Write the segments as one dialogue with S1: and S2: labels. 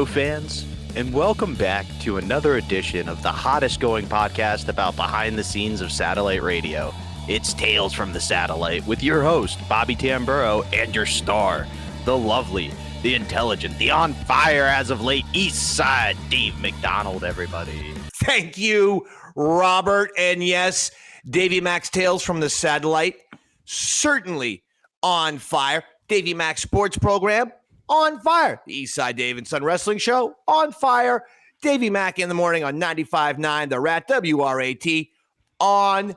S1: Fans, and welcome back to another edition of the hottest going podcast about behind the scenes of satellite radio. It's Tales from the Satellite with your host, Bobby Tamburo, and your star, the lovely, the intelligent, the on fire as of late East Side Dave McDonald, everybody.
S2: Thank you, Robert. And yes, Davey Mack's Tales from the Satellite, certainly on fire. Davey Mack's sports program, on fire. The Eastside Dave and Son Wrestling Show, on fire. Davey Mack in the morning on 95.9, The Rat, W-R-A-T, on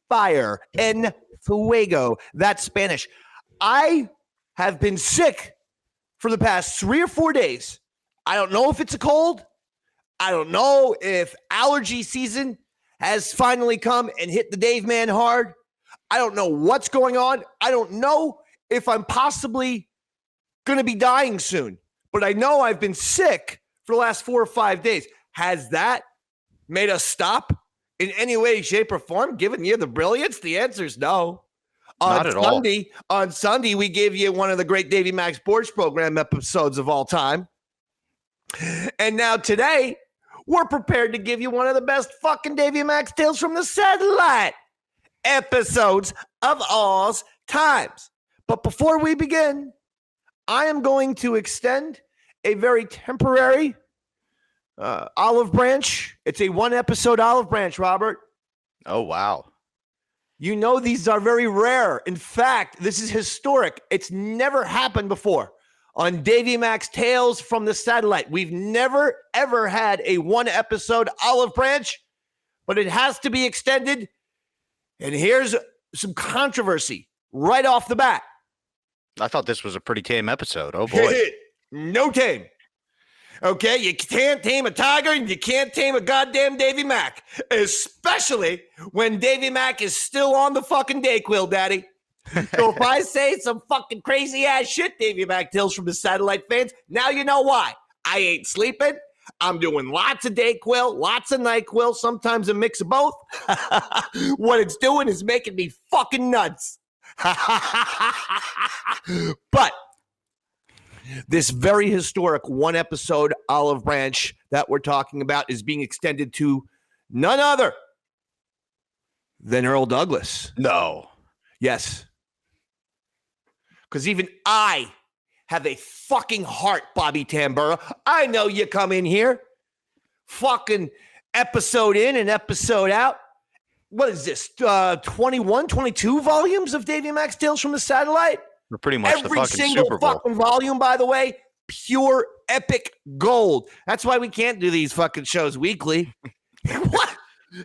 S2: fire. En fuego. That's Spanish. I have been sick for the past 3 or 4 days. I don't know if it's a cold. I don't know if allergy season has finally come and hit the Dave man hard. I don't know what's going on. I don't know if I'm possibly going to be dying soon, but I know I've been sick for the last 4 or 5 days. Has that made us stop in any way, shape, or form, giving you the brilliance? The answer is no.
S1: Not at all.
S2: On Sunday, we gave you one of the great Davey Mack Sports Program episodes of all time. And now today, we're prepared to give you one of the best fucking Davey Mack's Tales from the Satellite episodes of all times. But before we begin, I am going to extend a very temporary olive branch. It's a 1-episode olive branch, Robert.
S1: Oh, wow.
S2: You know these are very rare. In fact, this is historic. It's never happened before on Davey Mack's Tales from the Satellite. We've never, ever had a 1-episode olive branch, but it has to be extended. And here's some controversy right off the bat.
S1: I thought this was a pretty tame episode. Oh, boy.
S2: No tame. Okay, you can't tame a tiger and you can't tame a goddamn Davey Mack, especially when Davey Mack is still on the fucking Dayquil, daddy. So if I say some fucking crazy ass shit, Davey Mack Tales from the Satellite fans, now you know why. I ain't sleeping. I'm doing lots of Dayquil, lots of NyQuil, sometimes a mix of both. What it's doing is making me fucking nuts. But this very historic 1-episode olive branch that we're talking about is being extended to none other than Earl Douglas.
S1: No.
S2: Yes. Because even I have a fucking heart, Bobby Tambura. I know you come in here, fucking episode in and episode out. What is this, 21, 22 volumes of Davey Mack's Tales from the Satellite?
S1: We're pretty much the fucking Super Bowl.
S2: Every single fucking volume, by the way, pure epic gold. That's why we can't do these fucking shows weekly. What?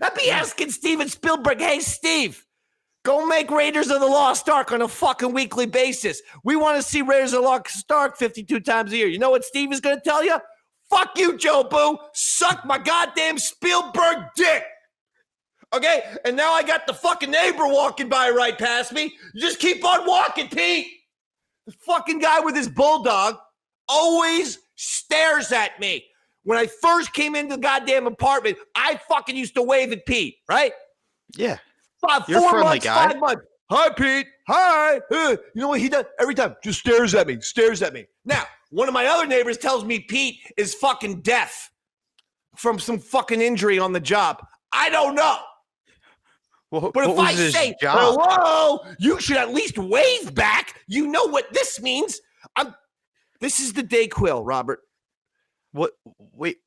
S2: I'd be asking Steven Spielberg, hey, Steve, go make Raiders of the Lost Ark on a fucking weekly basis. We want to see Raiders of the Lost Ark 52 times a year. You know what Steve is going to tell you? Fuck you, Joe Boo. Suck my goddamn Spielberg dick. Okay, and now I got the fucking neighbor walking by right past me. You just keep on walking, Pete. The fucking guy with his bulldog always stares at me. When I first came into the goddamn apartment, I fucking used to wave at Pete, right?
S1: Yeah.
S2: You're 4 months, guy. 5 months. Hi, Pete. Hi. You know what he does? Every time, just stares at me. Now, one of my other neighbors tells me Pete is fucking deaf from some fucking injury on the job. I don't know.
S1: Well,
S2: But if
S1: what
S2: I
S1: was his
S2: say,
S1: job?
S2: hello, you should at least wave back. You know what this means. This is the Dayquil, Robert.
S1: What? Wait,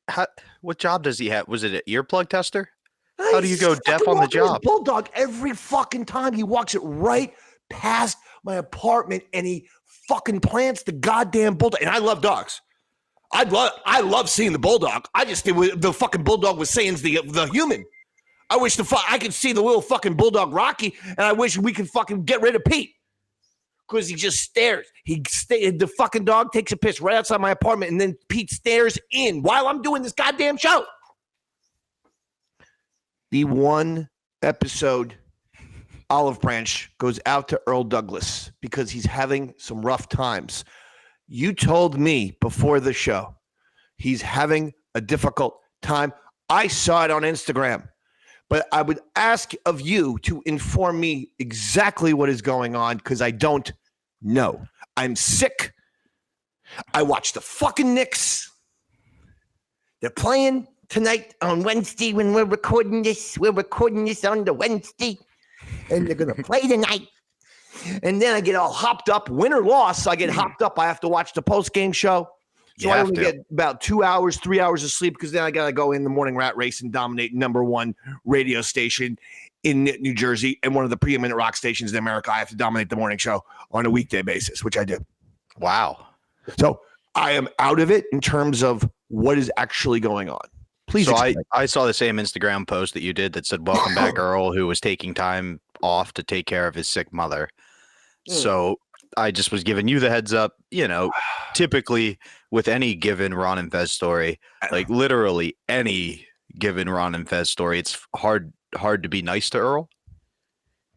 S1: what job does he have? Was it an earplug tester? How do you go deaf on the job?
S2: Bulldog every fucking time he walks it right past my apartment, and he fucking plants the goddamn bulldog. And I love dogs. I love seeing the bulldog. I just think the fucking bulldog was saying the human. I wish I could see the little fucking bulldog Rocky, and I wish we could fucking get rid of Pete because he just stares. The fucking dog takes a piss right outside my apartment, and then Pete stares in while I'm doing this goddamn show. The one episode olive branch goes out to Earl Douglas because he's having some rough times. You told me before the show he's having a difficult time. I saw it on Instagram, but I would ask of you to inform me exactly what is going on because I don't know. I'm sick. I watched the fucking Knicks. They're playing tonight on Wednesday when we're recording this. We're recording this on the Wednesday, and they're going to play tonight. And then I get all hopped up. Win or loss, I get hopped up. I have to watch the post-game show. So I only get about 2 hours, 3 hours of sleep because then I got to go in the morning rat race and dominate #1 radio station in New Jersey and one of the preeminent rock stations in America. I have to dominate the morning show on a weekday basis, which I do.
S1: Wow.
S2: So I am out of it in terms of what is actually going on. Please.
S1: So I saw the same Instagram post that you did that said, welcome back, Earl, who was taking time off to take care of his sick mother. So I just was giving you the heads up, typically with any given Ron and Fez story, like literally any given Ron and Fez story, it's hard to be nice to Earl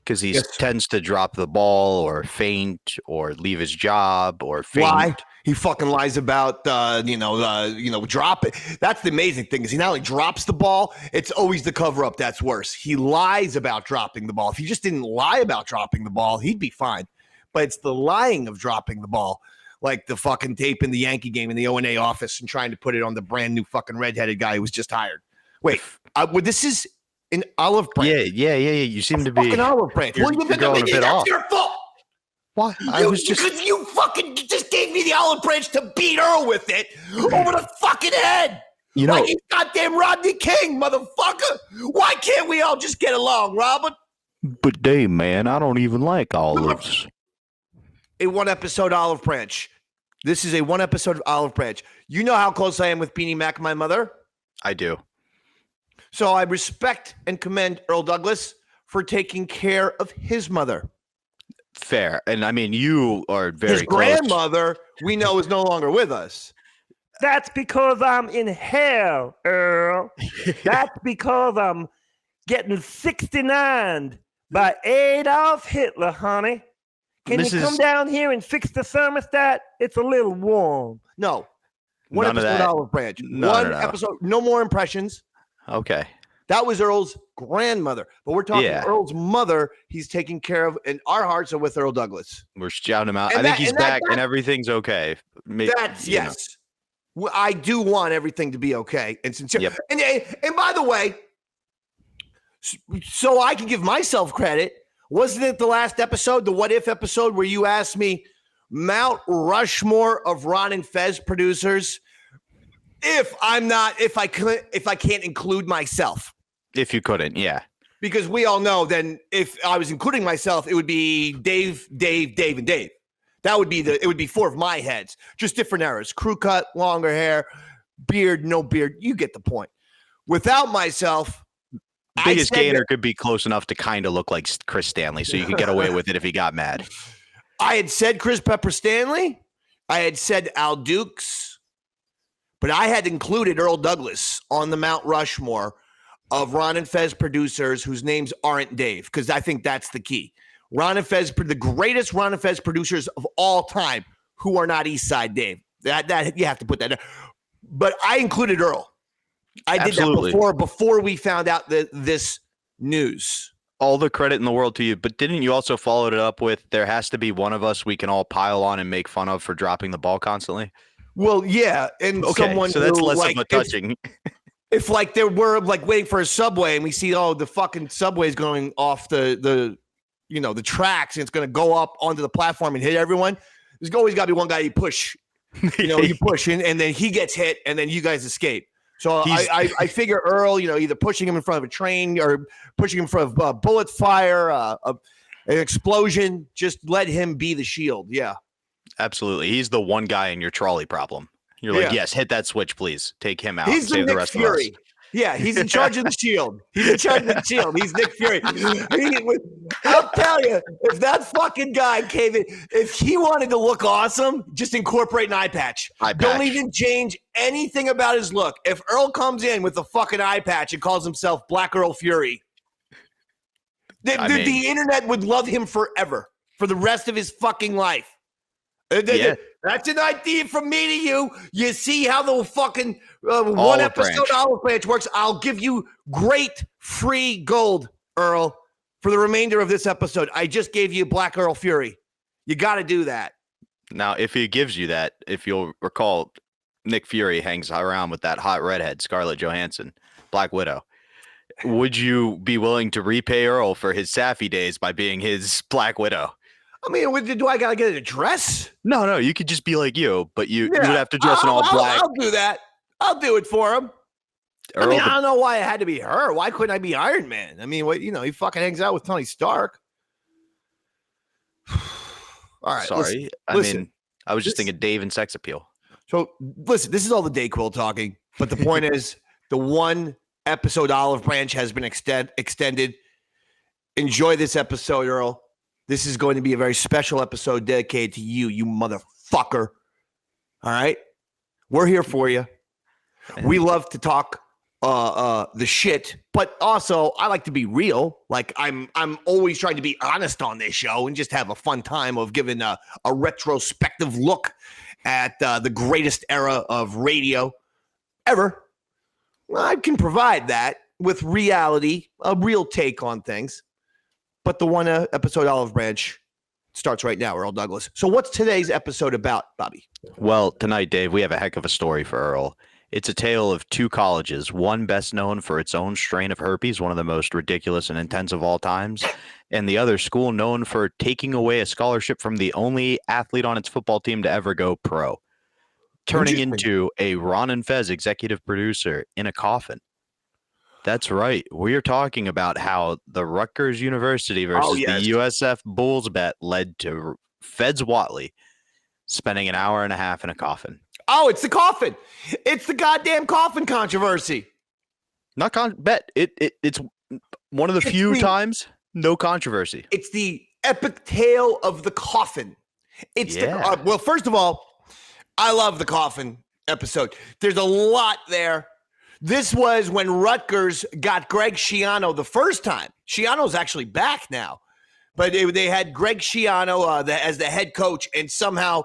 S1: because he tends to drop the ball or faint or leave his job or faint.
S2: Why? He fucking lies about, drop it. That's the amazing thing is he not only drops the ball, it's always the cover up that's worse. He lies about dropping the ball. If he just didn't lie about dropping the ball, he'd be fine. But it's the lying of dropping the ball, like the fucking tape in the Yankee game in the O&A office and trying to put it on the brand new fucking redheaded guy who was just hired. Wait, this is an olive branch.
S1: Yeah. You seem to be
S2: fucking olive branch.
S1: You're going a bit off.
S2: Your fault.
S1: Why?
S2: Because you fucking just gave me the olive branch to beat Earl with it over the fucking head. Like he's goddamn Rodney King, motherfucker. Why can't we all just get along, Robert?
S1: But Dave, man, I don't even like olives.
S2: A one episode olive branch. This is a one episode of olive branch. You know how close I am with Beanie Mac and my mother?
S1: I do.
S2: So I respect and commend Earl Douglas for taking care of his mother.
S1: Fair. And I mean, you are very
S2: his
S1: close.
S2: Grandmother, we know, is no longer with us. That's because I'm in hell, Earl. That's because I'm getting 69 by Adolf Hitler, honey. Can you come down here and fix the thermostat? It's a little warm. No. One episode olive branch. One episode. No more impressions.
S1: Okay.
S2: That was Earl's grandmother. But we're talking Earl's mother. He's taking care of, and our hearts are with Earl Douglas.
S1: We're shouting him out. I think he's back and everything's okay.
S2: Yes. I do want everything to be okay and sincere.
S1: Yep.
S2: And by the way, so I can give myself credit, wasn't it the last episode, the What If episode, where you asked me Mount Rushmore of Ron and Fez producers if I can't include myself?
S1: If you couldn't, yeah.
S2: Because we all know then if I was including myself, it would be Dave, and Dave. It would be four of my heads, just different eras. Crew cut, longer hair, beard, no beard. You get the point. Without myself,
S1: biggest gainer could be close enough to kind of look like Chris Stanley, so you could get away with it if he got mad.
S2: I had said Chris Pepper Stanley. I had said Al Dukes. But I had included Earl Douglas on the Mount Rushmore of Ron and Fez producers whose names aren't Dave, because I think that's the key. Ron and Fez, the greatest Ron and Fez producers of all time who are not East Side Dave. That you have to put that in. But I included Earl. I did that before we found out this news.
S1: All the credit in the world to you, but didn't you also follow it up with there has to be one of us we can all pile on and make fun of for dropping the ball constantly?
S2: Well, yeah, and
S1: okay,
S2: someone
S1: so that's less of a touching.
S2: if like there were like waiting for a subway and we see the fucking subway's going off the tracks and it's going to go up onto the platform and hit everyone, there's always got to be one guy you push. You push in and then he gets hit and then you guys escape. So I figure Earl, either pushing him in front of a train or pushing him in front of bullet fire, an explosion, just let him be the shield. Yeah.
S1: Absolutely. He's the one guy in your trolley problem. You're like, yes, hit that switch, please. Take him out.
S2: He's
S1: Save the
S2: Nick
S1: rest
S2: Fury.
S1: of us.
S2: Yeah, he's in charge of the shield. He's in charge of the shield. He's Nick Fury. I'll tell you, if that fucking guy came in, if he wanted to look awesome, just incorporate an eye patch. Don't even change anything about his look. If Earl comes in with a fucking eye patch and calls himself Black Earl Fury, the internet would love him forever, for the rest of his fucking life. That's an idea from me to you. You see how the fucking one episode Olive Branch works? I'll give you great free gold, Earl, for the remainder of this episode. I just gave you Black Earl Fury. You got to do that.
S1: Now, if he gives you that, if you'll recall, Nick Fury hangs around with that hot redhead, Scarlett Johansson, Black Widow. Would you be willing to repay Earl for his Safi days by being his Black Widow?
S2: I mean, do I got to get a dress?
S1: No, you could just be like you, but you would have to dress in all black.
S2: I'll do that. I'll do it for him. Earl, I don't know why it had to be her. Why couldn't I be Iron Man? I mean, he fucking hangs out with Tony Stark. All right.
S1: Sorry.
S2: Listen,
S1: I was just thinking Dave and sex appeal.
S2: So, listen, this is all the Dayquil talking, but the point is the one episode Olive Branch has been extended. Enjoy this episode, Earl. This is going to be a very special episode dedicated to you motherfucker. All right? We're here for you. We love to talk the shit, but also I like to be real. Like I'm always trying to be honest on this show and just have a fun time of giving a retrospective look at the greatest era of radio ever. Well, I can provide that with reality, a real take on things. But the one episode Olive Branch starts right now, Earl Douglas. So what's today's episode about, Bobby?
S1: Well, tonight, Dave, we have a heck of a story for Earl. It's a tale of two colleges, one best known for its own strain of herpes, one of the most ridiculous and intense of all times, and the other school known for taking away a scholarship from the only athlete on its football team to ever go pro, turning into a Ron Fez executive producer in a coffin. That's right. We're talking about how the Rutgers University versus the USF Bulls bet led to Fez Whatley spending an hour and a half in a coffin.
S2: Oh, it's the coffin. It's the goddamn coffin controversy.
S1: It's one of the few times no controversy.
S2: It's the epic tale of the coffin. Well, first of all, I love the coffin episode. There's a lot there. This was when Rutgers got Greg Schiano the first time. Schiano's actually back now, but they had Greg Schiano as the head coach, and somehow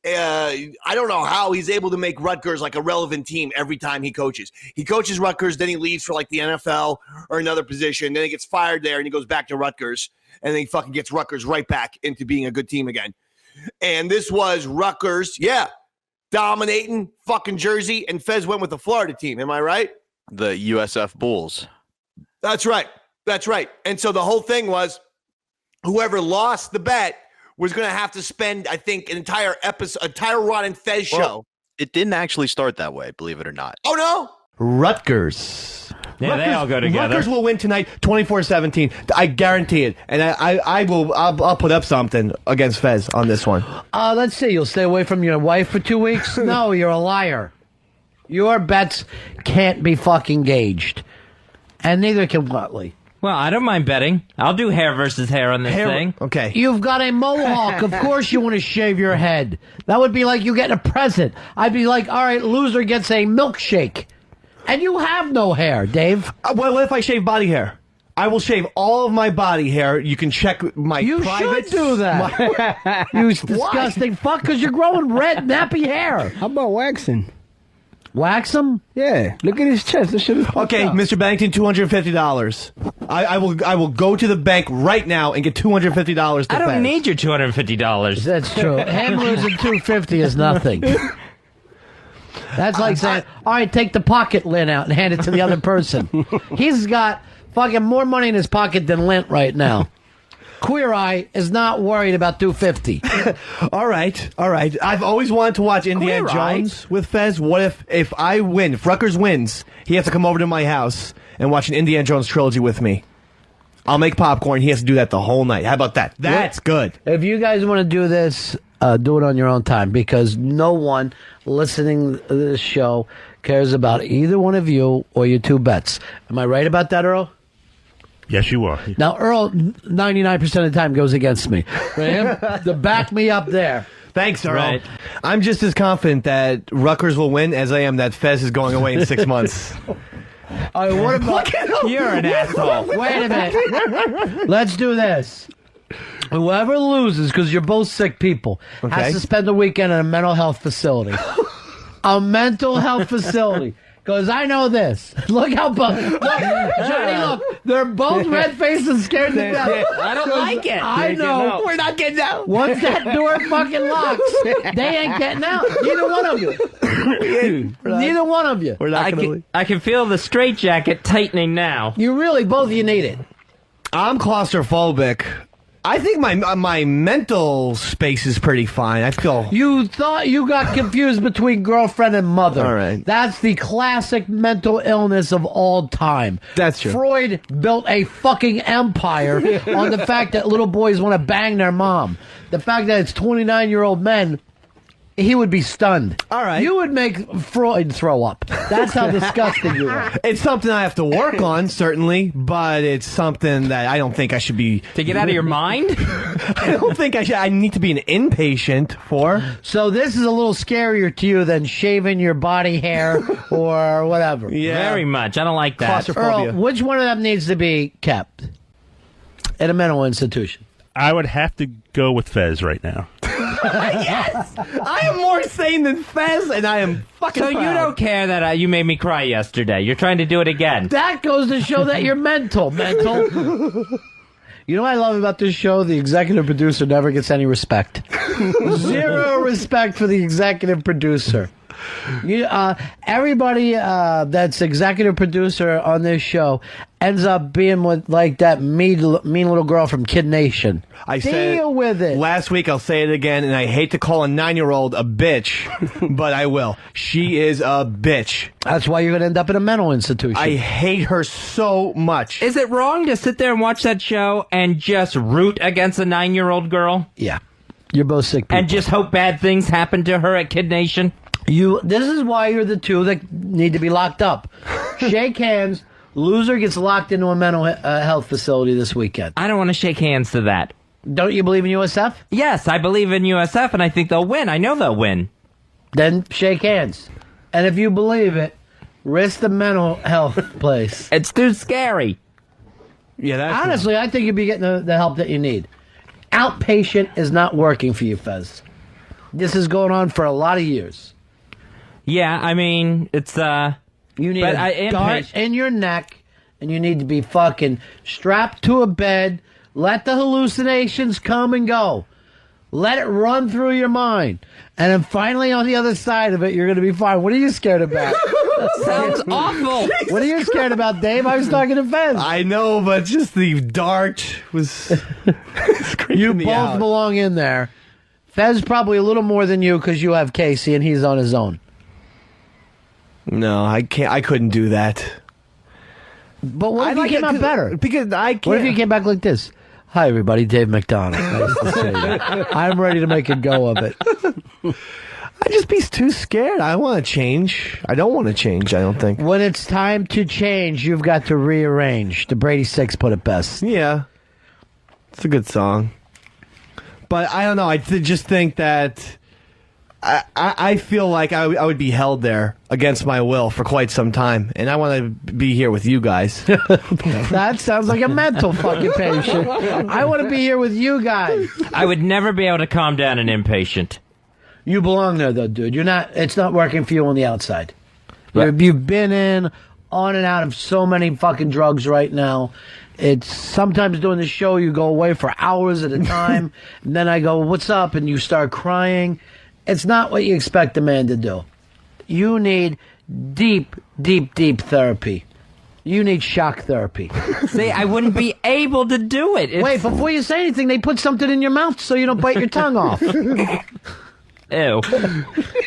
S2: I don't know how he's able to make Rutgers like a relevant team every time he coaches. He coaches Rutgers, then he leaves for like the NFL or another position, then he gets fired there and he goes back to Rutgers, and then he fucking gets Rutgers right back into being a good team again. And this was Rutgers, dominating fucking Jersey, and Fez went with the Florida team. Am I right?
S1: The USF Bulls.
S2: That's right. And so the whole thing was whoever lost the bet was going to have to spend, I think, an entire Ron Fez show.
S1: Well, it didn't actually start that way, believe it or not.
S2: Oh, no?
S3: Rutgers.
S4: Yeah, they all go together.
S3: Rutgers will win tonight, 24-17. I guarantee it. And I'll put up something against Fez on this one.
S5: Let's see. You'll stay away from your wife for 2 weeks? No, you're a liar. Your bets can't be fucking gauged. And neither can Whatley.
S4: Well, I don't mind betting. I'll do hair versus hair on this thing.
S3: Okay.
S5: You've got a mohawk. Of course you want to shave your head. That would be like you getting a present. I'd be like, all right, loser gets a milkshake. And you have no hair, Dave.
S3: Well, if I shave body hair? I will shave all of my body hair. You can check my private...
S5: should do that. You disgusting fuck, because you're growing red, nappy hair.
S6: How about waxing?
S5: Wax him?
S6: Yeah. Look at his chest. This shit is
S3: okay,
S6: up.
S3: Mr. Bennington, $250. I will go to the bank right now and get $250 to
S4: I don't
S3: Fez.
S4: need your $250.
S5: That's true. Him losing $250 is nothing. That's like saying, all right, take the pocket lint out and hand it to the other person. He's got fucking more money in his pocket than lint right now. Queer Eye is not worried about $250.
S3: All right. I've always wanted to watch Indiana
S4: Queer Eye?
S3: Jones with Fez. What if I win? If Rutgers wins, he has to come over to my house and watch an Indiana Jones trilogy with me. I'll make popcorn. He has to do that the whole night. How about that? That's good.
S5: If you guys want to do this, do it on your own time, because no one listening to this show cares about either one of you or your two bets. Am I right about that, Earl?
S7: Yes, you are.
S5: Now, Earl, 99% of the time goes against me. For him to back me up there.
S3: Thanks, Earl.
S4: Right.
S3: I'm just as confident that Rutgers will win as I am that Fez is going away in 6 months.
S5: All right, what about...
S4: You're an asshole.
S5: Wait a minute. Let's do this. Whoever loses, because you're both sick people, has to spend the weekend in a mental health facility. A mental health facility. Because I know this. Look how Johnny, look. They're both red-faced and scared to death.
S4: I don't like it.
S5: I know.
S3: We're not getting out.
S5: Once that door fucking locks, they ain't getting out. Neither one of you. Neither one of you.
S3: We're not going to.
S4: I can feel the straitjacket tightening now.
S5: You really, both of you need it.
S3: I'm claustrophobic. I think my mental space is pretty fine. I feel...
S5: You thought you got confused between girlfriend and mother.
S3: All right.
S5: That's the classic mental illness of all time.
S3: That's true.
S5: Freud built a fucking empire on the fact that little boys want to bang their mom. The fact that it's 29-year-old men, he would be stunned.
S3: All right.
S5: You would make Freud throw up. That's how disgusting you are.
S3: It's something I have to work on, certainly, but it's something that I don't think I should be...
S4: To get out of your mind?
S3: I don't think I should... I need to be an inpatient for...
S5: So this is a little scarier to you than shaving your body hair or whatever.
S3: Yeah.
S4: Very much. I don't like that.
S3: Claustrophobia.
S5: Earl, which one of them needs to be kept in a mental institution?
S7: I would have to go with Fez right now.
S3: Yes! I am more sane than Fez, and I am fucking
S4: So
S3: proud.
S4: you don't care that you made me cry yesterday. You're trying to do it again.
S5: That goes to show that you're mental. You know what I love about this show? The executive producer never gets any respect. Zero respect for the executive producer. Everybody that's executive producer on this show ends up being with like that mean little girl from Kid Nation.
S3: I said
S5: Deal with it.
S3: last week. I'll say it again, and I hate to call a 9-year-old a bitch, but I will. She is a bitch.
S5: That's why you're going to end up in a mental institution.
S3: I hate her so much.
S4: Is it wrong to sit there and watch that show and just root against a 9-year-old girl?
S5: Yeah. You're both sick people.
S4: And just hope bad things happen to her at Kid Nation?
S5: This is why you're the two that need to be locked up. Shake hands. Loser gets locked into a mental health facility this weekend.
S4: I don't want to shake hands to that.
S5: Don't you believe in USF?
S4: Yes, I believe in USF, and I think they'll win. I know they'll win.
S5: Then shake hands. And if you believe it, risk the mental health place.
S4: It's too scary.
S3: Yeah, that's
S5: Honestly, I think you'd be getting the help that you need. Outpatient is not working for you, Fez. This is going on for a lot of years.
S4: Yeah, I mean, it's,
S5: You need
S4: But
S5: a
S4: I am
S5: dart
S4: patient.
S5: in your neck, and you need to be fucking strapped to a bed. Let the hallucinations come and go. Let it run through your mind. And then finally on the other side of it, you're going to be fine. What are you scared about?
S4: sounds awful.
S5: What are you scared about, Dave? I was talking to Fez.
S3: I know, but just the dart was
S5: You both belong in there. Fez probably a little more than you because you have Casey and he's on his own.
S3: No, I can't. I couldn't do that.
S5: But what if you came out better?
S3: Because I can't.
S5: What if you came back like this? Hi, everybody. Dave McDonald. Nice to see you. I'm ready to make a go of it.
S3: I'd just be too scared. I want to change. I don't want to change, I don't think.
S5: When it's time to change, you've got to rearrange. The Brady Six put it best.
S3: Yeah. It's a good song. But I don't know. I just think that I feel like I would be held there against my will for quite some time. And I want to be here with you guys.
S5: That sounds like a mental fucking patient. I want to be here with you guys.
S4: I would never be able to calm down an impatient.
S5: You belong there, though, dude. You're not. It's not working for you on the outside.
S4: Right.
S5: You've been on and out of so many fucking drugs right now. It's sometimes doing the show, you go away for hours at a time, and then I go, "What's up?" and you start crying. It's not what you expect a man to do. you need deep, deep, deep therapy. You need shock therapy.
S4: See, I wouldn't be able to do it.
S5: Wait, before you say anything, they put something in your mouth so you don't bite your tongue off.
S4: Ew.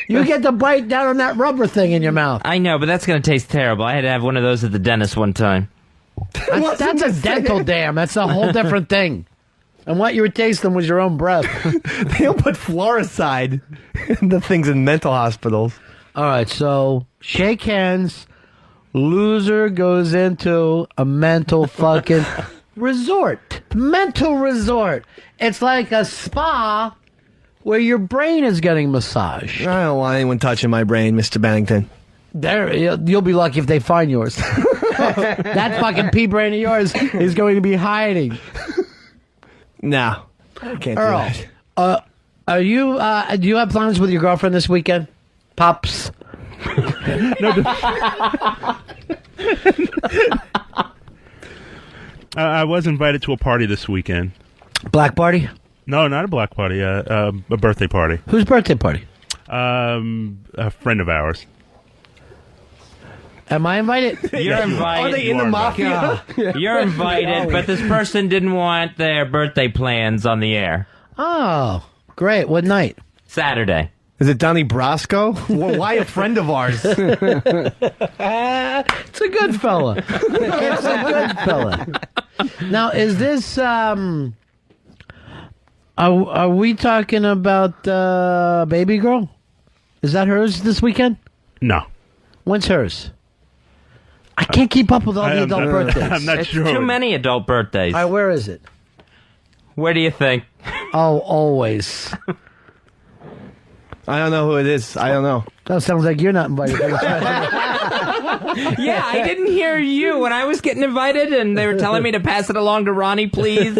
S5: You get to bite down on that rubber thing in your mouth.
S4: I know, but that's going to taste terrible. I had to have one of those at the dentist one time.
S5: That's a dental dam. That's a whole different thing. And what you were tasting was your own breath.
S3: They don't put fluoricide in the things in mental hospitals.
S5: All right, so shake hands. Loser goes into a mental fucking resort. Mental resort. It's like a spa where your brain is getting massaged.
S3: I don't want anyone touching my brain, Mr. Bennington.
S5: There, you'll be lucky if they find yours. That fucking pea brain of yours is going to be hiding.
S3: No, I can't
S5: Earl,
S3: do that.
S5: are you? Do you have plans with your girlfriend this weekend, Pops?
S7: I was invited to a party this weekend.
S5: Black party?
S7: No, not a black party. A birthday party.
S5: Whose birthday party?
S7: A friend of ours.
S5: Am I invited?
S4: You're invited.
S3: Are they in the mafia?
S4: You're invited, but this person didn't want their birthday plans on the air.
S5: Oh, great. What night?
S4: Saturday.
S3: Is it Donnie Brasco? Well, why a friend of ours?
S5: It's a good fella. It's a good fella. Now, is this, are we talking about, Baby Girl? Is that hers this weekend?
S7: No.
S5: When's hers? I can't keep up with all the adult birthdays.
S7: I'm not
S4: It's
S7: sure.
S4: too many adult birthdays.
S5: All right, where is it?
S4: Where do you think?
S5: Oh, always.
S3: I don't know who it is. I don't know.
S5: That sounds like you're not invited.
S4: Yeah, I didn't hear you when I was getting invited, and they were telling me to pass it along to Ronnie, please.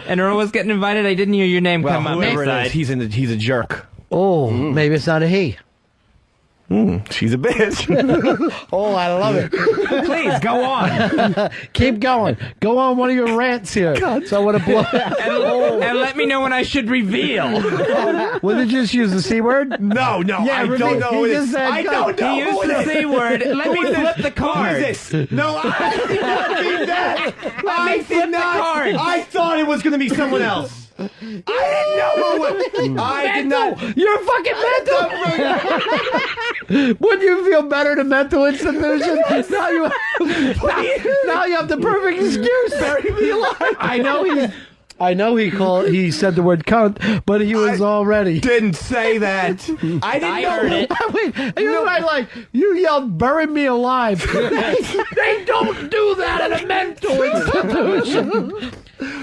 S4: And Earl was getting invited. I didn't hear your name
S3: Well,
S4: come up.
S3: whoever it
S4: inside.
S3: is, he's a jerk.
S5: Oh, maybe it's not a he.
S3: She's a bitch.
S5: Oh, I love it.
S4: Please go on
S5: Keep going. Go on one of your rants here. So I want to blow.
S4: and let me know when I should reveal.
S5: Well, did you just use the C word?
S3: No,
S5: Yeah,
S3: I don't know who it
S5: he just
S3: is.
S5: said
S3: I
S5: go.
S3: don't know
S4: He
S3: who
S4: used
S3: it
S4: the
S3: is.
S4: C word. Let me flip the card.
S3: Who is this? No, I did not mean that. I
S4: me flip
S3: did
S4: the
S3: not.
S4: card.
S3: I thought it was going to be someone else. I didn't know who it was. I did not.
S5: You're fucking mental. Wouldn't you feel better to mental institution? Now you have the perfect excuse. Bury me alive. I know he said the word cunt, but he was already.
S3: Didn't say that. I didn't
S4: I
S3: know.
S4: heard it.
S5: Wait, you know what I like? You yelled, bury me alive. They don't do that in a mental institution.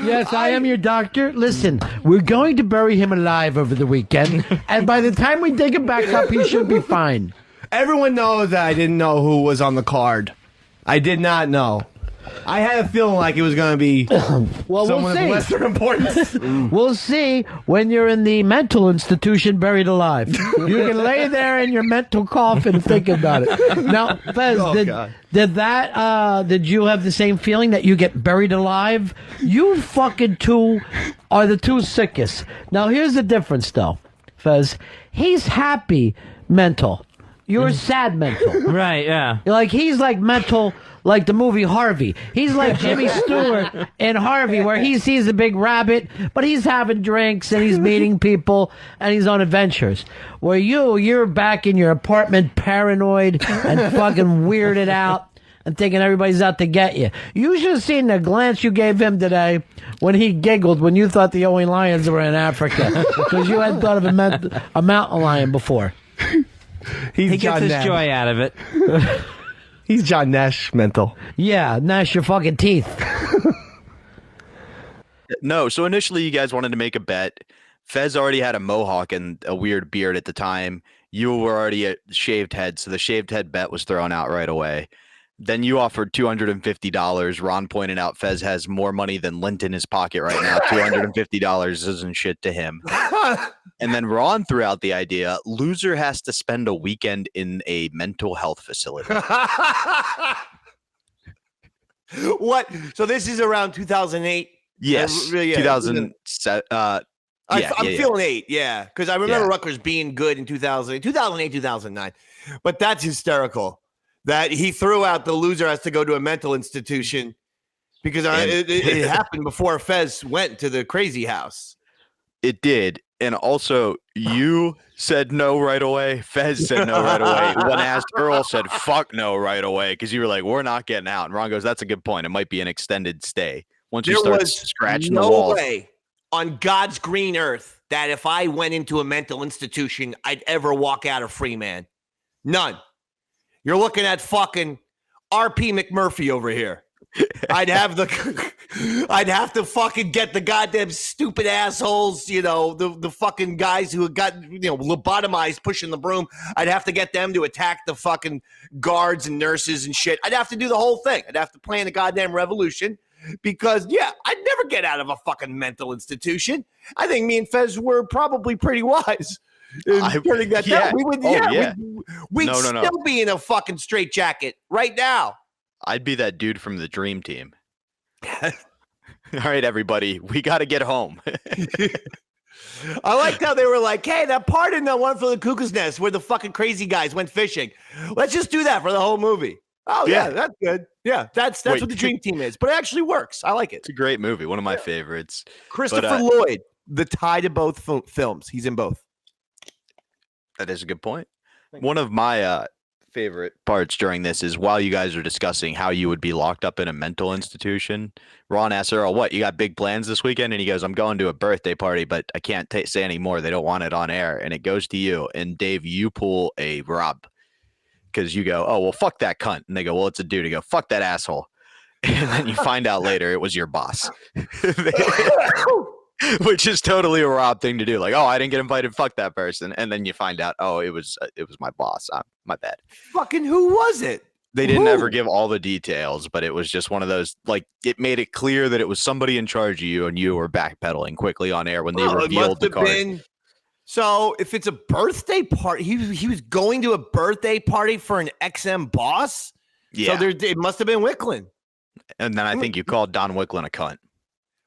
S5: Yes, I am your doctor. Listen, we're going to bury him alive over the weekend, and by the time we dig him back up, he should be fine.
S3: Everyone knows that I didn't know who was on the card. I did not know. I had a feeling like it was going to be
S5: Well,
S3: someone
S5: we'll
S3: of
S5: see.
S3: lesser importance.
S5: We'll see when you're in the mental institution buried alive. You can lay there in your mental coffin thinking about it. Now, Fez,
S3: God.
S5: did you have the same feeling that you get buried alive? You fucking two are the two sickest. Now, here's the difference, though, Fez. He's happy mental. You're sad mental.
S4: Right, yeah.
S5: Like, he's like mental, like the movie Harvey. He's like Jimmy Stewart in Harvey, where he sees a big rabbit, but he's having drinks and he's meeting people and he's on adventures. Where you're back in your apartment paranoid and fucking weirded out and thinking everybody's out to get you. You should have seen the glance you gave him today when he giggled when you thought the only lions were in Africa. Because you hadn't thought of a mountain lion before.
S3: He's
S4: He gets
S3: John
S4: his
S3: Nash.
S4: joy out of it.
S3: He's John Nash mental.
S5: Yeah, gnash your fucking teeth.
S1: No, so initially you guys wanted to make a bet. Fez already had a mohawk and a weird beard at the time. You were already a shaved head, so the shaved head bet was thrown out right away. Then you offered $250. Ron pointed out Fez has more money than lint in his pocket right now. $250 isn't shit to him. And then Ron threw out the idea, loser has to spend a weekend in a mental health facility.
S2: What? So this is around 2008?
S1: Yes,
S2: Yeah.
S1: 2007.
S2: I'm feeling 8, yeah, because I remember
S1: Yeah.
S2: Rutgers being good in 2008, 2009. But that's hysterical that he threw out the loser has to go to a mental institution because it happened before Fez went to the crazy house.
S1: It did. And also, you said no right away. Fez said no right away. When asked, Earl said fuck no right away because you were like, we're not getting out. And Ron goes, that's a good point. It might be an extended stay. Once you start scratching the walls.
S2: No way on God's green earth that if I went into a mental institution, I'd ever walk out a free man. None. You're looking at fucking R.P. McMurphy over here. I'd have to fucking get the goddamn stupid assholes, the fucking guys who got, lobotomized pushing the broom. I'd have to get them to attack the fucking guards and nurses and shit. I'd have to do the whole thing. I'd have to plan a goddamn revolution because, I'd never get out of a fucking mental institution. I think me and Fez were probably pretty wise in turning that down. We'd still be in a fucking straitjacket right now.
S1: I'd be that dude from the Dream Team. All right, everybody, we got to get home.
S2: I liked how they were like, hey, that part in the one for the Cuckoo's Nest where the fucking crazy guys went fishing. Let's just do that for the whole movie. Oh, yeah, that's good. Yeah, that's what the Dream Team is. But it actually works. I like it.
S1: It's a great movie. One of my favorites.
S2: Christopher Lloyd, the tie to both films. He's in both.
S1: That is a good point. One of my favorite parts during this is while you guys are discussing how you would be locked up in a mental institution, Ron asks Earl, what, you got big plans this weekend? And he goes, I'm going to a birthday party, but I can't say any more. They don't want it on air. And it goes to you. And Dave, you pull a Rob because you go, oh, well, fuck that cunt. And they go, well, it's a dude. You go, fuck that asshole. And then you find out later it was your boss. Which is totally a Rob thing to do. Like, oh, I didn't get invited. Fuck that person. And then you find out, oh, it was my boss. My bad.
S2: Fucking who was it?
S1: They didn't ever give all the details, but it was just one of those, like, it made it clear that it was somebody in charge of you and you were backpedaling quickly on air when they revealed the card.
S2: So if it's a birthday party, he was going to a birthday party for an XM boss?
S1: Yeah.
S2: So it must have been Wicklund.
S1: And then I think you called Don Wicklund a cunt.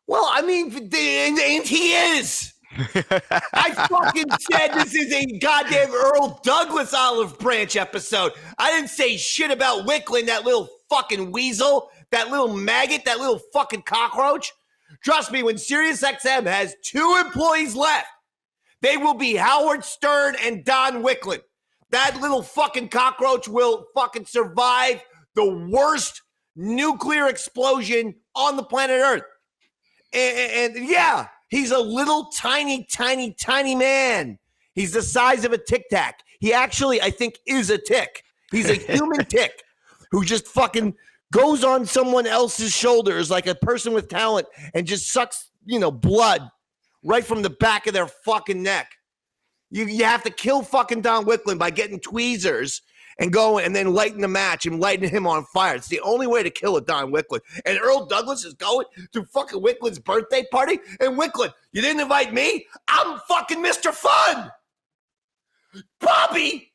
S2: Well, I mean, and he is. I fucking said this is a goddamn Earl Douglas Olive Branch episode. I didn't say shit about Wicklund, that little fucking weasel, that little maggot, that little fucking cockroach. Trust me, when SiriusXM has 2 employees left, they will be Howard Stern and Don Wicklund. That little fucking cockroach will fucking survive the worst nuclear explosion on the planet Earth. And yeah, he's a little tiny man. He's the size of a Tic Tac. He actually, I think, is a tick. He's a human tick who just fucking goes on someone else's shoulders like a person with talent and just sucks, blood right from the back of their fucking neck. You have to kill fucking Don Wicklund by getting tweezers and go and then lighten the match and lighten him on fire. It's the only way to kill a Don Wicklund. And Earl Douglas is going to fucking Wicklund's birthday party. And Wicklund, you didn't invite me? I'm fucking Mr. Fun. Bobby,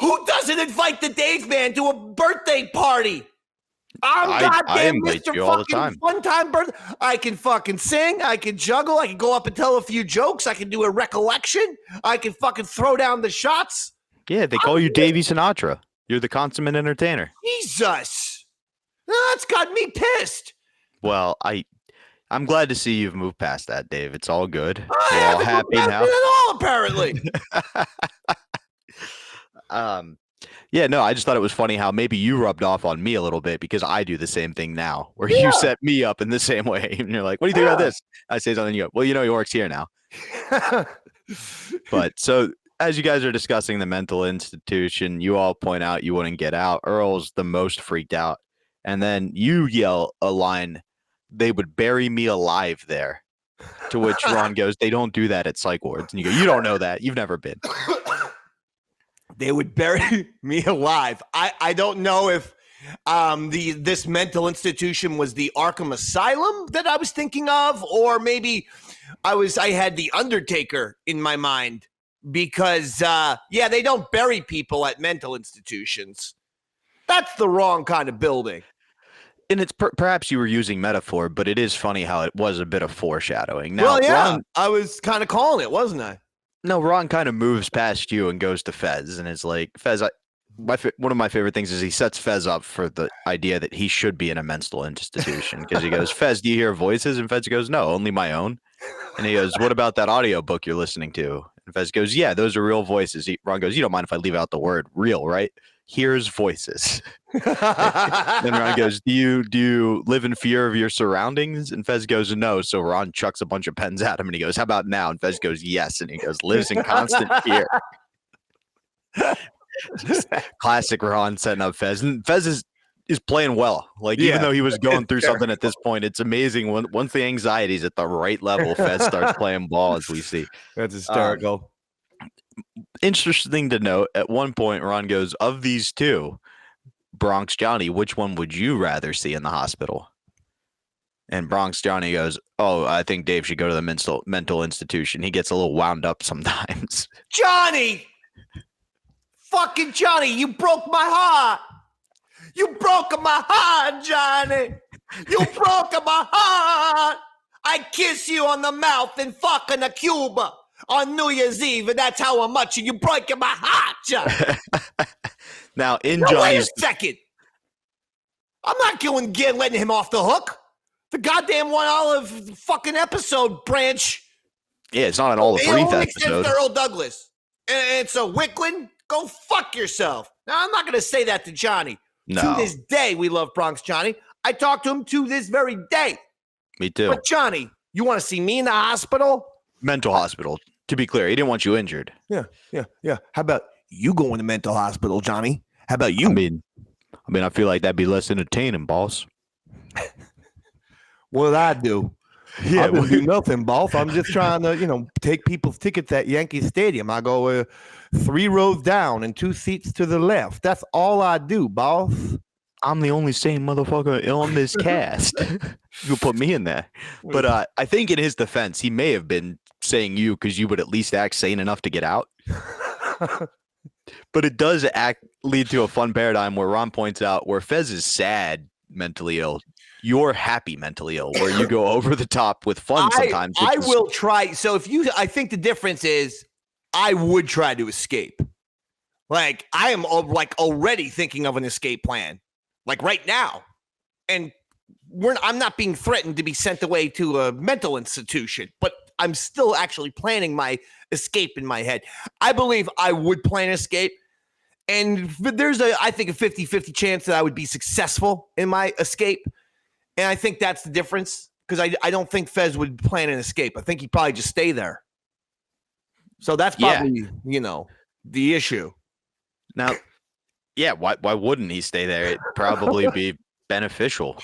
S2: who doesn't invite the Dave Man to a birthday party?
S1: I invite
S2: Mr.
S1: you all the time.
S2: Fun time birthday. I can fucking sing. I can juggle. I can go up and tell a few jokes. I can do a recollection. I can fucking throw down the shots.
S1: Yeah, they call you Davey Sinatra. You're the consummate entertainer.
S2: Jesus. That's got me pissed.
S1: Well, I'm glad to see you've moved past that, Dave. It's all good.
S2: I
S1: We're all
S2: haven't
S1: happy
S2: moved
S1: now.
S2: past it at all, apparently.
S1: Yeah, no, I just thought it was funny how maybe you rubbed off on me a little bit because I do the same thing now, where you set me up in the same way. And you're like, what do you think about this? I say something, you go, well, he works here now. But so as you guys are discussing the mental institution, you all point out you wouldn't get out. Earl's the most freaked out. And then you yell a line, they would bury me alive there. To which Ron goes, they don't do that at psych wards. And you go, you don't know that. You've never been.
S2: They would bury me alive. I don't know if this mental institution was the Arkham Asylum that I was thinking of, or maybe I had the Undertaker in my mind because they don't bury people at mental institutions. That's the wrong kind of building.
S1: And it's perhaps you were using metaphor, but it is funny how it was a bit of foreshadowing. Now,
S2: Well, yeah,
S1: Ron,
S2: I was kind of calling it, wasn't I?
S1: no, Ron kind of moves past you and goes to Fez, and is like, Fez, one of my favorite things is he sets Fez up for the idea that he should be in a mental institution because he goes, Fez, do you hear voices? And Fez goes, no, only my own. And he goes, what about that audiobook you're listening to? And Fez goes, yeah, those are real voices. Ron goes, you don't mind if I leave out the word real, right? Here's voices. Then Ron goes, do you live in fear of your surroundings? And Fez goes, no. So Ron chucks a bunch of pens at him and he goes, how about now? And Fez goes, yes. And he goes, lives in constant fear. Classic Ron setting up Fez. And Fez is playing well. Like, even though he was going through something at this point, it's amazing. Once the anxiety's at the right level, Fez starts playing ball, as we see.
S2: That's hysterical.
S1: Interesting to note, at one point, Ron goes, of these two, Bronx Johnny, which one would you rather see in the hospital? And Bronx Johnny goes, oh, I think Dave should go to the mental institution. He gets a little wound up sometimes.
S2: Johnny! Fucking Johnny, you broke my heart! You broke my heart, Johnny! You broke my heart! I kiss you on the mouth in fucking a Cuba on New Year's Eve, and that's how much you broke my heart, Johnny!
S1: Now, in
S2: Now, wait a
S1: Johnny's...
S2: second! I'm not letting him off the hook. The goddamn One Olive fucking episode branch.
S1: Yeah, it's not an All the Brief episode.
S2: It's Earl Douglas. And it's a Wicklin. Go fuck yourself. Now, I'm not going to say that to Johnny.
S1: No.
S2: To this day, we love Bronx Johnny. I talk to him to this very day.
S1: Me too.
S2: But Johnny, you want to see me in the hospital?
S1: Mental hospital. To be clear, he didn't want you injured.
S2: Yeah. How about you going to mental hospital, Johnny? How about you?
S1: I mean, I feel like that'd be less entertaining, boss.
S2: What did I do?
S1: Yeah,
S2: I didn't do nothing, boss. I'm just trying to, take people's tickets at Yankee Stadium. I go 3 rows down and 2 seats to the left. That's all I do, boss.
S1: I'm the only sane motherfucker on this cast. You put me in there. But I think in his defense, he may have been saying you because you would at least act sane enough to get out. But it does lead to a fun paradigm where Ron points out where Fez is sad mentally ill, you're happy mentally ill, where you go over the top with fun sometimes.
S2: I will try. So I think the difference is I would try to escape. Like, I am already thinking of an escape plan, like right now. And I'm not being threatened to be sent away to a mental institution, but I'm still actually planning my escape in my head. I believe I would plan escape. And there's I think a 50-50 chance that I would be successful in my escape. And I think that's the difference, because I don't think Fez would plan an escape. I think he'd probably just stay there. So that's probably, the issue.
S1: Now, yeah, why wouldn't he stay there? It'd probably be beneficial,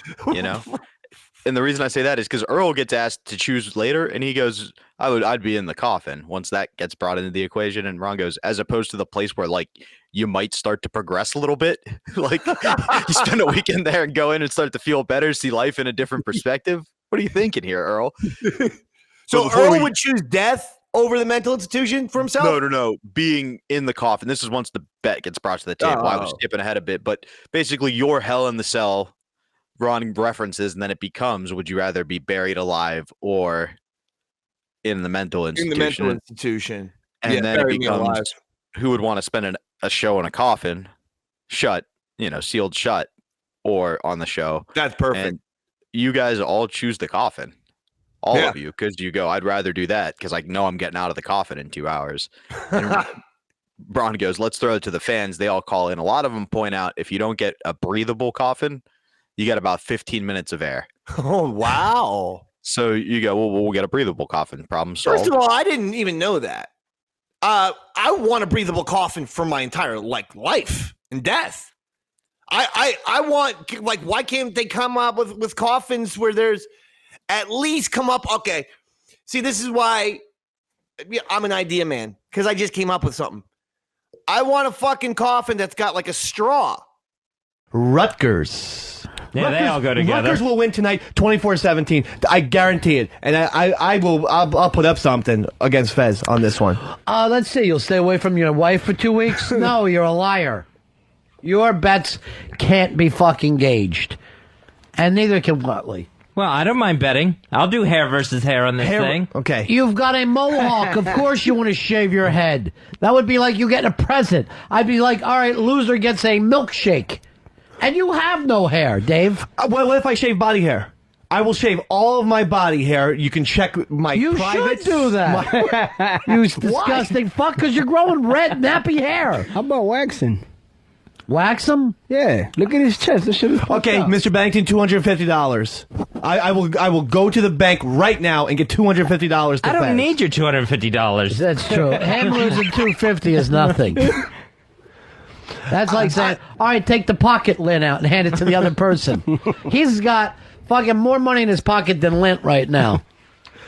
S1: And the reason I say that is because Earl gets asked to choose later, and he goes, I'd be in the coffin once that gets brought into the equation. And Ron goes, as opposed to the place where, like, you might start to progress a little bit. Like, you spend a weekend there and go in and start to feel better, see life in a different perspective. What are you thinking here, Earl?
S2: So Earl would choose death over the mental institution for himself?
S1: No. Being in the coffin. This is once the bet gets brought to the table. I was skipping ahead a bit, but basically you're hell in the cell. Ron references, and then it becomes, would you rather be buried alive or in the mental institution?
S2: In the mental institution.
S1: And then it becomes, who would want to spend a show in a coffin, shut, sealed shut, or on the show?
S2: That's perfect.
S1: And you guys all choose the coffin. All of you, because you go, I'd rather do that because I know I'm getting out of the coffin in 2 hours. And Ron goes, let's throw it to the fans. They all call in. A lot of them point out, if you don't get a breathable coffin, you got about 15 minutes of air.
S2: Oh, wow.
S1: So you go, well, we'll get a breathable coffin. Problem solved.
S2: First of all, I didn't even know that. I want a breathable coffin for my entire life and death. I want, why can't they come up with coffins where there's at least come up? Okay. See, this is why I'm an idea man, because I just came up with something. I want a fucking coffin that's got like a straw.
S3: Rutgers.
S4: Yeah, they all go together.
S3: Rutgers will win tonight, 24-17. I guarantee it. And I'll put up something against Fez on this one.
S5: Let's see. You'll stay away from your wife for 2 weeks? No, you're a liar. Your bets can't be fucking gauged. And neither can Watley.
S4: Well, I don't mind betting. I'll do hair versus hair on this thing.
S3: Okay.
S5: You've got a mohawk. Of course you want to shave your head. That would be like you getting a present. I'd be like, all right, loser gets a milkshake. And you have no hair, Dave.
S3: Well, what if I shave body hair? I will shave all of my body hair. You can check my
S5: You
S3: private...
S5: should do that. You disgusting fuck, because you're growing red, nappy hair.
S6: How about waxing?
S5: Wax them?
S6: Yeah. Look at his chest. That shit is fucked
S3: Okay,
S6: up.
S3: Mr. Bennington, $250. I will go to the bank right now and get $250 to
S4: I don't
S3: Fez.
S4: need your $250.
S5: That's true. Him losing $250 is nothing. That's like saying, all right, take the pocket lint out and hand it to the other person. He's got fucking more money in his pocket than lint right now.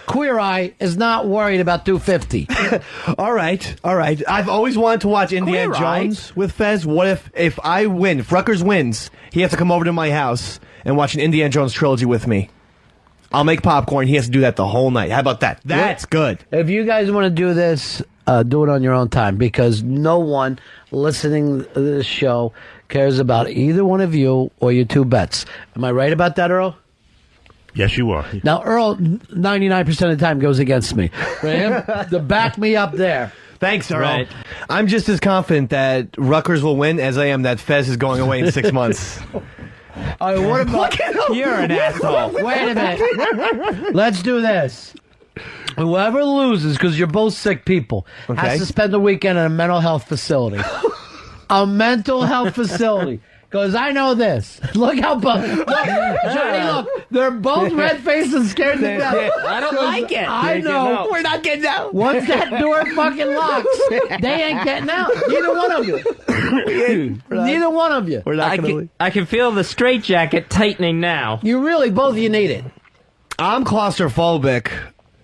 S5: Queer Eye is not worried about $250.
S3: All right. I've always wanted to watch Indiana
S4: Queer Eye?
S3: Jones with Fez. What if I win, if Rutgers wins, he has to come over to my house and watch an Indiana Jones trilogy with me. I'll make popcorn. He has to do that the whole night. How about that? That's good.
S5: If you guys want to do this, do it on your own time, because no one listening to this show cares about either one of you or your two bets. Am I right about that, Earl?
S7: Yes, you are.
S5: Now, Earl, 99% of the time goes against me. For him to back me up there.
S3: Thanks, Earl.
S4: Right.
S3: I'm just as confident that Rutgers will win as I am that Fez is going away in 6 months.
S5: All right, what about...
S4: You're an asshole.
S5: Wait a minute. Let's do this. Whoever loses, because you're both sick people, has to spend the weekend in a mental health facility. A mental health facility. Because I know this. Look how Johnny, look. They're both red-faced and scared to death.
S4: I don't like it.
S5: I know.
S3: We're not getting out.
S5: Once that door fucking locks, they ain't getting out. Neither one of you. Neither one of you.
S3: We're not going to...
S4: I can feel the straitjacket tightening now.
S5: You really, both of you need it.
S3: I'm claustrophobic.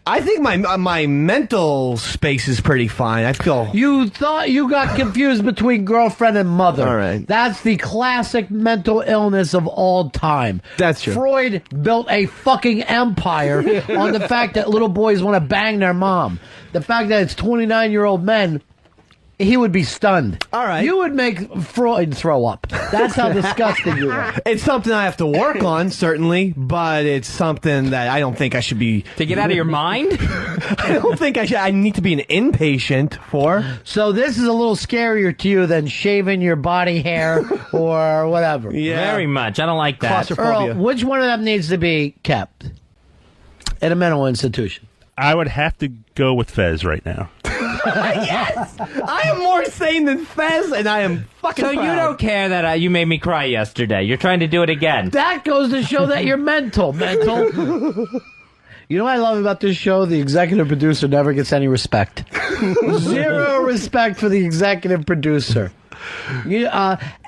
S3: I think my mental space is pretty fine. I feel...
S5: You thought you got confused between girlfriend and mother.
S3: All right.
S5: That's the classic mental illness of all time.
S3: That's true.
S5: Freud built a fucking empire on the fact that little boys want to bang their mom. The fact that it's 29-year-old men, he would be stunned.
S3: All right.
S5: You would make Freud throw up. That's how disgusting you are.
S3: It's something I have to work on, certainly, but it's something that I don't think I should be...
S4: To get out of your mind?
S3: I don't think I should... I need to be an inpatient for...
S5: So this is a little scarier to you than shaving your body hair or whatever.
S3: Yeah.
S4: Very much. I don't like that.
S3: Claustrophobia.
S5: Earl, which one of them needs to be kept in a mental institution?
S7: I would have to go with Fez right now.
S3: Yes! I am more sane than Fez, and I am fucking
S4: So
S3: proud.
S4: you don't care that you made me cry yesterday. You're trying to do it again.
S5: That goes to show that you're mental. You know what I love about this show? The executive producer never gets any respect. Zero respect for the executive producer.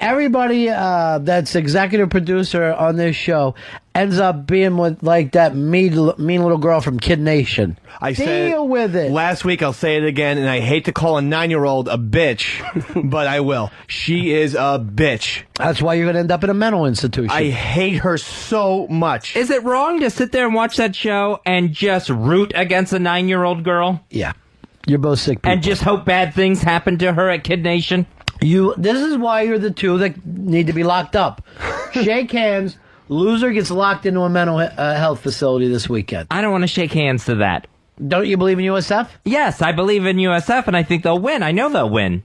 S5: Everybody that's executive producer on this show ends up being with like that mean little girl from Kid Nation.
S3: I said
S5: Deal with it.
S3: last week. I'll say it again, and I hate to call a 9-year-old a bitch, but I will. She is a bitch.
S5: That's why you're going to end up in a mental institution.
S3: I hate her so much.
S4: Is it wrong to sit there and watch that show and just root against a 9-year-old girl?
S5: Yeah. You're both sick people.
S4: And just hope bad things happen to her at Kid Nation?
S5: This is why you're the two that need to be locked up. Shake hands. Loser gets locked into a mental health facility this weekend.
S4: I don't want to shake hands to that.
S5: Don't you believe in USF?
S4: Yes, I believe in USF, and I think they'll win. I know they'll win.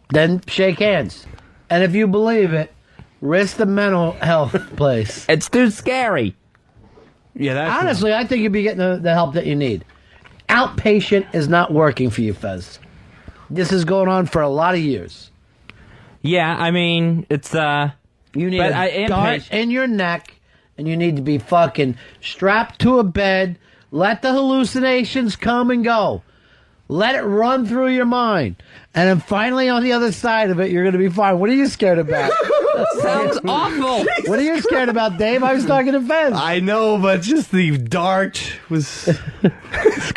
S5: Then shake hands. And if you believe it, risk the mental health place.
S4: It's too scary.
S3: Yeah, that's
S5: Honestly, I think you'd be getting the help that you need. Outpatient is not working for you, Fez. This is going on for a lot of years.
S4: Yeah, I mean, it's,
S5: You need
S4: But
S5: a
S4: I am
S5: dart
S4: patient.
S5: in your neck, and you need to be fucking strapped to a bed. Let the hallucinations come and go. Let it run through your mind. And then finally on the other side of it, you're going to be fine. What are you scared about?
S4: sounds awful.
S5: What are you scared about, Dave? I was talking to Fez.
S3: I know, but just the dart was...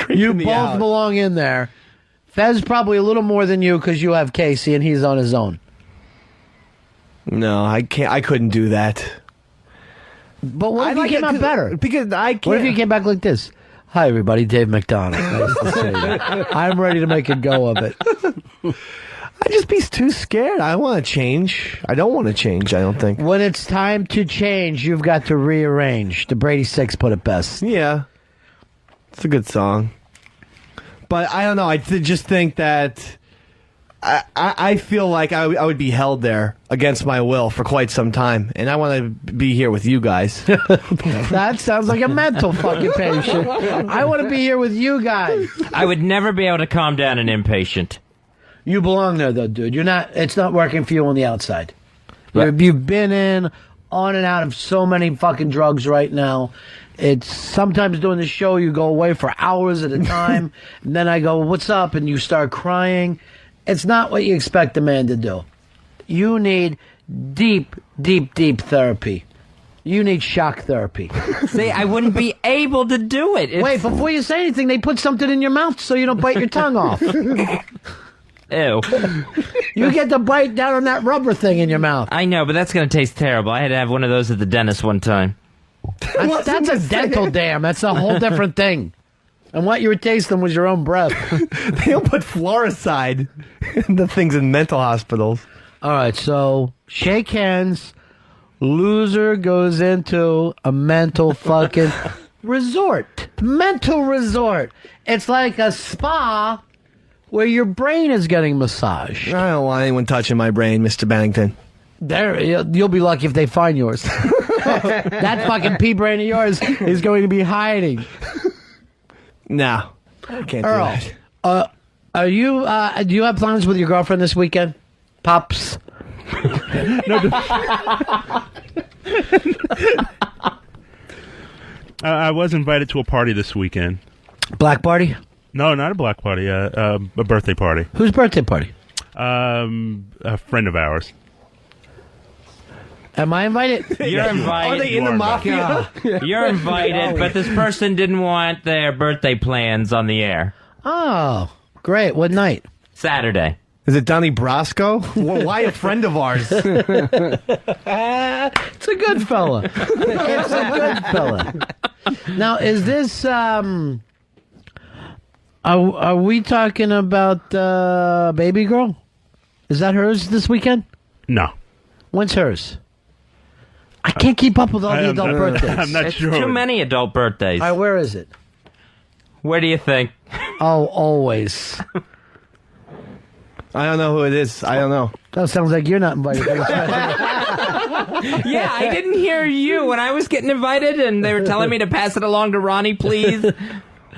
S5: You both belong in there. Fez probably a little more than you because you have Casey and he's on his own.
S3: No, I can't. I couldn't do that.
S5: But what if you came out better?
S3: Because I can't.
S5: What if you came back like this? Hi, everybody. Dave McDonald. Nice to see you. I'm ready to make a go of it.
S3: I'd just be too scared. I want to change. I don't want to change, I don't think.
S5: When it's time to change, you've got to rearrange. The Brady Six put it best.
S3: Yeah. It's a good song. But I don't know. I just think that I feel like I would be held there against my will for quite some time. And I want to be here with you guys.
S5: That sounds like a mental fucking patient. I want to be here with you guys.
S4: I would never be able to calm down an impatient.
S5: You belong there, though, dude. You're not. It's not working for you on the outside.
S4: Right.
S5: You've been on and out of so many fucking drugs right now. It's sometimes during the show you go away for hours at a time, and then I go, "What's up?" and you start crying. It's not what you expect a man to do. You need deep, deep, deep therapy. You need shock therapy.
S4: See, I wouldn't be able to do it.
S5: Wait, before you say anything, they put something in your mouth so you don't bite your tongue off.
S4: Ew.
S5: You get to bite down on that rubber thing in your mouth.
S4: I know, but that's going to taste terrible. I had to have one of those at the dentist one time.
S5: That's a dental dam. That's a whole different thing. And what you were tasting was your own breath.
S3: They don't put fluoricide in the things in mental hospitals.
S5: All right, so shake hands. Loser goes into a mental fucking resort. Mental resort. It's like a spa where your brain is getting massaged.
S3: I don't want anyone touching my brain, Mr. Bennington.
S5: There, you'll be lucky if they find yours. That fucking pea brain of yours is going to be hiding.
S3: No, I can't
S5: Earl,
S3: do that.
S5: are you? Do you have plans with your girlfriend this weekend, Pops?
S7: I was invited to a party this weekend.
S5: Black party?
S7: No, not a black party. A birthday party.
S5: Whose birthday party?
S7: A friend of ours.
S5: Am I invited?
S4: You're invited.
S3: Are they in the mafia?
S4: You're invited, but this person didn't want their birthday plans on the air.
S5: Oh, great. What night?
S4: Saturday.
S3: Is it Donnie Brasco? Well, why a friend of ours?
S5: It's a good fella. It's a good fella. Now, is this, are we talking about, Baby Girl? Is that hers this weekend?
S7: No.
S5: When's hers? I can't keep up with all the adult birthdays.
S7: I'm not
S4: It's
S7: sure.
S4: too many adult birthdays.
S5: All right, where is it?
S4: Where do you think?
S5: Oh, always.
S3: I don't know who it is. I don't know.
S5: That sounds like you're not invited.
S4: Yeah, I didn't hear you when I was getting invited, and they were telling me to pass it along to Ronnie, please.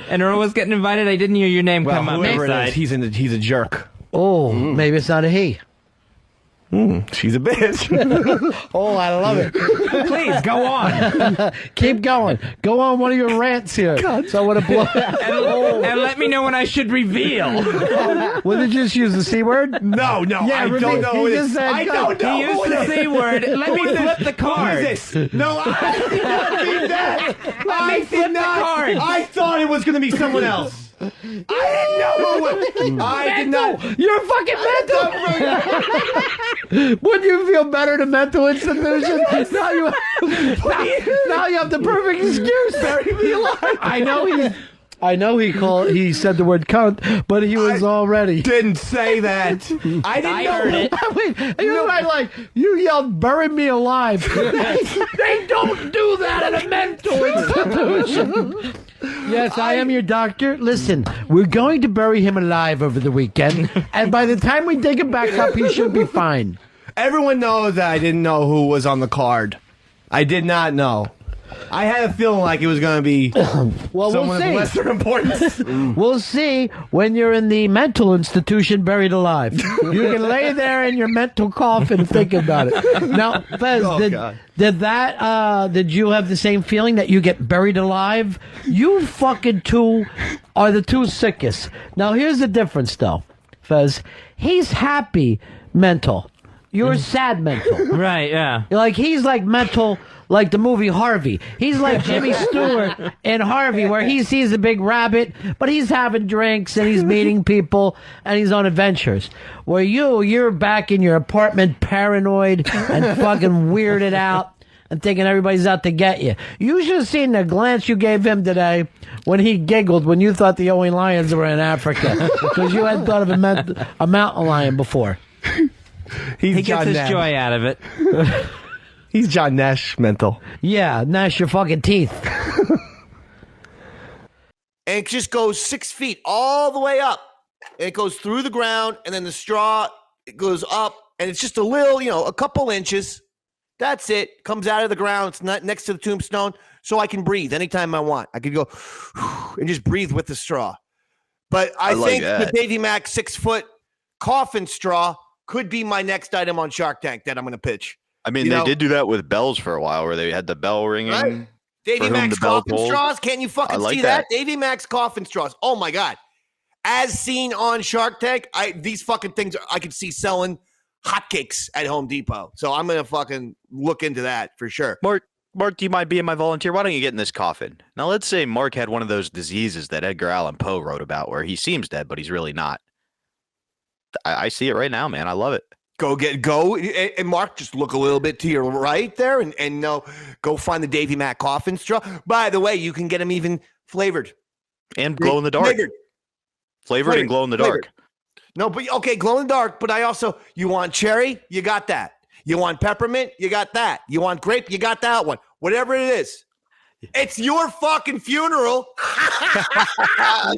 S4: And Earl was getting invited. I didn't hear your name
S3: Well,
S4: come up.
S3: whoever it
S4: inside.
S3: is, he's a jerk.
S5: Oh, maybe it's not a he.
S3: She's a bitch.
S5: Oh, I love it.
S4: Please go on
S5: Keep going. Go on one of your rants here. So I want to blow.
S4: and let me know when I should reveal.
S5: Well, did you just use the C word?
S3: No,
S5: Yeah,
S3: I don't know who it
S5: he just
S3: is.
S5: said
S3: I
S5: go.
S3: don't know
S4: He
S3: who
S4: used
S3: it
S4: the
S3: is.
S4: C word. Let me flip the card.
S3: Who is this? No, I did not mean that. I
S4: flip
S3: did
S4: the
S3: not.
S4: card.
S3: I thought it was going to be someone else. I didn't know who it was. I did not.
S5: You're fucking mental. Wouldn't you feel better to mental institution? Now you have the perfect excuse. Bury me alive. I know he said the word cunt, but he was already.
S3: Didn't say that. I didn't
S4: I
S3: know.
S4: heard it.
S5: Wait, you know what I like? You yelled, "Bury me alive." They don't do that at a mental institution. Yes, I am your doctor. Listen, we're going to bury him alive over the weekend, and by the time we dig him back up, he should be fine.
S3: Everyone knows that I didn't know who was on the card. I did not know. I had a feeling like it was going to be
S5: Well,
S3: someone
S5: we'll
S3: of
S5: see.
S3: lesser importance.
S5: We'll see when you're in the mental institution buried alive. You can lay there in your mental coffin thinking about it. Now, Fez,
S3: God.
S5: did you have the same feeling that you get buried alive? You fucking two are the two sickest. Now, here's the difference, though, Fez. He's happy mental. You're sad mental.
S4: Right, yeah.
S5: Like, he's like mental, like the movie Harvey. He's like Jimmy Stewart in Harvey, where he sees a big rabbit, but he's having drinks and he's meeting people and he's on adventures. Where you're back in your apartment paranoid and fucking weirded out. and thinking everybody's out to get you. You should have seen the glance you gave him today when he giggled when you thought the only lions were in Africa because you hadn't thought of a mountain lion before.
S3: He's
S4: He gets
S3: John
S4: his
S3: Nash.
S4: joy out of it.
S3: He's John Nash mental.
S5: Yeah, gnash your fucking teeth.
S2: And it just goes 6 feet all the way up. And it goes through the ground, and then the straw, it goes up, and it's just a little, a couple inches. That's it. Comes out of the ground. It's not next to the tombstone, so I can breathe anytime I want. I could go and just breathe with the straw. But I
S1: like
S2: think
S1: that.
S2: the Davey Mack 6-foot coffin straw could be my next item on Shark Tank that I'm going to pitch.
S1: I mean, they did do that with bells for a while, where they had the bell ringing.
S2: Right. Davey
S1: For whom
S2: Mack's
S1: the bell
S2: coffin
S1: tolls.
S2: straws. Can you fucking
S1: I like
S2: see
S1: that.
S2: that? Davey Mack's coffin straws. Oh my God. As seen on Shark Tank, these fucking things I could see selling hotcakes at Home Depot. So I'm gonna fucking look into that for sure.
S1: Mark, do you mind being my volunteer? Why don't you get in this coffin? Now, let's say Mark had one of those diseases that Edgar Allan Poe wrote about, where he seems dead, but he's really not. I see it right now, man. I love it.
S2: Go and Mark, just look a little bit to your right there and go find the Davey Mack coffin straw. By the way, you can get them even flavored.
S1: And glow in the dark. Flavored and glow in the dark.
S2: No, but okay, glow in the dark. But you want cherry? You got that. You want peppermint? You got that. You want grape? You got that one. Whatever it is. It's your fucking funeral.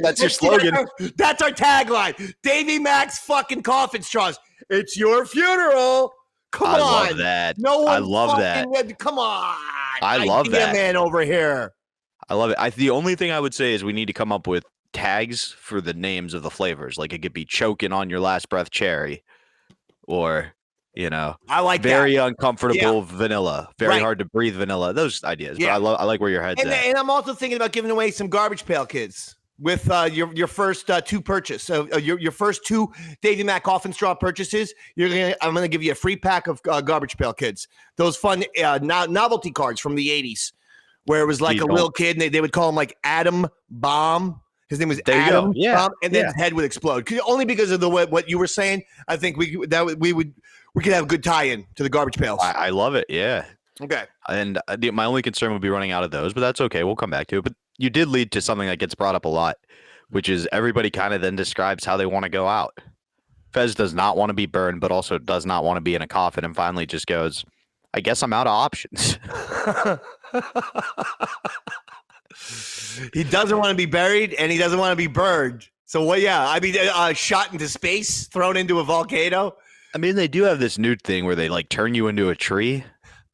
S1: That's your slogan.
S2: That's our tagline. Davey Mack's fucking coffin straws. It's your funeral. Come on.
S1: I love that.
S2: No one
S1: I love that.
S2: Come on.
S1: I love
S2: Idea
S1: that.
S2: man over here.
S1: I love it. The only thing I would say is we need to come up with tags for the names of the flavors. Like it could be choking on your last breath cherry, or
S2: I like
S1: very
S2: that.
S1: uncomfortable vanilla, very
S2: Right.
S1: hard to breathe vanilla. Those ideas.
S2: Yeah.
S1: But I like where your head's at.
S2: And I'm also thinking about giving away some Garbage Pail Kids with your first two purchase. So your first two Davey Mack coffin straw purchases, I'm gonna give you a free pack of Garbage Pail Kids. Those fun novelty cards from the 80s, where it was like a little kid, and they would call him like Adam Bomb. His name was
S1: There you
S2: Adam
S1: go. Yeah.
S2: Bomb, and then his head would explode. Only because of what you were saying. I think we could have a good tie-in to the garbage pails.
S1: I love it. Yeah.
S2: Okay.
S1: And my only concern would be running out of those, but that's okay. We'll come back to it. But you did lead to something that gets brought up a lot, which is everybody kind of then describes how they want to go out. Fez does not want to be burned, but also does not want to be in a coffin, and finally just goes, I guess I'm out of options.
S2: He doesn't want to be buried, and he doesn't want to be burned. So what? Yeah, I mean, shot into space, thrown into a volcano.
S1: I mean, they do have this new thing where they like turn you into a tree.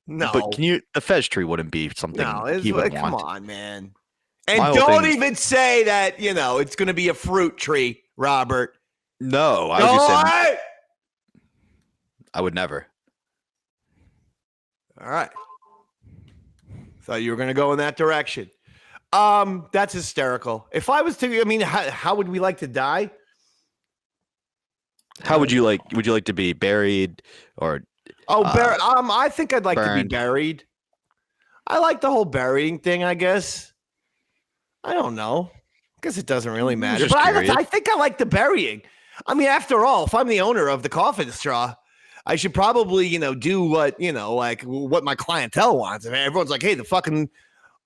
S2: No,
S1: But the Fez tree wouldn't be something he would
S2: come
S1: want.
S2: on, man. And
S1: My whole
S2: don't
S1: thing is-
S2: even say that. It's going to be a fruit tree, Robert.
S1: No, I was just saying,
S2: right.
S1: I would never.
S2: All right. Thought you were going to go in that direction. That's hysterical. If I was to, how would we like to die?
S1: How would you like? Would you like to be buried or?
S2: I think I'd like to be
S1: burned.
S2: buried. I like the whole burying thing, I guess. I don't know. I guess it doesn't really matter.
S1: just
S2: But
S1: curious.
S2: I think I like the burying. I mean, after all, if I'm the owner of the coffin straw, I should probably, do what, like what my clientele wants. If everyone's like, hey, the fucking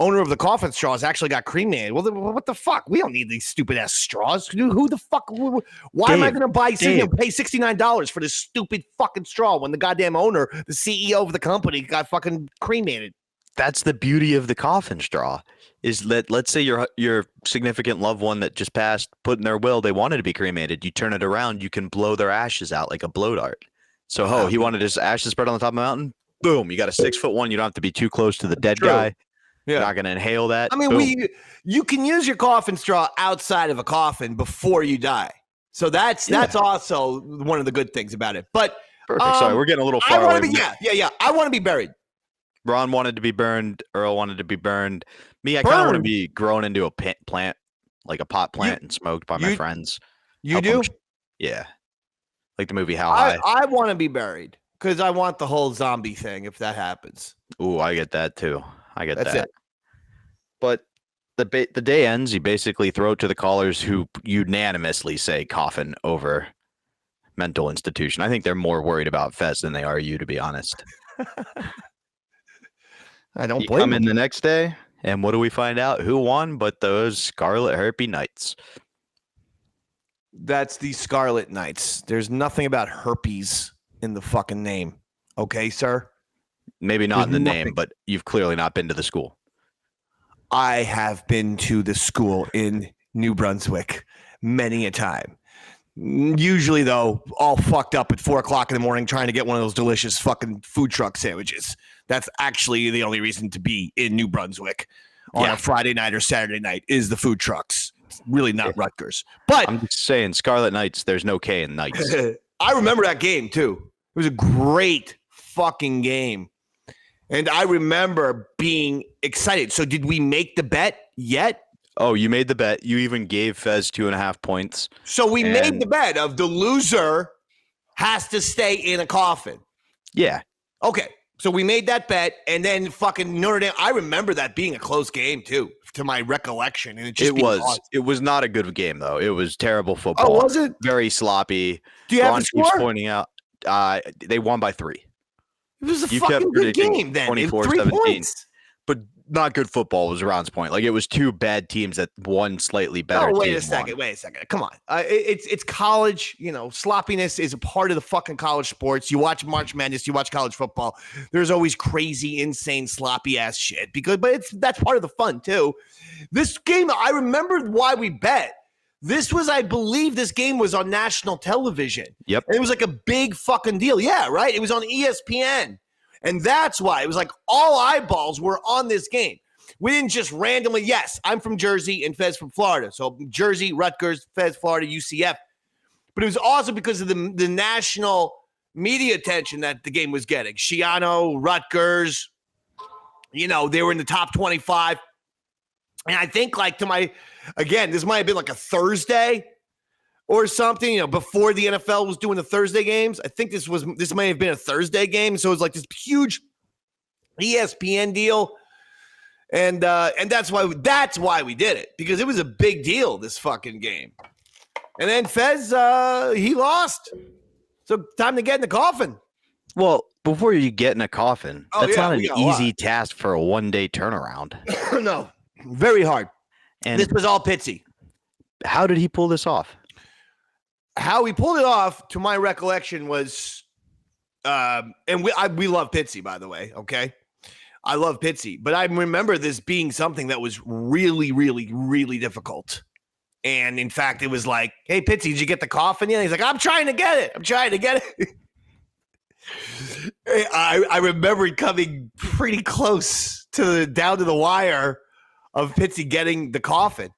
S2: owner of the coffin straws actually got cremated. Well, then what the fuck? We don't need these stupid ass straws. Who the fuck? Why am I
S1: Dave,
S2: going to
S1: Dave.
S2: pay $69 for this stupid fucking straw when the goddamn owner, the CEO of the company, got fucking cremated?
S1: That's the beauty of the coffin straw. Is that, let's say your significant loved one that just passed put in their will they wanted to be cremated. You turn it around, you can blow their ashes out like a blow dart. So, he wanted his ashes spread on the top of the mountain. Boom, you got a 6'1". You don't have to be too close to the dead
S2: True.
S1: guy.
S2: Yeah.
S1: You're not going to inhale that.
S2: I mean,
S1: Boom.
S2: you can use your coffin straw outside of a coffin before you die. So that's also one of the good things about it. But
S1: Perfect. Sorry, we're getting a little
S2: I
S1: far
S2: want
S1: away.
S2: to be I want to be buried.
S1: Ron wanted to be burned. Earl wanted to be burned. Me, I kind of want to
S2: Burned?
S1: be grown into a plant, like a pot plant, and smoked by my
S2: you-
S1: friends.
S2: You
S1: Help
S2: do?
S1: 'em yeah. Like the movie How High.
S2: I want to be buried because I want the whole zombie thing if that happens.
S1: Ooh, I get that too. I get
S2: That's
S1: that.
S2: it.
S1: But the day ends. You basically throw it to the callers who unanimously say coffin over mental institution. I think they're more worried about Fez than they are you, to be honest.
S2: I don't
S1: You
S2: blame
S1: come
S2: him.
S1: in the next day, and what do we find out? Who won? But those Scarlet Herpy Knights.
S2: That's the Scarlet Knights. There's nothing about herpes in the fucking name. Okay, sir?
S1: Maybe not
S2: There's
S1: in the
S2: nothing.
S1: name, but you've clearly not been to the school.
S2: I have been to the school in New Brunswick many a time. Usually, though, all fucked up at 4 o'clock in the morning trying to get one of those delicious fucking food truck sandwiches. That's actually the only reason to be in New Brunswick on a Friday night or Saturday night is the food trucks. It's really not Rutgers. But
S1: I'm just saying, Scarlet Knights, there's no K in Knights.
S2: I remember that game, too. It was a great fucking game. And I remember being excited. So did we make the bet yet?
S1: Oh, you made the bet. You even gave Fez 2.5 points.
S2: So we made the bet of the loser has to stay in a coffin.
S1: Yeah.
S2: Okay. So we made that bet, and then fucking Notre Dame. I remember that being a close game, too, to my recollection. And
S1: It was not a good game, though. It was terrible football.
S2: Oh, was it?
S1: Very sloppy.
S2: Do you have
S1: Ron
S2: the
S1: keeps
S2: score?
S1: pointing out they won by 3.
S2: It was a
S1: You kept
S2: fucking good
S1: predicting
S2: game then.
S1: 24-17.
S2: 3 points.
S1: But not good football was Ron's point. Like, it was 2 bad teams that won slightly better.
S2: Oh, wait
S1: team
S2: a second.
S1: won.
S2: Wait a second. Come on. It's college. You know, sloppiness is a part of the fucking college sports. You watch March Madness. You watch college football. There's always crazy, insane, sloppy ass shit. That's part of the fun too. This game, I remember why we bet. This was, I believe, this game was on national television.
S1: Yep.
S2: And it was like a big fucking deal. Yeah, right. It was on ESPN, and that's why it was like all eyeballs were on this game. We didn't just randomly, yes, I'm from Jersey and Fez from Florida. So Jersey, Rutgers, Fez, Florida, UCF. But it was also because of the national media attention that the game was getting. Schiano, Rutgers, you know, they were in the top 25. And I think again, this might have been like a Thursday or something, you know, before the NFL was doing the Thursday games. I think this may have been a Thursday game. So it was like this huge ESPN deal. And that's why we did it, because it was a big deal, this fucking game. And then Fez, he lost. So time to get in the coffin.
S1: Well, before you get in a coffin,
S2: Oh,
S1: that's
S2: yeah,
S1: not an
S2: we got a
S1: easy
S2: lot.
S1: task for a one-day turnaround.
S2: No, very hard.
S1: And
S2: This was all Pitsy.
S1: how did he pull this off?
S2: How he pulled it off, to my recollection, was, and we love Pitsy, by the way, okay? I love Pitsy, but I remember this being something that was really, really, really difficult. And in fact, it was like, hey, Pitsy, did you get the coffin yet? He's like, I'm trying to get it. I remember coming pretty close down to the wire of Pitsy getting the coffin.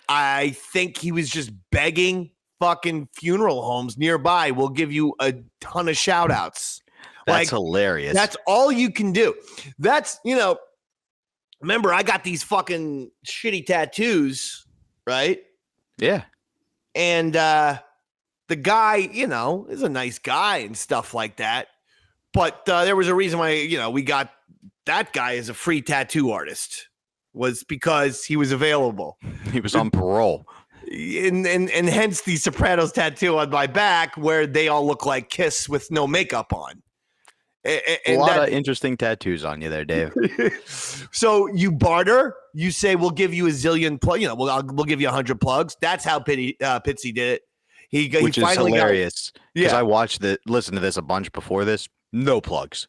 S2: I think he was just begging fucking funeral homes nearby. We'll give you a ton of shout outs.
S1: That's hilarious.
S2: That's all you can do. That's, you know, remember, I got these fucking shitty tattoos, right?
S1: Yeah.
S2: And the guy, you know, is a nice guy and stuff like that. But there was a reason why, you know, we got that guy as a free tattoo artist, was because he was available.
S1: He was on parole.
S2: And hence the Sopranos tattoo on my back, where they all look like Kiss with no makeup on.
S1: A lot of interesting tattoos on you there, Dave.
S2: So you barter. You say, we'll give you a zillion plug. You know, we'll give you 100 plugs. That's how Pitsy did it.
S1: Which is hilarious. Because
S2: Yeah.
S1: I listened to this a bunch before this. No plugs.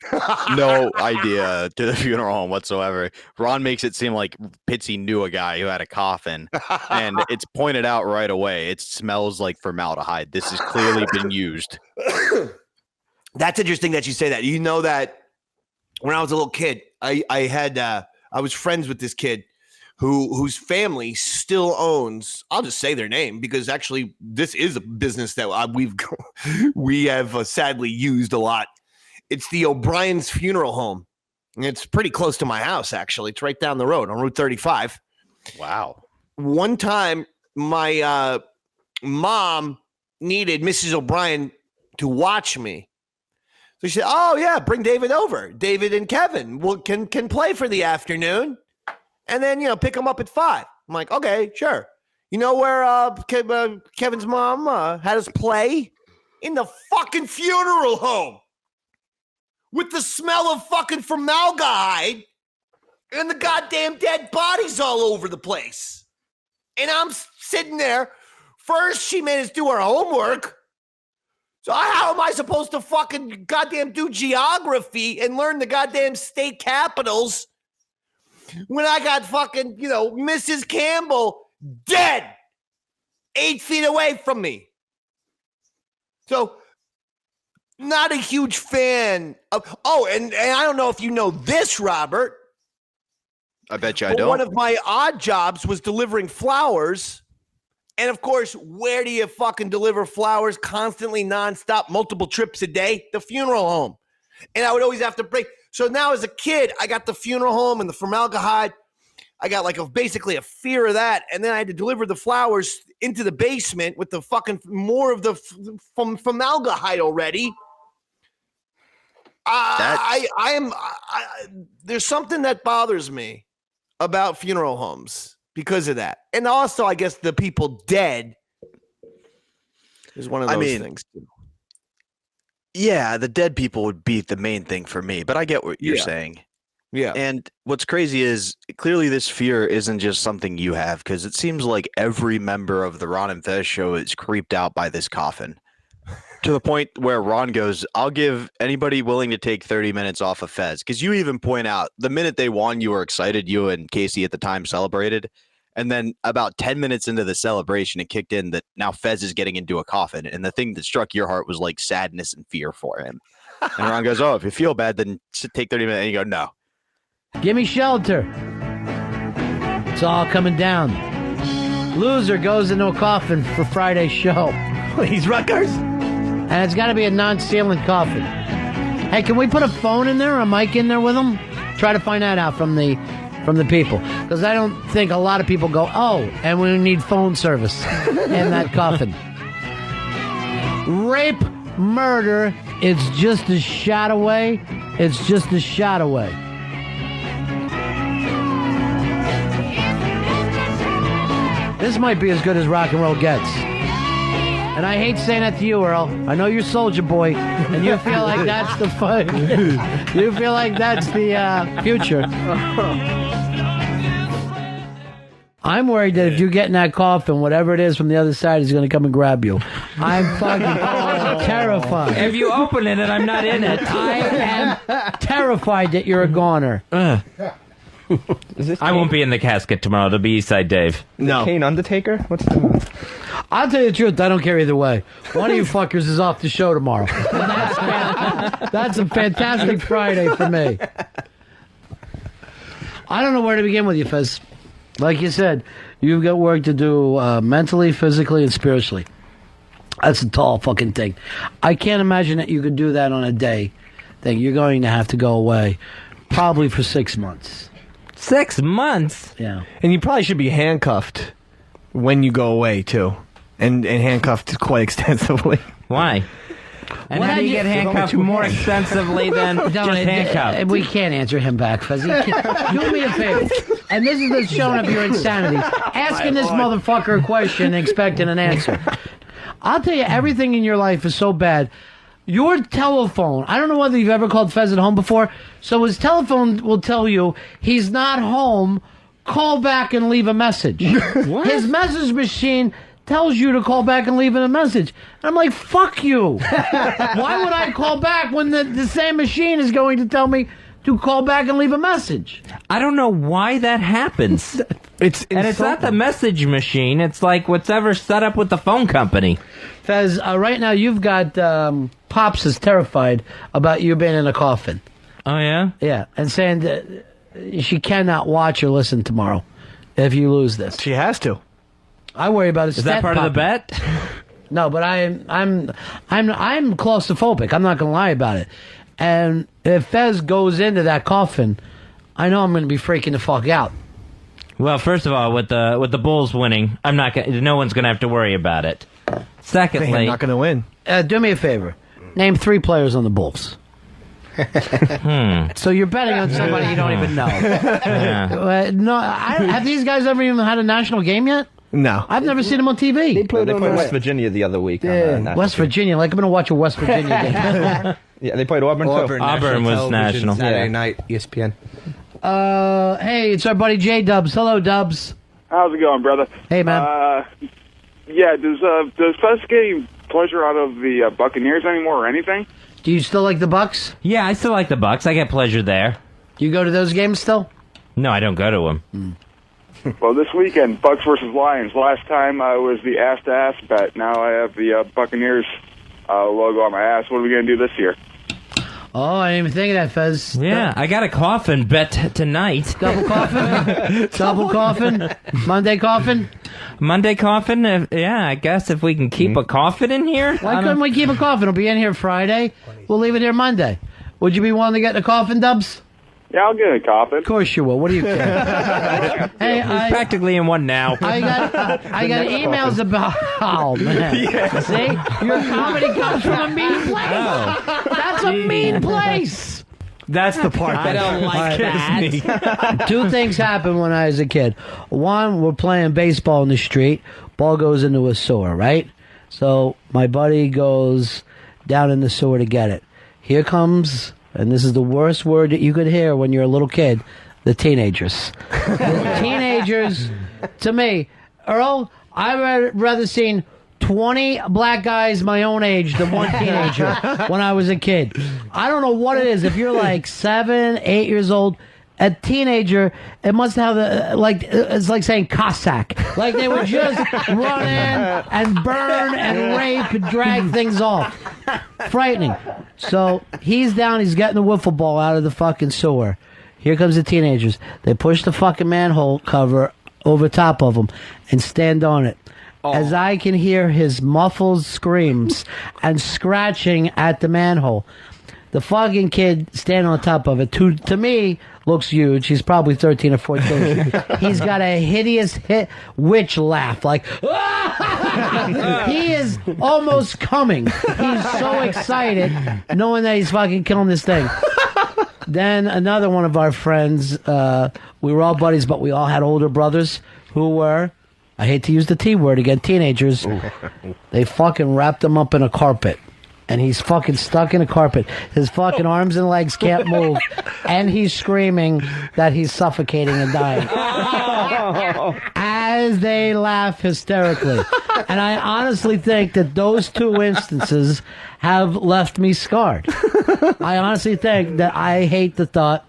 S1: No idea to the funeral home whatsoever. Ron makes it seem like Pitsy knew a guy who had a coffin. And it's pointed out right away. It smells like formaldehyde. This has clearly been used.
S2: That's interesting that you say that. You know that when I was a little kid, I was friends with this kid whose family still owns. I'll just say their name, because actually this is a business that we have sadly used a lot. It's the O'Brien's Funeral Home. And it's pretty close to my house, actually. It's right down the road on Route 35.
S1: Wow.
S2: One time, my mom needed Mrs. O'Brien to watch me. So she said, oh, yeah, bring David over. David and Kevin can play for the afternoon. And then, you know, pick them up at 5. I'm like, okay, sure. You know where Kevin's mom had us play? In the fucking funeral home. With the smell of fucking formaldehyde and the goddamn dead bodies all over the place. And I'm sitting there. First, she made us do our homework. So how am I supposed to fucking goddamn do geography and learn the goddamn state capitals when I got fucking, Mrs. Campbell dead 8 feet away from me? So, not a huge fan of. Oh, and I don't know if you know this, Robert.
S1: I bet you I don't.
S2: One of my odd jobs was delivering flowers. And of course, where do you fucking deliver flowers constantly, nonstop, multiple trips a day? The funeral home. And I would always have to break. So now as a kid, I got the funeral home and the formaldehyde. I got basically a fear of that. And then I had to deliver the flowers into the basement with the fucking more of the formaldehyde already. There's something that bothers me about funeral homes. Because of that. And also, I guess the people dead is one of those things, too.
S1: Yeah, the dead people would be the main thing for me, but I get what you're saying.
S2: Yeah.
S1: And what's crazy is clearly this fear isn't just something you have, because it seems like every member of the Ron and Fez show is creeped out by this coffin. To the point where Ron goes, I'll give anybody willing to take 30 minutes off of Fez. Because you even point out, the minute they won, you were excited. You and Casey at the time celebrated. And then about 10 minutes into the celebration, it kicked in that now Fez is getting into a coffin. And the thing that struck your heart was like sadness and fear for him. And Ron goes, oh, if you feel bad, then take 30 minutes. And you go, no.
S5: Give me shelter. It's all coming down. Loser goes into a coffin for Friday's show.
S3: Please, Rutgers.
S5: And it's got to be a non-sealant coffin. Hey, can we put a phone in there or a mic in there with them? Try to find that out from the people. Because I don't think a lot of people go, oh, and we need phone service in that coffin. Rape, murder, it's just a shot away. It's just a shot away. This might be as good as rock and roll gets. And I hate saying that to you, Earl. I know you're Soldier Boy, and you feel like that's the fun. You feel like that's the future. I'm worried that if you get in that coffin, whatever it is from the other side is going to come and grab you. I'm fucking terrified.
S4: If you open it and I'm not in it,
S5: I am terrified that you're a goner.
S4: I won't be in the casket tomorrow. There'll be Eastside Dave.
S3: No.
S6: Kane Undertaker? What's the...
S5: I'll tell you the truth, I don't care either way. One of you fuckers is off the show tomorrow. And that's a fantastic Friday for me. I don't know where to begin with you, Fez. Like you said, you've got work to do mentally, physically, and spiritually. That's a tall fucking thing. I can't imagine that you could do that on a day. That you're going to have to go away probably for 6 months.
S4: 6 months?
S5: Yeah.
S3: And you probably should be handcuffed when you go away, too. And handcuffed quite extensively.
S4: Why? And how do you get handcuffed more expensively than just handcuffed?
S5: We can't answer him back, Fuzzy. Do me a favor. And this is the showing of your insanity. Asking this motherfucker a question and expecting an answer. I'll tell you, everything in your life is so bad. Your telephone, I don't know whether you've ever called Fez at home before, so his telephone will tell you he's not home, call back and leave a message. What? His message machine tells you to call back and leave a message. And I'm like, fuck you. Why would I call back when the same machine is going to tell me to call back and leave a message?
S4: I don't know why that happens. It's not the message machine. It's like whatever set up with the phone company.
S5: Fez, right now you've got Pops is terrified about you being in a coffin.
S4: Oh, yeah?
S5: Yeah, and saying that she cannot watch or listen tomorrow if you lose this.
S3: She has to.
S5: I worry about his.
S4: Is that part of the bet?
S5: No, but I'm claustrophobic. I'm not going to lie about it. And if Fez goes into that coffin, I know I'm going to be freaking the fuck out.
S4: Well, first of all, with the Bulls winning, no one's going to have to worry about it. Secondly,
S3: I'm not going to win.
S5: Do me a favor. Name 3 players on the Bulls. So you're betting on somebody you don't even know.
S4: Yeah.
S5: Have these guys ever even had a national game yet?
S3: No.
S5: I've never seen them on TV.
S6: They played West Virginia the other week.
S5: Yeah. West Virginia. Like I'm going to watch a West Virginia game.
S6: Yeah, they played Auburn too.
S4: Auburn was national.
S6: Saturday night, ESPN.
S5: Hey, it's our buddy J Dubs. Hello, Dubs.
S8: How's it going, brother?
S5: Hey, man.
S8: Yeah, does Fez get any pleasure out of the Buccaneers anymore or anything?
S5: Do you still like the Bucks?
S4: Yeah, I still like the Bucks. I get pleasure there.
S5: Do you go to those games still?
S4: No, I don't go to them.
S8: Well, this weekend, Bucks versus Lions. Last time I was the ass-to-ass bet. Now I have the Buccaneers logo on my ass. What are we going to do this year?
S5: Oh, I didn't even think of that, Fez.
S4: Yeah, I got a coffin bet tonight.
S5: Double coffin? Double coffin? Monday coffin?
S4: Monday coffin? Yeah, I guess if we can keep a coffin in here.
S5: Why couldn't we keep a coffin? It'll be in here Friday. We'll leave it here Monday. Would you be willing to get in a coffin, Dubs?
S8: Yeah, I'll get a coffin.
S5: Of course you will. What do you care? Hey,
S4: He's practically in one now.
S5: I got emails about. Oh man! Yeah. See, your comedy comes from a mean place.
S4: Oh.
S5: That's a mean place.
S3: That's the part
S4: I don't like that.
S5: Two things happened when I was a kid. One, we're playing baseball in the street. Ball goes into a sewer, right? So my buddy goes down in the sewer to get it. Here comes. And this is the worst word that you could hear when you're a little kid, the teenagers. The teenagers, to me, Earl, I'd rather seen 20 black guys my own age than one teenager when I was a kid. I don't know what it is. If you're like 7, 8 years old, a teenager, it must have it's like saying Cossack. Like they would just run in and burn and rape and drag things off. Frightening. So he's down, he's getting the wiffle ball out of the fucking sewer. Here comes the teenagers. They push the fucking manhole cover over top of him and stand on it. As I can hear his muffled screams and scratching at the manhole. The fucking kid standing on top of it, to me, looks huge. He's probably 13 or 14. He's got a hideous witch laugh, like, he is almost coming. He's so excited knowing that he's fucking killing this thing. Then another one of our friends, we were all buddies, but we all had older brothers who were, I hate to use the T word again, teenagers. They fucking wrapped him up in a carpet. And he's fucking stuck in a carpet. His fucking arms and legs can't move. And he's screaming that he's suffocating and dying. As they laugh hysterically. And I honestly think that those two instances have left me scarred. I honestly think that I hate the thought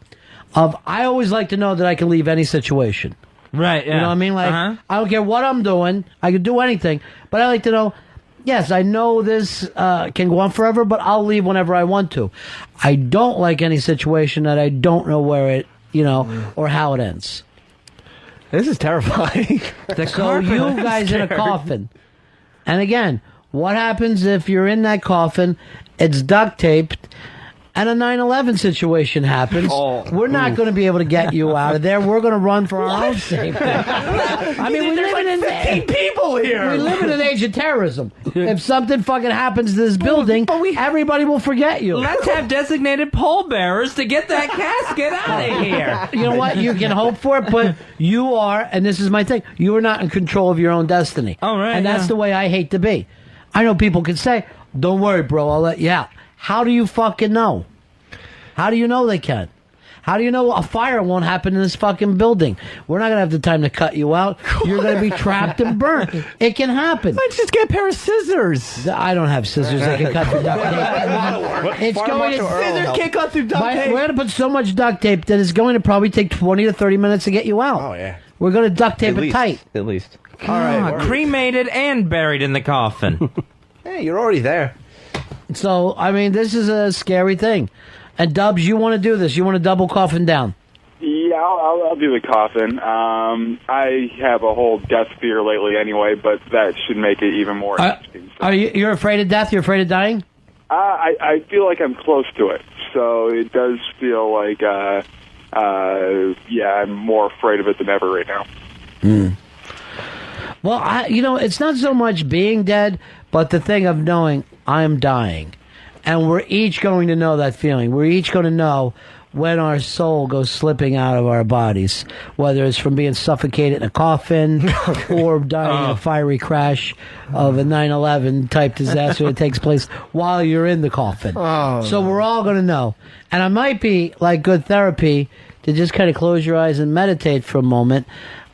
S5: of, I always like to know that I can leave any situation.
S4: Right, yeah.
S5: You know what I mean? Like, I don't care what I'm doing. I can do anything. But I like to know, yes, I know this can go on forever, but I'll leave whenever I want to. I don't like any situation that I don't know where it, or how it ends.
S3: This is terrifying.
S5: So you guys in a coffin. And again, what happens if you're in that coffin, it's duct taped, and a 9/11 situation happens? We're not going to be able to get you out of there. We're going to run for our own safety. I mean, we live in
S3: 15 people here.
S5: We live in an age of terrorism. If something fucking happens to this building, everybody will forget you.
S4: Let's have designated pallbearers to get that casket out of here.
S5: You know what? You can hope for it, but you are, and this is my thing, you are not in control of your own destiny.
S4: Oh, right,
S5: and that's
S4: yeah.
S5: the way I hate to be. I know people can say, don't worry, bro, I'll let you out. How do you fucking know? How do you know they can? How do you know a fire won't happen in this fucking building? We're not going to have the time to cut you out. You're going to be trapped and burnt. It can happen.
S3: Let's just get a pair of scissors.
S5: I don't have scissors that can cut through duct tape. It's going to
S3: Scissors can't cut through duct tape.
S5: We're going to put so much duct tape that it's going to probably take 20 to 30 minutes to get you out.
S6: Oh, yeah.
S5: We're going to duct tape
S6: At
S5: it
S6: least.
S5: tight.
S6: At least.
S3: All right.
S4: Cremated and buried in the coffin.
S6: Hey, you're already there.
S5: So, I mean, this is a scary thing. And Dubs, you want to do this? You want to double coffin down?
S8: Yeah, I'll do the coffin. I have a whole death fear lately anyway, but that should make it even more interesting.
S5: Are you're afraid of death? You're afraid of dying?
S8: I feel like I'm close to it, so it does feel like, I'm more afraid of it than ever right now.
S5: Well, it's not so much being dead, but the thing of knowing I'm dying. And we're each going to know that feeling. We're each going to know when our soul goes slipping out of our bodies, whether it's from being suffocated in a coffin or dying in a fiery crash of a 9/11 type disaster that takes place while you're in the coffin. So we're all going to know. And it might be like good therapy to just kind of close your eyes and meditate for a moment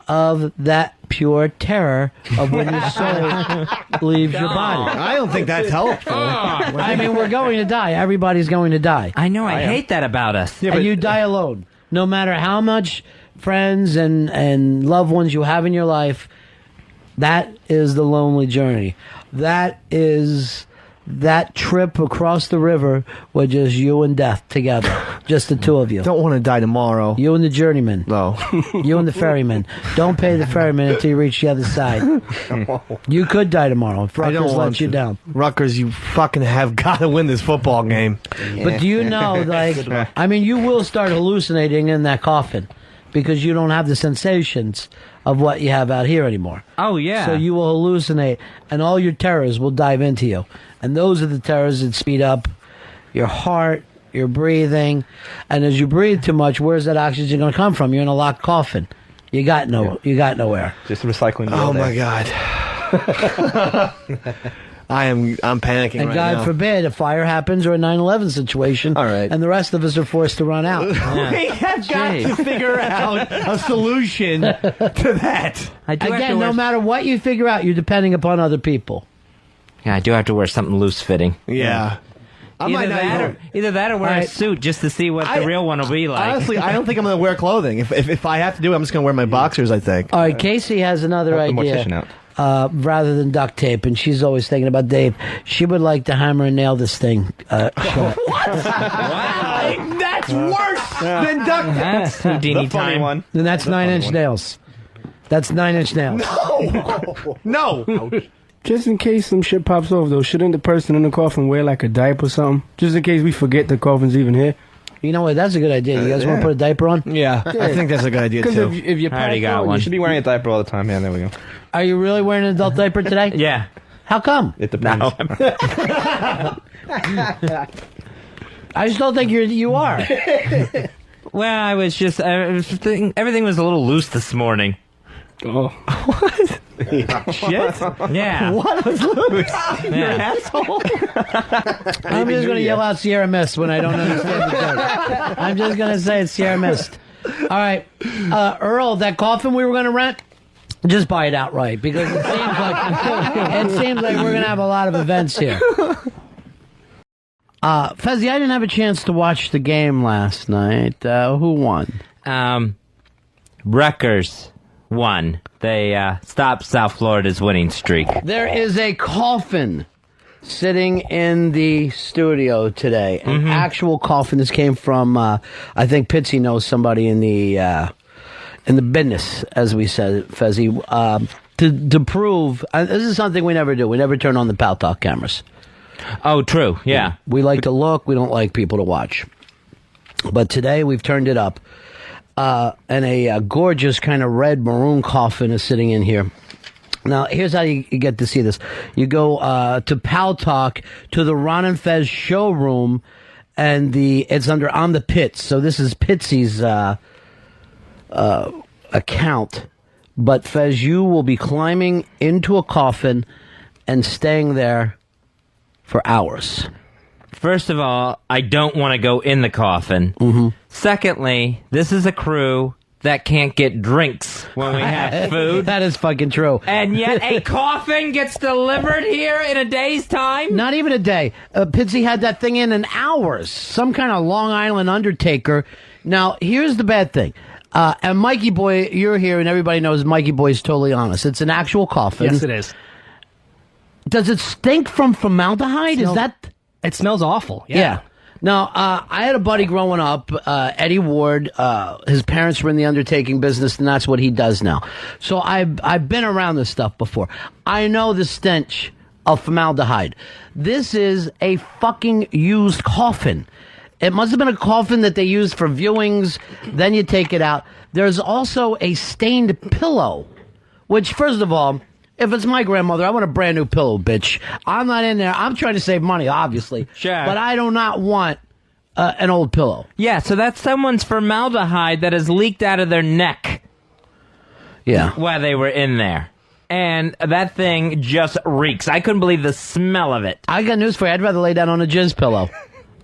S5: of that pure terror of when your soul leaves your body.
S3: I don't think that's helpful.
S5: I mean, we're going to die. Everybody's going to die.
S4: I know. I hate that about us.
S5: Yeah, and you die alone. No matter how much friends and loved ones you have in your life, that is the lonely journey. That is that trip across the river with just you and death together. Just the two of you.
S3: Don't want to die tomorrow.
S5: You and the journeyman.
S3: No.
S5: You and the ferryman. Don't pay the ferryman until you reach the other side. You could die tomorrow if Rutgers lets you down.
S3: Rutgers, you fucking have got to win this football game.
S5: But do you know, like, I mean, you will start hallucinating in that coffin because you don't have the sensations of what you have out here anymore.
S4: Oh, yeah.
S5: So you will hallucinate, and all your terrors will dive into you. And those are the terrors that speed up your heart, your breathing. And as you breathe too much, where's that oxygen going to come from? You're in a locked coffin. You got nowhere.
S6: Just recycling.
S3: Oh my God. I'm panicking
S5: and
S3: right
S5: God
S3: now.
S5: forbid a fire happens or a 9/11 situation.
S3: All right.
S5: And the rest of us are forced to run out.
S3: We have got to figure out a solution to that.
S5: Again, no matter what you figure out, you're depending upon other people.
S4: Yeah, I do have to wear something loose fitting.
S3: Yeah.
S4: Either that or wear a suit just to see what the real one will be like.
S3: Honestly, I don't think I'm going to wear clothing. If I have to do it, I'm just going to wear my boxers, I think.
S5: All right, Casey has another idea. Rather than duct tape, and she's always thinking about Dave. She would like to hammer and nail this thing shut.
S3: What? Wow. That's worse than duct tape.
S4: That's Houdini time.
S6: One.
S5: Then that's 9-inch nails. That's 9-inch nails.
S3: No.
S9: Just in case some shit pops off, though, shouldn't the person in the coffin wear like a diaper or something? Just in case we forget the coffin's even here.
S5: You know what? That's a good idea. You guys want to put a diaper on?
S3: Yeah, I think that's a good idea, too.
S9: Because if you
S4: I already got one.
S6: You should be wearing a diaper all the time. Yeah, there we go.
S5: Are you really wearing an adult diaper today?
S4: Yeah.
S5: How come?
S6: It depends.
S5: I just don't think you are.
S4: Well, I was thinking, everything was a little loose this morning.
S9: Oh.
S3: What? Shit?
S4: Yeah.
S3: What was loose? You're an asshole.
S5: I'm just going to yell out Sierra Mist when I don't understand the joke. I'm just going to say it's Sierra Mist. All right. Earl, that coffin we were going to rent, just buy it outright because it seems like we're going to have a lot of events here. Fezzy, I didn't have a chance to watch the game last night. Who won?
S4: Rutgers won. They stopped South Florida's winning streak.
S5: There is a coffin sitting in the studio today. An actual coffin. This came from, I think Pitsy knows somebody in the business, as we said, Fezzy, to prove, this is something we never do. We never turn on the Pal Talk cameras.
S4: Oh, true. Yeah.
S5: We like to look. We don't like people to watch. But today we've turned it up. And a gorgeous kind of red maroon coffin is sitting in here. Now, here's how you get to see this. You go to Pal Talk, to the Ron Fez showroom, and it's under On the Pits. So this is Pitsy's account. But Fez, you will be climbing into a coffin and staying there for hours.
S4: First of all, I don't want to go in the coffin.
S5: Mm-hmm.
S4: Secondly, this is a crew that can't get drinks when we have food.
S5: That is fucking true.
S4: And yet a coffin gets delivered here in a day's time?
S5: Not even a day. Pitsy had that thing in hours. Some kind of Long Island undertaker. Now, here's the bad thing. And Mikey Boy, you're here, and everybody knows Mikey Boy is totally honest. It's an actual coffin.
S10: Yes, it is.
S5: Does it stink from formaldehyde?
S10: It smells awful.
S5: Yeah. Now, I had a buddy growing up, Eddie Ward. His parents were in the undertaking business, and that's what he does now. So I've been around this stuff before. I know the stench of formaldehyde. This is a fucking used coffin. It must have been a coffin that they used for viewings. Then you take it out. There's also a stained pillow, which, first of all, if it's my grandmother, I want a brand new pillow, bitch. I'm not in there. I'm trying to save money, obviously.
S4: Sure.
S5: But I do not want an old pillow.
S4: Yeah, so that's someone's formaldehyde that has leaked out of their neck.
S5: Yeah.
S4: While they were in there. And that thing just reeks. I couldn't believe the smell of it.
S5: I got news for you. I'd rather lay down on a jizz pillow.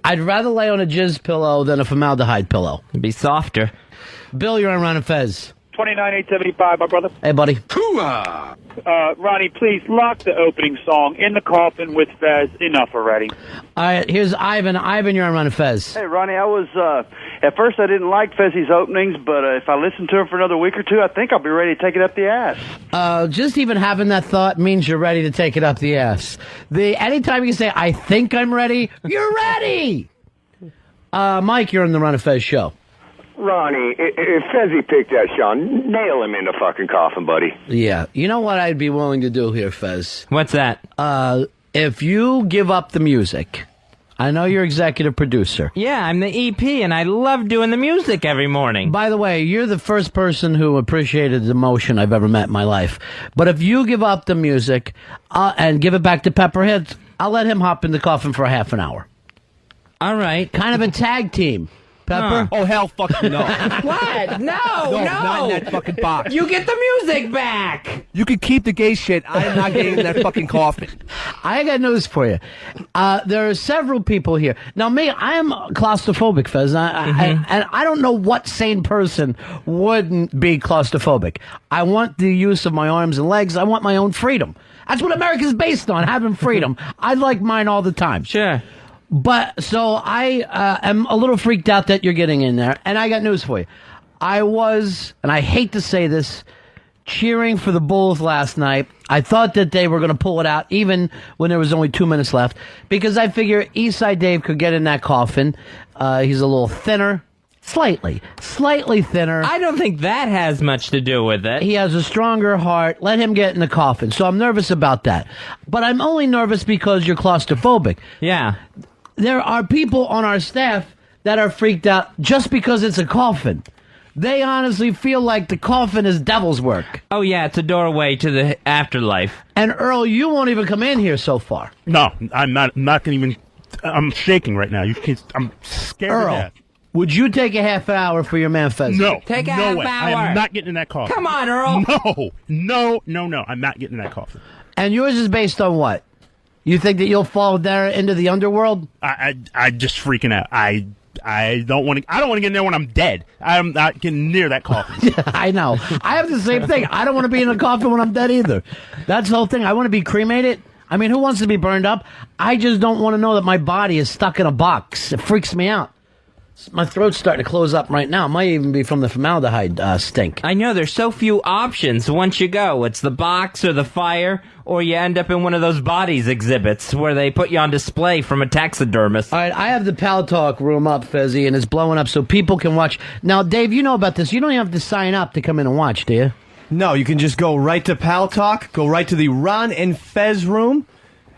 S5: I'd rather lay on a jizz pillow than a formaldehyde pillow.
S4: It'd be softer.
S5: Bill, you're on Ron and Fez.
S11: 29875, my brother.
S5: Hey, buddy.
S11: Ronnie, please lock the opening song In the Coffin with Fez. Enough already.
S5: All right, here's Ivan. Ivan, you're on Ron and Fez.
S12: Hey, Ronnie, I was, at first I didn't like Fezzy's openings, but if I listen to him for another week or two, I think I'll be ready to take it up the ass.
S5: Just even having that thought means you're ready to take it up the ass. Anytime you say, I think I'm ready, you're ready! Mike, you're on the Ron and Fez show.
S13: Ronnie, if Fezzy picked that shot, nail him in the fucking coffin, buddy.
S5: Yeah. You know what I'd be willing to do here, Fez?
S4: What's that?
S5: If you give up the music, I know you're executive producer.
S4: Yeah, I'm the EP, and I love doing the music every morning.
S5: By the way, you're the first person who appreciated the emotion I've ever met in my life. But if you give up the music and give it back to Pepperhead, I'll let him hop in the coffin for a half an hour.
S4: All right.
S5: Kind of a tag team. Pepper?
S3: Oh, hell fucking no.
S4: What? No, no.
S3: Not in that fucking box.
S4: You get the music back.
S3: You can keep the gay shit. I am not getting in that fucking coffin.
S5: I got news for you. There are several people here. Now, me, I am claustrophobic, Fez. And I don't know what sane person wouldn't be claustrophobic. I want the use of my arms and legs. I want my own freedom. That's what America's based on, having freedom. I like mine all the time.
S4: Sure.
S5: But, so I am a little freaked out that you're getting in there. And I got news for you. I was, and I hate to say this, cheering for the Bulls last night. I thought that they were going to pull it out, even when there was only 2 minutes left, because I figure Eastside Dave could get in that coffin. He's a little thinner. Slightly thinner.
S4: I don't think that has much to do with it.
S5: He has a stronger heart. Let him get in the coffin. So I'm nervous about that. But I'm only nervous because you're claustrophobic.
S4: Yeah.
S5: There are people on our staff that are freaked out just because it's a coffin. They honestly feel like the coffin is devil's work.
S4: Oh, yeah, it's a doorway to the afterlife.
S5: And Earl, you won't even come in here so far.
S7: No, I'm not going to even... I'm shaking right now. I'm scared
S5: Earl,
S7: to death.
S5: Would you take a half hour for your man Fez?
S7: No.
S4: Take a
S7: no
S4: half
S7: way.
S4: hour.
S7: I am not getting in that coffin.
S4: Come on, Earl.
S7: No. I'm not getting in that coffin.
S5: And yours is based on what? You think that you'll fall there into the underworld?
S7: I just freaking out. I don't want to get in there when I'm dead. I'm not getting near that coffin.
S5: I know. I have the same thing. I don't want to be in a coffin when I'm dead either. That's the whole thing. I want to be cremated. I mean, who wants to be burned up? I just don't want to know that my body is stuck in a box. It freaks me out. My throat's starting to close up right now. It might even be from the formaldehyde stink.
S4: I know, there's so few options once you go. It's the box or the fire, or you end up in one of those bodies exhibits where they put you on display from a taxidermist.
S5: All right, I have the Pal Talk room up, Fezzy, and it's blowing up so people can watch. Now, Dave, you know about this. You don't even have to sign up to come in and watch, do you?
S3: No, you can just go right to Pal Talk, go right to the Ron and Fez room.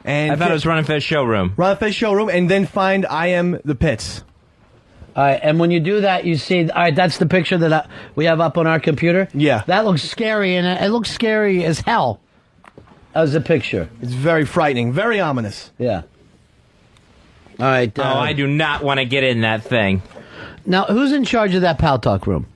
S3: And
S4: I thought it was Ron and Fez showroom.
S3: Ron and Fez showroom, and then find I Am the Pits.
S5: All right, and when you do that, you see, all right, that's the picture that we have up on our computer?
S3: Yeah.
S5: That looks scary, and it looks scary as hell as a picture.
S3: It's very frightening, very ominous.
S5: Yeah. All right.
S4: I do not want to get in that thing.
S5: Now, who's in charge of that Pal Talk room?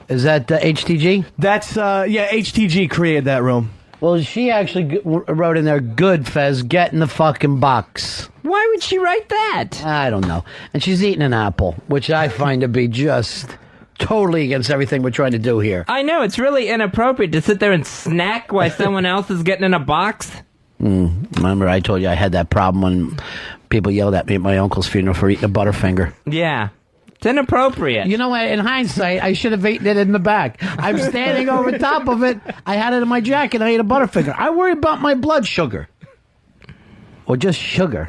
S5: Is that HTG?
S3: That's, HTG created that room.
S5: Well, she actually wrote in there, good, Fez, get in the fucking box.
S4: Why would she write that?
S5: I don't know. And she's eating an apple, which I find to be just totally against everything we're trying to do here.
S4: I know, it's really inappropriate to sit there and snack while someone else is getting in a box.
S5: Remember, I told you I had that problem when people yelled at me at my uncle's funeral for eating a Butterfinger.
S4: Yeah. It's inappropriate.
S5: You know what? In hindsight, I should have eaten it in the back. I'm standing over top of it. I had it in my jacket. I ate a Butterfinger. I worry about my blood sugar. Or just sugar.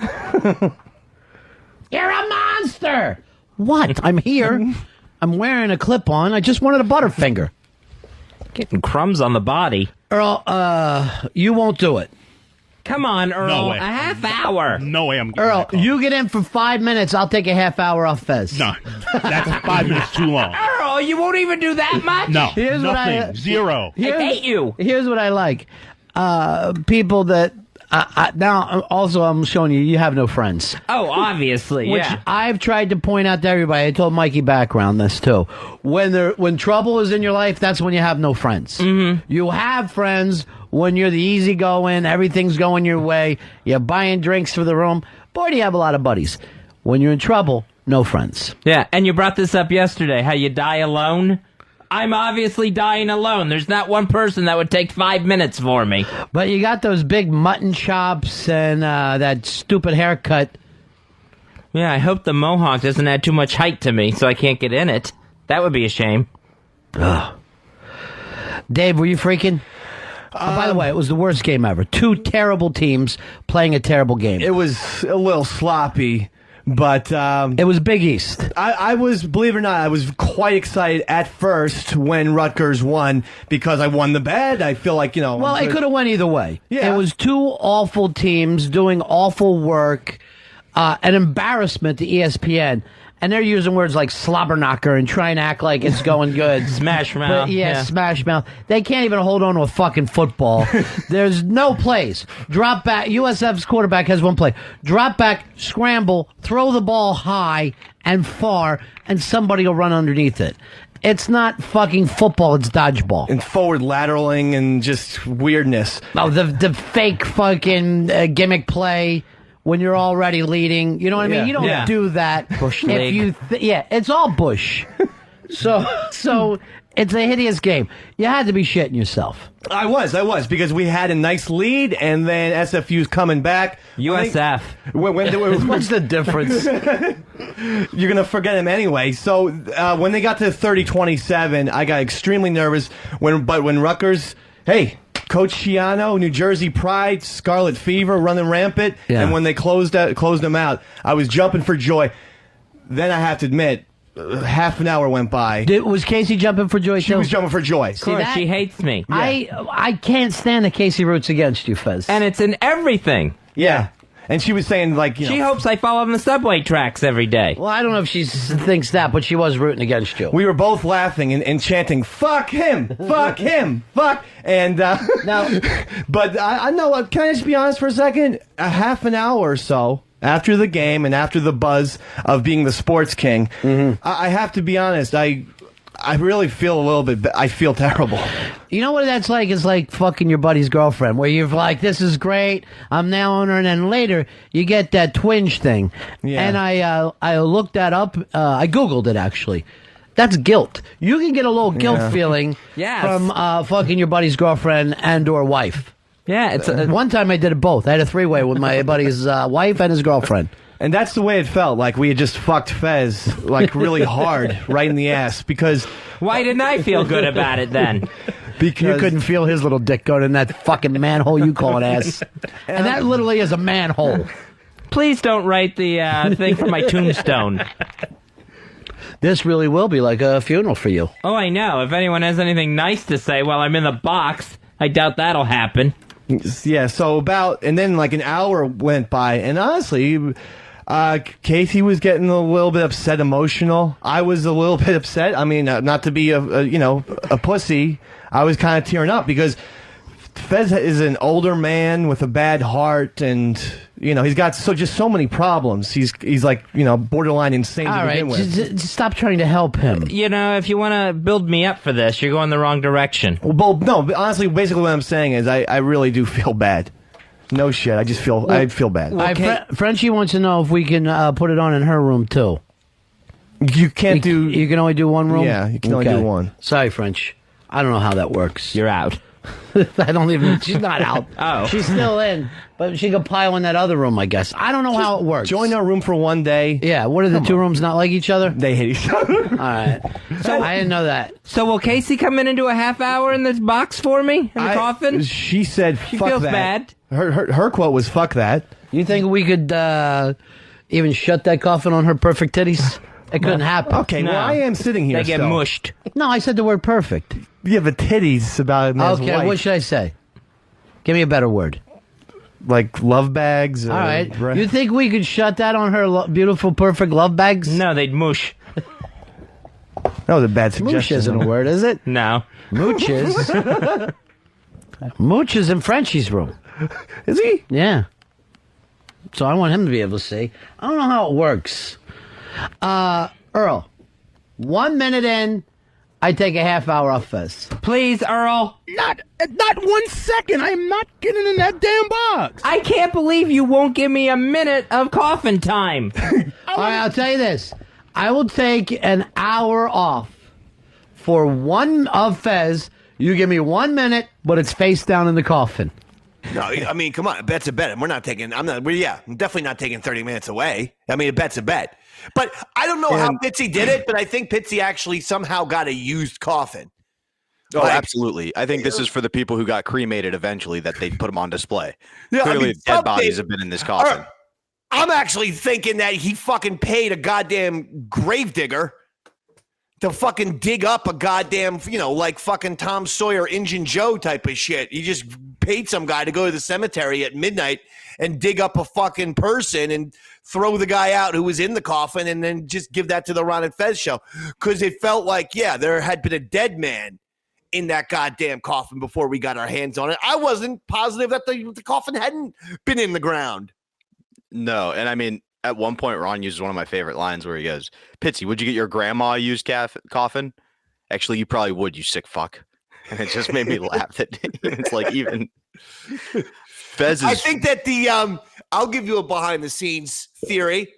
S5: You're a monster! What? I'm here. I'm wearing a clip-on. I just wanted a Butterfinger.
S4: Getting crumbs on the body.
S5: Earl, you won't do it.
S4: Come on, Earl.
S7: No way.
S4: A half hour.
S7: No way I'm getting
S5: Earl,
S7: that coffin.
S5: you get in for 5 minutes. I'll take a half hour off Fez.
S7: No, that's 5 minutes too long.
S4: Earl, you won't even do that much?
S7: No,
S5: Here's what
S7: nothing. Zero.
S4: I hate you.
S5: Here's what I like. People that... now, also, I'm showing you have no friends.
S4: Oh, obviously,
S5: Which
S4: yeah.
S5: I've tried to point out to everybody. I told Mikey background this, too. When trouble is in your life, that's when you have no friends.
S4: Mm-hmm.
S5: You have friends when you're the easygoing, everything's going your way, you're buying drinks for the room. Boy, do you have a lot of buddies. When you're in trouble, no friends.
S4: Yeah, and you brought this up yesterday, how you die alone. I'm obviously dying alone. There's not one person that would take 5 minutes for me.
S5: But you got those big mutton chops and that stupid haircut.
S4: Yeah, I hope the mohawk doesn't add too much height to me so I can't get in it. That would be a shame.
S5: Ugh. Dave, were you freaking? By the way, it was the worst game ever. 2 terrible teams playing a terrible game.
S3: It was a little sloppy. But
S5: it was Big East.
S3: I was, believe it or not, I was quite excited at first when Rutgers won because I won the bet. I feel like,
S5: Well, it could have went either way.
S3: Yeah.
S5: It was 2 awful teams doing awful work, an embarrassment to ESPN. And they're using words like slobber knocker and trying to act like it's going good.
S4: Smash mouth.
S5: But yeah, smash mouth. They can't even hold on to a fucking football. There's no plays. Drop back. USF's quarterback has one play. Drop back, scramble, throw the ball high and far, and somebody will run underneath it. It's not fucking football, it's dodgeball.
S3: And forward lateraling and just weirdness.
S5: Oh, the fake fucking gimmick play. When you're already leading, you know what I mean? You don't do that.
S4: Bush
S5: if
S4: league.
S5: you it's all Bush. So it's a hideous game. You had to be shitting yourself.
S3: I was, because we had a nice lead, and then SFU's coming back.
S4: USF.
S5: What's the difference?
S3: You're going to forget him anyway. So when they got to 30-27, I got extremely nervous. When Rutgers, hey, Coach Schiano, New Jersey Pride, Scarlet Fever running rampant.
S5: Yeah.
S3: And when they closed them out, I was jumping for joy. Then I have to admit, half an hour went by.
S5: Was Casey jumping for joy?
S3: She was jumping for joy.
S4: Of course, she hates me.
S5: I can't stand that Casey roots against you, Fez.
S4: And it's in everything.
S3: Yeah. And she was saying, like,
S4: She hopes I fall on the subway tracks every day.
S5: Well, I don't know if she thinks that, but she was rooting against you.
S3: We were both laughing and chanting, fuck him, fuck him, fuck. And,
S5: now,
S3: but I know, can I just be honest for a second? A half an hour or so after the game and after the buzz of being the sports king, I have to be honest, I really feel a little bit, I feel terrible.
S5: You know what that's like? It's like fucking your buddy's girlfriend, where you're like, this is great, I'm now on her, and then later you get that twinge thing.
S3: Yeah.
S5: And I looked that up, I Googled it actually. That's guilt. You can get a little guilt feeling from fucking your buddy's girlfriend and or wife.
S4: Yeah, it's
S5: one time I did it both. I had a 3-way with my buddy's wife and his girlfriend.
S3: And that's the way it felt, like we had just fucked Fez, like, really hard, right in the ass, because...
S4: Why didn't I feel good about it then?
S3: Because
S5: you couldn't feel his little dick going in that fucking manhole you call an ass. And that literally is a manhole.
S4: Please don't write the thing for my tombstone.
S5: This really will be like a funeral for you.
S4: Oh, I know. If anyone has anything nice to say while I'm in the box, I doubt that'll happen.
S3: Yeah, so and then like an hour went by, and honestly... Casey was getting a little bit upset, emotional. I was a little bit upset. I mean, not to be a pussy. I was kind of tearing up because Fez is an older man with a bad heart, and he's got so many problems. He's like borderline insane to begin with.
S5: Just stop trying to help him.
S4: If you want to build me up for this, you're going the wrong direction.
S3: Well, no, but honestly, basically what I'm saying is I really do feel bad. No shit, I feel bad.
S5: Frenchie wants to know if we can put it on in her room too.
S3: You can't do.
S5: You can only do one room.
S3: Yeah, you can only do one.
S5: Sorry, French. I don't know how that works.
S4: You're out.
S5: I don't even. She's not out.
S4: Oh,
S5: she's still in, but she could pile in that other room. I guess. I don't know how it works.
S3: Join our room for one day.
S5: Yeah. What are the two rooms not like each other?
S3: They hate each other.
S5: All right. So I didn't know that.
S4: So will Casey come in and do a half hour in this box for me in the coffin?
S3: She said,
S4: she
S3: fuck
S4: feels
S3: that.
S4: bad.
S3: Her quote was, fuck that.
S5: You think we could even shut that coffin on her perfect titties? It couldn't happen.
S3: Okay, well, I am sitting here.
S4: They get mushed.
S5: No, I said the word perfect.
S3: Yeah, but titties about a man's
S5: Okay,
S3: wife.
S5: what should I say? Give me a better word.
S3: Like love bags?
S5: All right. You think we could shut that on her beautiful, perfect love bags?
S4: No, they'd mush.
S3: That was a bad suggestion.
S5: Mooch isn't a word, is it?
S4: No.
S5: Mooch is. Mooch is in Frenchie's room.
S3: Is he?
S5: Yeah. So I want him to be able to see. I don't know how it works. Earl, 1 minute in, I take a half hour off Fez.
S4: Please, Earl.
S7: Not 1 second. I am not getting in that damn box.
S4: I can't believe you won't give me a minute of coffin time.
S5: All right, I'll tell you this. I will take an hour off for one of Fez. You give me 1 minute, but it's face down in the coffin.
S2: No, I mean, come on, a bet's a bet. I'm definitely not taking 30 minutes away. I mean, a bet's a bet. But I don't know how Pitsy did it, but I think Pitsy actually somehow got a used coffin.
S1: Oh, absolutely. I think this is for the people who got cremated eventually that they put them on display.
S2: Yeah,
S1: Clearly, dead bodies have been in this coffin.
S2: I'm actually thinking that he fucking paid a goddamn gravedigger to fucking dig up a goddamn, like fucking Tom Sawyer, Injun Joe type of shit. He just paid some guy to go to the cemetery at midnight and dig up a fucking person and throw the guy out who was in the coffin and then just give that to the Ron and Fez show. Because it felt like, there had been a dead man in that goddamn coffin before we got our hands on it. I wasn't positive that the coffin hadn't been in the ground.
S1: No, and I mean, at one point, Ron uses one of my favorite lines where he goes, Pitsy, would you get your grandma a used coffin? Actually, you probably would, you sick fuck. And it just made me laugh. It's like even Fez is...
S2: I think that I'll give you a behind-the-scenes theory.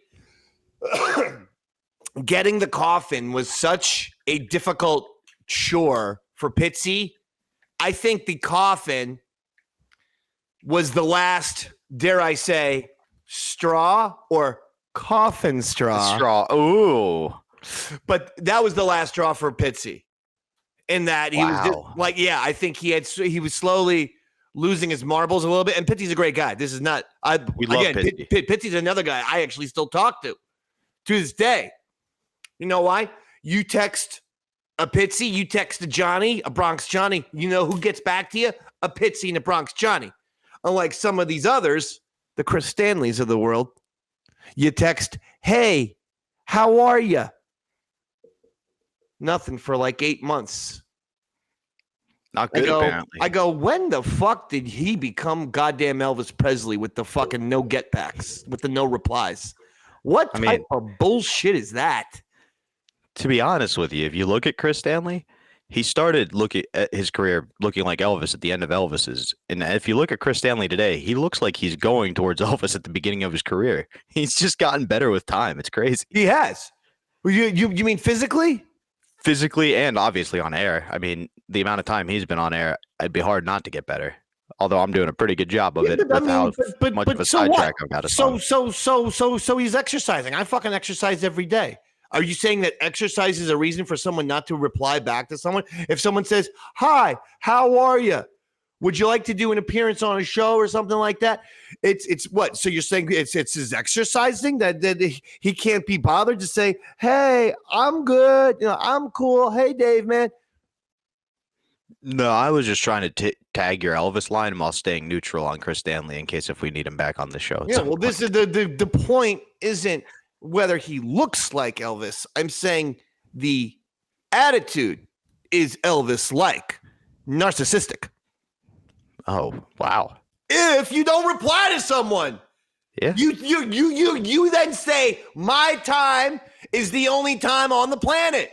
S2: Getting the coffin was such a difficult chore for Pitsy. I think the coffin was the last, dare I say, straw or coffin straw.
S1: Ooh.
S2: But that was the last straw for Pitsy. In that he was just like, I think he was slowly losing his marbles a little bit. And Pitsy's a great guy. This is not,
S1: we love Pitsy.
S2: Pitsy's another guy I actually still talk to this day. You know why? You text a Pitsy, you text a Johnny, a Bronx Johnny. You know who gets back to you? A Pitsy and a Bronx Johnny. Unlike some of these others, the Chris Stanleys of the world, you text, hey, how are you? Nothing for like 8 months.
S1: Not good, apparently.
S2: I go, when the fuck did he become goddamn Elvis Presley with the fucking no get backs, with the no replies? What type of bullshit is that?
S1: To be honest with you, if you look at Chris Stanley, he started looking at his career looking like Elvis at the end of Elvis's. And if you look at Chris Stanley today, he looks like he's going towards Elvis at the beginning of his career. He's just gotten better with time. It's crazy.
S2: He has. You mean physically?
S1: Physically and obviously on air. I mean, the amount of time he's been on air, it'd be hard not to get better. Although I'm doing a pretty good job of it with how much of a sidetrack I've got us on.
S2: So he's exercising. I fucking exercise every day. Are you saying that exercise is a reason for someone not to reply back to someone? If someone says, hi, how are you? Would you like to do an appearance on a show or something like that? It's what? So you're saying it's his exercising that he can't be bothered to say, hey, I'm good. I'm cool. Hey, Dave, man.
S1: No, I was just trying to tag your Elvis line while staying neutral on Chris Stanley in case if we need him back on the show.
S2: Yeah, well, this is the point isn't whether he looks like Elvis. I'm saying the attitude is Elvis-like, narcissistic.
S1: Oh, wow.
S2: If you don't reply to someone, you then say, my time is the only time on the planet.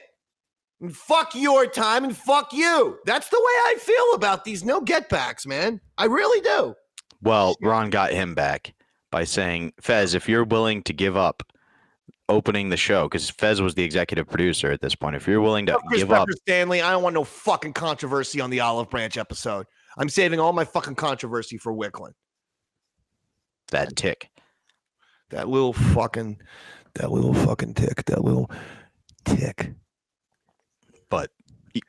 S2: And fuck your time and fuck you. That's the way I feel about these no get backs, man. I really do.
S1: Well, Ron got him back by saying, Fez, if you're willing to give up opening the show, because Fez was the executive producer at this point, if you're willing to give up.
S2: Stanley, I don't want no fucking controversy on the Olive Branch episode. I'm saving all my fucking controversy for Wicklund.
S1: That tick.
S2: That little fucking tick. That little tick.
S1: But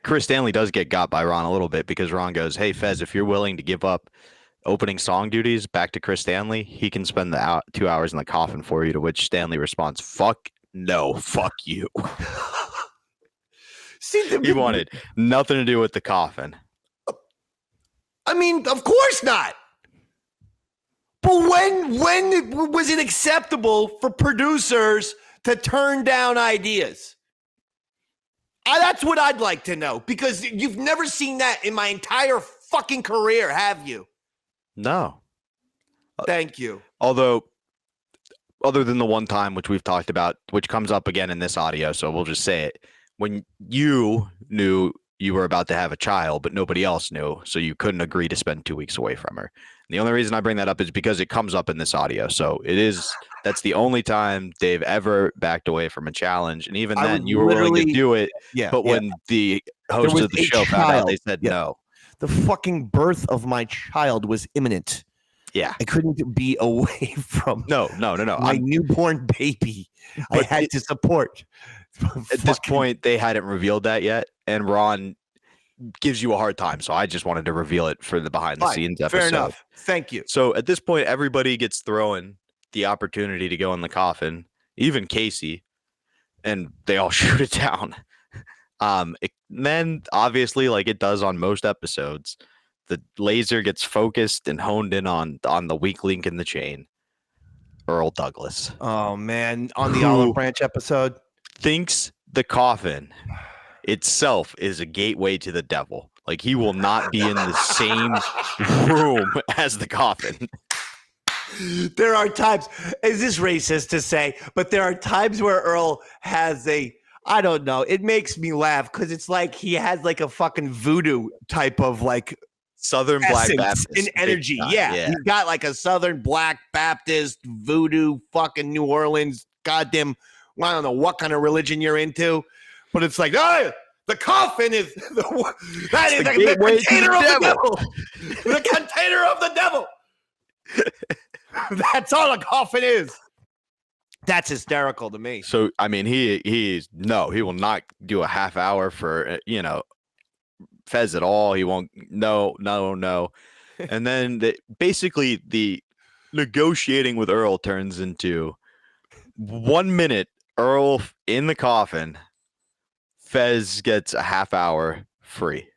S1: Chris Stanley does get got by Ron a little bit because Ron goes, hey, Fez, if you're willing to give up opening song duties back to Chris Stanley, he can spend the 2 hours in the coffin for you, to which Stanley responds, fuck no, fuck you. He wanted nothing to do with the coffin.
S2: I mean, of course not. But when was it acceptable for producers to turn down ideas? That's what I'd like to know, because you've never seen that in my entire fucking career, have you?
S1: No.
S2: Thank you.
S1: Although, other than the one time, which we've talked about, which comes up again in this audio, so we'll just say it. When you knew you were about to have a child, but nobody else knew, so you couldn't agree to spend 2 weeks away from her. And the only reason I bring that up is because it comes up in this audio. So that's the only time Dave ever backed away from a challenge. And even then, you were willing to do it.
S2: Yeah.
S1: But when the host of the show found out, they said no.
S2: The fucking birth of my child was imminent.
S1: Yeah.
S2: I couldn't be away from
S1: no.
S2: my newborn baby. I had to support.
S1: At this point, they hadn't revealed that yet. And Ron gives you a hard time. So I just wanted to reveal it for the behind the scenes episode.
S2: Fair enough. Thank you.
S1: So at this point, everybody gets thrown the opportunity to go in the coffin, even Casey, and they all shoot it down. Then obviously, like it does on most episodes, the laser gets focused and honed in on the weak link in the chain, Earl Douglas.
S2: Oh man, on the Olive Branch episode,
S1: thinks the coffin itself is a gateway to the devil. Like he will not be in the same room as the coffin.
S2: There are times, is this racist to say, but there are times where Earl has I don't know, it makes me laugh because it's like he has like a fucking voodoo type of like
S1: Southern Black Baptist
S2: in energy. Yeah. He's got like a Southern Black Baptist voodoo fucking New Orleans goddamn, I don't know what kind of religion you're into, but it's like, oh, the coffin is the container of the devil. The container of the devil. That's all a coffin is. That's hysterical to me.
S1: So I mean, he will not do a half hour for Fez at all. He won't. No. And then basically the negotiating with Earl turns into 1 minute. Earl in the coffin. Fez gets a half hour free,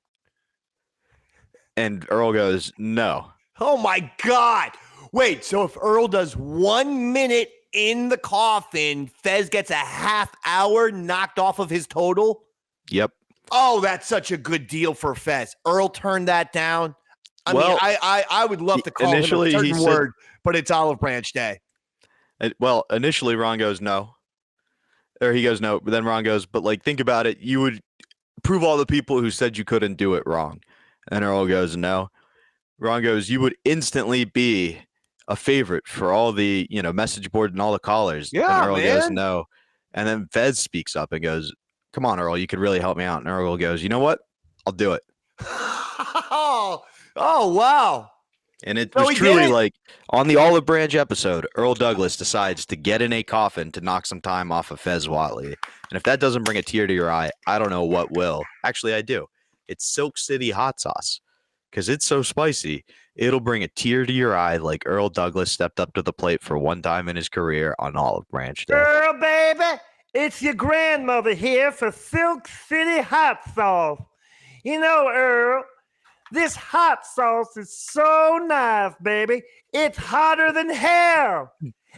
S1: and Earl goes no.
S2: Oh my God. Wait, so if Earl does 1 minute in the coffin, Fez gets a half hour knocked off of his total?
S1: Yep.
S2: Oh, that's such a good deal for Fez. Earl turned that down. I mean, I would love to call him a certain word, but it's Olive Branch Day.
S1: Well, initially Ron goes no. Or he goes no, but then Ron goes, but like think about it, you would prove all the people who said you couldn't do it wrong. And Earl goes no. Ron goes, you would instantly be a favorite for all the, message board and all the callers.
S2: Yeah,
S1: and Earl goes,
S2: man.
S1: no. And then Fez speaks up and goes, come on, Earl, you could really help me out. And Earl goes, you know what? I'll do it.
S2: Oh, wow.
S1: And it was truly like on the Olive Branch episode, Earl Douglas decides to get in a coffin to knock some time off of Fez Whatley. And if that doesn't bring a tear to your eye, I don't know what will. Actually, I do. It's Silk City hot sauce. Because it's so spicy, it'll bring a tear to your eye like Earl Douglas stepped up to the plate for one time in his career on Olive Branch Day.
S14: Earl, baby, it's your grandmother here for Silk City hot sauce. Earl, this hot sauce is so nice, baby. It's hotter than hell.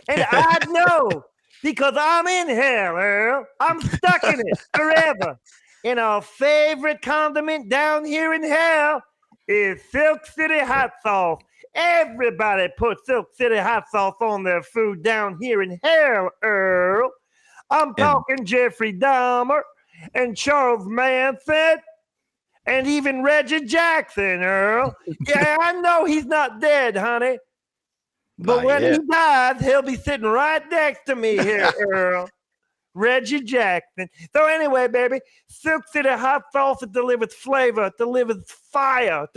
S14: And I know because I'm in hell, Earl. I'm stuck in it forever. And our favorite condiment down here in hell is Silk City hot sauce. Everybody puts Silk City hot sauce on their food down here in hell, Earl. I'm talking Jeffrey Dahmer and Charles Manson and even Reggie Jackson, Earl. Yeah, I know he's not dead, honey. But when he dies, he'll be sitting right next to me here, Earl. Reggie Jackson. So anyway, baby, Silk City hot sauce, it delivers flavor, it delivers fire, it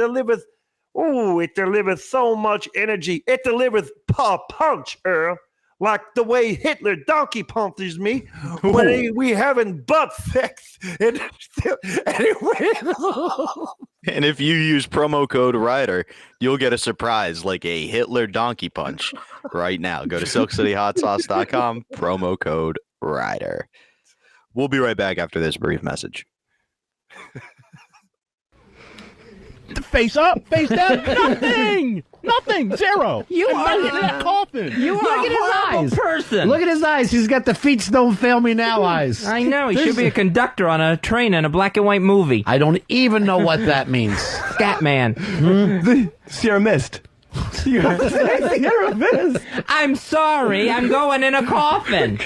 S14: delivers so much energy. It delivers punch, Earl. Like the way Hitler donkey punches me when we having butt sex. And
S1: if you use promo code RIDER, you'll get a surprise like a Hitler donkey punch right now. Go to silkcityhotsauce.com, promo code RIDER. We'll be right back after this brief message.
S7: Face up, face down, nothing, zero.
S5: You
S7: are in that coffin.
S5: You are
S4: a horrible person.
S5: Look at his eyes. He's got the feet don't fail me now eyes.
S4: I know. He should be a conductor on a train in a black and white movie.
S5: I don't even know what that means.
S4: Scatman.
S3: The Sierra Mist. Sierra Mist.
S4: I'm sorry. I'm going in a coffin.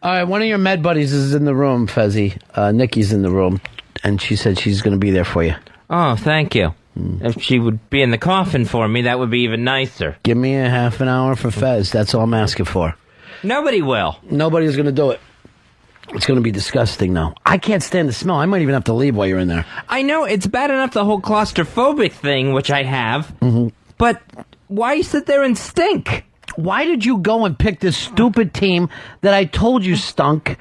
S5: All right, one of your med buddies is in the room, Fezzy. Nikki's in the room. and she said she's going to be there for you.
S4: Oh, thank you. If she would be in the coffin for me, that would be even nicer.
S5: Give me a half an hour for Fez. That's all I'm asking for.
S4: Nobody will.
S5: Nobody's going to do it. It's going to be disgusting, though. I can't stand the smell. I might even have to leave while you're in there.
S4: I know, it's bad enough the whole claustrophobic thing, which I have, but why sit there and stink?
S5: Why did you go and pick this stupid team that I told you stunk?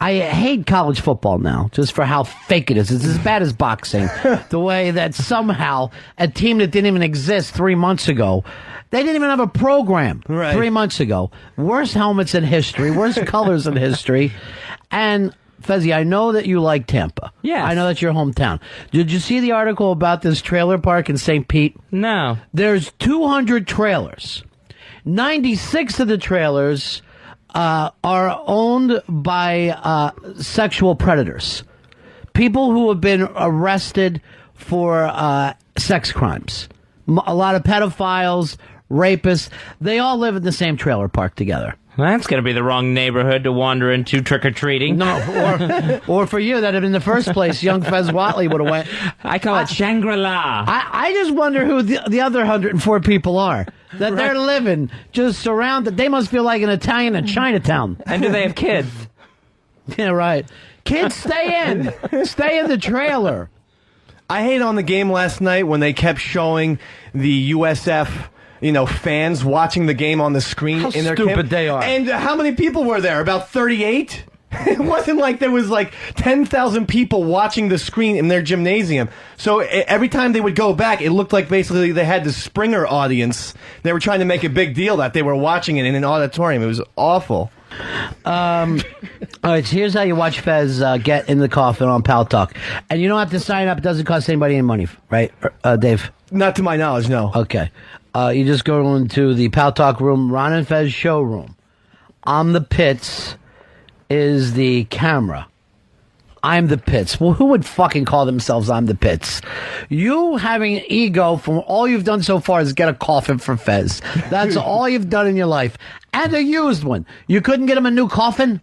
S5: I hate college football now, just for how fake it is. It's as bad as boxing. The way that somehow a team that didn't even exist 3 months ago, they didn't even have a program 3 months ago. Worst helmets in history, worst colors in history. And, Fezzy, I know that you like Tampa.
S4: Yes.
S5: I know that's your hometown. Did you see the article about this trailer park in St. Pete?
S4: No.
S5: There's 200 trailers. 96 of the trailers are owned by sexual predators, people who have been arrested for sex crimes. A lot of pedophiles, rapists, they all live in the same trailer park together.
S4: That's going to be the wrong neighborhood to wander into trick-or-treating.
S5: No, or for you, that in the first place, young Fez Whatley would have went.
S4: I call it Shangri-La.
S5: I just wonder who the other 104 people are. That they're living just surrounded. They must feel like an Italian in Chinatown.
S4: And do they have kids?
S5: Yeah, right. Kids, stay in. Stay in the trailer.
S3: I hate on the game last night when they kept showing the USF, fans watching the game on the screen.
S5: How
S3: in their
S5: stupid they are.
S3: And how many people were there? About 38? It wasn't like there was like 10,000 people watching the screen in their gymnasium. So every time they would go back, it looked like basically they had the Springer audience. They were trying to make a big deal that they were watching it in an auditorium. It was awful.
S5: All right, so here's how you watch Fez get in the coffin on Pal Talk. And you don't have to sign up. It doesn't cost anybody any money, right, Dave?
S3: Not to my knowledge, no.
S5: Okay. You just go into the Pal Talk room, Ron and Fez showroom. On the pits is the camera. I'm the pits. Well, who would fucking call themselves I'm the pits? You having an ego from all you've done so far is get a coffin for Fez. That's all you've done in your life. And a used one. You couldn't get him a new coffin?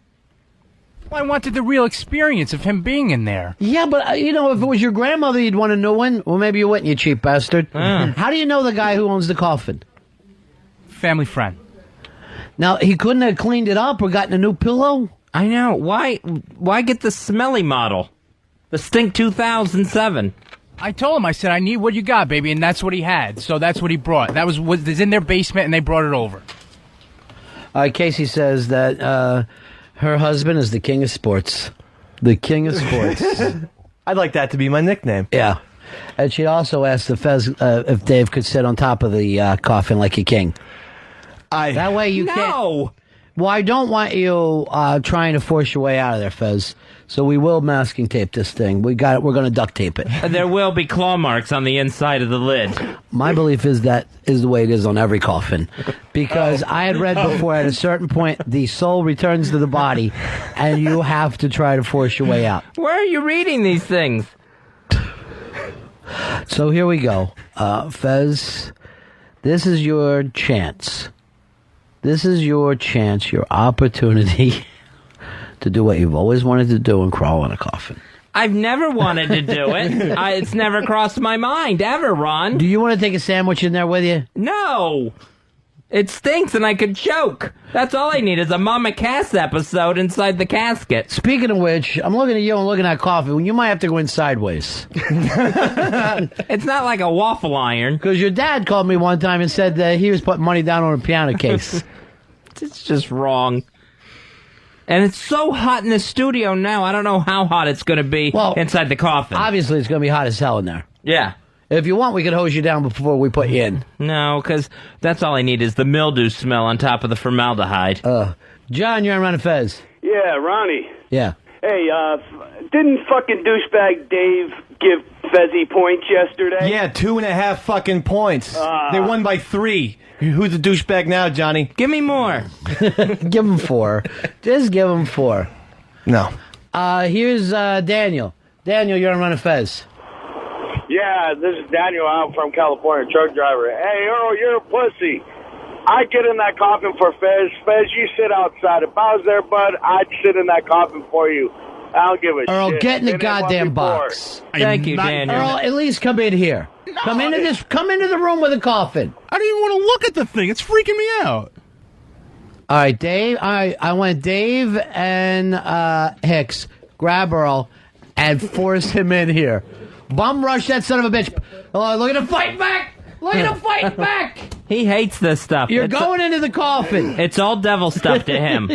S10: Well, I wanted the real experience of him being in there.
S5: Yeah, but, if it was your grandmother, you'd want a new one. Well, maybe you wouldn't, you cheap bastard. How do you know the guy who owns the coffin?
S10: Family friend.
S5: Now, he couldn't have cleaned it up or gotten a new pillow?
S4: I know. Why get the smelly model? The Stink 2007.
S10: I told him, I said, I need what you got, baby, and that's what he had. So that's what he brought. That was in their basement, and they brought it over.
S5: Casey says that her husband is the king of sports. The king of sports.
S3: I'd like that to be my nickname.
S5: Yeah. And she also asked if Dave could sit on top of the coffin like a king. That way you can't.
S4: No!
S5: Well, I don't want you trying to force your way out of there, Fez. So we will masking tape this thing. We got it. We're going to duct tape it.
S4: There will be claw marks on the inside of the lid.
S5: My belief is that is the way it is on every coffin. Because I had read before at a certain point, the soul returns to the body, and you have to try to force your way out.
S4: Where are you reading these things?
S5: So here we go. Fez, this is your chance. This is your chance, your opportunity to do what you've always wanted to do and crawl in a coffin.
S4: I've never wanted to do it. It's never crossed my mind, ever, Ron.
S5: Do you want to take a sandwich in there with you?
S4: No! It stinks and I could choke. That's all I need is a Mama Cass episode inside the casket.
S5: Speaking of which, I'm looking at you and looking at coffin. You might have to go in sideways.
S4: It's not like a waffle iron.
S5: Because your dad called me one time and said that he was putting money down on a piano case.
S4: It's just wrong. And it's so hot in the studio now, I don't know how hot it's going to be inside the coffin.
S5: Obviously, it's going to be hot as hell in there.
S4: Yeah.
S5: If you want, we can hose you down before we put you in.
S4: No, because that's all I need is the mildew smell on top of the formaldehyde.
S5: John, you're on Ron Fez.
S12: Yeah, Ronnie.
S5: Yeah.
S12: Hey, didn't fucking douchebag Dave give Fezzy points yesterday?
S3: Yeah, 2.5 fucking points. They won by 3. Who's the douchebag now, Johnny?
S4: Give me more.
S5: Give him 4. Just give him 4.
S3: No.
S5: Here's Daniel. Daniel, you're on Ron Fez.
S15: Yeah, this is Daniel. I'm from California, truck driver. Hey, Earl, you're a pussy. I'd get in that coffin for Fez. Fez, you sit outside. If I was there, bud, I'd sit in that coffin for you. I don't give a shit.
S5: Earl, get in the
S15: Been one
S5: goddamn
S15: before.
S5: box.
S4: Thank you, Daniel.
S5: Earl, at least come in here. Come into the room with a coffin.
S7: I don't even want to look at the thing. It's freaking me out.
S5: All right, Dave. I want Dave and Hicks grab Earl and force him in here. Bum rush that son of a bitch. Oh, look at him fighting back. Look at him fighting back.
S4: He hates this stuff.
S5: You're going into the coffin.
S4: It's all devil stuff to him.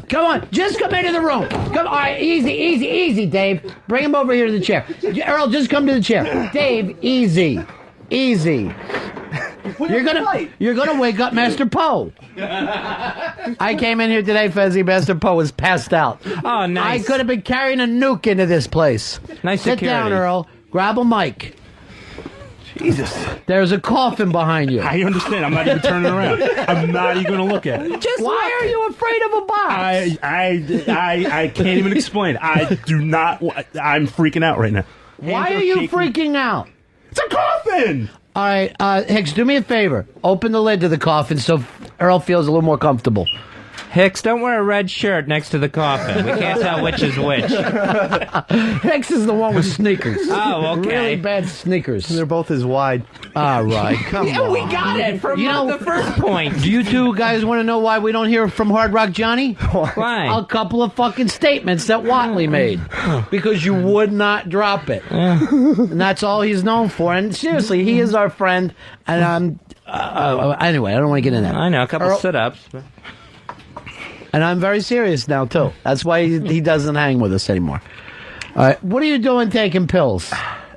S5: Come on, just come into the room. Come, all right, easy, Dave. Bring him over here to the chair. Earl, just come to the chair. Dave, easy. You're gonna wake up Master Poe. I came in here today, Fezzy. Master Poe was passed out.
S4: Oh, nice.
S5: I could have been carrying a nuke into this place.
S4: Nice
S5: Sit
S4: security.
S5: down, Earl. Grab a mic.
S3: Jesus.
S5: There's a coffin behind you.
S7: I understand. I'm not even turning around. I'm not even going to look at it.
S5: Why are you afraid of a box?
S7: I can't even explain. I do not. I'm freaking out right now.
S5: Why are you freaking out?
S7: It's a coffin!
S5: All right, Hicks, do me a favor. Open the lid to the coffin so Earl feels a little more comfortable.
S4: Hicks, don't wear a red shirt next to the coffin. We can't tell which is which.
S5: Hicks is the one with sneakers.
S4: Oh, okay.
S5: Really bad sneakers.
S3: They're both as wide.
S5: All right, come on.
S4: We got it from the first point.
S5: Do you two guys want to know why we don't hear from Hard Rock Johnny?
S4: Why?
S5: A couple of fucking statements that Watley made. Because you would not drop it. And that's all he's known for. And seriously, he is our friend. And anyway, I don't want to get in that.
S4: I know, a couple sit-ups.
S5: And I'm very serious now, too. That's why he doesn't hang with us anymore. All right, what are you doing taking pills?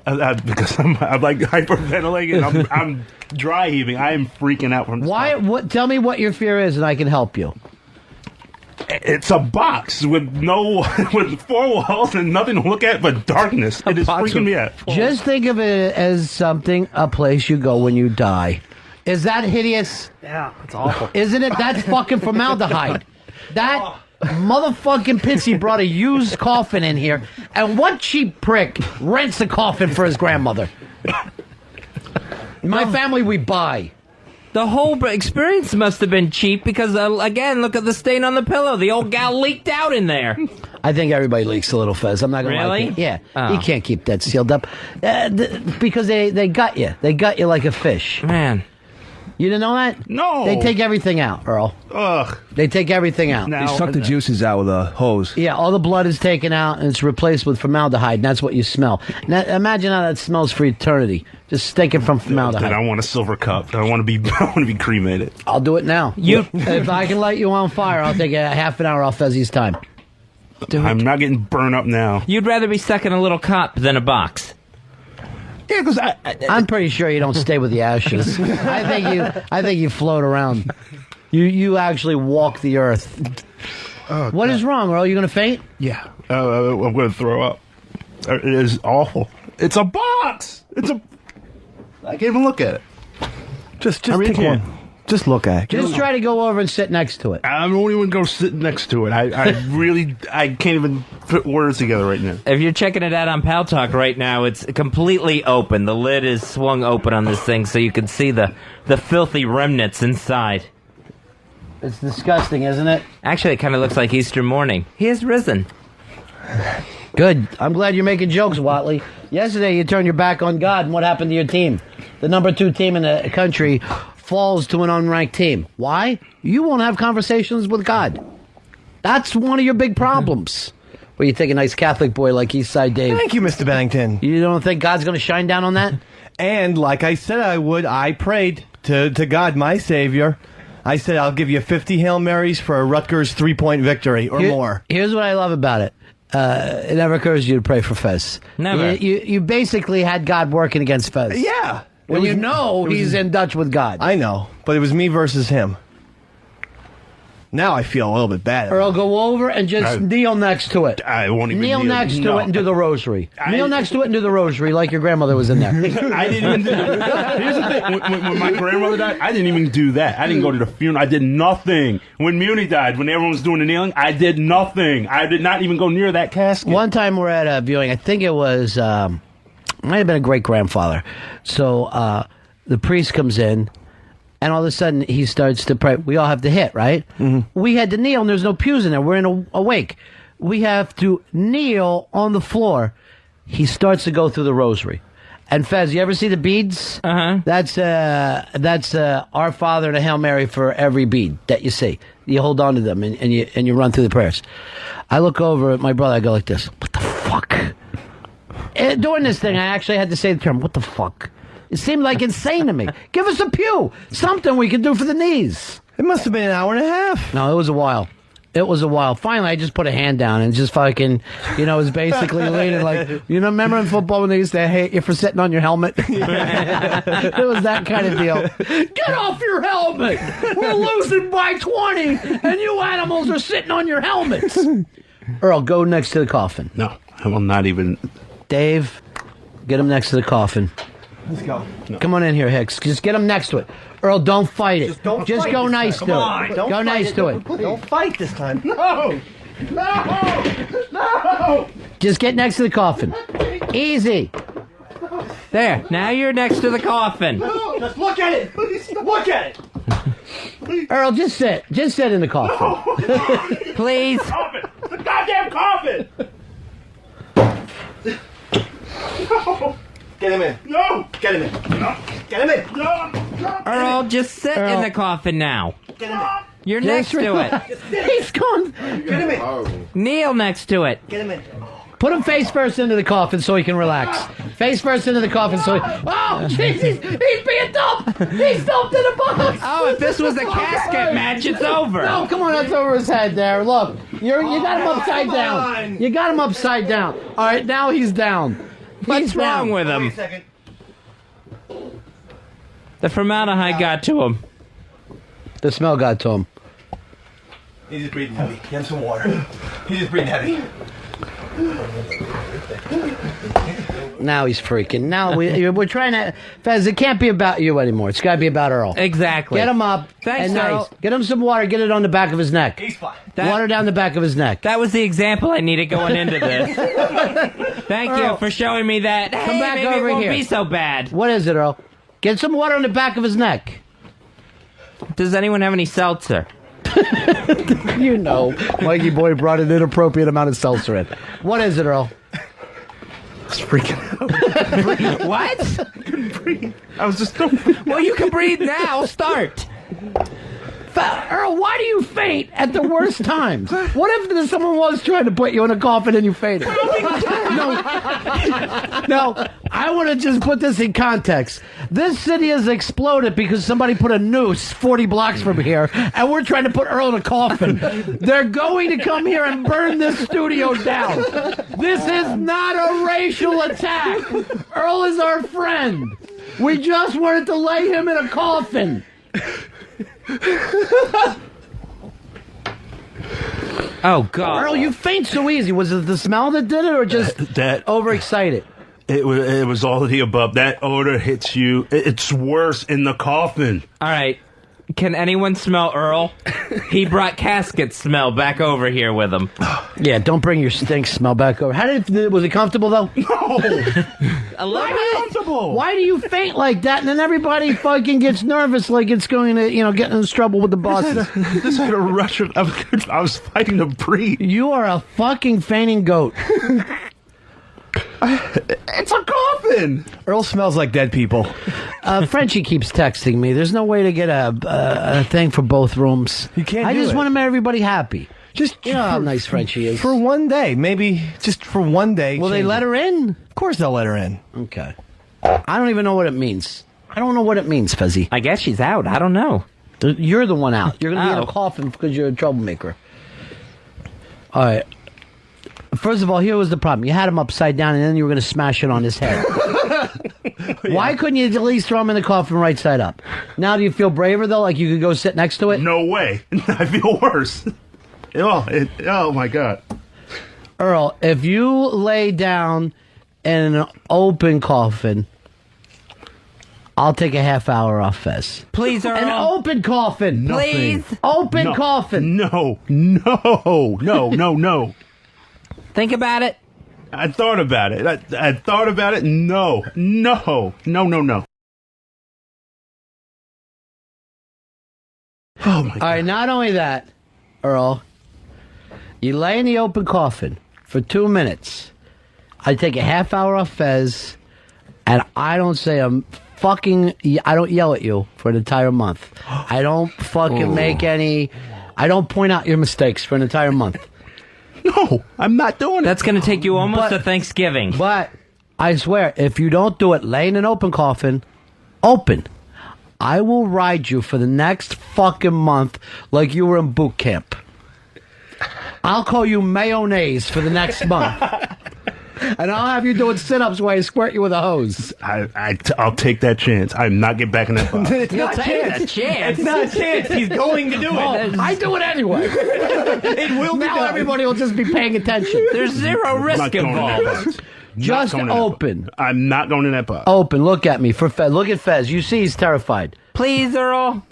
S7: Because I'm like hyperventilating. I'm dry heaving. I am freaking out from this.
S5: Why? What? Tell me what your fear is, and I can help you.
S7: It's a box with four walls and nothing to look at but darkness. It is freaking me out.
S5: Just think of it as a place you go when you die. Is that hideous?
S3: Yeah, it's awful.
S5: Isn't it? That's fucking formaldehyde. That motherfucking Pitsy brought a used coffin in here, and what cheap prick rents a coffin for his grandmother? My family, we buy.
S4: The whole experience must have been cheap because, again, look at the stain on the pillow. The old gal leaked out in there.
S5: I think everybody leaks a little, Fez. I'm not going to lie to you. Yeah.
S4: Oh.
S5: You can't keep that sealed up. Because they got you. They got you like a fish.
S4: Man.
S5: You didn't know that?
S7: No.
S5: They take everything out, Earl.
S7: Ugh.
S5: They take everything out.
S3: They suck the juices out with a hose.
S5: Yeah, all the blood is taken out and it's replaced with formaldehyde, and that's what you smell. Now, imagine how that smells for eternity. Just stinking from formaldehyde.
S7: Dude, I want a silver cup. I want to be cremated.
S5: I'll do it now. If I can light you on fire, I'll take a half an hour off Fezzy's time.
S7: I'm not getting burned up now.
S4: You'd rather be stuck in a little cup than a box.
S7: Yeah, because
S5: I'm pretty sure you don't stay with the ashes. I think you float around. You actually walk the earth.
S7: Oh,
S5: what is wrong, Earl? You going to faint?
S7: Yeah. I'm going to throw up. It is awful. It's a box. I can't even look at it.
S3: Just take one. Just look at it.
S5: Just try to go over and sit next to it.
S7: I won't even go sit next to it. I can't even put words together right now.
S4: If you're checking it out on Pal Talk right now, it's completely open. The lid is swung open on this thing so you can see the filthy remnants inside.
S5: It's disgusting, isn't it?
S4: Actually, it kind of looks like Easter morning. He has risen.
S5: Good. I'm glad you're making jokes, Watley. Yesterday, you turned your back on God, and what happened to your team? The number 2 team in the country falls to an unranked team. Why? You won't have conversations with God. That's one of your big problems. Well, you take a nice Catholic boy like Eastside Dave.
S3: Thank you, Mr. Bennington.
S5: You don't think God's going to shine down on that?
S3: And like I said I would, I prayed to God, my Savior. I said I'll give you 50 Hail Marys for a Rutgers 3-point victory or more.
S5: Here's what I love about it. It never occurs to you to pray for Fez.
S4: Never.
S5: You basically had God working against Fez.
S3: Yeah.
S5: When you know he's in Dutch with God.
S3: I know, but it was me versus him. Now I feel a little bit bad.
S5: Earl, go over and just kneel next to it.
S7: I won't even
S5: kneel next to it and do the rosary. Kneel next to it and do the rosary like your grandmother was in there.
S7: I didn't even do that. Here's the thing. When my grandmother died, I didn't even do that. I didn't go to the funeral. I did nothing. When Muni died, when everyone was doing the kneeling, I did nothing. I did not even go near that casket.
S5: One time we're at a viewing. I think it was, might have been a great-grandfather. So the priest comes in, And all of a sudden, he starts to pray. We all have to hit, right? Mm-hmm. We had to kneel, and there's no pews in there. We're in a wake. We have to kneel on the floor. He starts to go through the rosary. And Fez, you ever see the beads? Uh-huh. That's Our Father and a Hail Mary for every bead that you see. You hold on to them, and you run through the prayers. I look over at my brother. I go like this. What the fuck? During this thing, I actually had to say the term, what the fuck? It seemed like insane to me. Give us a pew. Something we can do for the knees.
S3: It must have been an hour and a half.
S5: No, it was a while. Finally, I just put a hand down and just fucking, it was basically leaning like, remember in football when they used to hate you for sitting on your helmet? It was that kind of deal. Get off your helmet! We're losing by 20, and you animals are sitting on your helmets. Earl, go next to the coffin.
S7: No, I will not even.
S5: Dave, get him next to the coffin.
S3: Let's go.
S5: No. Come on in here, Hicks. Just get him next to it. Earl, don't fight it. Just go nice to it. Go nice to it.
S3: Don't fight this time.
S7: No!
S5: Just get next to the coffin. Easy.
S4: There. Now you're next to the coffin.
S3: No, just look at it. Please, look at it.
S5: Earl, just sit. Just sit in the coffin.
S7: No.
S4: Please.
S7: The goddamn coffin! No.
S3: Get him in.
S7: No!
S3: Get him in.
S7: No!
S3: Get him in.
S7: No!
S4: Earl, just sit in the coffin now.
S3: Get him in.
S4: You're next to it.
S5: He's gone.
S3: Get him in.
S4: Kneel next to it.
S3: Get him in.
S5: Put him face first into the coffin so he can relax. Face first into the coffin so he... Oh, jeez, he's being dumped. He's dumped in a box.
S4: Oh, if this was a casket match, it's over.
S5: No, come on, that's over his head there. Look, you got him upside down. You got him upside down. All right, now he's down.
S4: What's wrong with him?
S3: Wait a second.
S4: The formaldehyde got to him.
S5: The smell got to him.
S3: He's just breathing heavy. Get him some water. He's just breathing heavy.
S5: Now he's freaking. Now we're trying to... Fez, it can't be about you anymore. It's got to be about Earl.
S4: Exactly.
S5: Get him up.
S4: Thanks,
S5: and
S4: Earl.
S5: nice. Get him some water. Get it on the back of his neck.
S3: He's fine.
S5: Water down the back of his neck.
S4: That was the example I needed going into this. Thank you for showing me that.
S5: Come back
S4: maybe
S5: over
S4: it won't
S5: here.
S4: be so bad.
S5: What is it, Earl? Get some water on the back of his neck.
S4: Does anyone have any seltzer?
S5: Mikey boy brought an inappropriate amount of seltzer in. What is it, Earl?
S7: I was freaking out.
S4: What?
S7: I couldn't breathe. I was just...
S4: Well, you can breathe now. Start.
S5: Earl, why do you faint at the worst times? What if someone was trying to put you in a coffin and you fainted? No, I want to just put this in context. This city has exploded because somebody put a noose 40 blocks from here, and we're trying to put Earl in a coffin. They're going to come here and burn this studio down. This is not a racial attack. Earl is our friend. We just wanted to lay him in a coffin.
S4: Oh, God.
S5: Earl, you faint so easy. Was it the smell that did it, or just
S7: that
S5: overexcited?
S7: It was all of the above. That odor hits you. It's worse in the coffin.
S4: All right. Can anyone smell Earl? He brought casket smell back over here with him.
S5: Yeah, don't bring your stink smell back over. Was it comfortable, though?
S7: No.
S4: A little bit.
S7: Comfortable.
S5: Why do you faint like that? And then everybody fucking gets nervous like it's going to, get in trouble with the bosses.
S7: This had a rush of... I was fighting to breathe.
S5: You are a fucking fainting goat.
S7: It's a coffin.
S3: Earl smells like dead people.
S5: Frenchie keeps texting me. There's no way to get a thing for both rooms.
S3: You can't
S5: I
S3: do
S5: just
S3: it.
S5: want to make everybody happy.
S3: Just
S5: You know how nice Frenchie is.
S3: For one day. Maybe just for one day.
S5: Will they let her in?
S3: Of course they'll let her in.
S5: Okay. I don't even know what it means. I don't know what it means, Fezzy.
S4: I guess she's out. I don't know.
S5: You're the one out. You're going to be in
S4: Oh.
S5: a coffin because you're a troublemaker. All right. First of all, here was the problem. You had him upside down, and then you were going to smash it on his head. Why couldn't you at least throw him in the coffin right side up? Now do you feel braver, though? Like you could go sit next to it?
S7: No way. I feel worse. Oh, my God.
S5: Earl, if you lay down in an open coffin, I'll take a half hour off Fez.
S4: Please, Earl.
S5: An open coffin.
S4: Please.
S5: Open coffin.
S7: No.
S4: Think about it.
S7: I thought about it. I thought about it. No.
S5: All right, not only that, Earl, you lay in the open coffin for 2 minutes. I take a half hour off Fez, and I don't say I don't yell at you for an entire month. I don't fucking I don't point out your mistakes for an entire month.
S7: No, I'm not doing it.
S4: That's going to take you almost to Thanksgiving.
S5: But I swear, if you don't do it, lay in an open coffin, open, I will ride you for the next fucking month like you were in boot camp. I'll call you mayonnaise for the next month. And I'll have you doing sit-ups while I squirt you with a hose.
S7: I'll take that chance. I'm not getting back in that box.
S3: It's not a chance. It's not a chance. He's going to do it.
S5: I do it anyway.
S3: It will be
S5: now
S3: done.
S5: everybody will just be paying attention.
S4: There's zero risk involved.
S5: Just open.
S7: I'm not going in that box.
S5: Open. Look at me. Look at Fez. You see he's terrified.
S4: Please, Earl.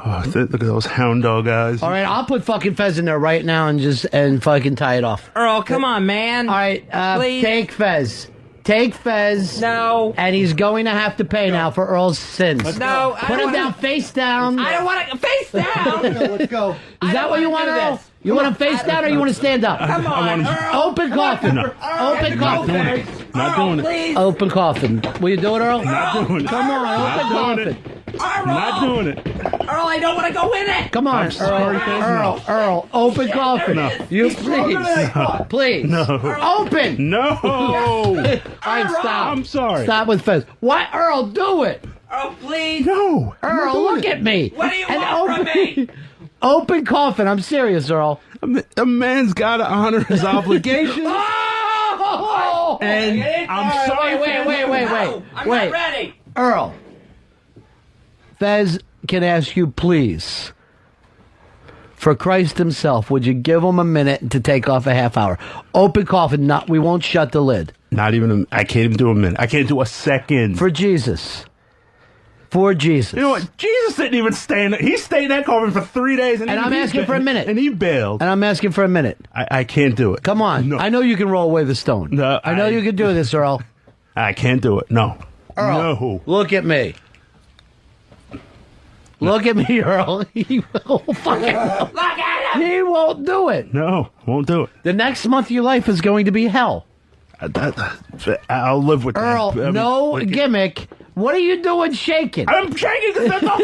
S7: Oh, look at those hound dog eyes.
S5: All right, I'll put fucking Fez in there right now and fucking tie it off.
S4: Earl, come on, man.
S5: All right,
S4: please.
S5: take Fez. Take Fez.
S4: No.
S5: And he's going to have to pay now for Earl's sins.
S4: No.
S5: Put him down, face down.
S4: I don't want to face down.
S3: Let's go.
S5: Is that what you want, Earl? You want him face down or you want to stand up?
S4: Come on, Earl.
S5: Open coffin.
S7: No.
S5: Open coffin.
S7: Not doing it.
S4: Please.
S5: Open coffin. Will you do it, Earl?
S7: Not doing it.
S5: Come on, open coffin.
S7: Not doing it.
S4: Earl, I don't want to go in it.
S5: Come on,
S7: I'm sorry, Fez, no.
S5: Earl, open coffin.
S7: No.
S5: You please.
S7: No.
S5: Open.
S7: No.
S5: All right, stop.
S7: I'm sorry.
S5: Stop with Fez. Why, Earl? Do it.
S4: Earl, please.
S7: No.
S5: Earl, look at me.
S4: What do you want from me?
S5: Open coffin. I'm serious, Earl.
S7: A man's got to honor his obligations.
S5: Oh!
S7: And I'm sorry.
S4: No, I'm not ready.
S5: Earl. Fez can ask you, please, for Christ himself, would you give him a minute to take off a half hour? Open coffin, we won't shut the lid.
S7: Not even, I can't even do a minute. I can't do a second.
S5: For Jesus. For Jesus.
S7: You know what? Jesus didn't even stay in he stayed in that coffin for 3 days. And
S5: I'm asking for a minute.
S7: And he bailed.
S5: And I'm asking for a minute.
S7: I can't do it.
S5: Come on.
S7: No.
S5: I know you can roll away the stone.
S7: No,
S5: I know you can do this, Earl.
S7: I can't do it. No.
S5: Earl,
S7: no.
S5: Look at me. Look at me, Earl. He will fucking
S4: Look at him.
S5: He won't do it.
S7: No, won't do it.
S5: The next month of your life is going to be hell.
S7: I'll live with
S5: Earl,
S7: that.
S5: no gimmick. What are you doing shaking?
S7: I'm shaking because the thought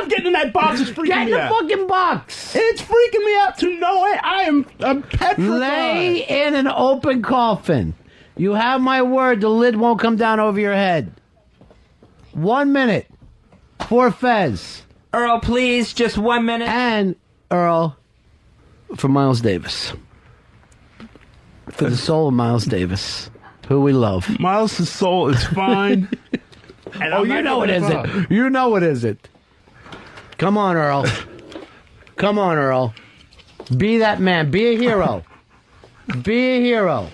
S7: of getting in that box is freaking
S5: Get
S7: me
S5: in the
S7: out.
S5: fucking box.
S7: It's freaking me out to know it. I'm petrified.
S5: Lay in an open coffin. You have my word, the lid won't come down over your head. 1 minute for Fez.
S4: Earl, please, just 1 minute.
S5: And, Earl, for Miles Davis. For the soul of Miles Davis, who we love.
S7: Miles' soul is fine.
S5: Oh, you know it isn't. You know it isn't. Come on, Earl. Come on, Earl. Be that man. Be a hero. Be a hero.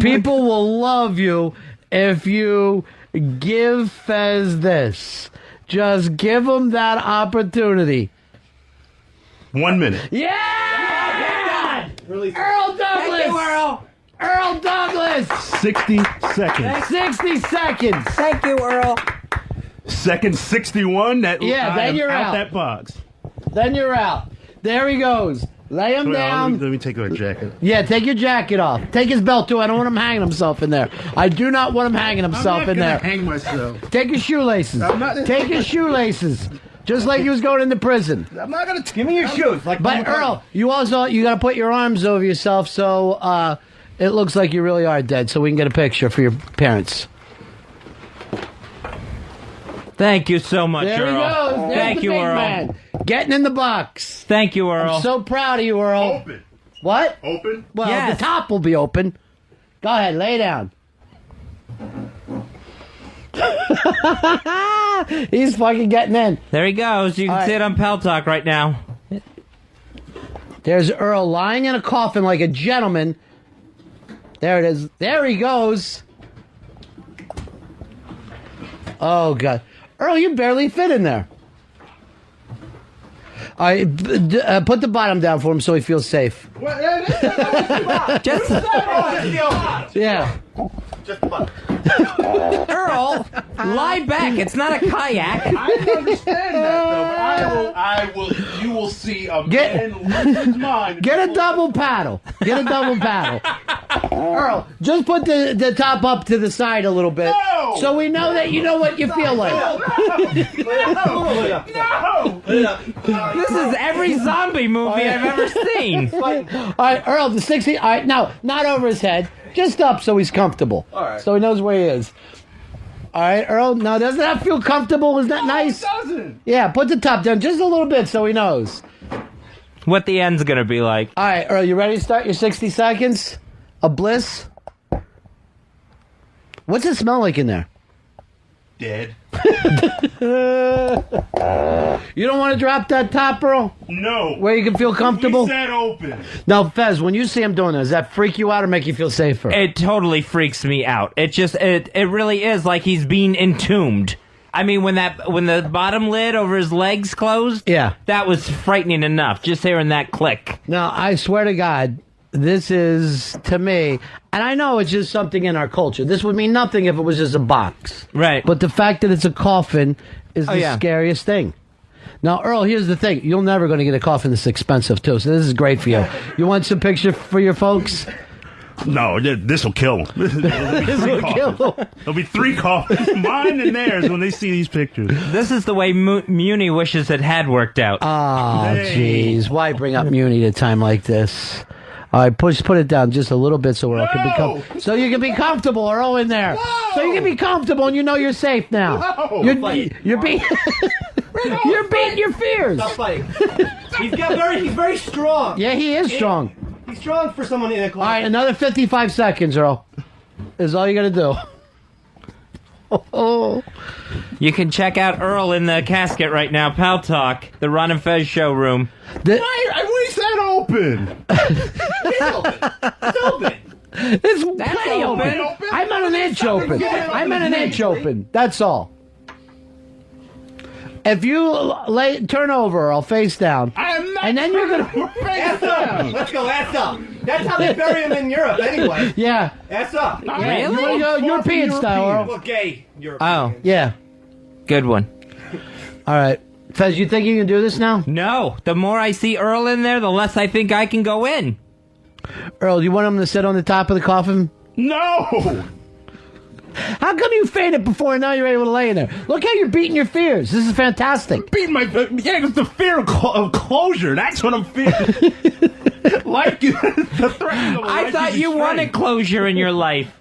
S5: People will love you if you give Fez this. Just give him that opportunity.
S7: 1 minute.
S5: Yeah! Earl Douglas!
S4: Thank you, Earl.
S5: Earl Douglas!
S7: 60 seconds.
S5: 60 seconds.
S4: Thank you, Earl.
S7: Second 61.
S5: Yeah, then you're out.
S7: That box.
S5: Then you're out. There he goes. Lay him down.
S7: Let me take my jacket.
S5: Yeah, take your jacket off. Take his belt too. I don't want him hanging himself in there. I do not want him hanging himself in there.
S7: Hang myself.
S5: Take his shoelaces. Take his shoelaces. Just like he was going into prison.
S7: I'm not gonna
S3: Give me your shoes.
S5: But Earl, you got to put your arms over yourself so it looks like you really are dead, so we can get a picture for your parents.
S4: Thank you so much,
S5: There
S4: Earl.
S5: he goes. There's
S4: Thank
S5: the
S4: you,
S5: big
S4: Earl.
S5: man. Getting in the box.
S4: Thank you, Earl.
S5: I'm so proud of you, Earl.
S7: Open.
S5: What?
S7: Open.
S5: Well,
S4: Yes.
S5: the top will be open. Go ahead, lay down. He's fucking getting in.
S4: There he goes. You can
S5: All right.
S4: sit on Pal Talk right now.
S5: There's Earl lying in a coffin like a gentleman. There it is. There he goes. Oh, God. Earl, you barely fit in there. All right, put the bottom down for him so he feels safe.
S4: Just
S5: yeah.
S4: Earl, lie back. It's not a kayak.
S7: I understand that, though, but I will. You will see a man lose his mind.
S5: Get a double paddle. Get a double paddle. Earl, just put the top up to the side a little bit, so we know that you know what you feel like.
S7: No.
S4: This is every zombie movie I've ever seen.
S5: All right, Earl, the 60. All right, now not over his head, just up so he's comfortable.
S3: All right.
S5: So he knows where he is. All right, Earl. Now, doesn't that feel comfortable? Is that nice?
S7: It doesn't.
S5: Yeah, put the top down just a little bit so he knows.
S4: What the end's gonna be like.
S5: All right, Earl, you ready to start your 60 seconds of bliss? What's it smell like in there?
S7: Dead.
S5: You don't want to drop that top, Earl?
S7: No.
S5: Where you can feel comfortable?
S7: We said open.
S5: Now, Fez, when you see him doing that, does that freak you out or make you feel safer?
S4: It totally freaks me out. It really is like he's being entombed. I mean, when the bottom lid over his legs closed,
S5: yeah,
S4: that was frightening enough. Just hearing that click.
S5: Now, I swear to God, this is, to me, and I know it's just something in our culture. This would mean nothing if it was just a box.
S4: Right.
S5: But the fact that it's a coffin is the scariest thing. Now, Earl, here's the thing. You're never going to get a coffin this expensive, too, so this is great for you. You want some picture for your folks?
S7: No, this will kill them.
S5: This will kill them.
S7: There'll be 3 coffins, mine and theirs, when they see these pictures.
S4: This is the way Muni wishes it had worked out.
S5: Oh, jeez. Why bring up Muni at a time like this? All right, put it down just a little bit so Earl can be so you can be comfortable, Earl, in there. So you can be comfortable and you know you're safe now. You're beating your fears.
S3: Stop fighting. He's very strong.
S5: Yeah, he is strong.
S3: He's strong for someone in a closet.
S5: All right, another 55 seconds, Earl. Is all you got to do.
S4: You can check out Earl in the casket right now. Pal Talk, the Ron and Fez showroom.
S7: We said open.
S3: It's open.
S5: It's way open. I'm on an inch open. I'm on an inch open. That's all. If you turn over, I'll face down.
S7: I'm not.
S5: And then you're gonna
S3: ass up. Let's go ass up. That's how they bury him in Europe, anyway.
S5: Yeah.
S3: Ass up.
S5: Yeah, you want to go European style, Earl?
S3: Well, gay European.
S4: Oh,
S5: yeah.
S4: Good one.
S5: All right, Fez, you think you can do this now?
S4: No. The more I see Earl in there, the less I think I can go in.
S5: Earl, you want him to sit on the top of the coffin?
S7: No.
S5: How come you fainted before and now you're able to lay in there? Look how you're beating your fears. This is fantastic.
S7: Beating my it's the fear of closure. That's what I'm fearing. Like you, the threat of
S4: I thought you wanted closure in your life.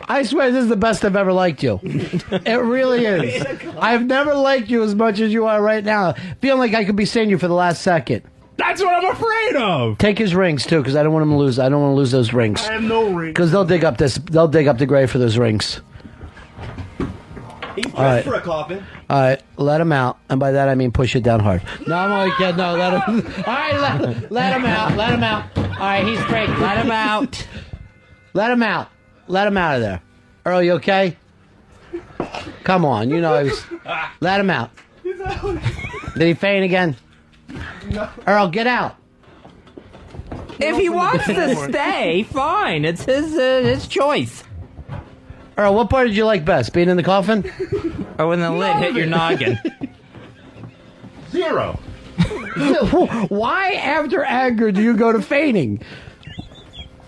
S5: I swear this is the best I've ever liked you. It really is. I've never liked you as much as you are right now. Feeling like I could be seeing you for the last second.
S7: That's what I'm afraid of.
S5: Take his rings too, because I don't want him to lose. I don't want to lose those rings.
S7: I have no rings.
S5: Because they'll dig up the grave for those rings.
S3: He's dressed for a coffin.
S5: All right, let him out, and by that I mean push it down hard. No, I'm only kidding. No, let him. All right, let him out. Let him out. All right, he's fake. Let him out. Let him out. Let him out of there. Earl, you okay? Come on, you know. Let him out. Did he faint again? Earl, get out.
S4: If he wants to stay, fine. It's his choice.
S5: Earl, what part did you like best? Being in the coffin?
S4: Or when the lid hit your noggin?
S7: 0.
S5: Why, after anger, do you go to fainting?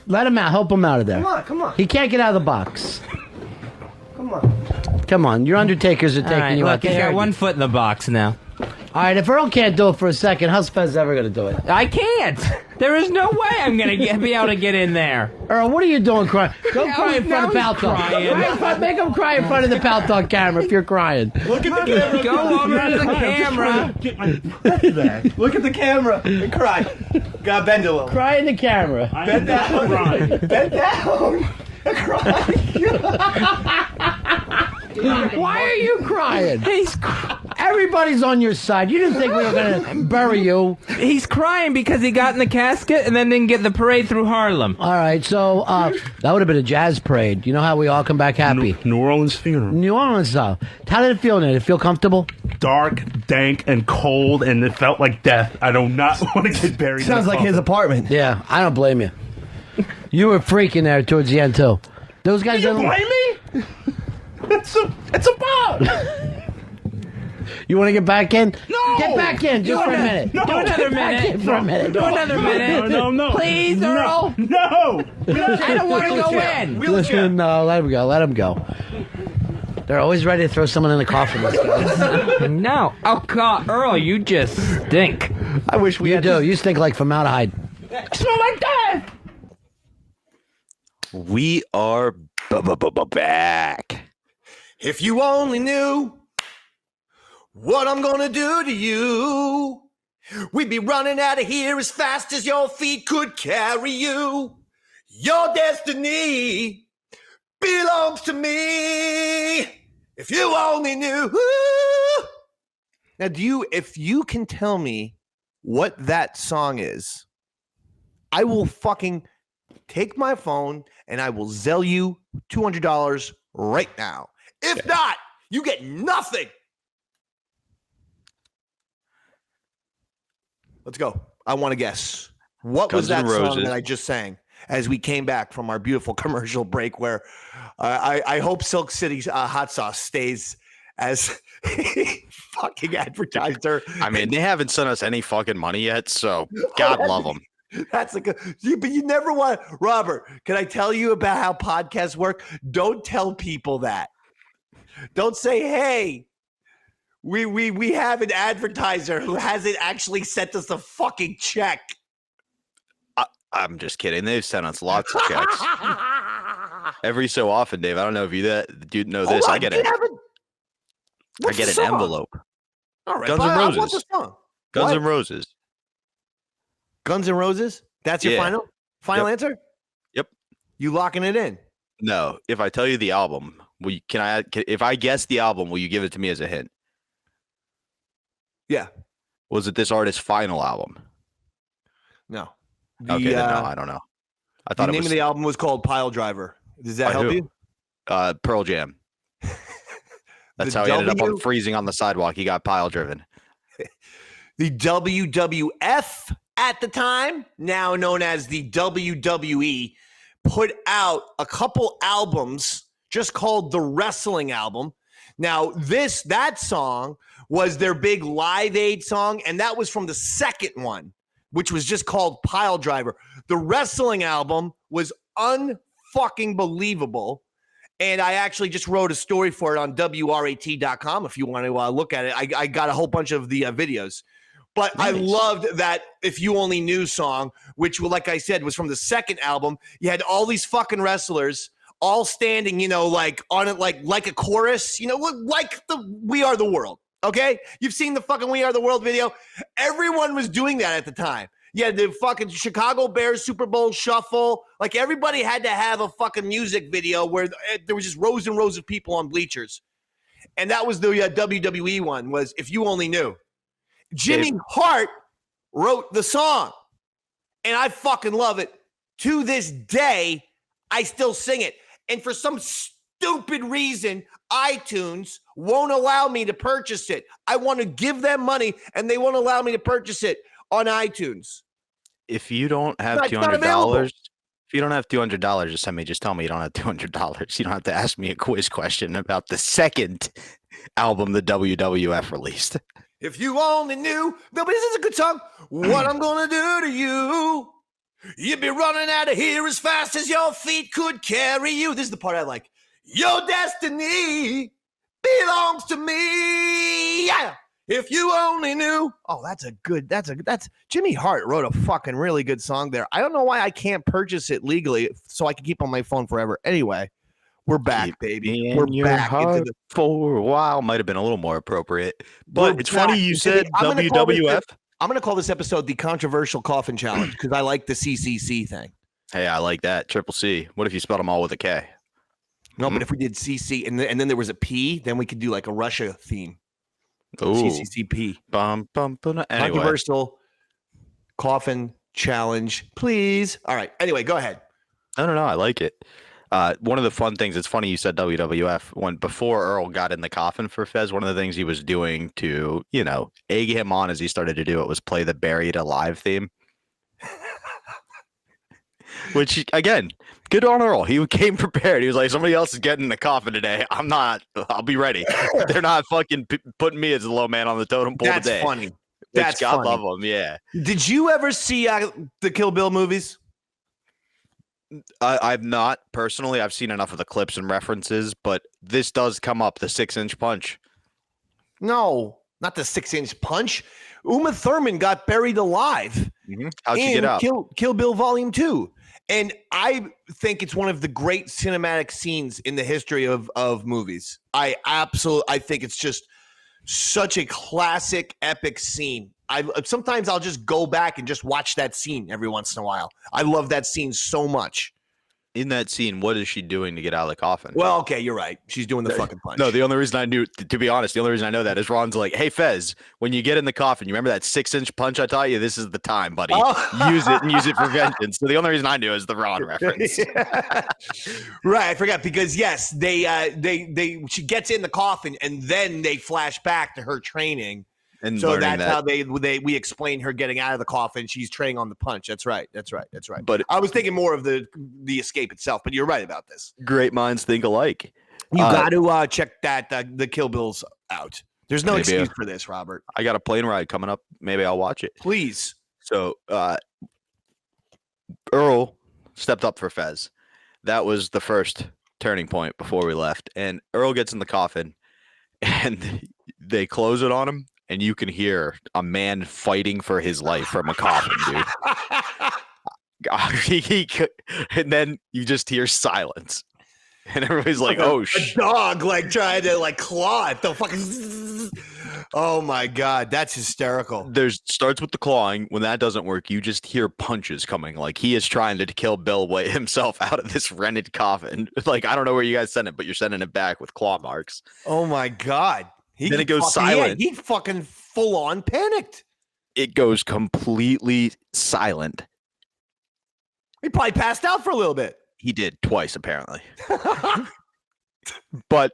S5: Let him out. Help him out of there.
S3: Come on.
S5: He can't get out of the box.
S3: Come on.
S5: Come on. Your undertakers are taking you out.
S4: Look, I got 1 foot in the box now.
S5: All right, if Earl can't do it for a second, how's Fez ever going to do it?
S4: I can't. There is no way I'm going to be able to get in there.
S5: Earl, what are you doing crying? Go cry in front of Pal Talk. Make him cry in front of the Pal Talk camera if you're crying.
S3: Look at the camera.
S4: Go over to the camera.
S7: Get my breath back.
S3: Look at the camera and cry. Gotta bend a little.
S5: Cry in the camera.
S3: Bend down. Bend down. Cry.
S5: Why are you crying?
S4: He's
S5: Everybody Everybody's on your side. You didn't think we were going to bury you.
S4: He's crying because he got in the casket and then didn't get the parade through Harlem.
S5: All right, so that would have been a jazz parade. You know how we all come back happy?
S7: New Orleans funeral.
S5: New Orleans style. How did it feel in there? Did it feel comfortable?
S7: Dark, dank, and cold, and it felt like death. I do not want to get buried.
S3: Sounds like his apartment.
S5: Yeah, I don't blame you. You were freaking there towards the end, too. Those guys
S7: You blame me? It's a bar.
S5: You want to get back in?
S7: No!
S5: Get back in just for a minute.
S7: No!
S4: Do another minute.
S5: For a minute.
S4: Do another minute.
S7: No.
S4: Please, Earl.
S7: No!
S4: I don't want to go in.
S5: Listen, no, let him go. Let him go. They're always ready to throw someone in the coffin. These guys.
S4: No. Oh, God. Earl, you just stink.
S3: I wish we
S5: You
S3: had
S5: do. You stink like formaldehyde.
S4: Smell like death.
S1: We are back.
S2: If you only knew what I'm gonna do to you, we'd be running out of here as fast as your feet could carry you. Your destiny belongs to me. If you only knew. Now, if you can tell me what that song is, I will fucking take my phone and I will Zelle you $200 right now. If not, you get nothing. Let's go. I want to guess. What was that song that I just sang as we came back from our beautiful commercial break where I hope Silk City's hot sauce stays as fucking advertiser.
S1: I mean, they haven't sent us any fucking money yet, so God love them.
S2: That's like but you never want Robert, can I tell you about how podcasts work? Don't tell people that. Don't say, hey, we have an advertiser who hasn't actually sent us a fucking check.
S1: I'm just kidding. They've sent us lots of checks. Every so often, Dave. I don't know if you know this. I get an envelope.
S2: All right,
S1: Guns N' Roses.
S2: What's the song?
S1: Guns N' Roses.
S2: Guns N' Roses? That's your final answer?
S1: Yep.
S2: You locking it in?
S1: No. If I tell you the album, if I guess the album, will you give it to me as a hint?
S2: Yeah.
S1: Was it this artist's final album?
S2: No.
S1: Okay, then no, I don't know. I thought
S2: the name of the album was called Pile Driver. Does that help you?
S1: Pearl Jam. That's how he ended up freezing on the sidewalk. He got pile driven.
S2: The WWF at the time, now known as the WWE, put out a couple albums just called the Wrestling Album. Now, that song was their big Live Aid song, and that was from the second one, which was just called Pile Driver. The Wrestling Album was unfucking believable. And I actually just wrote a story for it on WRAT.com. If you want to look at it, I got a whole bunch of the videos. But nice. I loved that If You Only Knew song, which, like I said, was from the second album. You had all these fucking wrestlers all standing, like on it, like a chorus, like the We Are the World. Okay? You've seen the fucking We Are the World video. Everyone was doing that at the time. Yeah, the fucking Chicago Bears Super Bowl shuffle. Like, everybody had to have a fucking music video where there was just rows and rows of people on bleachers. And that was the WWE one, was If You Only Knew. Jimmy Hart wrote the song. And I fucking love it. To this day, I still sing it. And for some stupid reason, iTunes won't allow me to purchase it. I want to give them money, and they won't allow me to purchase it on iTunes.
S1: If you don't have $200, just tell me you don't have $200. You don't have to ask me a quiz question about the second album the WWF released.
S2: If you only knew, no, but this is a good song. What I'm gonna do to you, you'd be running out of here as fast as your feet could carry you. This is the part I like. Your destiny belongs to me. Yeah. If you only knew. Oh, that's Jimmy Hart wrote a fucking really good song there. I don't know why I can't purchase it legally so I can keep on my phone forever. Anyway, we're back, baby. We're back
S1: for a while. Might have been a little more appropriate. But it's funny you said WWF.
S2: I'm going to call this episode the Controversial Coffin Challenge because I like the CCC thing.
S1: Hey, I like that. Triple C. What if you spelled them all with a K?
S2: No, but if we did CC and then there was a P, then we could do like a Russia theme. CCCP.
S1: Anyway.
S2: Controversial coffin challenge, please. All right. Anyway, go ahead.
S1: No, I like it. One of the fun things, it's funny you said WWF. Before Earl got in the coffin for Fez, one of the things he was doing to, egg him on as he started to do it was play the Buried Alive theme. Which, again, good on Earl. He came prepared. He was like, somebody else is getting in the coffin today. I'm not. I'll be ready. They're not fucking putting me as the low man on the totem pole today.
S2: That's funny. That's
S1: God
S2: funny.
S1: love them, yeah.
S2: Did you ever see the Kill Bill movies?
S1: I've not personally. I've seen enough of the clips and references, but this does come up, the 6-inch punch.
S2: No, not the 6-inch punch. Uma Thurman got buried alive.
S1: How'd she get out?
S2: Kill Bill Volume 2. And I think it's one of the great cinematic scenes in the history of movies. I think it's just such a classic, epic scene. Sometimes I'll just go back and just watch that scene every once in a while. I love that scene so much.
S1: In that scene, what is she doing to get out of the coffin?
S2: Well, okay, you're right. She's doing the fucking punch.
S1: No, the only reason I knew, to be honest, the only reason I know that is Ron's like, hey, Fez, when you get in the coffin, you remember that 6-inch punch I taught you? This is the time, buddy. Use it and use it for vengeance. So the only reason I knew is the Ron reference.
S2: Right, I forgot because yes, she gets in the coffin and then they flash back to her training.
S1: And
S2: so that's how we explain her getting out of the coffin. She's training on the punch. That's right. But I was thinking more of the escape itself. But you're right about this.
S1: Great minds think alike.
S2: You got to check that the Kill Bills out. There's no excuse for this, Robert.
S1: I got a plane ride coming up. Maybe I'll watch it.
S2: Please.
S1: So Earl stepped up for Fez. That was the first turning point before we left. And Earl gets in the coffin, and they close it on him. And you can hear a man fighting for his life from a coffin, dude. And then you just hear silence. And everybody's like, oh, shit.
S2: A dog, trying to, claw it. The fucking... Oh, my God. That's hysterical.
S1: Starts with the clawing. When that doesn't work, you just hear punches coming. Like, he is trying to kill Bill Way himself out of this rented coffin. I don't know where you guys sent it, but you're sending it back with claw marks.
S2: Oh, my God.
S1: Then it goes silent.
S2: He fucking full on panicked.
S1: It goes completely silent.
S2: He probably passed out for a little bit.
S1: He did twice, apparently. But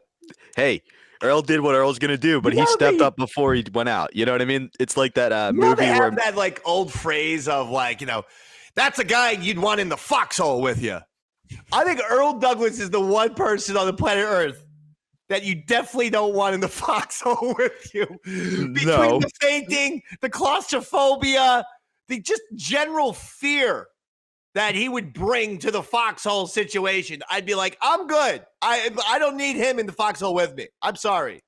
S1: hey, Earl did what Earl's gonna do, but he stepped up before he went out. You know what I mean? It's like that movie
S2: they
S1: where
S2: have that old phrase of that's a guy you'd want in the foxhole with you. I think Earl Douglas is the one person on the planet Earth that you definitely don't want in the foxhole with you. Between the fainting, the claustrophobia, the just general fear that he would bring to the foxhole situation, I'd be like, I'm good. I don't need him in the foxhole with me. I'm sorry.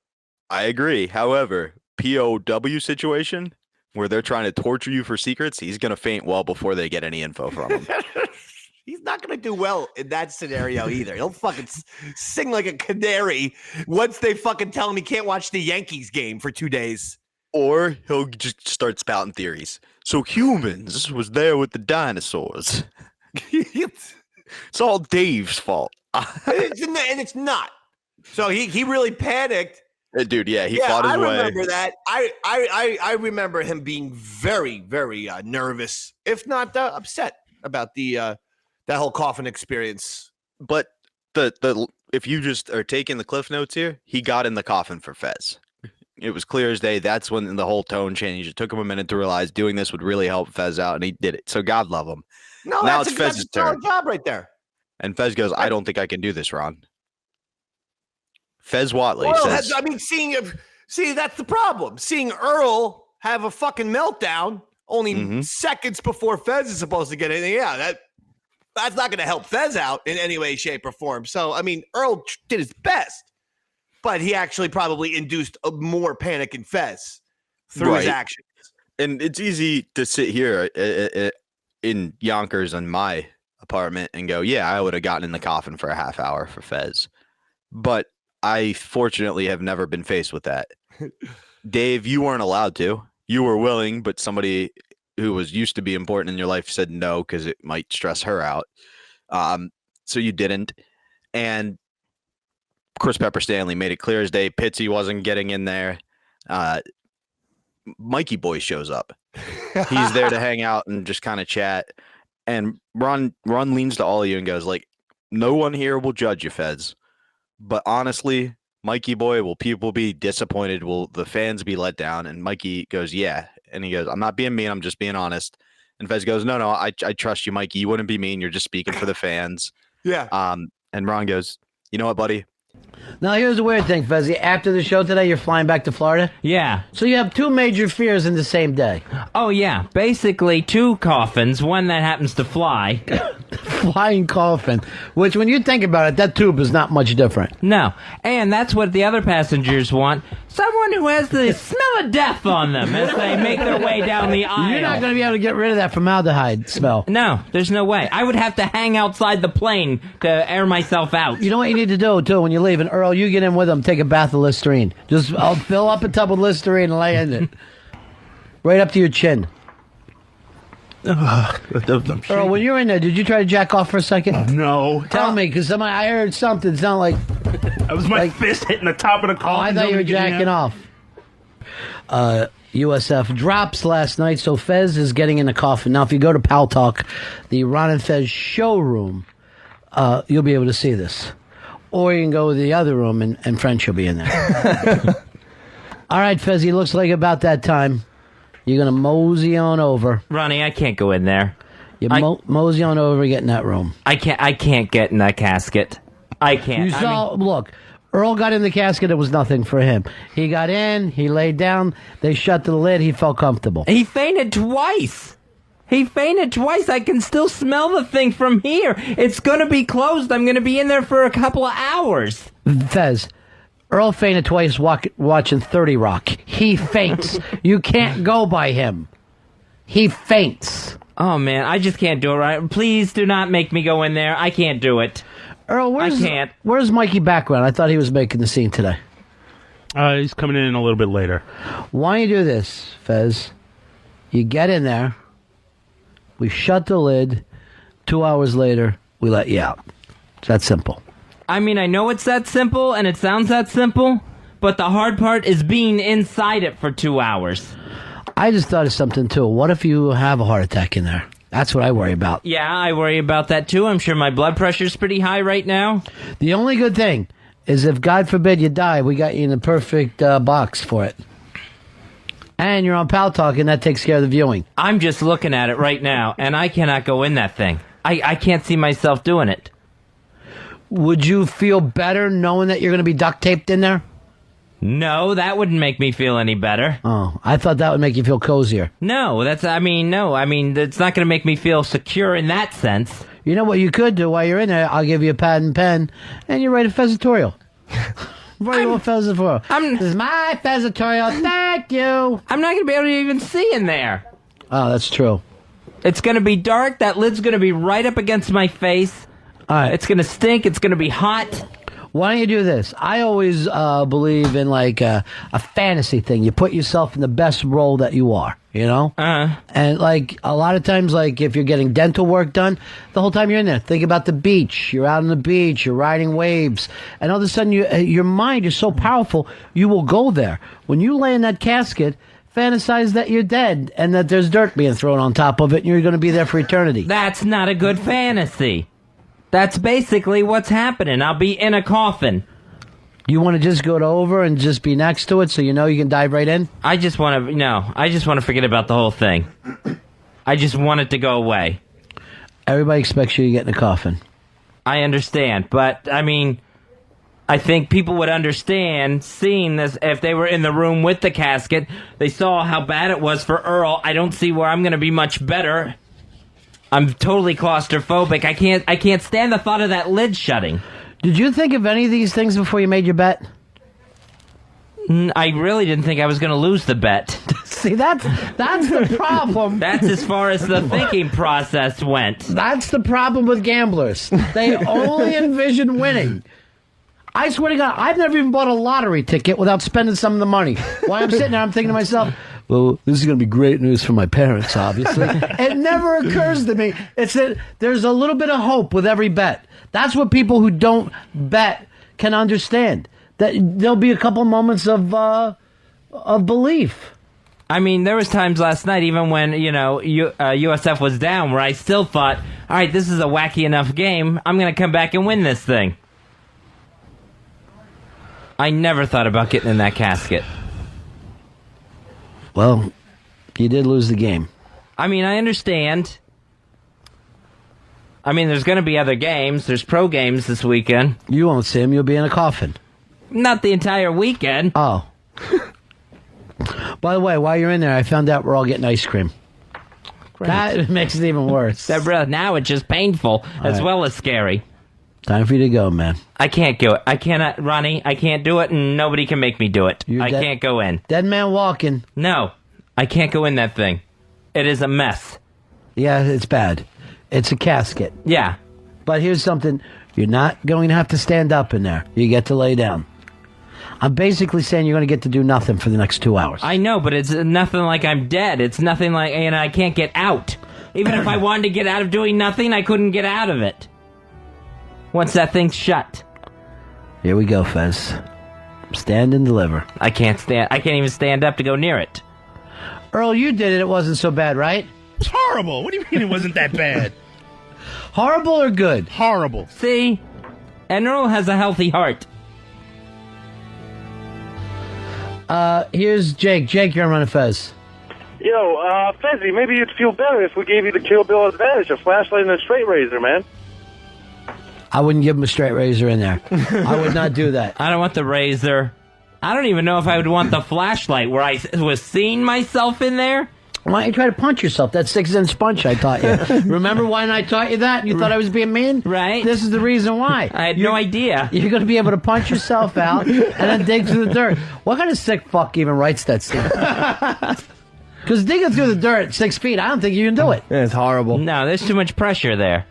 S1: I agree. However, POW situation where they're trying to torture you for secrets, he's going to faint well before they get any info from him.
S2: He's not going to do well in that scenario either. He'll fucking sing like a canary once they fucking tell him he can't watch the Yankees game for 2 days.
S1: Or he'll just start spouting theories. So humans was there with the dinosaurs. It's all Dave's fault.
S2: and it's not. So he really panicked.
S1: Dude, yeah, he fought his way.
S2: I remember that. I remember him being very, very nervous, if not upset about that whole coffin experience.
S1: But the if you just are taking the cliff notes here, he got in the coffin for Fez. It was clear as day. That's when the whole tone changed. It took him a minute to realize doing this would really help Fez out, and he did it. So God love him.
S2: No,
S1: now
S2: it's Fez's turn. Job right there.
S1: And Fez goes, I don't think I can do this, Ron. Fez Watley says,
S2: see, that's the problem. Seeing Earl have a fucking meltdown only seconds before Fez is supposed to get in. Yeah, that's not going to help Fez out in any way, shape, or form. So, Earl did his best. But he actually probably induced more panic in Fez through his actions.
S1: And it's easy to sit here in Yonkers in my apartment and go, yeah, I would have gotten in the coffin for a half hour for Fez. But I fortunately have never been faced with that. Dave, you weren't allowed to. You were willing, but somebody who was used to be important in your life said no because it might stress her out. So you didn't. And Chris Pepper Stanley made it clear as day Pitsy wasn't getting in there. Mikey Boy shows up. He's there to hang out and just kind of chat. And Ron leans to all of you and goes like, no one here will judge you, Fez. But honestly, Mikey Boy, will people be disappointed? Will the fans be let down? And Mikey goes, yeah. And he goes, I'm not being mean. I'm just being honest. And Fez goes, no, I trust you, Mikey. You wouldn't be mean. You're just speaking for the fans.
S2: Yeah.
S1: And Ron goes, you know what, buddy?
S5: Now, here's the weird thing, Fezzy. After the show today, you're flying back to Florida?
S4: Yeah.
S5: So you have two major fears in the same day.
S4: Oh, yeah. Basically, two coffins, one that happens to fly.
S5: Flying coffin, which when you think about it, that tube is not much different.
S4: No. And that's what the other passengers want. Someone who has the smell of death on them as they make their way down the aisle.
S5: You're not going to be able to get rid of that formaldehyde smell.
S4: No, there's no way. I would have to hang outside the plane to air myself out.
S5: You know what you need to do, too, when you leave? And Earl, you get in with them, take a bath of Listerine. Just I'll fill up a tub of Listerine and lay in it. Right up to your chin. Earl, when you were in there, did you try to jack off for a second?
S7: No.
S5: Tell me, because I heard something sound like...
S7: That was my fist hitting the top of the car.
S5: Oh, I thought you were jacking off. USF drops last night, so Fez is getting in the coffin. Now, if you go to Pal Talk, the Ron and Fez showroom, you'll be able to see this. Or you can go to the other room, and French will be in there. All right, Fezzy, looks like about that time. You're going to mosey on over.
S4: Ronnie, I can't go in there.
S5: You mosey on over and get in that room.
S4: I can't get in that casket. I can't.
S5: You saw, look, Earl got in the casket. It was nothing for him. He got in. He laid down. They shut the lid. He felt comfortable.
S4: He fainted twice. I can still smell the thing from here. It's going to be closed. I'm going to be in there for a couple of hours.
S5: Fez, Earl fainted twice watching 30 Rock. He faints. You can't go by him. He faints.
S4: Oh, man, I just can't do it right. Please do not make me go in there. I can't do it.
S5: Earl, where's Mikey background? I thought he was making the scene today.
S7: He's coming in a little bit later.
S5: Why don't you do this, Fez? You get in there. We shut the lid. 2 hours later, we let you out. It's that simple.
S4: I mean, I know it's that simple, and it sounds that simple, but the hard part is being inside it for 2 hours.
S5: I just thought of something, too. What if you have a heart attack in there? That's what I worry about.
S4: Yeah, I worry about that, too. I'm sure my blood pressure's pretty high right now.
S5: The only good thing is if, God forbid, you die, we got you in the perfect box for it. And you're on Pal Talk, and that takes care of the viewing.
S4: I'm just looking at it right now, and I cannot go in that thing. I can't see myself doing it.
S5: Would you feel better knowing that you're going to be duct taped in there?
S4: No, that wouldn't make me feel any better.
S5: Oh, I thought that would make you feel cozier.
S4: No, it's not going to make me feel secure in that sense.
S5: You know what you could do while you're in there? I'll give you a pad and pen, and you write a Fezatorial. Write a Fezatorial. This is my Fezatorial. Thank you.
S4: I'm not going to be able to even see in there.
S5: Oh, that's true.
S4: It's going to be dark. That lid's going to be right up against my face.
S5: All right.
S4: It's going to stink. It's going to be hot.
S5: Why don't you do this? I always believe in like a fantasy thing. You put yourself in the best role that you are, you know? And like a lot of times, like if you're getting dental work done, the whole time you're in there, think about the beach. You're out on the beach, you're riding waves, and all of a sudden your mind is so powerful, you will go there. When you lay in that casket, fantasize that you're dead and that there's dirt being thrown on top of it and you're going to be there for eternity.
S4: That's not a good fantasy. That's basically what's happening. I'll be in a coffin.
S5: You want to just go over and just be next to it so you know you can dive right in?
S4: I just want to forget about the whole thing. I just want it to go away.
S5: Everybody expects you to get in a coffin.
S4: I understand, but I mean, I think people would understand seeing this if they were in the room with the casket. They saw how bad it was for Earl. I don't see where I'm going to be much better. I'm totally claustrophobic. I can't stand the thought of that lid shutting.
S5: Did you think of any of these things before you made your bet?
S4: I really didn't think I was going to lose the bet.
S5: See, that's the problem.
S4: That's as far as the thinking process went.
S5: That's the problem with gamblers. They only envision winning. I swear to God, I've never even bought a lottery ticket without spending some of the money. While I'm sitting there, I'm thinking to myself, well, this is going to be great news for my parents, obviously. It never occurs to me. It's that there's a little bit of hope with every bet. That's what people who don't bet can understand. That there'll be a couple moments of of belief.
S4: I mean, there was times last night, even when, USF was down, where I still thought, all right, this is a wacky enough game. I'm going to come back and win this thing. I never thought about getting in that casket.
S5: Well, you did lose the game.
S4: I mean, I understand. I mean, there's going to be other games. There's pro games this weekend.
S5: You won't see him. You'll be in a coffin.
S4: Not the entire weekend.
S5: Oh. By the way, while you're in there, I found out we're all getting ice cream.
S4: Great.
S5: That makes it even worse.
S4: Now it's just painful as well as scary.
S5: Time for you to go, man.
S4: I can't go. I cannot, Ronnie. I can't do it, and nobody can make me do it. I can't go in.
S5: Dead man walking.
S4: No, I can't go in that thing. It is a mess.
S5: Yeah, it's bad. It's a casket.
S4: Yeah.
S5: But here's something. You're not going to have to stand up in there. You get to lay down. I'm basically saying you're going to get to do nothing for the next 2 hours.
S4: I know, but it's nothing like I'm dead. It's nothing like, I can't get out. Even if I wanted to get out of doing nothing, I couldn't get out of it. Once that thing's shut.
S5: Here we go, Fez. Stand and deliver.
S4: I can't even stand up to go near it.
S5: Earl, you did it. It wasn't so bad, right?
S7: It's horrible. What do you mean it wasn't that bad?
S5: Horrible or good?
S7: Horrible.
S4: See? And Earl has a healthy heart.
S5: Here's Jake. Jake, you're on Ron Fez.
S15: Yo, Fezzy, maybe you'd feel better if we gave you the Kill Bill advantage, a flashlight and a straight razor, man.
S5: I wouldn't give him a straight razor in there. I would not do that.
S4: I don't want the razor. I don't even know if I would want the flashlight where I was seeing myself in there.
S5: Why don't you try to punch yourself? That 6-inch punch I taught you. Remember when I taught you that? You thought I was being mean?
S4: Right.
S5: This is the reason why.
S4: I had no idea.
S5: You're going to be able to punch yourself out and then dig through the dirt. What kind of sick fuck even writes that stuff? Because digging through the dirt at 6 feet, I don't think you can do it.
S3: It's horrible.
S4: No, there's too much pressure there.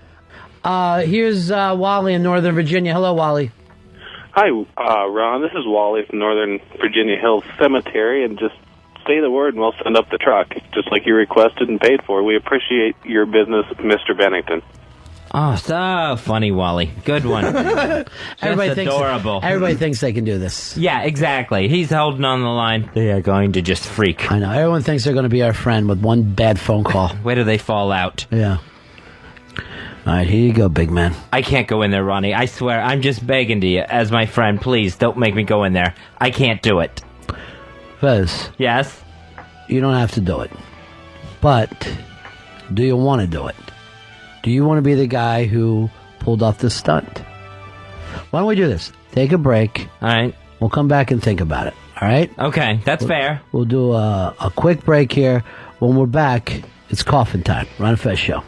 S5: Here's Wally in Northern Virginia. Hello, Wally.
S16: Hi, Ron. This is Wally from Northern Virginia Hills Cemetery, and just say the word and we'll send up the truck, just like you requested and paid for. We appreciate your business, Mr. Bennington.
S4: Oh, so funny, Wally. Good one. Adorable.
S5: Everybody thinks they can do this.
S4: Yeah, exactly. He's holding on the line. They are going to just freak.
S5: I know. Everyone thinks they're going to be our friend with one bad phone call.
S4: Where do they fall out?
S5: Yeah. All right, here you go, big man.
S4: I can't go in there, Ronnie. I swear, I'm just begging to you, as my friend, please, don't make me go in there. I can't do it.
S5: Fez.
S4: Yes?
S5: You don't have to do it. But, do you want to do it? Do you want to be the guy who pulled off the stunt? Why don't we do this? Take a break.
S4: All right.
S5: We'll come back and think about it. All right?
S4: Okay, that's fair.
S5: We'll do a quick break here. When we're back, it's coffin time. Ron Fez Show.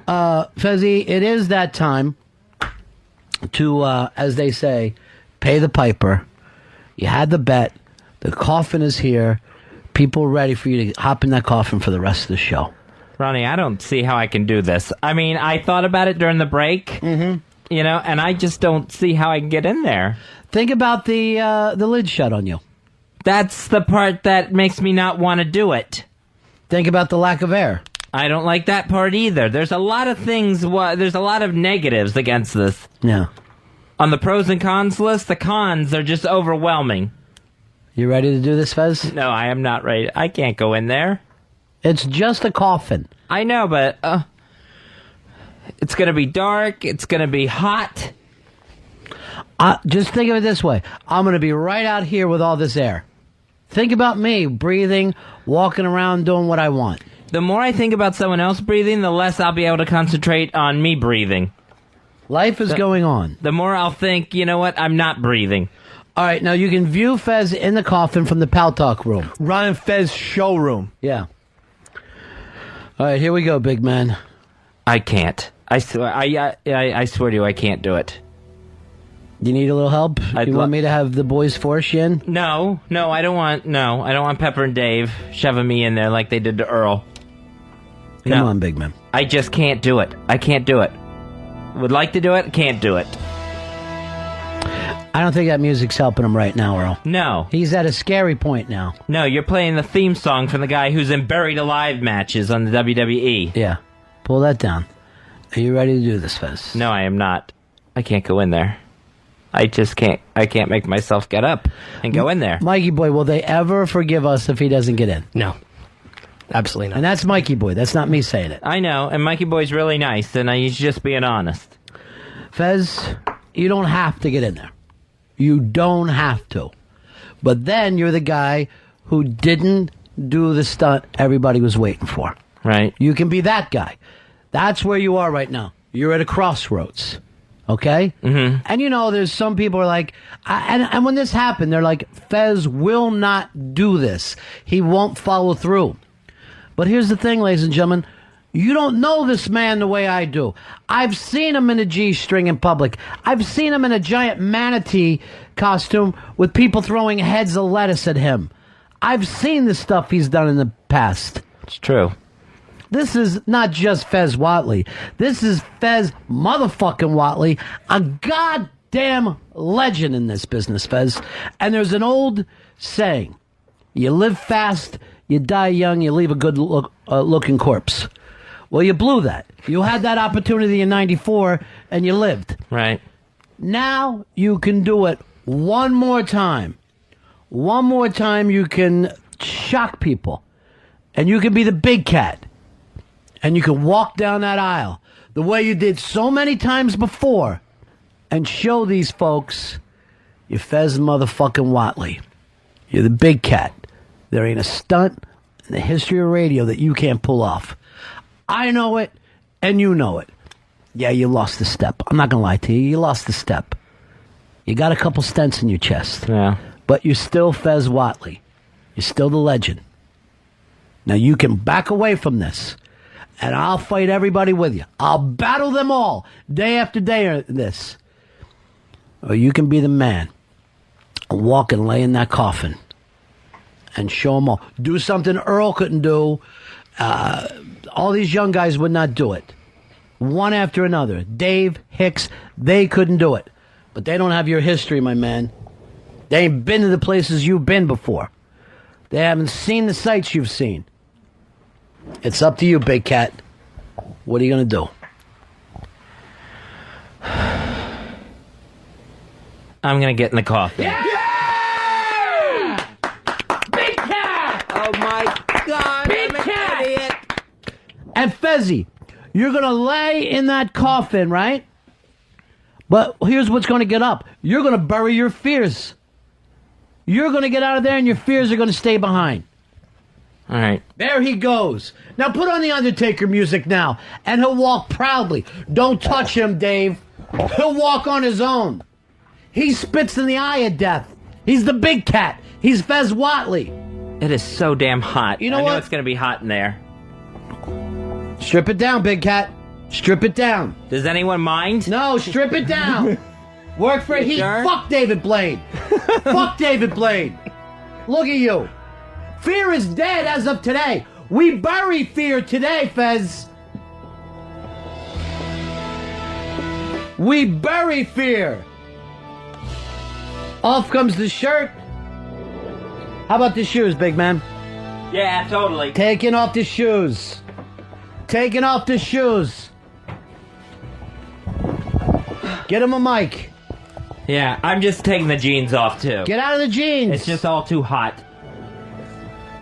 S5: Fezzy, it is that time to, as they say, pay the piper. You had the bet. The coffin is here. People are ready for you to hop in that coffin for the rest of the show.
S4: Ronnie, I don't see how I can do this. I mean, I thought about it during the break, and I just don't see how I can get in there.
S5: Think about the lid shut on you.
S4: That's the part that makes me not want to do it.
S5: Think about the lack of air.
S4: I don't like that part either. There's a lot of things, there's a lot of negatives against this.
S5: Yeah.
S4: On the pros and cons list, the cons are just overwhelming.
S5: You ready to do this, Fez?
S4: No, I am not ready. I can't go in there.
S5: It's just a coffin.
S4: I know, but it's going to be dark. It's going to be hot.
S5: Just think of it this way. I'm going to be right out here with all this air. Think about me breathing, walking around, doing what I want.
S4: The more I think about someone else breathing, the less I'll be able to concentrate on me breathing.
S5: Life is going on.
S4: The more I'll think, you know what, I'm not breathing.
S5: All right, now you can view Fez in the coffin from the Pal Talk room.
S3: Ron Fez showroom.
S5: Yeah. All right, here we go, big man.
S4: I can't. I swear. I swear to you, I can't do it.
S5: You need a little help? You want me to have the boys force you in?
S4: No, I don't want Pepper and Dave shoving me in there like they did to Earl.
S5: Come on, big man.
S4: I just can't do it. I can't do it. Would like to do it, can't do it.
S5: I don't think that music's helping him right now, Earl.
S4: No.
S5: He's at a scary point now.
S4: No, you're playing the theme song from the guy who's in Buried Alive matches on the WWE.
S5: Yeah. Pull that down. Are you ready to do this, Fez?
S4: No, I am not. I can't go in there. I just can't. I can't make myself get up and go in there.
S5: Mikey boy, will they ever forgive us if he doesn't get in?
S17: No. Absolutely not.
S5: And that's Mikey boy. That's not me saying it.
S4: I know, and Mikey boy's really nice, and he's just being honest.
S5: Fez, you don't have to get in there. You don't have to. But then you're the guy who didn't do the stunt everybody was waiting for.
S4: Right.
S5: You can be that guy. That's where you are right now. You're at a crossroads. Okay?
S4: Mm-hmm.
S5: And you know, there's some people are like, and when this happened, they're like, Fez will not do this. He won't follow through. But here's the thing, ladies and gentlemen. You don't know this man the way I do. I've seen him in a G-string in public. I've seen him in a giant manatee costume with people throwing heads of lettuce at him. I've seen the stuff he's done in the past.
S4: It's true.
S5: This is not just Fez Whatley. This is Fez motherfucking Whatley, a goddamn legend in this business, Fez. And there's an old saying, you live fast, you die young, you leave a good looking corpse. Well, you blew that. You had that opportunity in 94, and you lived.
S4: Right.
S5: Now you can do it one more time. One more time you can shock people. And you can be the big cat. And you can walk down that aisle the way you did so many times before and show these folks you're Fez motherfucking Whatley. You're the big cat. There ain't a stunt in the history of radio that you can't pull off. I know it, and you know it. Yeah, you lost the step. I'm not going to lie to you. You lost the step. You got a couple stents in your chest.
S4: Yeah.
S5: But you're still Fez Whatley. You're still the legend. Now, you can back away from this, and I'll fight everybody with you. I'll battle them all, day after day in this. Or you can be the man and walk and lay in that coffin and show them all. Do something Earl couldn't do. All these young guys would not do it. One after another. Dave, Hicks, they couldn't do it. But they don't have your history, my man. They ain't been to the places you've been before. They haven't seen the sights you've seen. It's up to you, big cat. What are you going to do?
S4: I'm going to get in the coffin.
S5: Yeah! Big cat!
S2: Oh, my God.
S5: Big cat! And Fezzy, you're going to lay in that coffin, right? But here's what's going to get up. You're going to bury your fears. You're going to get out of there and your fears are going to stay behind.
S4: All right.
S5: There he goes. Now put on the Undertaker music now, and he'll walk proudly. Don't touch him, Dave. He'll walk on his own. He spits in the eye of death. He's the big cat. He's Fez Whatley.
S4: It is so damn hot.
S5: You know
S4: I
S5: what?
S4: know it's going to be hot in there.
S5: Strip it down, big cat. Strip it down.
S4: Does anyone mind?
S5: No, strip it down. Work for heat.
S4: Sure?
S5: Fuck David Blaine. Fuck David Blaine. Look at you. Fear is dead as of today. We bury fear today, Fez. We bury fear. Off comes the shirt. How about the shoes, big man?
S4: Yeah, totally.
S5: Taking off the shoes. Taking off the shoes. Get him a mic.
S4: Yeah, I'm just taking the jeans off, too.
S5: Get out of the jeans.
S4: It's just all too hot.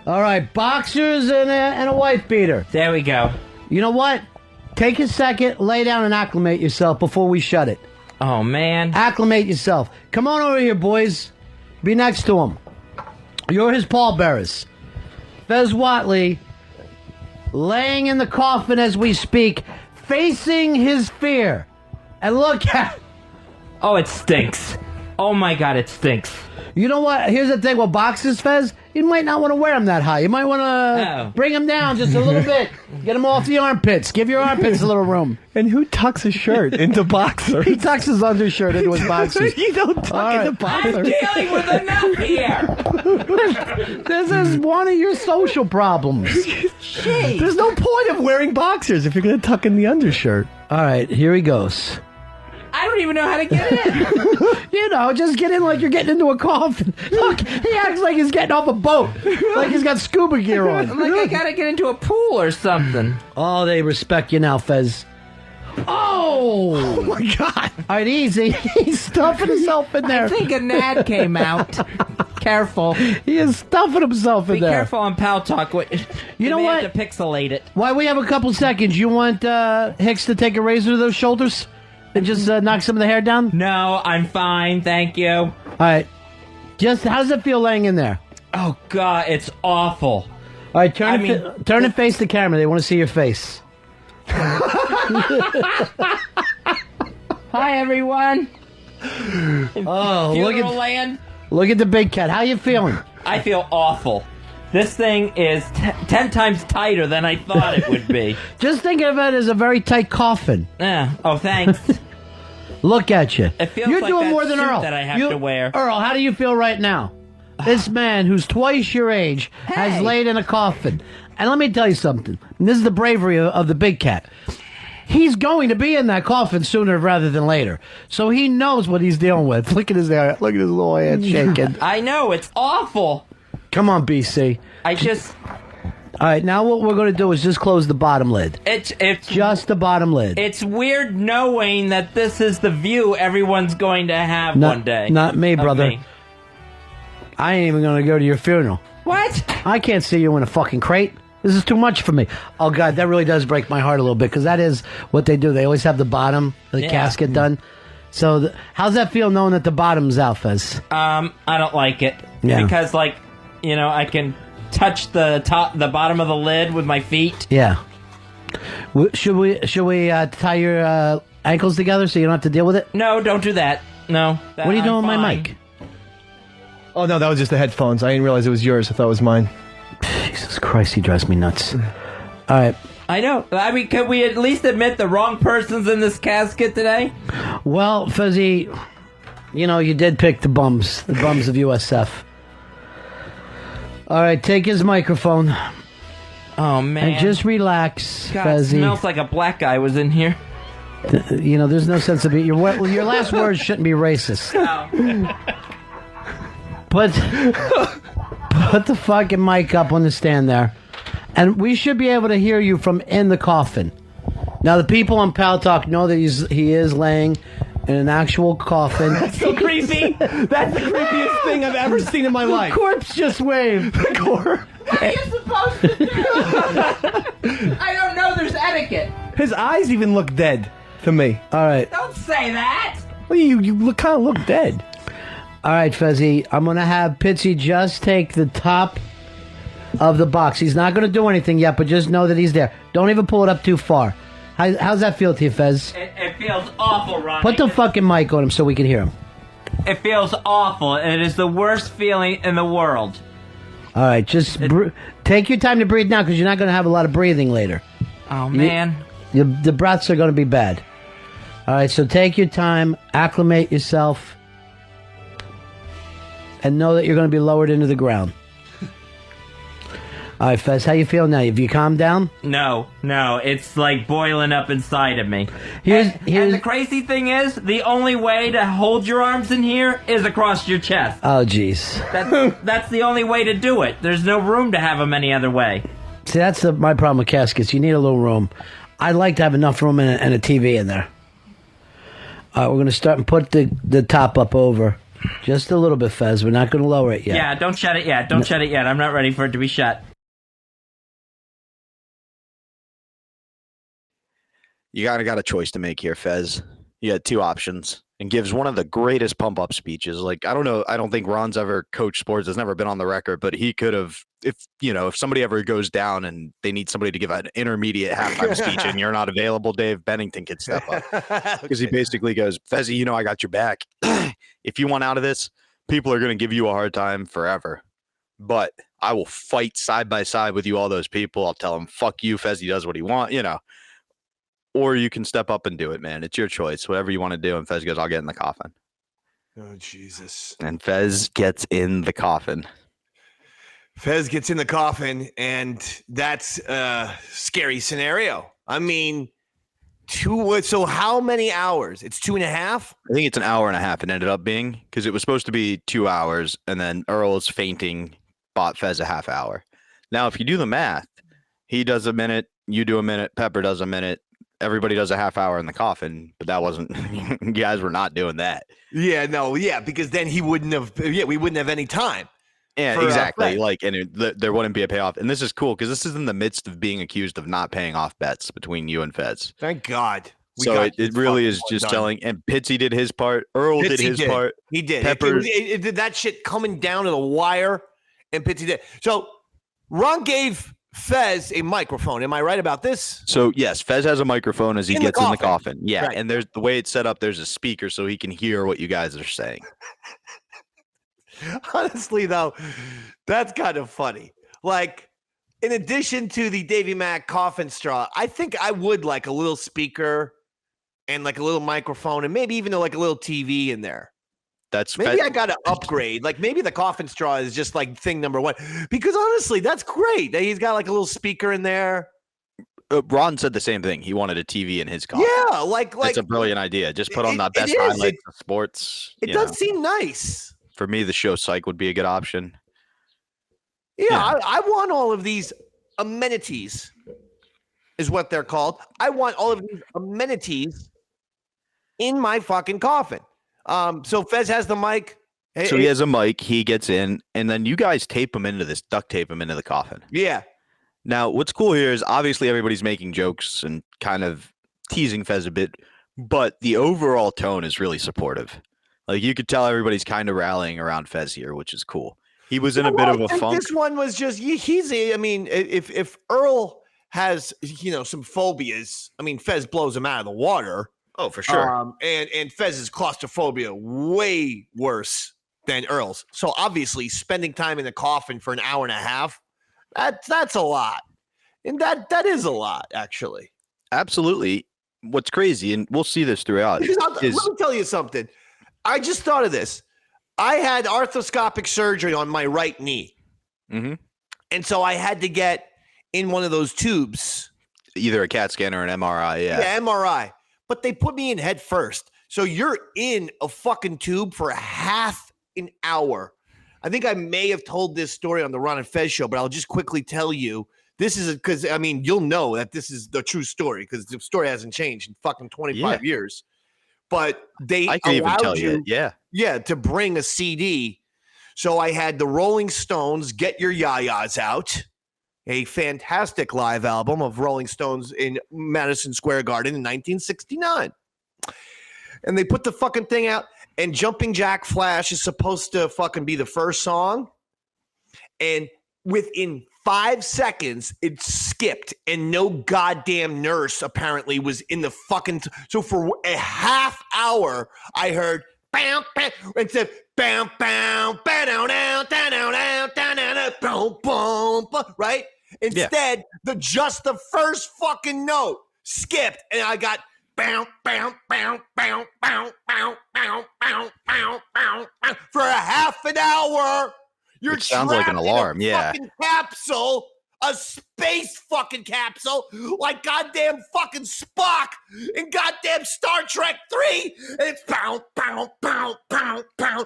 S5: All right, boxers and a wife beater.
S4: There we go.
S5: You know what? Take a second, lay down and acclimate yourself before we shut it.
S4: Oh, man.
S5: Acclimate yourself. Come on over here, boys. Be next to him. You're his pallbearers. Fez Whatley, laying in the coffin as we speak, facing his fear. And look at...
S4: Oh, it stinks. Oh, my God, it stinks.
S5: You know what? Here's the thing with boxers, Fez. You might not want to wear them that high. You might want to bring them down just a little bit. Get them off the armpits. Give your armpits a little room.
S3: And who tucks a shirt into boxers?
S5: He tucks his undershirt into his boxers.
S3: You don't tuck into boxers.
S4: I'm dealing with enough here.
S5: This is one of your social problems.
S4: Jeez.
S3: There's no point of wearing boxers if you're going to tuck in the undershirt.
S5: All right, here he goes.
S4: I don't even know how to get in.
S5: You know, just get in like you're getting into a coffin. Look, he acts like he's getting off a boat. Like he's got scuba gear on.
S4: I'm like, I gotta get into a pool or something.
S5: Oh, they respect you now, Fez. Oh
S3: my God!
S5: All right, easy. He's stuffing himself in there.
S4: I think a nad came out. Careful.
S5: He is stuffing himself in
S4: Be
S5: there.
S4: Be careful on Pal Talk.
S5: You know what?
S4: Have to pixelate it.
S5: Why we have a couple seconds? You want Hicks to take a razor to those shoulders and just knock some of the hair down?
S4: No, I'm fine. Thank you.
S5: All right. Just how does it feel laying in there?
S4: Oh God, it's awful.
S5: All right, turn and face the camera. They want to see your face.
S4: Hi, everyone.
S5: Oh,
S4: Funeral land.
S5: Look at the big cat. How you feeling?
S4: I feel awful. This thing is 10 times tighter than I thought it would be.
S5: Just think of it as a very tight coffin.
S4: Yeah. Oh, thanks.
S5: Look at you.
S4: It feels
S5: You're
S4: like
S5: doing
S4: that
S5: more than
S4: suit
S5: Earl.
S4: that I have to wear.
S5: Earl, how do you feel right now? This man who's twice your age has laid in a coffin. And let me tell you something. And this is the bravery of the big cat. He's going to be in that coffin sooner rather than later. So he knows what he's dealing with. Look at his little hand shaking.
S4: I know, it's awful.
S5: Come on, BC. All right, now what we're going to do is just close the bottom lid.
S4: It's
S5: just the bottom lid.
S4: It's weird knowing that this is the view everyone's going to have one day.
S5: Not me,
S4: of
S5: brother.
S4: me.
S5: I ain't even going to go to your funeral.
S4: What?
S5: I can't see you in a fucking crate. This is too much for me. Oh, God, that really does break my heart a little bit, because that is what they do. They always have the bottom of the casket done. So how's that feel knowing that the bottom's out, Fez?
S4: I don't like it.
S5: Yeah.
S4: Because, I can touch the bottom of the lid with my feet.
S5: Yeah. Should we tie your ankles together so you don't have to deal with it?
S4: No, don't do that. No.
S5: What are you doing with my mic?
S3: Oh, no, that was just the headphones. I didn't realize it was yours. I thought it was mine.
S5: Jesus Christ, he drives me nuts. All right.
S4: I know. I mean, can we at least admit the wrong person's in this casket today?
S5: Well, Fuzzy, you did pick the bums of USF. All right, take his microphone.
S4: Oh, man.
S5: And just relax,
S4: God,
S5: Fuzzy.
S4: it smells like a black guy was in here.
S5: There's no sense of it. Your last words shouldn't be racist. Put the fucking mic up on the stand there. And we should be able to hear you from in the coffin. Now, the people on Pal Talk know that he is laying in an actual coffin.
S3: That's so creepy. That's the creepiest thing I've ever seen in my life.
S5: The corpse just waved.
S3: The corpse.
S4: What are you supposed to do? I don't know. There's etiquette.
S3: His eyes even look dead to me.
S5: All right.
S4: Don't say that.
S3: Well, you kind of look dead.
S5: All right, Fezzy, I'm going to have Pitsy just take the top of the box. He's not going to do anything yet, but just know that he's there. Don't even pull it up too far. How's that feel to you, Fez?
S4: It feels awful, Ronnie.
S5: Put the fucking mic on him so we can hear him.
S4: It feels awful. It is the worst feeling in the world.
S5: All right, just take your time to breathe now, because you're not going to have a lot of breathing later.
S4: Oh, man.
S5: The breaths are going to be bad. All right, so take your time, acclimate yourself, and know that you're going to be lowered into the ground. All right, Fez, how you feel now? Have you calmed down?
S4: No, it's like boiling up inside of me. And the crazy thing is, the only way to hold your arms in here is across your chest.
S5: Oh, jeez.
S4: That's the only way to do it. There's no room to have them any other way.
S5: See, that's my problem with caskets. You need a little room. I'd like to have enough room and a TV in there. All right, we're going to start and put the top up over. Just a little bit, Fez. We're not going to lower it yet.
S4: Yeah, don't shut it yet. Don't shut it yet. I'm not ready for it to be shut.
S1: You got a choice to make here, Fez. You got two options, and gives one of the greatest pump-up speeches. Like, I don't know, I don't think Ron's ever coached sports. It's never been on the record, but he could have, if somebody ever goes down and they need somebody to give an intermediate halftime speech and you're not available, Dave Bennington could step up. Because he basically goes, Fezzy, I got your back. If you want out of this, people are going to give you a hard time forever. But I will fight side by side with you, all those people. I'll tell them, fuck you, Fezzy does what he wants, Or you can step up and do it, man. It's your choice. Whatever you want to do. And Fez goes, I'll get in the coffin.
S2: Oh, Jesus.
S1: And Fez gets in the coffin.
S2: Fez gets in the coffin, and that's a scary scenario. I mean, so how many hours? It's 2.5?
S1: I think it's an hour and a half it ended up being, because it was supposed to be 2 hours, and then Earl's fainting bought Fez a half hour. Now, if you do the math, he does a minute, you do a minute, Pepper does a minute, everybody does a half hour in the coffin, but that wasn't. You guys were not doing that.
S2: Yeah, no, yeah, because then we wouldn't have any time.
S1: Yeah, exactly. There wouldn't be a payoff. And this is cool because this is in the midst of being accused of not paying off bets between you and Fez.
S2: Thank God.
S1: So it really is just telling. And Pitsy did his part. Earl did his part.
S2: He did.
S1: Peppers.
S2: It did that shit coming down to the wire, and Pitsy did. So Ron gave Fez a microphone. Am I right about this?
S1: So yes, Fez has a microphone as he gets in the coffin. Yeah,
S2: right.
S1: And there's the way it's set up. There's a speaker so he can hear what you guys are saying.
S2: Honestly, though, that's kind of funny. Like, in addition to the Davey Mack coffin straw, I think I would like a little speaker and like a little microphone and maybe even like a little TV in there. Maybe I got to upgrade. Like maybe the coffin straw is just like thing number one. Because honestly, that's great. He's got like a little speaker in there.
S1: Ron said the same thing. He wanted a TV in his coffin.
S2: Yeah, like
S1: it's a brilliant idea. Just put on the best highlights of sports.
S2: It does seem nice.
S1: For me, the show Psych would be a good option.
S2: Yeah. I want all of these amenities, is what they're called. I want all of these amenities in my fucking coffin. So Fez has the mic.
S1: So he has a mic. He gets in, and then you guys duct tape him into the coffin.
S2: Yeah.
S1: Now, what's cool here is obviously everybody's making jokes and kind of teasing Fez a bit, but the overall tone is really supportive. Like you could tell everybody's kind of rallying around Fez here, which is cool. He was in a bit of a funk.
S2: This one was just if Earl has some phobias, I mean Fez blows him out of the water.
S1: Oh, for sure.
S2: And Fez's claustrophobia way worse than Earl's. So obviously spending time in the coffin for an hour and a half, that's a lot. And that is a lot, actually.
S1: Absolutely. What's crazy, and we'll see this throughout.
S2: Let me tell you something. I just thought of this. I had arthroscopic surgery on my right knee.
S1: Mm-hmm.
S2: And so I had to get in one of those tubes.
S1: Either a CAT scan or an MRI,
S2: Yeah, MRI. But they put me in head first. So you're in a fucking tube for half an hour. I think I may have told this story on the Ron and Fez show, but I'll just quickly tell you. This is because, I mean, you'll know that this is the true story because the story hasn't changed in fucking 25 years. But they allowed you, to bring a CD. So I had the Rolling Stones' Get Your Yayas Out, a fantastic live album of Rolling Stones in Madison Square Garden in 1969. And they put the fucking thing out, and Jumping Jack Flash is supposed to fucking be the first song. And within 5 seconds, it skipped, and no goddamn nurse apparently was in the fucking. So for a half hour, I heard bam bam and said bam bam bam down down down down down down boom boom right. Instead, just the first fucking note skipped, and I got bam bam bam bam bam bam bam bam bam bam for a half an hour.
S1: It sounds like an alarm,
S2: fucking capsule, a space fucking capsule, like goddamn fucking Spock in goddamn Star Trek 3, and it's pound, pound, pound, pound, pound.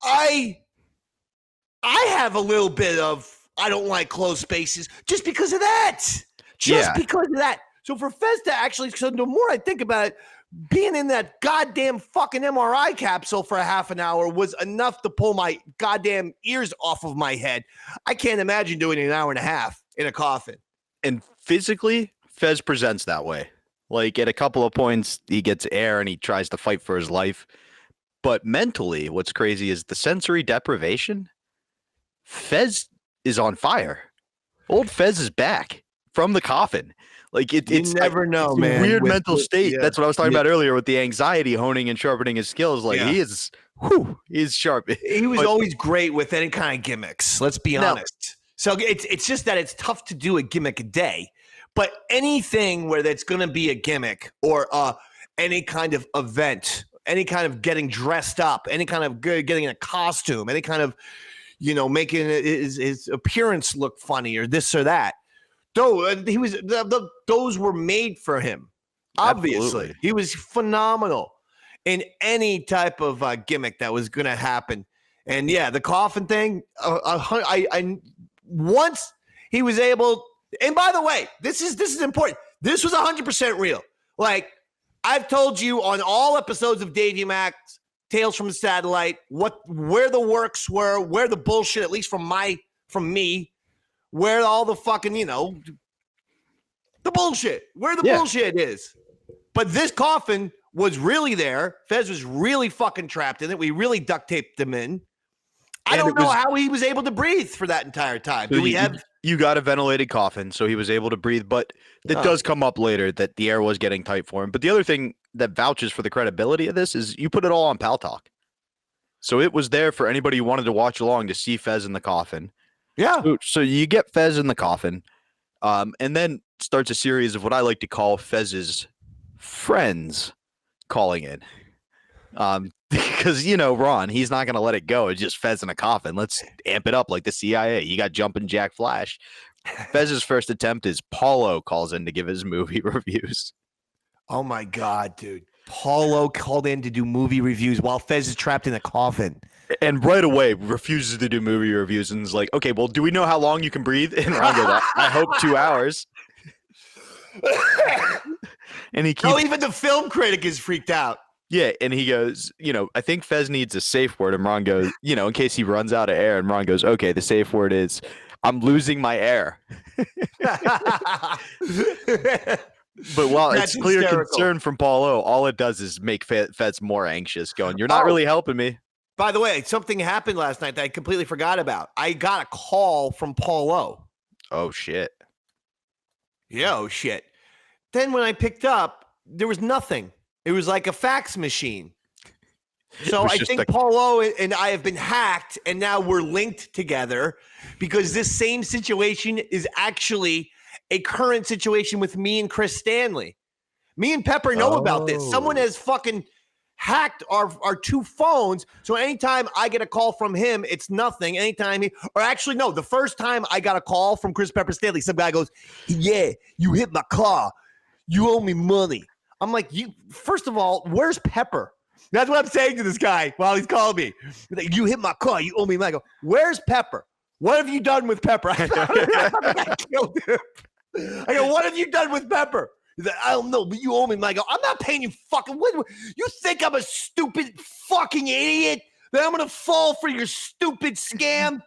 S2: I have a little bit of I don't like closed spaces just because of that. Because of that. So for Fez to actually, so the more I think about it, being in that goddamn fucking MRI capsule for a half an hour was enough to pull my goddamn ears off of my head. I can't imagine doing an hour and a half in a coffin.
S1: And physically, Fez presents that way. Like at a couple of points, he gets air and he tries to fight for his life. But mentally, what's crazy is the sensory deprivation. Fez is on fire. Old Fez is back from the coffin. Like it's
S2: never know,
S1: it's
S2: man.
S1: A weird mental state. Yeah. That's what I was talking about earlier with the anxiety honing and sharpening his skills. Like he's sharp.
S2: He was always great with any kind of gimmicks. Let's be honest. So it's just that it's tough to do a gimmick a day, but anything where that's going to be a gimmick or any kind of event, any kind of getting dressed up, any kind of getting in a costume, any kind of making his appearance look funny or this or that. Those were made for him. Obviously,
S1: Absolutely.
S2: He was phenomenal in any type of gimmick that was going to happen. And the coffin thing. I once he was able. And by the way, this is important. this was 100% real. Like, I've told you on all episodes of Davey Mack's Tales from the Satellite, where the works were, where the bullshit, at least from me, where all the fucking, the bullshit, where the bullshit is. But this coffin was really there. Fez was really fucking trapped in it. We really duct taped him in. I don't know how he was able to breathe for that entire time. Do we have...
S1: You got a ventilated coffin, so he was able to breathe, but it does come up later that the air was getting tight for him. But the other thing that vouches for the credibility of this is you put it all on Pal Talk. So it was there for anybody who wanted to watch along to see Fez in the coffin.
S2: Yeah.
S1: So you get Fez in the coffin, and then starts a series of what I like to call Fez's friends calling in. Because, Ron, he's not going to let it go. It's just Fez in a coffin. Let's amp it up like the CIA. You got Jumpin' Jack Flash. Fez's first attempt is Paulo calls in to give his movie reviews.
S2: Oh, my God, dude. Paulo called in to do movie reviews while Fez is trapped in a coffin.
S1: And right away refuses to do movie reviews and is like, okay, well, do we know how long you can breathe? And Ron goes, I hope 2 hours. And he keeps...
S2: even the film critic is freaked out.
S1: Yeah, and he goes, I think Fez needs a safe word. And Ron goes, in case he runs out of air. And Ron goes, okay, the safe word is, I'm losing my air. But while it's clear concern from Paulo, all it does is make Fez more anxious, going, you're not really helping me.
S2: By the way, something happened last night that I completely forgot about. I got a call from Paulo.
S1: Oh, shit.
S2: Yeah, oh, shit. Then when I picked up, there was nothing. It was like a fax machine. So I think Paulo and I have been hacked, and now we're linked together because this same situation is actually a current situation with me and Chris Stanley. Me and Pepper know about this. Someone has fucking hacked our two phones. So anytime I get a call from him, it's nothing. Anytime the first time I got a call from Chris Pepper Stanley, some guy goes, yeah, you hit my car. You owe me money. I'm like, first of all, where's Pepper? That's what I'm saying to this guy while he's calling me. Like, you hit my car. You owe me money. I go, where's Pepper? What have you done with Pepper? I killed him. I go, what have you done with Pepper? He's like, I don't know, but you owe me money. I go, I'm not paying you fucking. You think I'm a stupid fucking idiot that I'm going to fall for your stupid scam?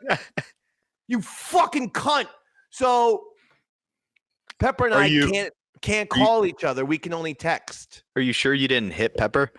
S2: You fucking cunt. So Pepper and I can't call each other. We can only text.
S1: Are you sure you didn't hit Pepper?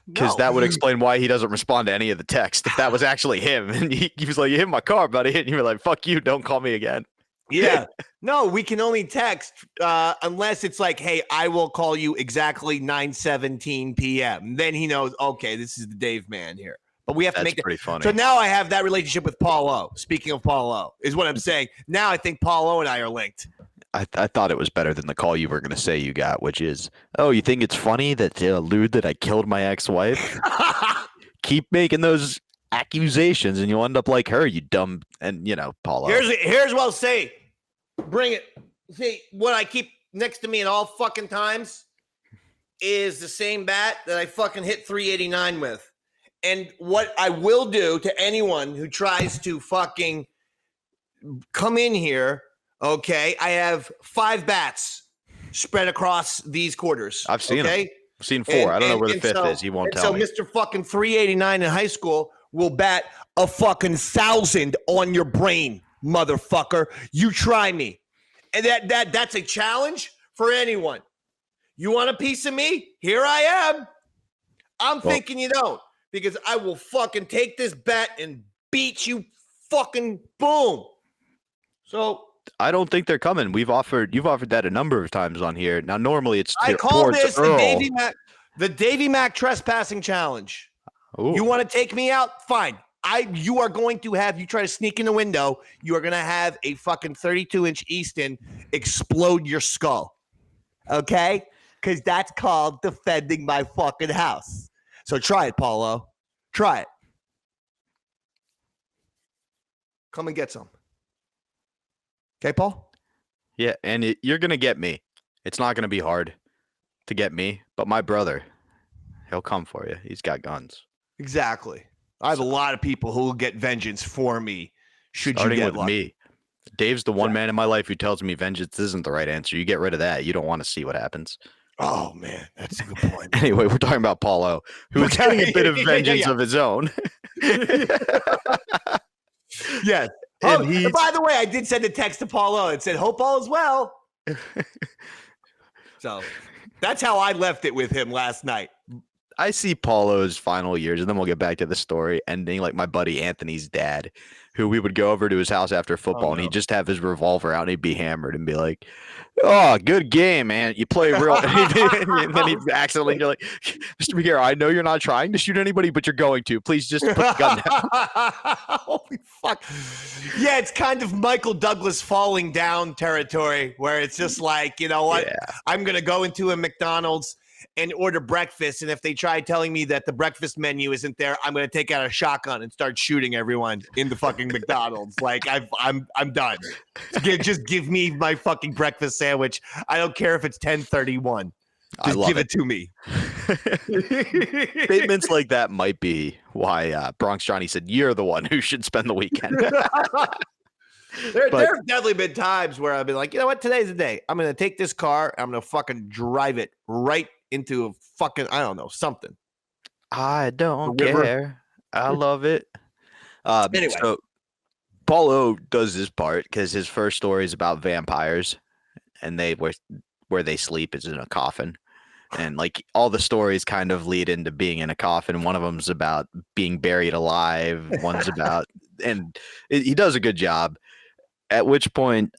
S1: Because that would explain why he doesn't respond to any of the text. If that was actually him, and he was like, "You hit my car, buddy," and you were like, "Fuck you, don't call me again."
S2: Yeah. No, we can only text unless it's like, "Hey, I will call you exactly 9:17 p.m." Then he knows. Okay, this is the Dave man here. But we have to make that
S1: pretty funny.
S2: So now I have that relationship with Paulo. Speaking of Paulo, is what I'm saying. Now I think Paulo and I are linked.
S1: I thought it was better than the call you were going to say you got, which is, oh, you think it's funny that they allude that I killed my ex-wife? Keep making those accusations and you'll end up like her, you dumb, and, Paulo.
S2: Here's what I'll say. Bring it. See, what I keep next to me at all fucking times is the same bat that I fucking hit 389 with. And what I will do to anyone who tries to fucking come in here, okay, I have 5 bats spread across these quarters.
S1: I've seen them. I've seen 4. I don't know where the 5th is. He won't tell me. So Mr. fucking 389 in high school will bat a fucking 1,000 on your brain, motherfucker. You try me. And that's a challenge for anyone. You want a piece of me? Here I am. I'm thinking you don't. Because I will fucking take this bat and beat you fucking boom. So I don't think they're coming. You've offered that a number of times on here. Now, normally it's
S2: I call this the Davey Mack trespassing challenge. Ooh. You want to take me out? Fine. You are going to have, you try to sneak in the window, you are going to have a fucking 32-inch Easton explode your skull. Okay? Because that's called defending my fucking house. So try it, Paulo. Try it. Come and get some. Okay, Paul?
S1: Yeah, and you're going to get me. It's not going to be hard to get me, but my brother, he'll come for you. He's got guns.
S2: Exactly. I have a lot of people who will get vengeance for me. Should
S1: Starting
S2: you get
S1: with me. Dave's the one man in my life who tells me vengeance isn't the right answer. You get rid of that. You don't want to see what happens.
S2: Oh, man. That's a good point.
S1: Anyway, we're talking about Paulo, who is getting a bit of vengeance of his own.
S2: Yes. And by the way, I did send a text to Paulo. It said, hope all is well. So that's how I left it with him last night.
S1: I see Paulo's final years, and then we'll get back to the story, ending like my buddy Anthony's dad, who we would go over to his house after football, and he'd just have his revolver out, and he'd be hammered and be like, "Oh, good game, man. You play real." And then he'd accidentally be like, "Mr. McGarrett, I know you're not trying to shoot anybody, but you're going to. Please just put the gun down."
S2: Holy fuck. Yeah, it's kind of Michael Douglas falling down territory where it's just like, you know what? Yeah. I'm going to go into a McDonald's and order breakfast, and if they try telling me that the breakfast menu isn't there, I'm going to take out a shotgun and start shooting everyone in the fucking McDonald's. Like I'm done. Just give me my fucking breakfast sandwich. I don't care if it's 10:31. Just give it to me.
S1: Statements like that might be why Bronx Johnny said you're the one who should spend the weekend.
S2: There have definitely been times where I've been like, you know what, today's the day. I'm going to take this car. I'm going to fucking drive it right into a fucking, I don't know, something.
S1: I don't care. I love it. Anyway. So Paulo does this part because his first story is about vampires, and where they sleep is in a coffin. And like all the stories kind of lead into being in a coffin. One of them's about being buried alive. One's about, and he does a good job. At which point,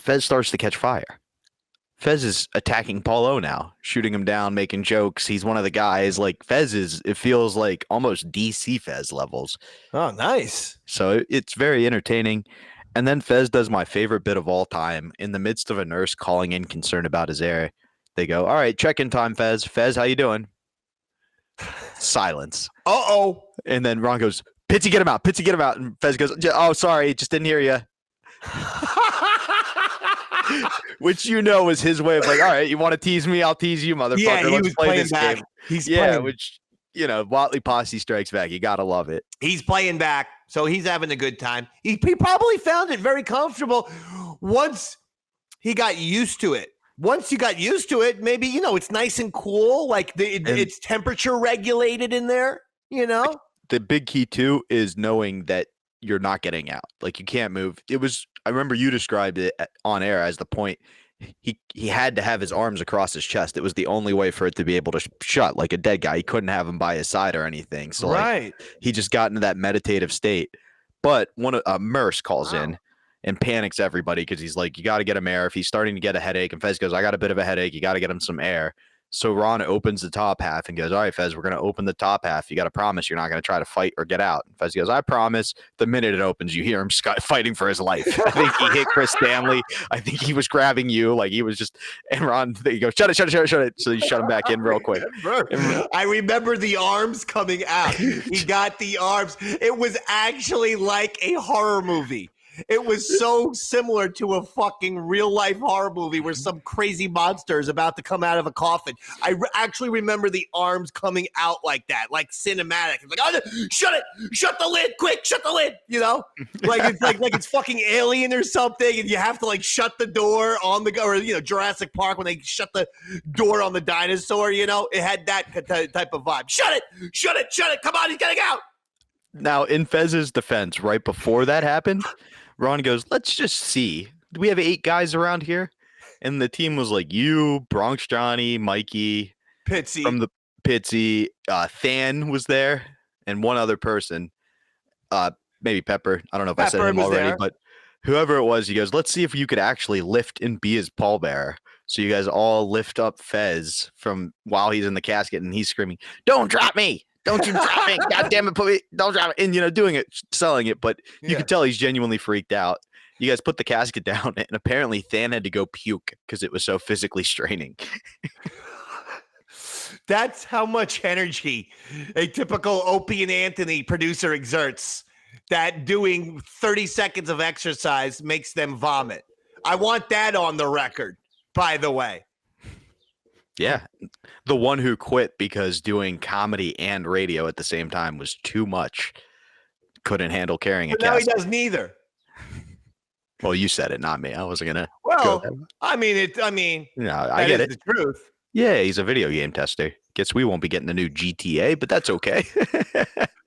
S1: Fez starts to catch fire. Fez is attacking Paulo now, shooting him down, making jokes. He's one of the guys. Like Fez is, it feels like almost DC Fez levels.
S2: Oh, nice.
S1: So it's very entertaining. And then Fez does my favorite bit of all time. In the midst of a nurse calling in concerned about his air, they go, "All right, check-in time, Fez. Fez, how you doing?" Silence.
S2: Uh-oh.
S1: And then Ron goes, "Pitsy, get him out. Pitsy, get him out." And Fez goes, "Oh, sorry, just didn't hear you." Which was his way of like, all right, you want to tease me? I'll tease you, motherfucker.
S2: Yeah, he
S1: Let's
S2: was
S1: play
S2: playing
S1: this
S2: back.
S1: game.
S2: He's
S1: playing. Which, Watley Posse strikes back. You got to love it.
S2: He's playing back, so he's having a good time. He probably found it very comfortable once he got used to it. Once you got used to it, maybe, it's nice and cool. Like it's temperature regulated in there,
S1: The big key, too, is knowing that you're not getting out. Like, you can't move. I remember you described it on air as the point. He had to have his arms across his chest. It was the only way for it to be able to shut, like a dead guy. He couldn't have him by his side or anything. So like, he just got into that meditative state. But Merce calls in and panics everybody because he's like, you got to get him air. If he's starting to get a headache, and Fez goes, I got a bit of a headache. You got to get him some air. So Ron opens the top half and goes, all right, Fez, we're going to open the top half. You got to promise you're not going to try to fight or get out. And Fez goes, I promise. The minute it opens, you hear him fighting for his life. I think he hit Chris Stanley. I think he was grabbing you. Like he was just, and Ron, he goes, shut it. So you shut him back in real quick.
S2: I remember the arms coming out. He got the arms. It was actually like a horror movie. It was so similar to a fucking real life horror movie where some crazy monster is about to come out of a coffin. I actually remember the arms coming out like that, like cinematic. It's like, oh, shut the lid, quick, shut the lid. Like it's fucking Alien or something, and you have to like shut the door on the or Jurassic Park when they shut the door on the dinosaur. It had that type of vibe. Shut it! Come on, he's getting out.
S1: Now, in Fez's defense, right before that happened, Ron goes, let's just see. Do we have 8 guys around here? And the team was like you, Bronx Johnny, Mikey,
S2: Pitsy.
S1: From the Pitsy, Than was there, and one other person, maybe Pepper. I don't know if I said him already, but whoever it was, he goes, let's see if you could actually lift and be his pallbearer. So you guys all lift up Fez from while he's in the casket, and he's screaming, don't drop me. Don't you drop it. God damn it. Don't drop it. And, doing it, selling it. But you could tell he's genuinely freaked out. You guys put the casket down, and apparently Than had to go puke because it was so physically straining.
S2: That's how much energy a typical Opie and Anthony producer exerts, that doing 30 seconds of exercise makes them vomit. I want that on the record, by the way.
S1: Yeah. The one who quit because doing comedy and radio at the same time was too much. couldn't handle carrying a
S2: But now he
S1: casket.
S2: does neither.
S1: Well, you said it, not me. I wasn't gonna.
S2: Well,
S1: go there.
S2: I mean,
S1: No,
S2: that
S1: I get
S2: is
S1: it.
S2: the truth.
S1: Yeah, he's a video game tester. Guess we won't be getting the new GTA, but that's okay.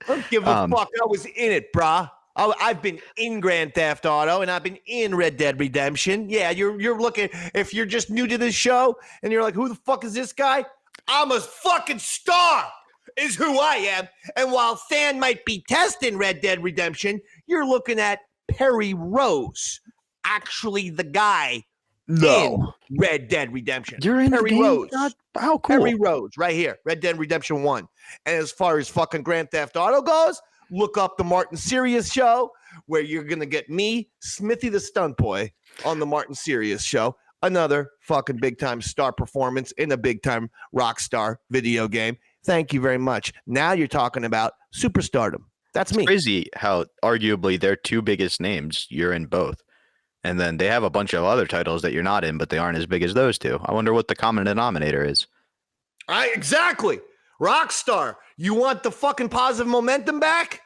S2: Don't give a fuck. I was in it, brah. I've been in Grand Theft Auto and I've been in Red Dead Redemption. Yeah, you're looking. If you're just new to this show and you're like, who the fuck is this guy? I'm a fucking star. Is who I am. And while Stan might be testing Red Dead Redemption, you're looking at Perry Rose, actually the guy in Red Dead Redemption.
S1: You're in
S2: Perry
S1: the game?
S2: Rose.
S1: God, how cool.
S2: Perry Rose, right here, Red Dead Redemption 1. And as far as fucking Grand Theft Auto goes, look up the Martin Sirius show, where you're going to get me, Smithy the Stunt Boy, on the Martin Sirius show. Another fucking big-time star performance in a big-time rock star video game. Thank you very much. Now you're talking about superstardom. That's me.
S1: It's crazy how arguably their two biggest names, you're in both. And then they have a bunch of other titles that you're not in, but they aren't as big as those two. I wonder what the common denominator is.
S2: Exactly. Rockstar. You want the fucking positive momentum back?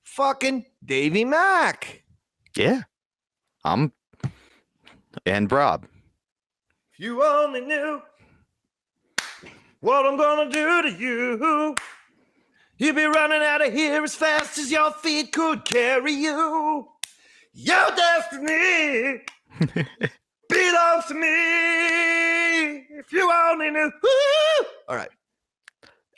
S2: Fucking Davey Mack.
S1: Yeah. And Rob.
S14: If you only knew what I'm gonna do to you, you'd be running out of here as fast as your feet could carry you. Your destiny belongs to me. If you only knew.
S2: All right.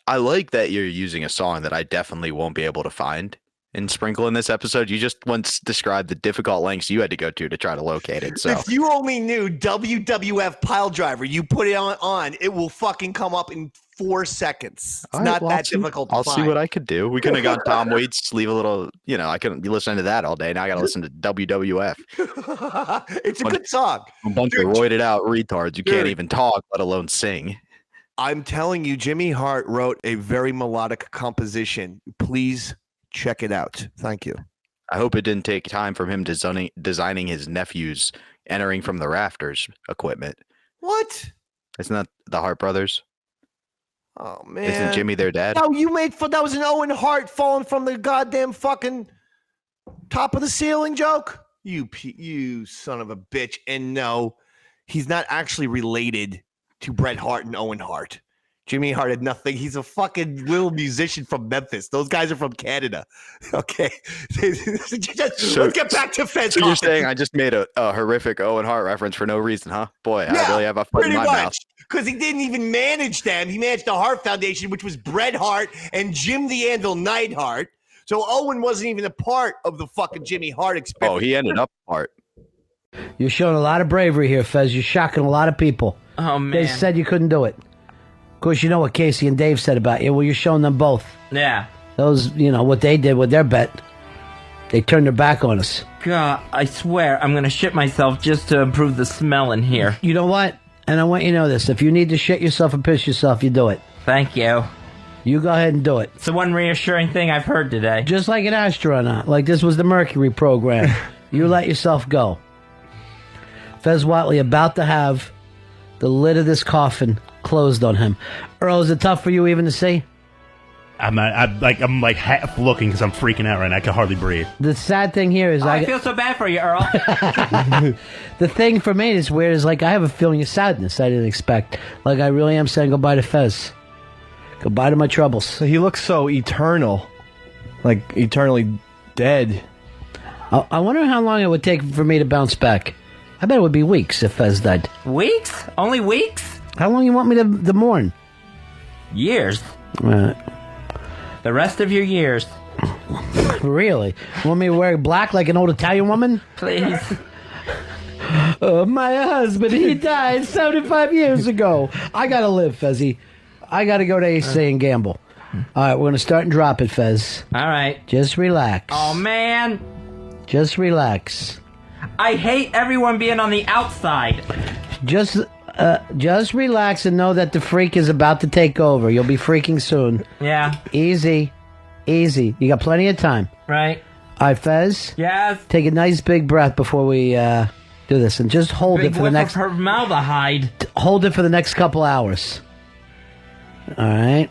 S1: I like that you're using a song that I definitely won't be able to find and sprinkle in this episode. You just once described the difficult lengths you had to go to try to locate it. So
S2: if you only knew WWF Pile Driver, you put it on, it will fucking come up in 4 seconds. It's not that difficult to
S1: I'll
S2: find.
S1: see what I could do. We could have got Tom Waits, leave a little, I couldn't be listening to that all day. Now I got to listen to WWF.
S2: It's a good song.
S1: A bunch of roided out retards. You can't even talk, let alone sing.
S2: I'm telling you, Jimmy Hart wrote a very melodic composition. Please check it out. Thank you.
S1: I hope it didn't take time from him designing his nephew's entering from the rafters equipment.
S2: What?
S1: Isn't that the Hart brothers?
S2: Oh, man.
S1: Isn't Jimmy their dad?
S2: No, you made fun. That was an Owen Hart falling from the goddamn fucking top of the ceiling joke. You son of a bitch. And no, he's not actually related to Bret Hart and Owen Hart. Jimmy Hart had nothing. He's a fucking little musician from Memphis. Those guys are from Canada. Okay. Let's get back to Fez
S1: So
S2: Coffin.
S1: you're saying I just made a horrific Owen Hart reference for no reason, huh? Boy, I really have a foot in
S2: pretty
S1: my
S2: much.
S1: mouth.
S2: Because he didn't even manage them. He managed the Hart Foundation, which was Bret Hart and Jim the Anvil Neidhart. So Owen wasn't even a part of the fucking Jimmy Hart experiment.
S1: Oh, he ended up part.
S5: You're showing a lot of bravery here, Fez. You're shocking a lot of people.
S4: Oh, man.
S5: They said you couldn't do it. Of course, you know what Casey and Dave said about you. Well, you're showing them both.
S4: Yeah.
S5: Those, what they did with their bet. They turned their back on us.
S4: God, I swear I'm going to shit myself just to improve the smell in here.
S5: You know what? And I want you to know this. If you need to shit yourself and piss yourself, you do it.
S4: Thank you.
S5: You go ahead and do it.
S4: It's the one reassuring thing I've heard today.
S5: Just like an astronaut. Like this was the Mercury program. You let yourself go. Fez Whatley about to have the lid of this coffin closed on him. Earl, is it tough for you even to see?
S7: I'm like half looking because I'm freaking out right now. I can hardly breathe.
S5: The sad thing here is
S4: I feel so bad for you, Earl.
S5: The thing for me that's weird is I have a feeling of sadness I didn't expect. Like I really am saying goodbye to Fez. Goodbye to my troubles.
S3: So he looks so eternal. Like eternally dead.
S5: I wonder how long it would take for me to bounce back. I bet it would be weeks if Fez died.
S4: Weeks? Only weeks?
S5: How long you want me to mourn?
S4: Years.
S5: The
S4: rest of your years.
S5: Really? Want me to wear black like an old Italian woman?
S4: Please.
S5: My husband, he died 75 years ago. I gotta live, Fezzy. I gotta go to AC and gamble. All right, we're going to start and drop it, Fez.
S4: All right.
S5: Just relax.
S4: Oh, man.
S5: Just relax.
S4: I hate everyone being on the outside.
S5: Just relax and know that the freak is about to take over. You'll be freaking soon.
S4: Yeah.
S5: Easy. You got plenty of time.
S4: Right.
S5: All right, Fez.
S4: Yes.
S5: Take a nice big breath before we do this, and just hold it for the next.
S4: Formaldehyde.
S5: Hold it for the next couple hours. All right.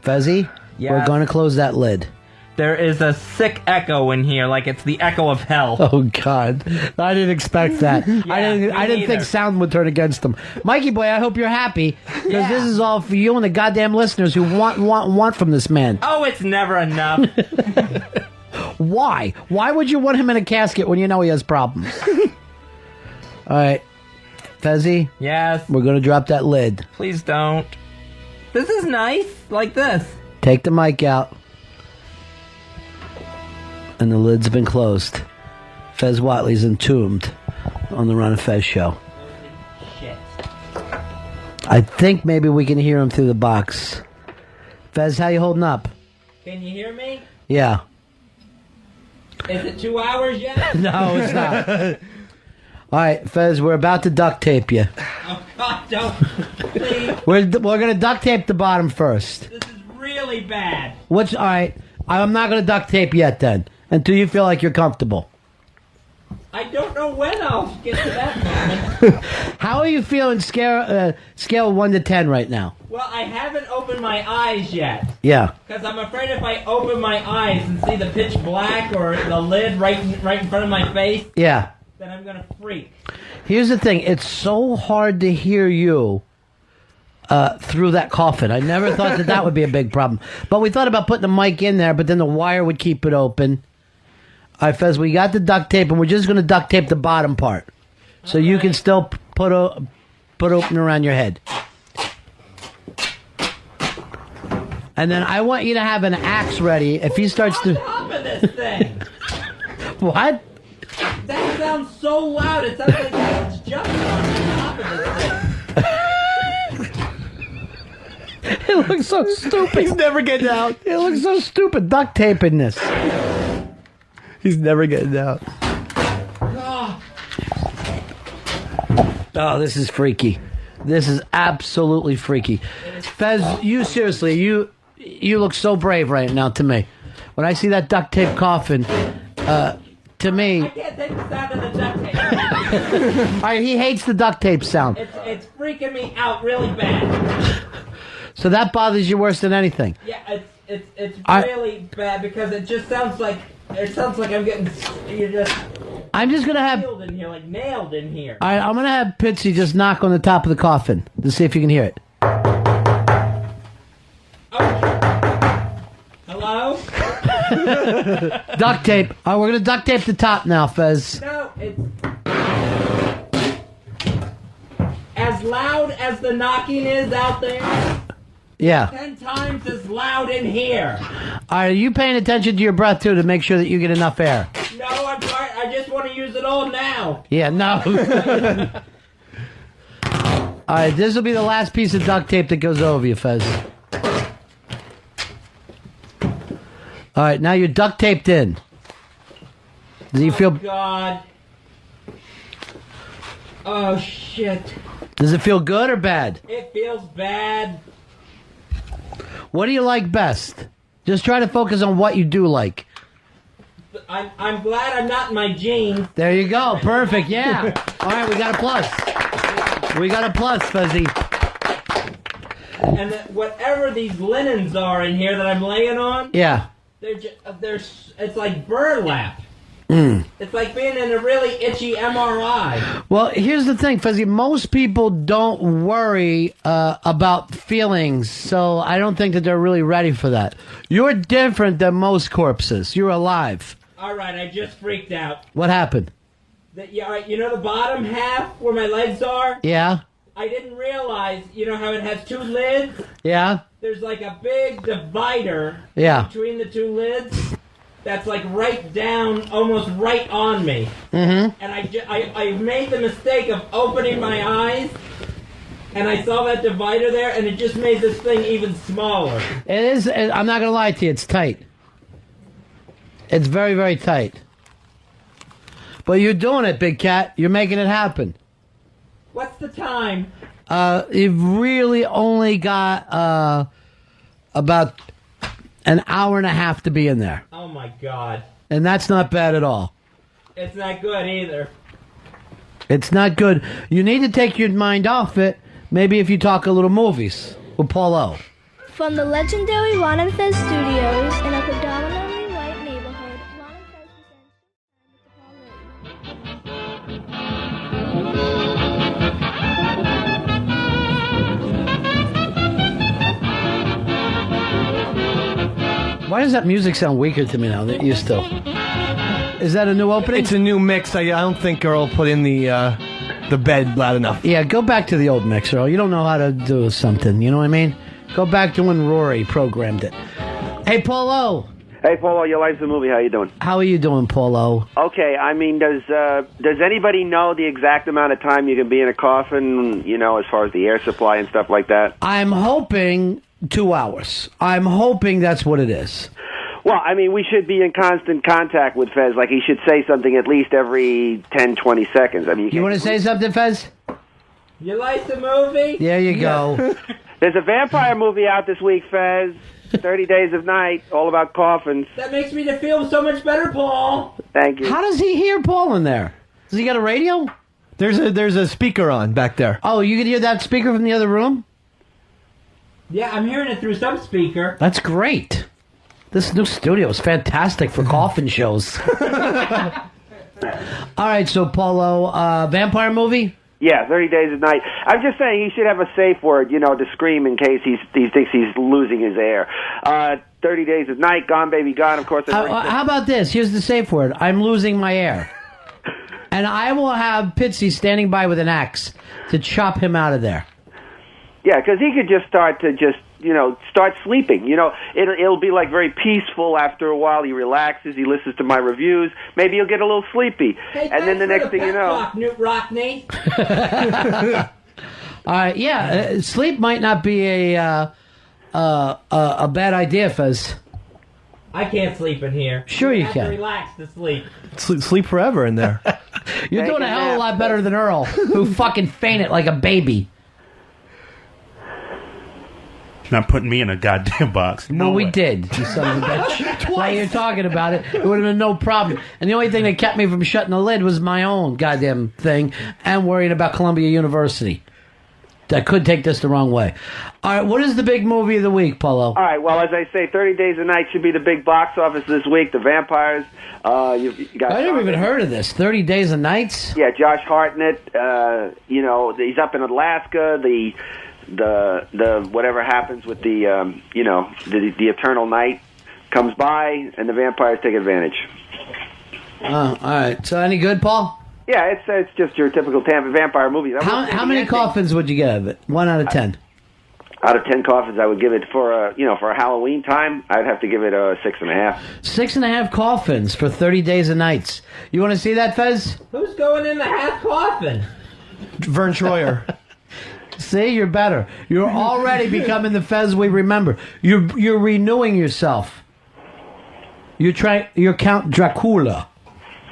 S5: Fezzy,
S4: Yeah.
S5: we're going to close that lid.
S4: There is a sick echo in here, like it's the echo of hell.
S5: Oh God, I didn't expect that. I didn't think
S4: neither.
S5: sound would turn against them. Mikey boy, I hope you're happy because this is all for you and the goddamn listeners who want from this man.
S4: Oh, it's never enough.
S5: Why? Why would you want him in a casket when you know he has problems? All right, Fezzy.
S4: Yes.
S5: We're gonna drop that lid.
S4: Please don't. This is nice, like this.
S5: Take the mic out. And the lid's been closed. Fez Whatley's entombed on the Ron Fez show.
S4: Shit.
S5: I think maybe we can hear him through the box. Fez, how you holding up?
S4: Can you hear me?
S5: Yeah.
S4: Is it 2 hours yet?
S5: No, it's not. All right, Fez, we're about to duct tape you.
S4: Oh, God, don't. Please.
S5: We're going to duct tape the bottom first.
S4: This is really bad.
S5: All right, I'm not going to duct tape yet then, until you feel like you're comfortable.
S4: I don't know when I'll get to that moment.
S5: How are you feeling scale 1 to 10 right now?
S4: Well, I haven't opened my eyes yet.
S5: Yeah.
S4: Because I'm afraid if I open my eyes and see the pitch black or the lid right in front of my face,
S5: Yeah.
S4: then I'm going to freak.
S5: Here's the thing. It's so hard to hear you through that coffin. I never thought that would be a big problem. But we thought about putting the mic in there, but then the wire would keep it open. All right, Fez, we got the duct tape, and we're just going to duct tape the bottom part. So you can still put open around your head. And then I want you to have an axe ready. If he starts to...
S4: Top of this thing.
S5: What?
S4: That sounds so loud. It sounds like it's jumping on top of this thing.
S5: It looks so stupid.
S3: He's never getting out.
S5: It looks so stupid. Duct taping this.
S3: He's never getting out.
S5: Oh, this is freaky. This is absolutely freaky. Fez, you seriously, you look so brave right now to me. When I see that duct tape coffin, to me...
S4: I can't take the sound of the duct tape.
S5: All right, he hates the duct tape sound.
S4: It's freaking me out really bad.
S5: So that bothers you worse than anything.
S4: Yeah, it's really bad because it just sounds like I'm getting
S5: I'm just gonna have
S4: nailed in here, like nailed in here.
S5: All right, I'm gonna have Pitsy just knock on the top of the coffin to see if you can hear it.
S4: Hello?
S5: Duct tape. All right, we're gonna duct tape the top now, Fez.
S4: No, it's as loud as the knocking is out there.
S5: Yeah.
S4: 10 times as loud in here.
S5: All right, are you paying attention to your breath too to make sure that you get enough air?
S4: No, I'm sorry. I just want to use it all now.
S5: Yeah, no. All right, this will be the last piece of duct tape that goes over you, Fez. All right, now you're duct taped in. Do you feel?
S4: God. Oh shit.
S5: Does it feel good or bad?
S4: It feels bad.
S5: What do you like best? Just try to focus on what you do like.
S4: I'm glad I'm not in my jeans.
S5: There you go. Perfect. Yeah. All right, we got a plus. We got a plus, Fuzzy.
S4: And whatever these linens are in here that I'm laying on,
S5: Yeah.
S4: it's like burlap.
S5: Mm.
S4: It's like being in a really itchy MRI.
S5: Well, here's the thing, Fuzzy. Most people don't worry about feelings, so I don't think that they're really ready for that. You're different than most corpses. You're alive.
S4: All right, I just freaked out.
S5: What happened?
S4: All right, you know the bottom half where my legs are?
S5: Yeah?
S4: I didn't realize, you know how it has two lids?
S5: Yeah?
S4: There's like a big divider
S5: Yeah.
S4: between the two lids that's like right down, almost right on me.
S5: Mm-hmm.
S4: And I made the mistake of opening my eyes, and I saw that divider there, and it just made this thing even smaller.
S5: It is, I'm not going to lie to you, it's tight. It's very, very tight. But you're doing it, Big Cat. You're making it happen.
S4: What's the time?
S5: You've really only got about an hour and a half to be in there.
S4: Oh my God.
S5: And that's not bad at all.
S4: It's not good either.
S5: It's not good. You need to take your mind off it. Maybe if you talk a little movies with Paul O.
S18: From the legendary Ron and Fez studios in a predominantly
S5: Why does that music sound weaker to me now than it used to? Is that a new opening?
S3: It's a new mix. I don't think Earl put in the bed loud enough.
S5: Yeah, go back to the old mix, Earl. You don't know how to do something. You know what I mean? Go back to when Rory programmed it. Hey, Paulo.
S18: Hey, Paulo, your life's a movie. How you doing?
S5: How are you doing, Paulo?
S18: Okay, I mean, does anybody know the exact amount of time you can be in a coffin, you know, as far as the air supply and stuff like that?
S5: I'm hoping 2 hours. I'm hoping that's what it is.
S18: Well, I mean, we should be in constant contact with Fez. Like, he should say something at least every 10, 20 seconds. I mean,
S5: you want to say something, Fez?
S4: You like the movie?
S5: There you go.
S18: There's a vampire movie out this week, Fez. 30 Days of Night, all about coffins.
S4: That makes me feel so much better, Paul.
S18: Thank you.
S5: How does he hear Paul in there? Does he got a radio?
S3: There's a speaker on back there.
S5: Oh, you can hear that speaker from the other room?
S4: Yeah, I'm hearing it through some speaker.
S5: That's great. This new studio is fantastic for coffin shows. All right, so Paulo, vampire movie?
S18: Yeah, 30 Days of Night. I'm just saying he should have a safe word, you know, to scream in case he thinks he's losing his air. 30 Days of Night, Gone Baby Gone, of course.
S5: How about this? Here's the safe word. I'm losing my air. And I will have Pitsy standing by with an axe to chop him out of there.
S18: Yeah, because he could just start sleeping. You know, it'll be like very peaceful after a while. He relaxes. He listens to my reviews. Maybe he'll get a little sleepy.
S4: Hey,
S18: and then the next thing you know...
S4: Newt Rockney.
S5: Sleep might not be a bad idea, Fez.
S4: I can't sleep in here.
S5: Sure you
S4: have
S5: can.
S4: To relax to sleep.
S3: Sleep forever in there.
S5: You're doing a hell of a lot better than Earl, who fucking fainted like a baby.
S7: Not putting me in a goddamn box.
S5: No, we did, you son of a bitch. While you're talking about it, it would have been no problem. And the only thing that kept me from shutting the lid was my own goddamn thing and worrying about Columbia University. I could take this the wrong way. All right, what is the big movie of the week, Paulo?
S18: All right, well, as I say, 30 Days a Night should be the big box office this week. The Vampires. You got
S5: I never even heard of this. 30 Days and Nights?
S18: Yeah, Josh Hartnett. He's up in Alaska. The whatever happens with the eternal night comes by, and the vampires take advantage.
S5: All right. So any good, Paul?
S18: Yeah, it's just your typical Tampa vampire movie.
S5: How many coffins would you give of it? 1 out of 10.
S18: Out of 10 coffins, I would give it for a Halloween time. I'd have to give it a 6.5.
S5: 6.5 coffins for 30 Days and Nights. You want to see that, Fez?
S4: Who's going in the half coffin?
S3: Vern Troyer.
S5: See, you're better. You're already becoming the Fez we remember. You're renewing yourself. You're Count Dracula.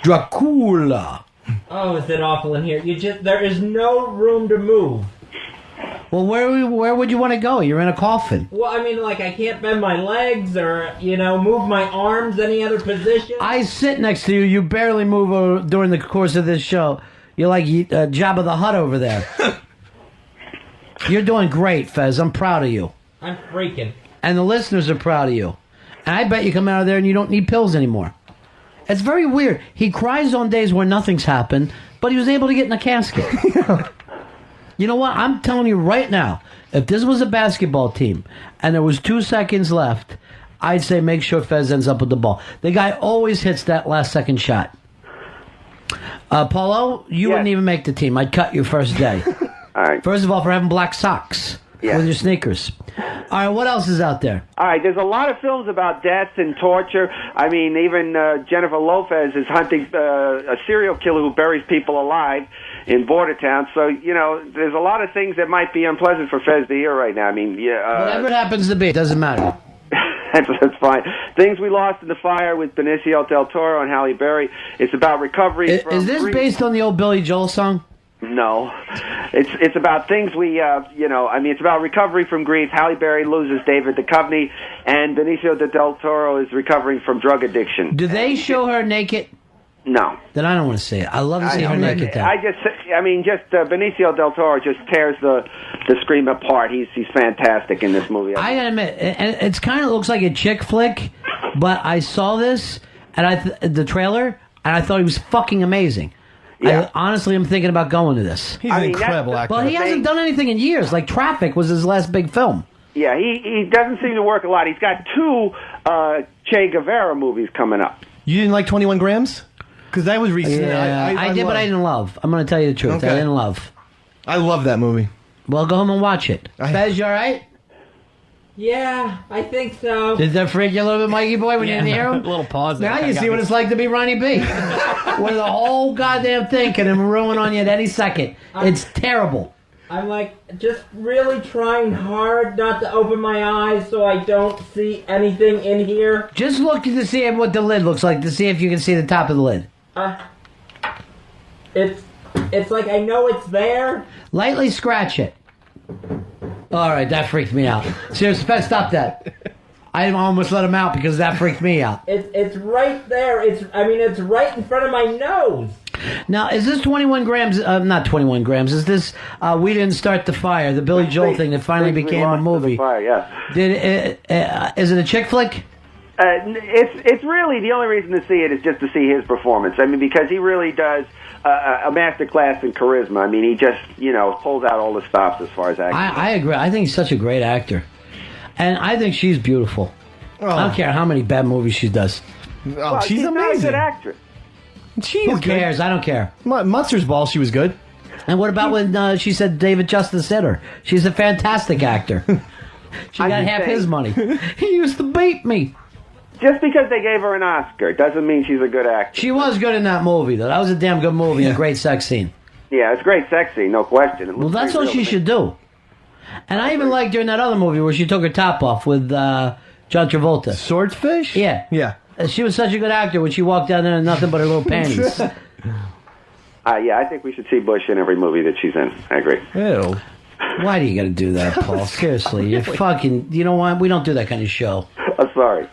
S5: Dracula.
S4: Oh, is it awful in here? There is no room to move.
S5: Well, where would you want to go? You're in a coffin.
S4: Well, I mean, like, I can't bend my legs or, move my arms any other position.
S5: I sit next to you. You barely move during the course of this show. You're like Jabba the Hutt over there. You're doing great, Fez. I'm proud of you.
S4: I'm freaking.
S5: And the listeners are proud of you. And I bet you come out of there and you don't need pills anymore. It's very weird. He cries on days where nothing's happened, but he was able to get in a casket. You know what? I'm telling you right now, if this was a basketball team and there was 2 seconds left, I'd say make sure Fez ends up with the ball. The guy always hits that last second shot. Paulo, you wouldn't even make the team. I'd cut you first day.
S18: All right.
S5: First of all, for having black socks with your sneakers. All right, what else is out there?
S18: All right, there's a lot of films about death and torture. I mean, even Jennifer Lopez is hunting a serial killer who buries people alive in border towns. So, there's a lot of things that might be unpleasant for Fez to hear right now. I mean,
S5: whatever it happens to be, it doesn't matter.
S18: That's fine. Things We Lost in the Fire with Benicio del Toro and Halle Berry. It's about recovery from...
S5: Is this based on the old Billy Joel song?
S18: No. It's about things it's about recovery from grief. Halle Berry loses David Duchovny, and Benicio del Toro is recovering from drug addiction.
S5: Do they show her naked?
S18: No.
S5: Then I don't want to see it. I love to see her naked though.
S18: Benicio del Toro just tears the scream apart. He's fantastic in this movie.
S5: I gotta admit, it kind of looks like a chick flick, but I saw this and the trailer, and I thought he was fucking amazing. Yeah. Honestly, I'm thinking about going to this.
S3: He's an incredible actor.
S5: Well, he hasn't done anything in years. Like Traffic was his last big film.
S18: Yeah, he doesn't seem to work a lot. He's got 2 Che Guevara movies coming up.
S3: You didn't like 21 Grams? Because that was recent.
S5: Yeah, I did, but I didn't love. I'm going to tell you the truth.
S3: Okay.
S5: I didn't love.
S3: I love that movie.
S5: Well, go home and watch it. Fez, you all right?
S4: Yeah, I think so.
S5: Did that freak you a little bit, Mikey boy, when you didn't hear him?
S17: A little pause there.
S5: Now you see what it's like to be Ronnie B. Where the whole goddamn thing can ruin on you at any second. It's terrible.
S4: I'm like just really trying hard not to open my eyes so I don't see anything in here.
S5: Just look to see what the lid looks like, to see if you can see the top of the lid.
S4: It's like I know it's there.
S5: Lightly scratch it. All right, that freaked me out. Seriously, Fez, stop that. I almost let him out because that freaked me out.
S4: It's right there. It's right in front of my nose.
S5: Now, is this 21 Grams, not 21 Grams, is this We Didn't Start the Fire, the Billy Joel thing that finally became a movie?
S18: Fire, yeah.
S5: Is it a chick flick?
S18: It's really, the only reason to see it is just to see his performance. I mean, because he really does a master class in charisma. I mean, he just, pulls out all the stops as far as acting.
S5: I agree. I think he's such a great actor. And I think she's beautiful. I don't care how many bad movies she does.
S18: Well, she's amazing. Not a good actress.
S5: Who cares? I don't care.
S3: Monsters Ball, she was good.
S5: And what about when she said David Justice hit her? She's a fantastic actor. She got half his money. He used to beat me.
S18: Just because they gave her an Oscar doesn't mean she's a good actress.
S5: She was good in that movie, though. That was a damn good movie, a great sex scene.
S18: Yeah, it's a great sex scene, no question.
S5: Well, that's what she should do. And I even liked her in that other movie where she took her top off with John Travolta.
S3: Swordfish?
S5: Yeah.
S3: Yeah.
S5: She was such a good actor when she walked down there in nothing but her little panties.
S18: Yeah, I think we should see Bush in every movie that she's in. I agree.
S3: Ew.
S5: Why do you got to do that, Paul? Seriously, you're fucking... You know what? We don't do that kind of show.
S18: I'm sorry.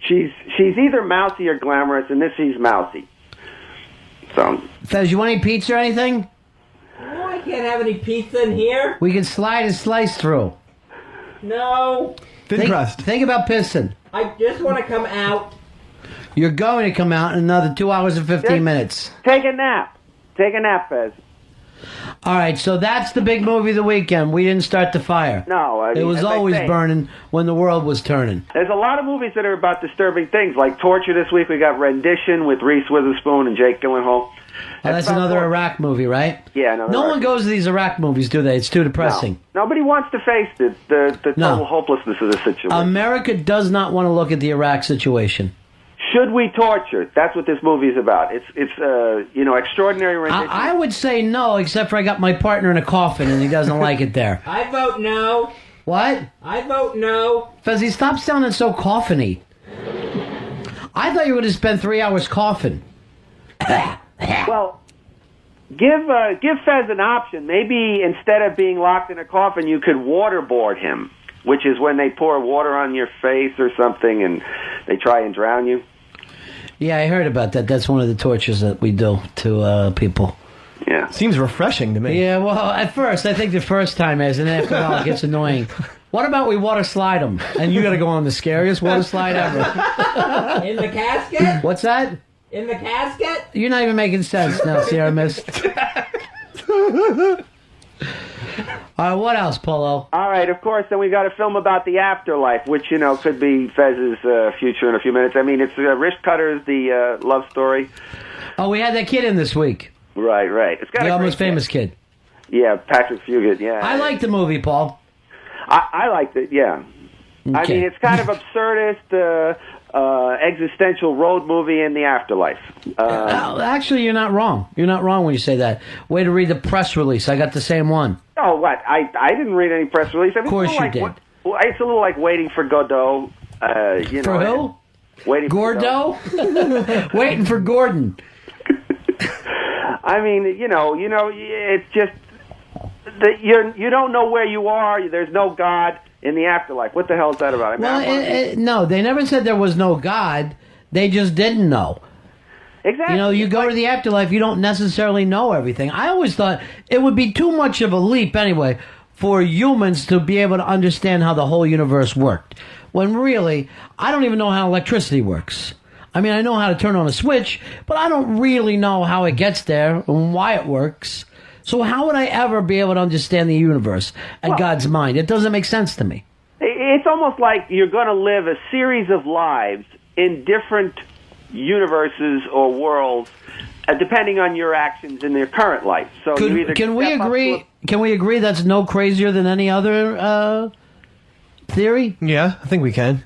S18: She's either mousy or glamorous, and this she's mousy. So,
S5: Fez, you want any pizza or anything?
S4: No, I can't have any pizza in here.
S5: We can slide a slice through.
S4: No.
S3: Thin crust.
S5: Think about pissing.
S4: I just want to come out.
S5: You're going to come out in another 2 hours and 15 minutes.
S18: Take a nap. Take a nap, Fez.
S5: All right, so that's the big movie of the weekend. We Didn't Start the Fire.
S18: No, I mean,
S5: it was always burning when the world was turning.
S18: There's a lot of movies that are about disturbing things, like Torture this week. We got Rendition with Reese Witherspoon and Jake Gyllenhaal.
S5: Oh, that's another Iraq movie, right?
S18: Yeah,
S5: no one goes to these Iraq movies, do they? It's too depressing.
S18: No. Nobody wants to face the total hopelessness of the situation.
S5: America does not want to look at the Iraq situation.
S18: Should we torture? That's what this movie is about. It's extraordinary rendition.
S5: I would say no, except for I got my partner in a coffin and he doesn't like it there.
S4: I vote no.
S5: What?
S4: I vote no.
S5: Fezzy, stop sounding so coffin-y. I thought you were going to spend 3 hours coughing.
S18: Well, give Fez an option. Maybe instead of being locked in a coffin, you could waterboard him, which is when they pour water on your face or something and they try and drown you.
S5: Yeah, I heard about that. That's one of the tortures that we do to people.
S18: Yeah.
S3: Seems refreshing to me.
S5: Yeah, well, at first, I think the first time is, and after a while it gets annoying. What about we water slide them? And you got to go on the scariest water slide ever.
S4: In the casket?
S5: What's that?
S4: In the casket?
S5: You're not even making sense now, Sierra Mist. All right, what else, Polo?
S18: All right, of course, then we got a film about the afterlife, which, could be Fez's future in a few minutes. I mean, it's Rich Cutter's The Love Story.
S5: Oh, we had that kid in this week.
S18: Right. It's got
S5: the
S18: a
S5: Almost Famous kid.
S18: Yeah, Patrick Fugit, yeah.
S5: I liked the movie, Paul.
S18: I liked it, yeah.
S5: Okay.
S18: I mean, it's kind of absurdist, existential road movie in the afterlife.
S5: Actually, you're not wrong. You're not wrong when you say that. Way to read the press release. I got the same one.
S18: Oh, what? I didn't read any press release. I mean,
S5: of course you did.
S18: It's a little like Waiting for Godot.
S5: For who?
S18: Waiting
S5: Gordo?
S18: For
S5: Waiting for Gordon.
S18: I mean, it's just that you don't know where you are. There's no God in the afterlife. What the hell is that about? I mean,
S5: no, they never said there was no God. They just didn't know.
S18: Exactly.
S5: You go to the afterlife, you don't necessarily know everything. I always thought it would be too much of a leap anyway for humans to be able to understand how the whole universe worked. When really, I don't even know how electricity works. I mean, I know how to turn on a switch, but I don't really know how it gets there and why it works. So how would I ever be able to understand the universe and God's mind? It doesn't make sense to me.
S18: It's almost like you're going to live a series of lives in different universes or worlds, depending on your actions in their current life. So you either
S5: can we
S18: step up
S5: agree?
S18: to
S5: Can we agree that's no crazier than any other theory?
S3: Yeah, I think we can.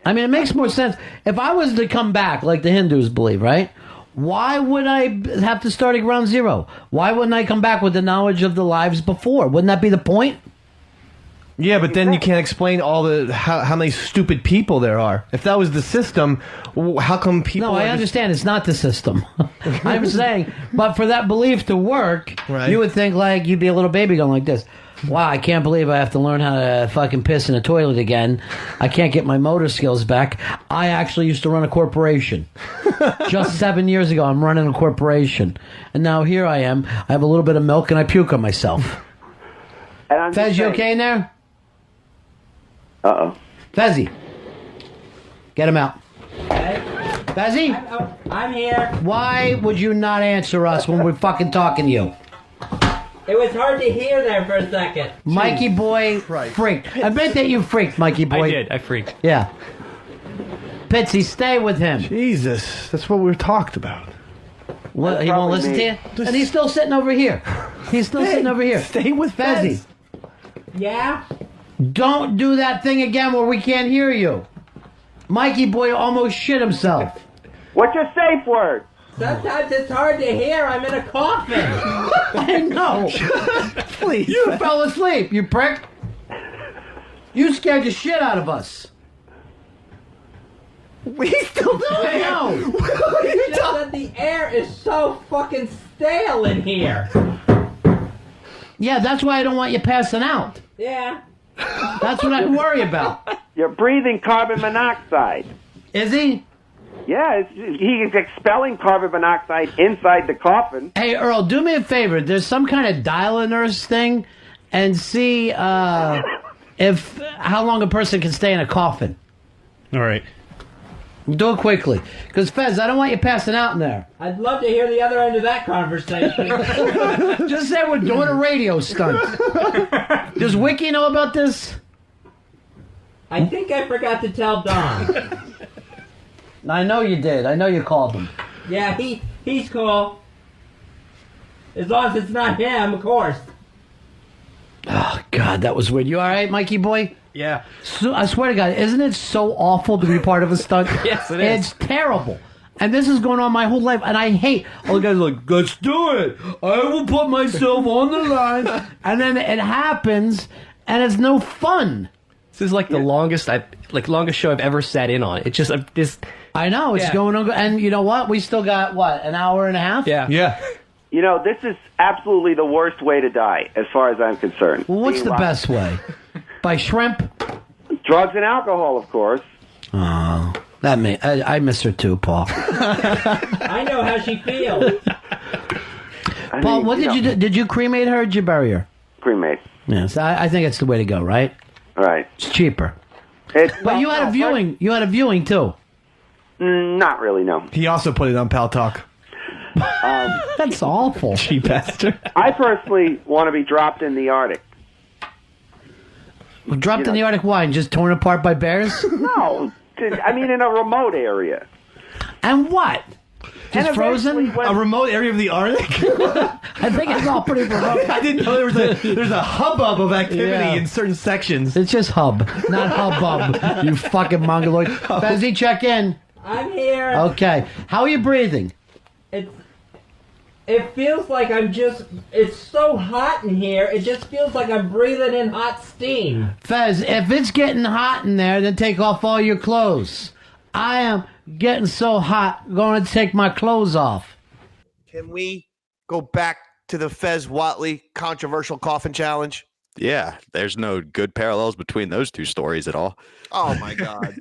S5: I mean, it makes more sense. If I was to come back, like the Hindus believe, right? Why would I have to start at ground zero? Why wouldn't I come back with the knowledge of the lives before? Wouldn't that be the point?
S3: Yeah, but then you can't explain all the how many stupid people there are. If that was the system, how come people?
S5: No, I understand it's not the system. I'm saying, but for that belief to work,
S3: Right.
S5: you would think like you'd be a little baby going like this. Wow, I can't believe I have to learn how to fucking piss in a toilet again. I can't get my motor skills back. I actually used to run a corporation. Just 7 years ago, I'm running a corporation. And now here I am. I have a little bit of milk and I puke on myself. Fez, you okay in there?
S18: Uh-oh.
S5: Fezzy. Get him out. Fezzy?
S4: I'm here.
S5: Why would you not answer us when we're fucking talking to you?
S4: It was hard to hear there for a second.
S5: Mikey boy freaked. Admit that you freaked, Mikey boy.
S17: I did. I freaked.
S5: Yeah. Pitsy, stay with him.
S3: Jesus, that's what we talked about.
S5: What, he won't listen to you? And he's still sitting over here. He's still sitting over here.
S3: Stay with
S5: Fezzy.
S4: Yeah?
S5: Don't do that thing again where we can't hear you. Mikey boy almost shit himself.
S18: What's your safe word?
S4: Sometimes it's hard to hear. I'm in a coffin.
S5: I know.
S3: Please.
S5: You fell asleep, you prick. You scared the shit out of us.
S3: We still do
S5: I know.
S4: It's just that the air is so fucking stale in here.
S5: Yeah, that's why I don't want you passing out.
S4: Yeah.
S5: That's what I worry about.
S18: You're breathing carbon monoxide.
S5: Is he?
S18: Yeah, he's expelling carbon monoxide inside the coffin.
S5: Hey, Earl, do me a favor. There's some kind of dial-a-nurse thing, and see if how long a person can stay in a coffin.
S7: All right.
S5: Do it quickly. Because, Fez, I don't want you passing out in there.
S4: I'd love to hear the other end of that conversation.
S5: Just say we're doing a radio stunt. Does Wiki know about this?
S4: I think I forgot to tell Don.
S5: I know you did. I know you called him.
S4: Yeah, he's cool. As long as it's not him, of course.
S5: Oh, God, that was weird. You all right, Mikey boy?
S17: Yeah.
S5: So, I swear to God, isn't it so awful to be part of a stunt?
S17: Yes, it is.
S5: It's terrible. And this is going on my whole life, and I hate all the guys are like, let's do it. I will put myself on the line. And then it happens, and it's no fun.
S17: This is like the longest show I've ever sat in on. It's just this.
S5: I know, it's going on. And you know what? We still got, what, an hour and a half?
S17: Yeah.
S3: Yeah.
S18: You know, this is absolutely the worst way to die, as far as I'm concerned.
S5: Well, what's
S18: Being
S5: the
S18: locked-
S5: best way? By shrimp?
S18: Drugs and alcohol, of course.
S5: Oh, that I miss her too, Paul.
S4: I know how she feels.
S5: Paul, what did you do? Did you cremate her or did you bury her?
S18: Cremate.
S5: Yes, I think it's the way to go, right?
S18: Right.
S5: It's cheaper.
S18: But
S5: you had a viewing. You had a viewing too.
S18: Not really, no.
S3: He also put it on Pal Talk.
S5: That's awful.
S3: Cheap bastard.
S18: I personally want to be dropped in the Arctic.
S5: Dropped in the Arctic wine, just torn apart by bears?
S18: No, I mean in a remote area.
S5: And what? Just frozen?
S3: A remote area of the Arctic?
S5: I think it's all pretty remote.
S3: I didn't know there's a hubbub of activity in certain sections.
S5: It's just hub, not hubbub. You fucking mongoloid. Fezzy, check in.
S4: I'm here.
S5: Okay. How are you breathing?
S4: It feels like it's so hot in here, it just feels like I'm breathing in hot steam.
S5: Fez, if it's getting hot in there, then take off all your clothes. I am getting so hot, I'm going to take my clothes off.
S2: Can we go back to the Fez Whatley controversial coffin challenge?
S1: Yeah, there's no good parallels between those two stories at all.
S2: Oh, my God.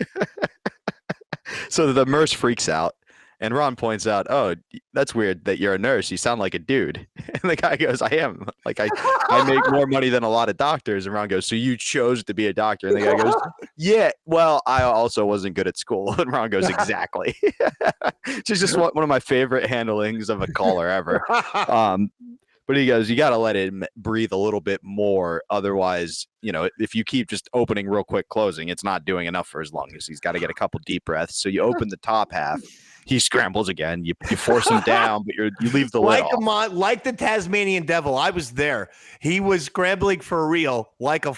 S1: So the nurse freaks out. And Ron points out, oh, that's weird that you're a nurse. You sound like a dude. And the guy goes, I am. Like, I make more money than a lot of doctors. And Ron goes, so you chose to be a doctor? And the guy goes, yeah, well, I also wasn't good at school. And Ron goes, exactly. It's just one of my favorite handlings of a caller ever. But he goes, you got to let it breathe a little bit more. Otherwise, if you keep just opening real quick, closing, it's not doing enough for his lungs. He's got to get a couple deep breaths. So you open the top half. He scrambles again. You force him down, but you leave the lid off.
S2: Like the Tasmanian devil. I was there. He was scrambling for real, like a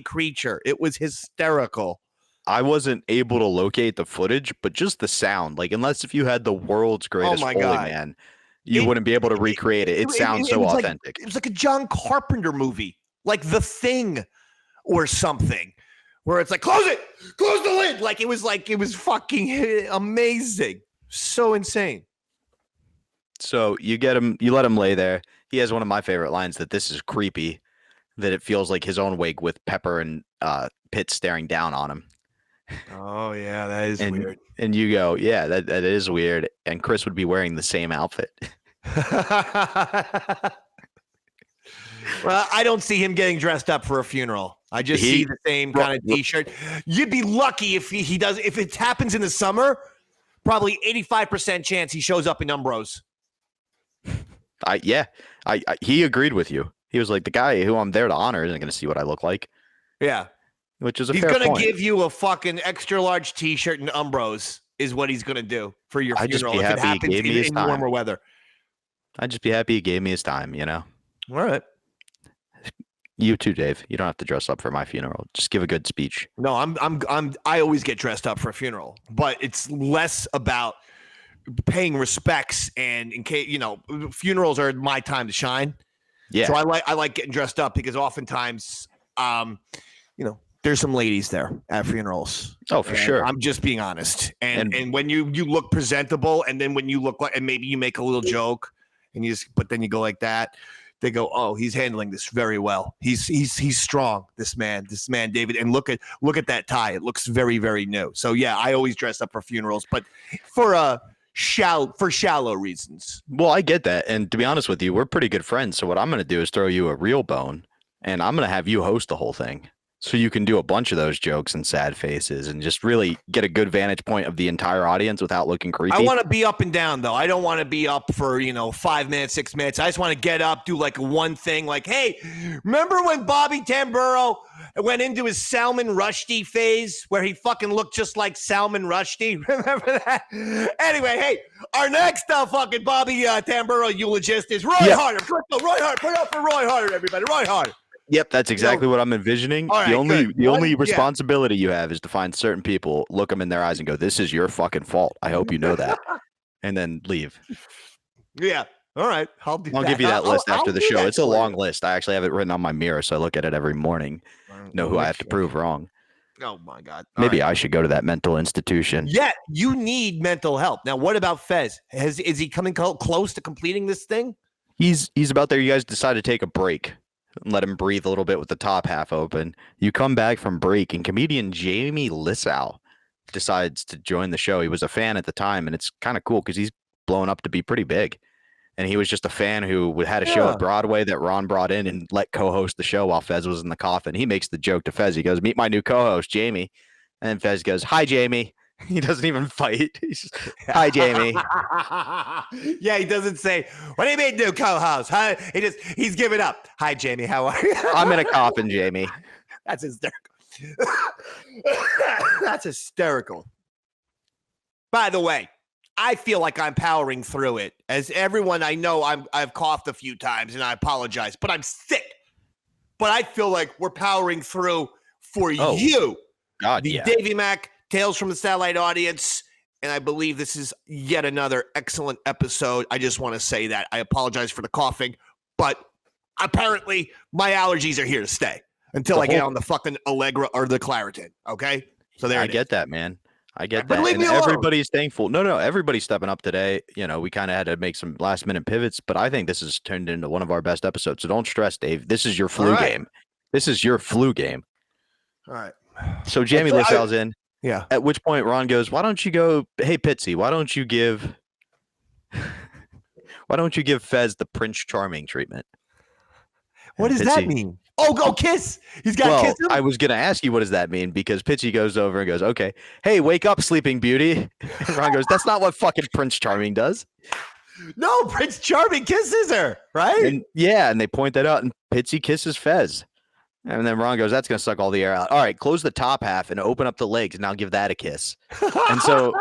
S2: creature. It was hysterical.
S1: I wasn't able to locate the footage, but just the sound. Like, unless if you had the world's greatest Foley man, you wouldn't be able to recreate it. It sounds so authentic.
S2: It was like a John Carpenter movie, like The Thing or something, where it's like, close the lid. Like it was fucking amazing. So insane.
S1: So you let him lay there. He has one of my favorite lines that this is creepy, that it feels like his own wake with Pepper and Pitt staring down on him.
S2: Oh yeah, that is weird.
S1: And you go, yeah, that is weird. And Chris would be wearing the same outfit.
S2: Well, I don't see him getting dressed up for a funeral. I just see the same kind of T-shirt. You'd be lucky if he does. If it happens in the summer, probably 85% chance he shows up in Umbros.
S1: He agreed with you. He was like, the guy who I'm there to honor isn't going to see what I look like.
S2: Yeah.
S1: Which is
S2: he's going to give you a fucking extra large T-shirt and Umbros is what he's going to do for your funeral if it happens in warmer weather.
S1: I'd just be happy he gave me his time,
S2: All right.
S1: You too, Dave. You don't have to dress up for my funeral. Just give a good speech.
S2: No, I always get dressed up for a funeral, but it's less about paying respects and in case funerals are my time to shine.
S1: Yeah.
S2: So I like getting dressed up because oftentimes there's some ladies there at funerals.
S1: Oh, for sure.
S2: I'm just being honest. And when you look presentable, and then when you look like, and maybe you make a little joke, but then you go like that, they go, oh, he's handling this very well. He's strong. This man, David. And look at that tie. It looks very, very new. So yeah, I always dress up for funerals, but for shallow reasons.
S1: Well, I get that. And to be honest with you, we're pretty good friends. So what I'm going to do is throw you a real bone, and I'm going to have you host the whole thing. So you can do a bunch of those jokes and sad faces and just really get a good vantage point of the entire audience without looking creepy.
S2: I want to be up and down, though. I don't want to be up for, 5 minutes, 6 minutes. I just want to get up, do like one thing like, hey, remember when Bobby Tamburo went into his Salman Rushdie phase where he fucking looked just like Salman Rushdie? Remember that? Anyway, hey, our next fucking Bobby Tamburo eulogist is Roy Harder. Roy Harder. Put it up for Roy Harder, everybody. Roy Harder.
S1: Yep, that's exactly what I'm envisioning.
S2: Right,
S1: the only responsibility you have is to find certain people, look them in their eyes, and go, "This is your fucking fault. I hope you know that," and then leave.
S2: Yeah. All right. I'll
S1: give you that list after the show. It's a long list. I actually have it written on my mirror, so I look at it every morning. Know who I have to prove wrong.
S2: Oh my God.
S1: Maybe I should go to that mental institution.
S2: Yeah, you need mental help. Now, what about Fez? Is he coming close to completing this thing?
S1: He's about there. You guys decide to take a break. Let him breathe a little bit with the top half open. You come back from break, and comedian Jamie Lissow decides to join the show. He was a fan at the time, and it's kind of cool because he's blown up to be pretty big. And he was just a fan who had a show at Broadway that Ron brought in and let co-host the show while Fez was in the coffin. He makes the joke to Fez. He goes, "Meet my new co-host, Jamie." And then Fez goes, "Hi, Jamie." He doesn't even fight. He's just, "Hi, Jamie."
S2: Yeah, he doesn't say, "What do you mean, new co-host?" Huh? He's giving up. "Hi, Jamie. How are you?"
S1: "I'm in a coffin, Jamie."
S2: That's hysterical. That's hysterical. By the way, I feel like I'm powering through it. As everyone I know, I've coughed a few times, and I apologize, but I'm sick. But I feel like we're powering through for you.
S1: God,
S2: the Davey Mac Tales from the Satellite audience, and I believe this is yet another excellent episode. I just want to say that. I apologize for the coughing, but apparently my allergies are here to stay until I get on the fucking Allegra or the Claritin, okay? So there
S1: I get that, man. I get
S2: But
S1: that.
S2: leave
S1: And
S2: me alone.
S1: everybody's thankful. No, everybody's stepping up today. We kind of had to make some last-minute pivots, but I think this has turned into one of our best episodes. So don't stress, Dave. This is your flu game. This is your flu game.
S2: All right.
S1: So Jamie Lissow's in.
S2: Yeah.
S1: At which point Ron goes, "Why don't you go, hey Pitsy, why don't you give Fez the Prince Charming treatment?"
S2: What does that mean? Oh, go kiss. He's got to kiss him?
S1: I was going to ask you, what does that mean? Because Pitsy goes over and goes, "Okay, hey, wake up, Sleeping Beauty." And Ron goes, "That's not what fucking Prince Charming does."
S2: No, Prince Charming kisses her, right?
S1: And they point that out, and Pitsy kisses Fez. And then Ron goes, that's going to suck all the air out. All right, close the top half and open up the legs, and I'll give that a kiss. And so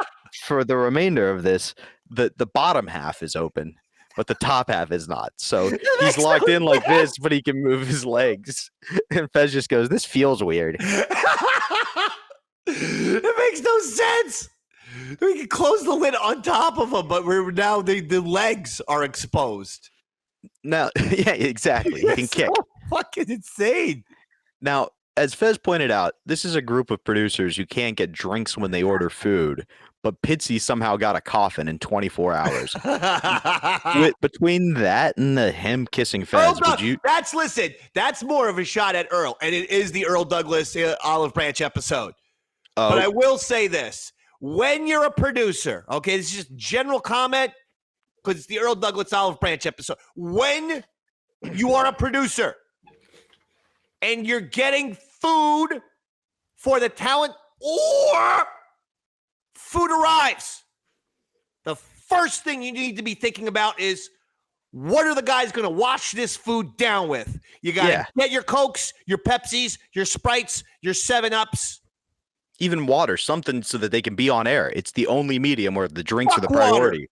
S1: for the remainder of this, the bottom half is open, but the top half is not. So he's locked in like this, but he can move his legs. And Fez just goes, this feels weird.
S2: It makes no sense. We can close the lid on top of them, but we're now the legs are exposed.
S1: Now, yeah, exactly. He can kick.
S2: So fucking insane.
S1: Now, as Fez pointed out, this is a group of producers who can't get drinks when they order food, but Pitsy somehow got a coffin in 24 hours. Between that and him kissing Fez,
S2: that's more of a shot at Earl, and it is the Earl Douglas Olive Branch episode.
S1: Oh.
S2: But I will say this. When you're a producer, okay, this is just general comment because it's the Earl Douglas Olive Branch episode. When you are a producer and you're getting food for the talent or food arrives, the first thing you need to be thinking about is what are the guys going to wash this food down with? You got to get your Cokes, your Pepsis, your Sprites, your 7-Ups.
S1: Even water, something so that they can be on air. It's the only medium where the drinks are the priority.
S2: Water.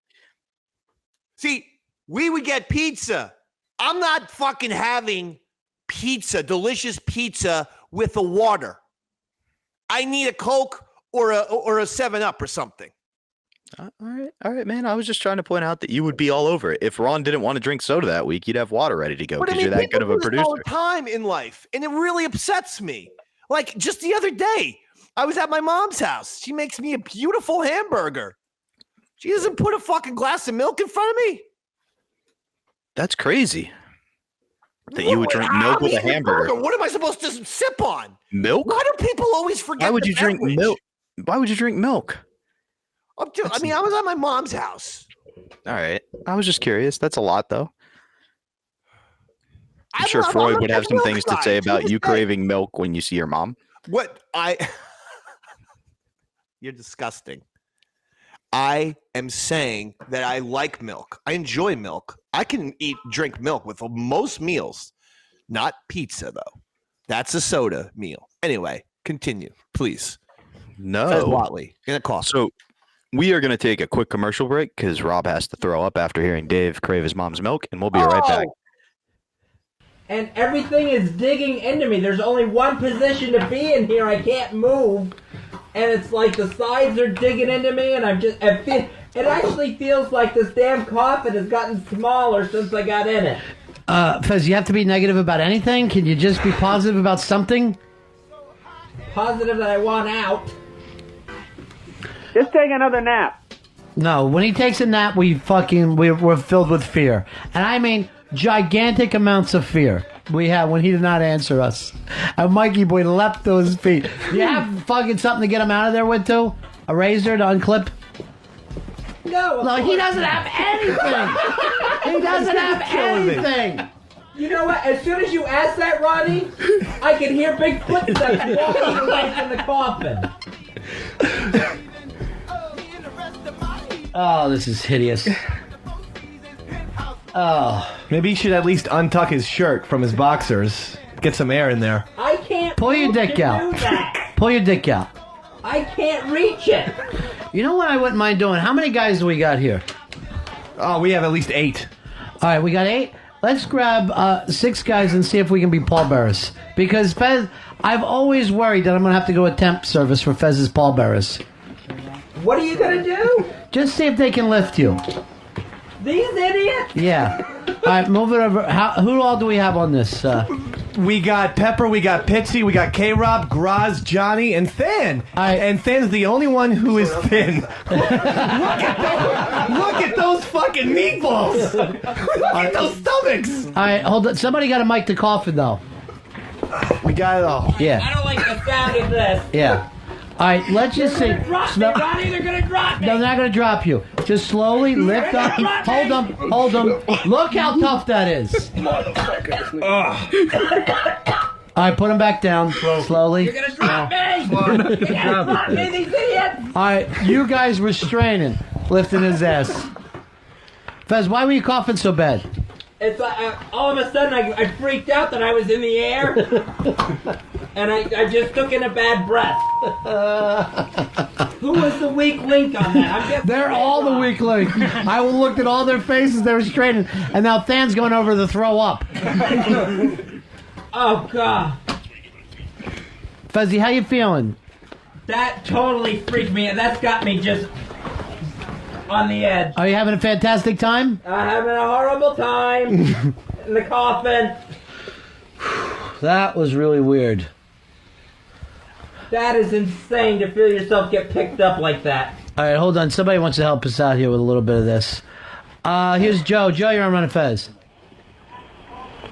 S2: See, we would get pizza. I'm not fucking having pizza, delicious pizza with the water. I need a Coke or a 7-Up or something.
S1: All right, man. I was just trying to point out that you would be all over it. If Ron didn't want to drink soda that week, you'd have water ready to go because you're that good of a producer.
S2: All the time in life, and it really upsets me. Like just the other day, I was at my mom's house. She makes me a beautiful hamburger. She doesn't put a fucking glass of milk in front of me.
S1: That's crazy. That you would drink milk with a hamburger.
S2: What am I supposed to sip on?
S1: Milk?
S2: Why do people always forget?
S1: Why would you drink milk? Why would you drink milk?
S2: I was at my mom's house.
S1: All right. I was just curious. That's a lot, though. I'm sure Freud would have some things to say about you craving milk when you see your mom.
S2: You're disgusting. I am saying that I like milk. I enjoy milk. I can drink milk with most meals. Not pizza, though. That's a soda meal. Anyway, continue, please.
S1: No.
S2: Fez Whatley in a coffin.
S1: So we are going to take a quick commercial break because Rob has to throw up after hearing Dave crave his mom's milk, and we'll be right back.
S4: And everything is digging into me. There's only one position to be in here. I can't move. And it's like the sides are digging into me, and it actually feels like this damn coffin has gotten smaller since I got in it.
S5: Fez, you have to be negative about anything? Can you just be positive about something?
S4: Positive that I want out.
S18: Just take another nap.
S5: No, when he takes a nap, we're filled with fear. And I mean gigantic amounts of fear we had when he did not answer us. And Mikey boy leapt to his feet. You have fucking something to get him out of there with, too? A razor to unclip?
S4: No,
S5: he doesn't have anything. He doesn't have anything.
S4: You know what? As soon as you ask that, Ronnie, I can hear big footsteps walking away from the coffin.
S5: Oh, this is hideous. Oh.
S3: Maybe he should at least untuck his shirt from his boxers. Get some air in there.
S4: I can't.
S5: Pull your dick out. Pull your dick out.
S4: I can't reach it.
S5: You know what I wouldn't mind doing? How many guys do we got here?
S3: Oh, we have at least 8.
S5: All right, we got 8. Let's grab 6 guys and see if we can be pallbearers. Because Fez, I've always worried that I'm going to have to go with temp service for Fez's pallbearers.
S4: What are you going to do?
S5: Just see if they can lift you.
S4: These idiots?
S5: Yeah. All right, move it over. Who all do we have on this?
S3: We got Pepper, we got Pitsy, we got K-Rob, Graz, Johnny, and Than. And Than's the only one who is thin. Look at those fucking meatballs. Look at those stomachs.
S5: All right, hold on. Somebody got a mic to coffin, though.
S3: We got it all.
S5: Yeah.
S4: I don't like the sound of this.
S5: Yeah. All right, let's just see.
S4: They're going to drop me, Ronnie. They're going to drop me.
S5: No, they're not going to drop you. Just slowly lift up. Hold them. Hold them. Look how tough that is. All right, put them back down. Slowly.
S4: You're going to drop me. You're going to drop me, these idiots.
S5: All right, you guys restraining, lifting his ass. Fez, why were you coughing so bad?
S4: It's all of a sudden I freaked out that I was in the air, and I just took in a bad breath. Who was the weak link on that?
S5: They're all the weak link. I looked at all their faces; they were straining, and now Than's going over to throw up.
S4: Oh God,
S5: Fezzy, how you feeling?
S4: that totally freaked me. That's got me just on the edge.
S5: Are you having a fantastic time?
S4: Having a horrible time in the coffin.
S5: That was really weird.
S4: That is insane to feel yourself get picked up like that.
S5: All right, hold on. Somebody wants to help us out here with a little bit of this. Here's Joe. Joe, you're on Ron Fez.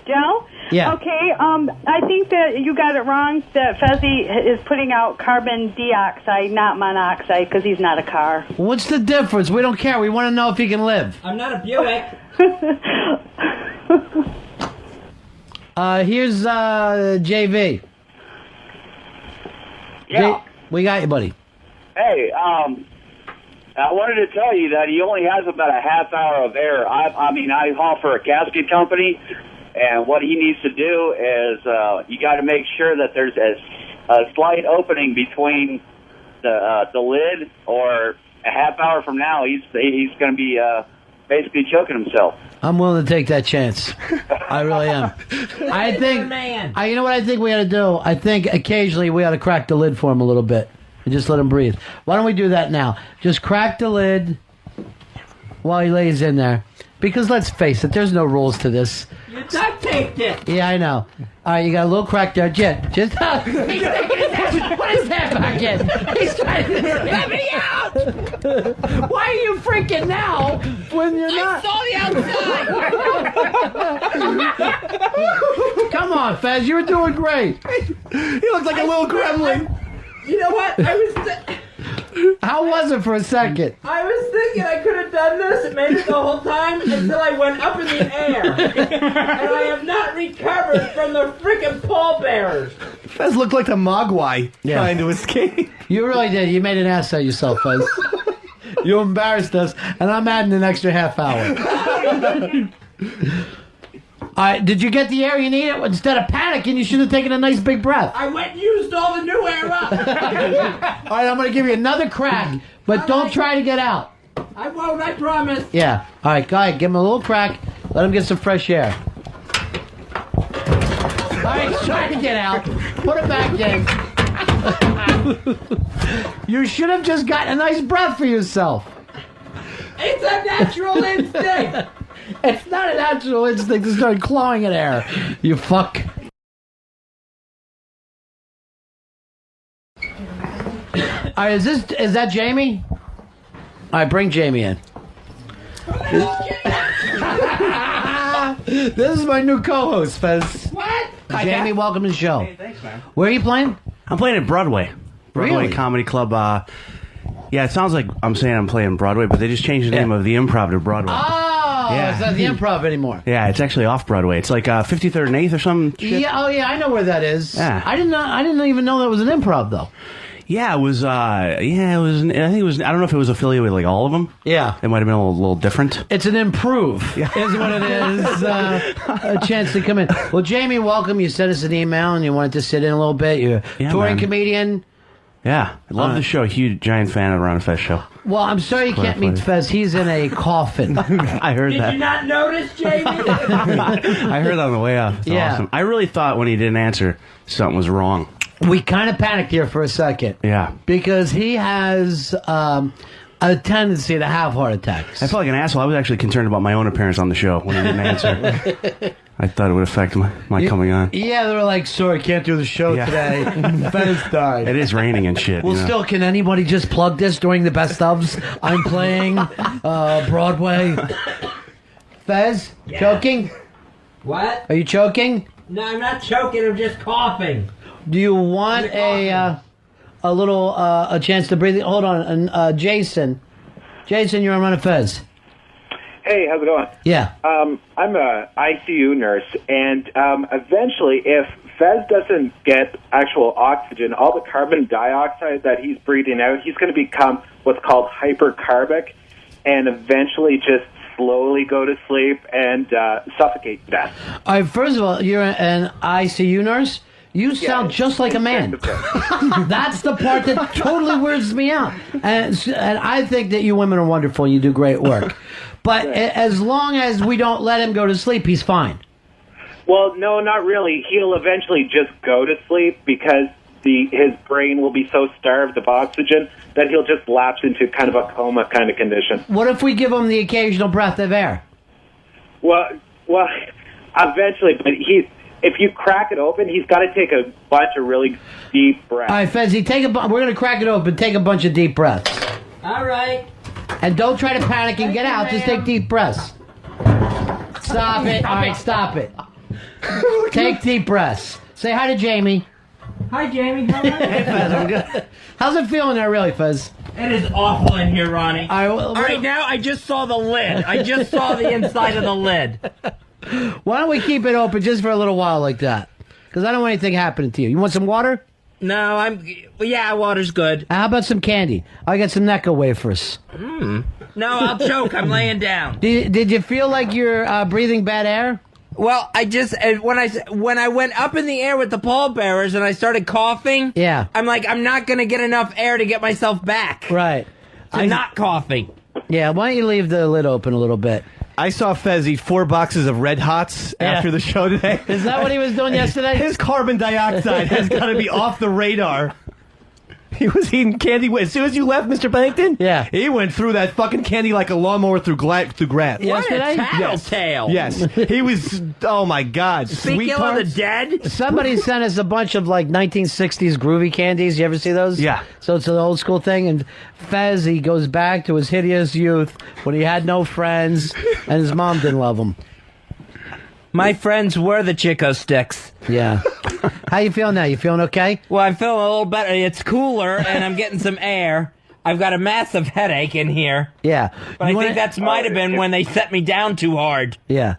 S19: Joe?
S5: Yeah.
S19: Okay, I think that you got it wrong that Fezzy is putting out carbon dioxide, not monoxide, because he's not a car.
S5: What's the difference? We don't care. We want to know if he can live.
S4: I'm not a Buick.
S5: Here's JV.
S15: Yeah.
S5: We got you, buddy.
S15: Hey, I wanted to tell you that he only has about a half hour of air. I mean, I haul for a casket company, and what he needs to do is you got to make sure that there's a slight opening between the lid, or a half hour from now, he's going to be basically choking himself.
S5: I'm willing to take that chance. I really am. I think. You know what I think we ought to do? I think occasionally we ought to crack the lid for him a little bit and just let him breathe. Why don't we do that now? Just crack the lid while he lays in there. Because let's face it, there's no rules to this.
S4: You duct taped it.
S5: Yeah, I know. All right, you got a little crack there. Just he's taking his head. Put his head back in. He's trying to let me out. Why are you freaking now when you're not?
S4: I saw the outside.
S5: Come on, Fez, you were doing great.
S3: He looked like a little gremlin.
S4: You know what?
S5: How was it for a second?
S4: I was thinking I could have done this and made it the whole time until I went up in the air. And I have not recovered from the freaking pallbearers.
S3: Fez looked like the Mogwai trying to escape.
S5: You really did. You made an ass out of yourself, Fez. You embarrassed us, and I'm adding an extra half hour. All right, did you get the air you needed? Instead of panicking, you should have taken a nice big breath.
S4: I went and used all the new air up.
S5: All right, I'm going to give you another crack, but don't try to get out.
S4: I won't, I promise.
S5: Yeah. All right, go ahead. Give him a little crack. Let him get some fresh air. All right, he's trying to get out. Put it back in. You should have just gotten a nice breath for yourself.
S4: It's a natural instinct.
S5: It's not a natural instinct to start clawing at air. You fuck. All right, is that Jamie? All right, bring Jamie in. This is my new co-host, Fez.
S4: What?
S5: Jamie, welcome to the show.
S20: Hey, thanks, man.
S5: Where are you playing?
S20: I'm playing at Broadway. Broadway
S5: Really?
S20: Comedy Club. Yeah, it sounds like I'm saying I'm playing Broadway, but they just changed the name of the Improv to Broadway.
S5: Oh,
S20: Yeah.
S5: it's not the Improv anymore.
S20: Yeah, it's actually off Broadway. It's like 53rd and 8th or some shit.
S5: Yeah, oh yeah, I know where that is.
S20: Yeah.
S5: I didn't even know that was an Improv though.
S20: Yeah, it was. I think it was. I don't know if it was affiliated with like all of them.
S5: Yeah,
S20: it might have been a little different.
S5: It's an improve, is what it is. A chance to come in. Well, Jamie, welcome. You sent us an email and you wanted to sit in a little bit. You're a touring
S20: man.
S5: comedian.
S20: Yeah, I love the show. Huge, giant fan of the Ron Fez show.
S5: Well, I'm sorry you can't meet Fez. He's in a coffin.
S20: I heard
S4: Did
S20: that.
S4: you not notice, Jamie?
S20: I heard that on the way up. It's awesome. I really thought when he didn't answer, something was wrong.
S5: We kind of panicked here for a second.
S20: Yeah.
S5: Because he has a tendency to have heart attacks.
S20: I felt like an asshole. I was actually concerned about my own appearance on the show when he didn't answer. I thought it would affect my coming on.
S5: Yeah, they were like, sorry, can't do the show today. Fez died.
S20: It is raining and shit.
S5: Well,
S20: you know?
S5: still, can anybody just plug this during the best ofs? I'm playing Broadway. Fez, choking?
S4: What?
S5: Are you choking?
S4: No, I'm not choking. I'm just coughing.
S5: Do you want a little a chance to breathe? Hold on, Jason. Jason, you're on Ron Fez.
S21: Hey, how's it going?
S5: Yeah.
S21: I'm a ICU nurse, and eventually, if Fez doesn't get actual oxygen, all the carbon dioxide that he's breathing out, he's going to become what's called hypercarbic, and eventually just slowly go to sleep and suffocate to death.
S5: All right, first of all, you're an ICU nurse. You sound just like a man. That's the part that totally weirds me out. And I think that you women are wonderful. You do great work. But as long as we don't let him go to sleep, he's fine.
S21: Well, no, not really. He'll eventually just go to sleep because his brain will be so starved of oxygen that he'll just lapse into kind of a coma kind of condition.
S5: What if we give him the occasional breath of air?
S21: Well, eventually, but if you crack it open, he's got to take a bunch of really deep breaths.
S5: All right, Fezzy, we're going to crack it open. Take a bunch of deep breaths.
S4: All right.
S5: And don't try to panic and get out. Just take deep breaths. Stop it. All right, stop it. Take deep breaths. Say hi to Jamie.
S4: Hi, Jamie. How are you?
S5: Hey, Fez. How's it feeling there, really, Fez?
S4: It is awful in here, Ronnie.
S5: All
S4: right, now I just saw the lid. I just saw the inside of the lid.
S5: Why don't we keep it open just for a little while like that? Because I don't want anything happening to you. You want some water?
S4: No, yeah, water's good.
S5: How about some candy? I got some Necco wafers.
S4: No, I'll choke. I'm laying down.
S5: Did you feel like you're breathing bad air?
S4: Well, I just when I went up in the air with the pallbearers and I started coughing.
S5: Yeah.
S4: I'm like, I'm not gonna get enough air to get myself back.
S5: Right.
S4: I'm not coughing.
S5: Yeah. Why don't you leave the lid open a little bit?
S3: I saw Fez eat 4 boxes of Red Hots after the show today.
S5: Is that what he was doing yesterday?
S3: His carbon dioxide has got to be off the radar. He was eating candy as soon as you left, Mr. Bennington.
S5: Yeah,
S3: he went through that fucking candy like a lawnmower through grass.
S4: Yesterday? Tattletale.
S3: Yes, he was. Oh my God!
S4: Speaking of the dead,
S5: somebody sent us a bunch of like 1960s groovy candies. You ever see those?
S3: Yeah.
S5: So it's an old school thing, and Fez, he goes back to his hideous youth when he had no friends and his mom didn't love him.
S4: My friends were the Chico sticks.
S5: Yeah. How you feeling now? You feeling okay?
S4: Well, I'm feeling a little better. It's cooler, and I'm getting some air. I've got a massive headache in here.
S5: Yeah.
S4: But I think that might have been when they set me down too hard.
S5: Yeah.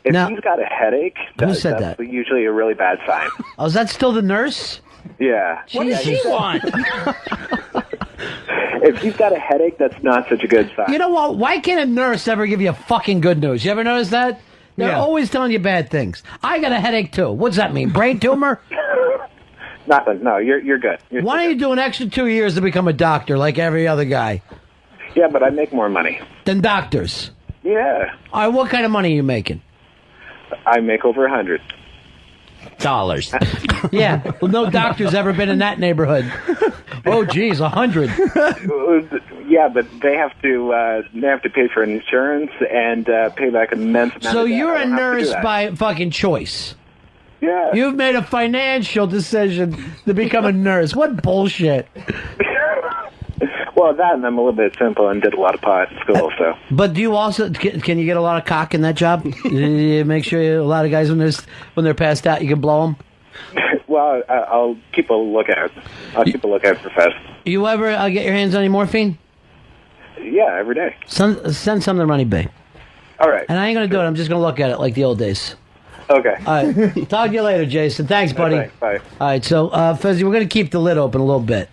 S21: If he's got a headache,
S5: who said
S21: that's usually a really bad sign.
S5: Oh, is that still the nurse?
S21: Yeah.
S4: What does she want?
S21: If he's got a headache, that's not such a good sign.
S5: You know what? Why can't a nurse ever give you fucking good news? You ever notice that? They're always telling you bad things. I got a headache too. What's that mean? Brain tumor?
S21: Nothing. No, you're good.
S5: Why don't you do an extra 2 years to become a doctor like every other guy?
S21: Yeah, but I make more money
S5: than doctors.
S21: Yeah.
S5: All right, what kind of money are you making?
S21: I make over $100.
S5: Yeah. Well, no doctor's ever been in that neighborhood. Oh, geez, 100.
S21: Yeah, but they have to pay for insurance and pay back an immense amount.
S5: So
S21: of debt.
S5: you're
S21: I
S5: a
S21: don't have to do
S5: nurse
S21: that.
S5: by fucking choice.
S21: Yeah.
S5: You've made a financial decision to become a nurse. What bullshit.
S21: Well, that and I'm a little bit simple and did a lot of pot at school, so.
S5: But do you also can you get a lot of cock in that job? You make sure a lot of guys when they're passed out, you can blow them.
S21: Well, I'll keep a lookout. I'll keep a lookout for Fez.
S5: You ever get your hands on any morphine?
S21: Yeah, every day.
S5: Send some to Ronnie B.
S21: All right.
S5: And I ain't gonna do it. I'm just gonna look at it like the old days.
S21: Okay.
S5: All right. Talk to you later, Jason. Thanks, buddy.
S21: Okay, bye.
S5: All right. So, Fezzy, we're gonna keep the lid open a little bit.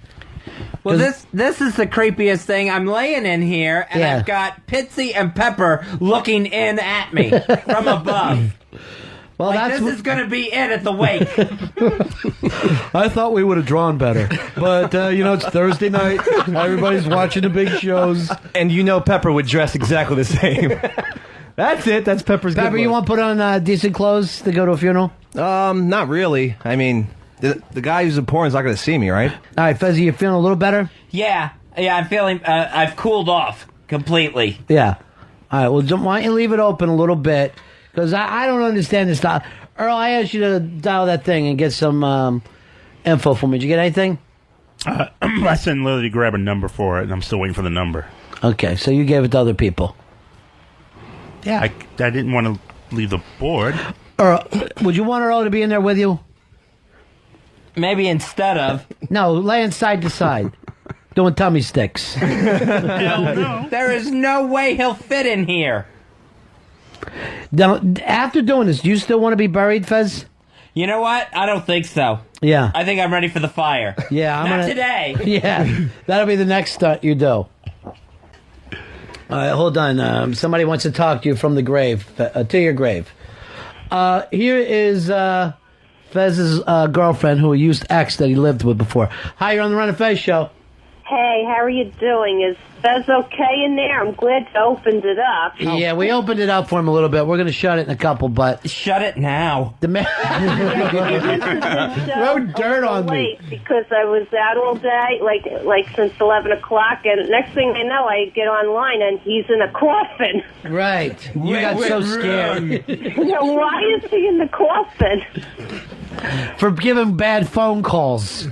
S4: Well, this is the creepiest thing. I'm laying in here, and I've got Pitsy and Pepper looking in at me from above.
S5: Well,
S4: this is going to be it at the wake.
S3: I thought we would have drawn better, but it's Thursday night. Everybody's watching the big shows, and Pepper would dress exactly the same. That's it. That's Pepper's.
S5: Pepper, you want to put on decent clothes to go to a funeral?
S6: Not really. I mean, the guy who's in porn is not going to see me, right?
S5: All right, Fezzy, you feeling a little better?
S4: Yeah, I'm feeling. I've cooled off completely.
S5: Yeah. All right. Well, why don't you leave it open a little bit? Because I don't understand this stuff. Earl, I asked you to dial that thing and get some info for me. Did you get anything?
S7: I sent Lily to grab a number for it, and I'm still waiting for the number.
S5: Okay, so you gave it to other people.
S7: Yeah. I didn't want to leave the board.
S5: Earl, would you want Earl to be in there with you?
S4: Maybe instead of.
S5: No, laying side to side. Doing tummy sticks.
S4: Hell no. There is no way he'll fit in here.
S5: Now, after doing this, do you still want to be buried, Fez?
S4: You know what? I don't think so.
S5: Yeah.
S4: I think I'm ready for the fire.
S5: Yeah,
S4: Not today.
S5: Yeah, that'll be the next stunt you do. All right, hold on. Somebody wants to talk to you from the grave, to your grave. Here is Fez's girlfriend who used X that he lived with before. Hi, you're on the Ron Fez show.
S8: Hey, how are you doing? Is Fez okay in there? I'm glad you opened it up.
S5: Yeah, we opened it up for him a little bit. We're going to shut it in a couple, but...
S4: Shut it now.
S5: The man... Throw dirt on me.
S8: Because I was out all day, like since 11 o'clock, and next thing I know, I get online, and he's in a coffin.
S5: Right. You got so scared.
S8: Why is he in the coffin?
S5: For giving bad phone calls.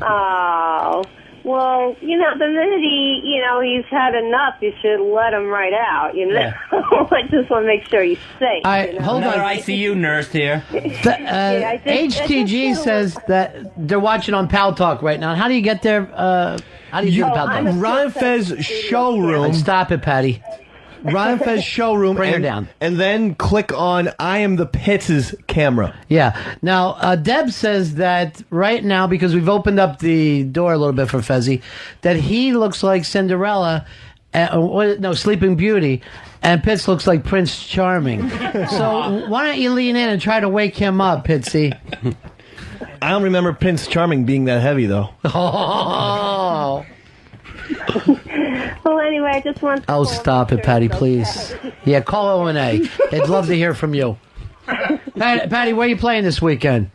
S8: Oh... Well, the minute he's had enough, you should let him right out,
S5: Yeah.
S8: I just want to make sure he's safe.
S5: Hold on.
S4: Another ICU nurse here.
S5: HTG says that they're watching on Pal Talk right now. How do you get there? How do you do the Pal Talk?
S3: Ron Fez showroom.
S5: Stop it, Patty.
S3: Ron Fez showroom.
S5: Bring her down.
S3: And then click on I Am the Pitts' camera.
S5: Yeah. Now, Deb says that right now, because we've opened up the door a little bit for Fezzy, that he looks like Cinderella, Sleeping Beauty, and Pitts looks like Prince Charming. So why don't you lean in and try to wake him up, Pitsy?
S3: I don't remember Prince Charming being that heavy, though.
S5: Oh.
S8: Well, anyway, I just want to...
S5: Oh, stop it, Patty, please. Yeah, call O&A. They'd love to hear from you. Patty, where are you playing this weekend?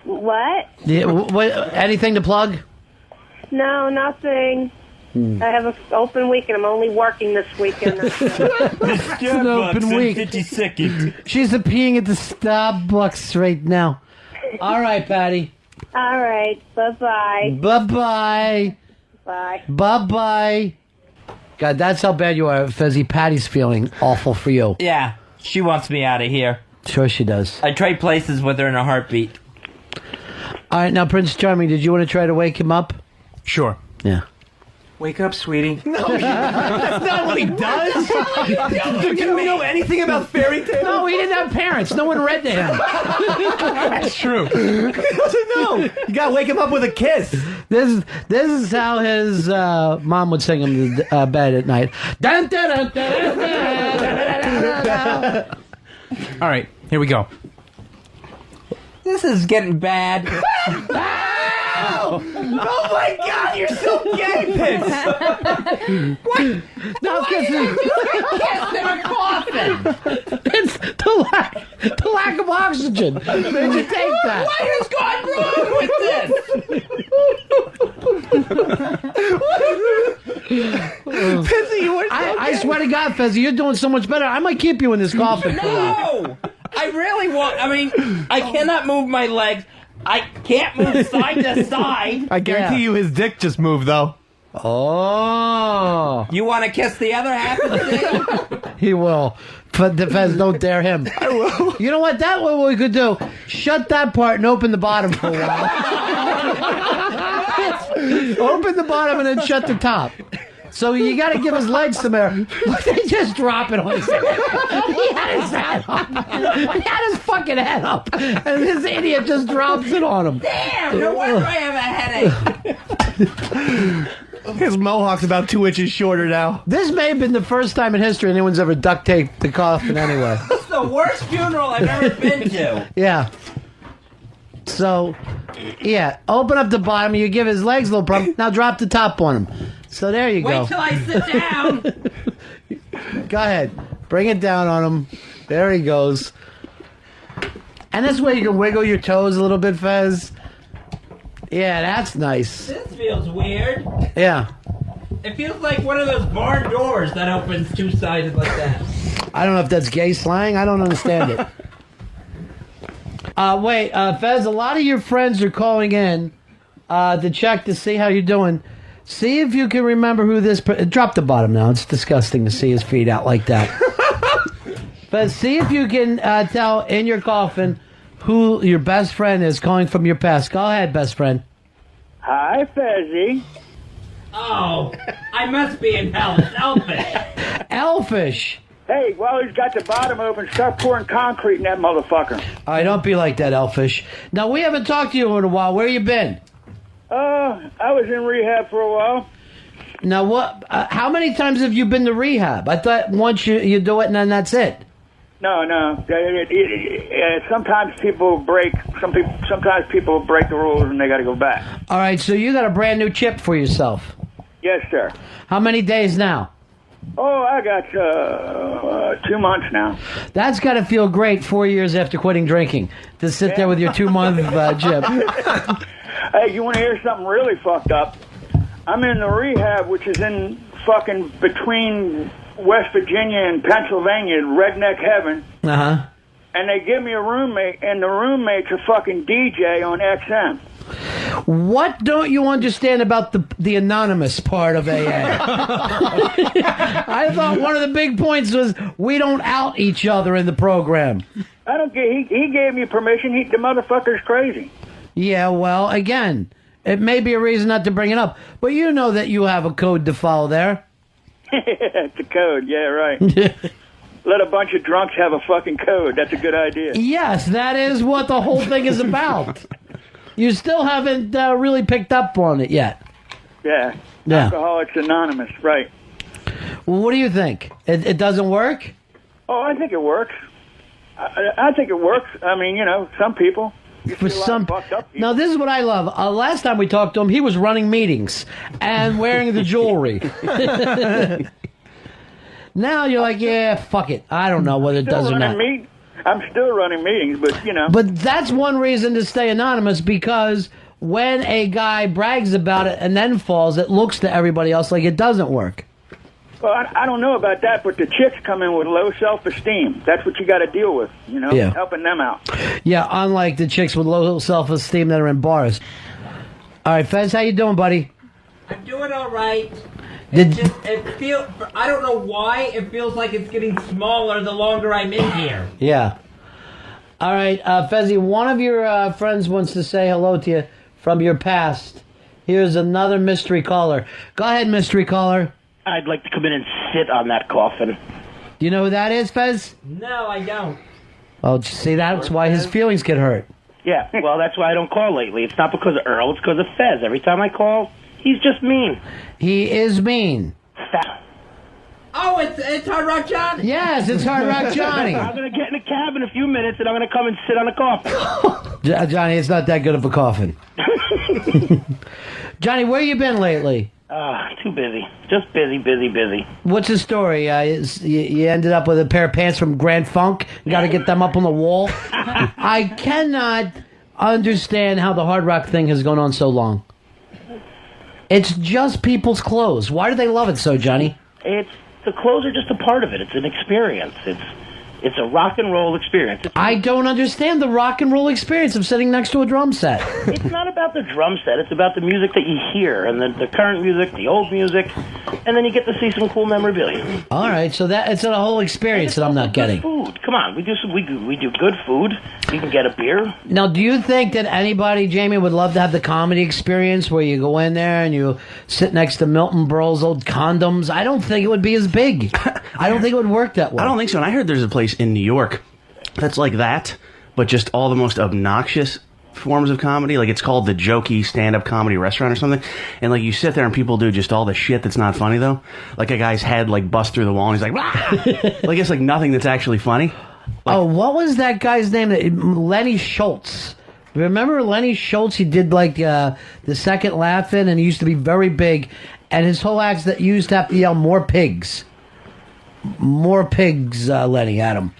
S8: What?
S5: Yeah, anything to plug?
S8: No, nothing. I have an open week, and I'm only working this weekend.
S5: It's an open week. She's peeing at the Starbucks right now. All right, Patty.
S8: All right. Bye-bye.
S5: Bye-bye.
S8: Bye.
S5: Bye-bye. God, that's how bad you are, Fezzy. Patty's feeling awful for you.
S4: Yeah, she wants me out of here.
S5: Sure she does.
S4: I trade places with her in a heartbeat.
S5: All right, now, Prince Charming, did you want to try to wake him up?
S10: Sure.
S5: Yeah.
S10: Wake up, sweetie.
S3: No, that's not what he does. Do you know anything about fairy tales?
S5: No, he didn't have parents. No one read to him.
S10: That's true.
S3: He doesn't know. You gotta wake him up with a kiss.
S5: This is how his mom would sing him to bed at night. Dun, dun, dun, dun, dun, dun.
S10: All right, here we go.
S4: This is getting bad.
S3: Oh my God, you're so gay, Pitts.
S5: What? No, kiss in a coffin. It's the lack of oxygen. Did you take that?
S4: What has gone wrong with this?
S3: Pitsy, you were
S5: I swear to God, Fezzy, you're doing so much better. I might keep you in this coffin.
S4: No! I really want... I mean, I cannot move my legs. I can't move side to side.
S3: I guarantee you his dick just moved, though.
S5: Oh.
S4: You want to kiss the other half of the dick?
S5: He will. But the Fez, don't dare him.
S3: I will.
S5: You know what? That's what we could do. Shut that part and open the bottom for a while. Open the bottom and then shut the top. So you got to give his legs some air. Look, they just drop it on his head. He had his head up. He had his fucking head up. And this idiot just drops it on him.
S4: Damn, no wonder I have a headache.
S3: His mohawk's about 2 inches shorter now.
S5: This may have been the first time in history anyone's ever duct taped the coffin anyway.
S4: This is the worst funeral I've ever been to.
S5: Yeah. So, yeah, open up the bottom. You give his legs a little problem. Now drop the top on him. So there you go.
S4: Wait till I sit down.
S5: Go ahead. Bring it down on him. There he goes. And this way you can wiggle your toes a little bit, Fez. Yeah, that's nice.
S4: This feels weird.
S5: Yeah.
S4: It feels like one of those barn doors that opens two-sided like that.
S5: I don't know if that's gay slang. I don't understand it. Wait, Fez, a lot of your friends are calling in to check to see how you're doing. See if you can remember who this... Drop the bottom now. It's disgusting to see his feet out like that. But see if you can tell in your coffin who your best friend is calling from your past. Go ahead, best friend.
S15: Hi, Fezzy.
S4: Oh, I must be in hell. It's Elfish.
S5: Elfish.
S15: Hey, while he's got the bottom open, start pouring concrete in that motherfucker.
S5: All right, don't be like that, Elfish. Now, we haven't talked to you in a while. Where you been?
S15: I was in rehab for a while.
S5: Now, what? How many times have you been to rehab? I thought once you do it and then that's it.
S11: No. Sometimes people break. Sometimes people break the rules and they got to go back.
S5: All right, so you got a brand new chip for yourself.
S11: Yes, sir.
S5: How many days now?
S11: Oh, I got 2 months now.
S5: That's got to feel great 4 years after quitting drinking to sit there with your 2-month chip.
S11: Hey, you want to hear something really fucked up? I'm in the rehab, which is in fucking between West Virginia and Pennsylvania, redneck heaven.
S5: Uh-huh.
S11: And they give me a roommate, and the roommate's a fucking DJ on XM.
S5: What don't you understand about the anonymous part of AA? I thought one of the big points was we don't out each other in the program.
S11: I don't get. He gave me permission. The motherfucker's crazy.
S5: Yeah, well, again, it may be a reason not to bring it up, but you know that you have a code to follow there.
S11: It's a code. Yeah, right. Let a bunch of drunks have a fucking code. That's a good idea.
S5: Yes, that is what the whole thing is about. You still haven't really picked up on it yet.
S11: Yeah. Alcoholics Anonymous, right.
S5: Well, what do you think? It doesn't work?
S11: Oh, I think it works. I think it works. I mean, some people.
S5: For some, now this is what I love. Last time we talked to him, he was running meetings and wearing the jewelry. Now you're like, yeah, fuck it. I don't know whether it does or not.
S11: I'm still running meetings, but
S5: But that's one reason to stay anonymous, because when a guy brags about it and then falls, it looks to everybody else like it doesn't work.
S11: Well, I don't know about that, but the chicks come in with low self-esteem. That's what you got to deal with,
S5: Yeah.
S11: helping them out.
S5: Yeah, unlike the chicks with low self-esteem that are in bars. All right, Fez, how you doing, buddy?
S4: I'm doing all right.
S5: I
S4: don't know why it feels like it's getting smaller the longer I'm in here.
S5: Yeah. All right, Fezzy, one of your friends wants to say hello to you from your past. Here's another mystery caller. Go ahead, mystery caller.
S9: I'd like to come in and sit on that coffin.
S5: Do you know who that is, Fez?
S4: No, I don't.
S5: Oh, see, that's why his feelings get hurt.
S9: Yeah, well, that's why I don't call lately. It's not because of Earl, it's because of Fez. Every time I call, he's just mean.
S5: He is mean.
S4: Oh, it's Hard Rock Johnny.
S5: Yes, it's Hard Rock Johnny.
S9: I'm going to get in a cab in a few minutes, and I'm going to come and sit on the coffin.
S5: Johnny, it's not that good of a coffin. Johnny, where you been lately?
S9: Too busy. Just busy.
S5: What's the story? You ended up with a pair of pants from Grand Funk. You got to get them up on the wall. I cannot understand how the Hard Rock thing has gone on so long. It's just people's clothes. Why do they love it so, Johnny?
S9: The clothes are just a part of it. It's an experience. It's a rock and roll experience.
S5: I don't understand the rock and roll experience of sitting next to a drum set.
S9: It's not about the drum set. It's about the music that you hear, and the current music, the old music, and then you get to see some cool memorabilia.
S5: All right, so it's a whole experience that I'm not getting.
S9: Food. Come on, we do good food. You can get a beer.
S5: Now, do you think that anybody, Jamie, would love to have the comedy experience where you go in there and you sit next to Milton Berle's old condoms? I don't think it would be as big. I don't think it would work that way.
S20: I don't think so. And I heard there's a place in New York that's like that, but just all the most obnoxious forms of comedy. Like, it's called the Jokey Stand-Up Comedy Restaurant or something. And like, you sit there and people do just all the shit that's not funny though. Like, a guy's head like busts through the wall and he's like, "Wah!" Like, it's like nothing that's actually funny. Like,
S5: what was that guy's name? Lenny Schultz. Remember Lenny Schultz? He did like the second Laugh-In, and he used to be very big. And his whole act that used to have to yell, "More pigs." More pigs, Lenny, Adam.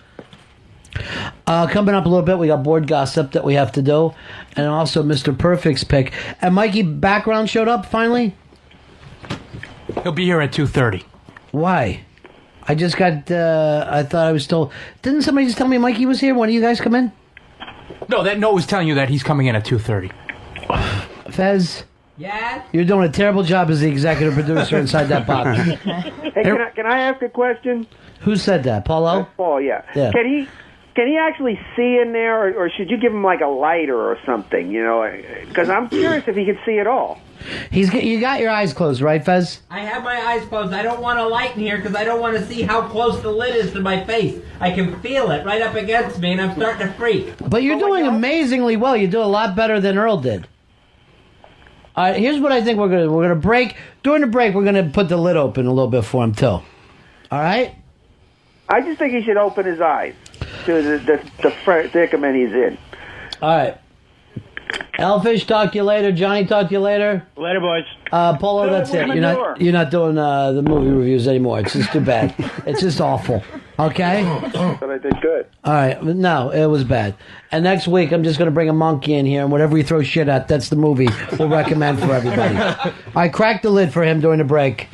S5: Coming up a little bit, we got board gossip that we have to do, and also Mr. Perfect's pick. And Mikey Background showed up finally?
S10: He'll be here at 2:30.
S5: Why? I just got, I thought I was told. Didn't somebody just tell me Mikey was here? When do you guys come in?
S10: No, that note was telling you that he's coming in at 2:30.
S5: Fez?
S4: Yeah?
S5: You're doing a terrible job as the executive producer inside that box.
S18: Hey, can I ask a question?
S5: Who said that? Paulo?
S18: Paul, yeah.
S5: Yeah.
S18: Can he actually see in there, or should you give him like a lighter or something? Because I'm curious if he can see at all.
S5: You got your eyes closed, right, Fez?
S4: I have my eyes closed. I don't want a light in here because I don't want to see how close the lid is to my face. I can feel it right up against me, and I'm starting to freak.
S5: But you're doing amazingly well. You do a lot better than Earl did. All right, here's what I think we're gonna break. During the break, we're gonna put the lid open a little bit for him too. All right.
S18: I just think he should open his eyes to the predicament he's in.
S5: All right. Elfish, talk to you later. Johnny, talk to you later.
S9: Later, boys.
S5: Polo, that's it. You're not doing the movie reviews anymore. It's just too bad. It's just awful. Okay?
S18: But I did good.
S5: All right. No, it was bad. And next week, I'm just going to bring a monkey in here, and whatever he throws shit at, that's the movie we'll recommend for everybody. I cracked the lid for him during the break.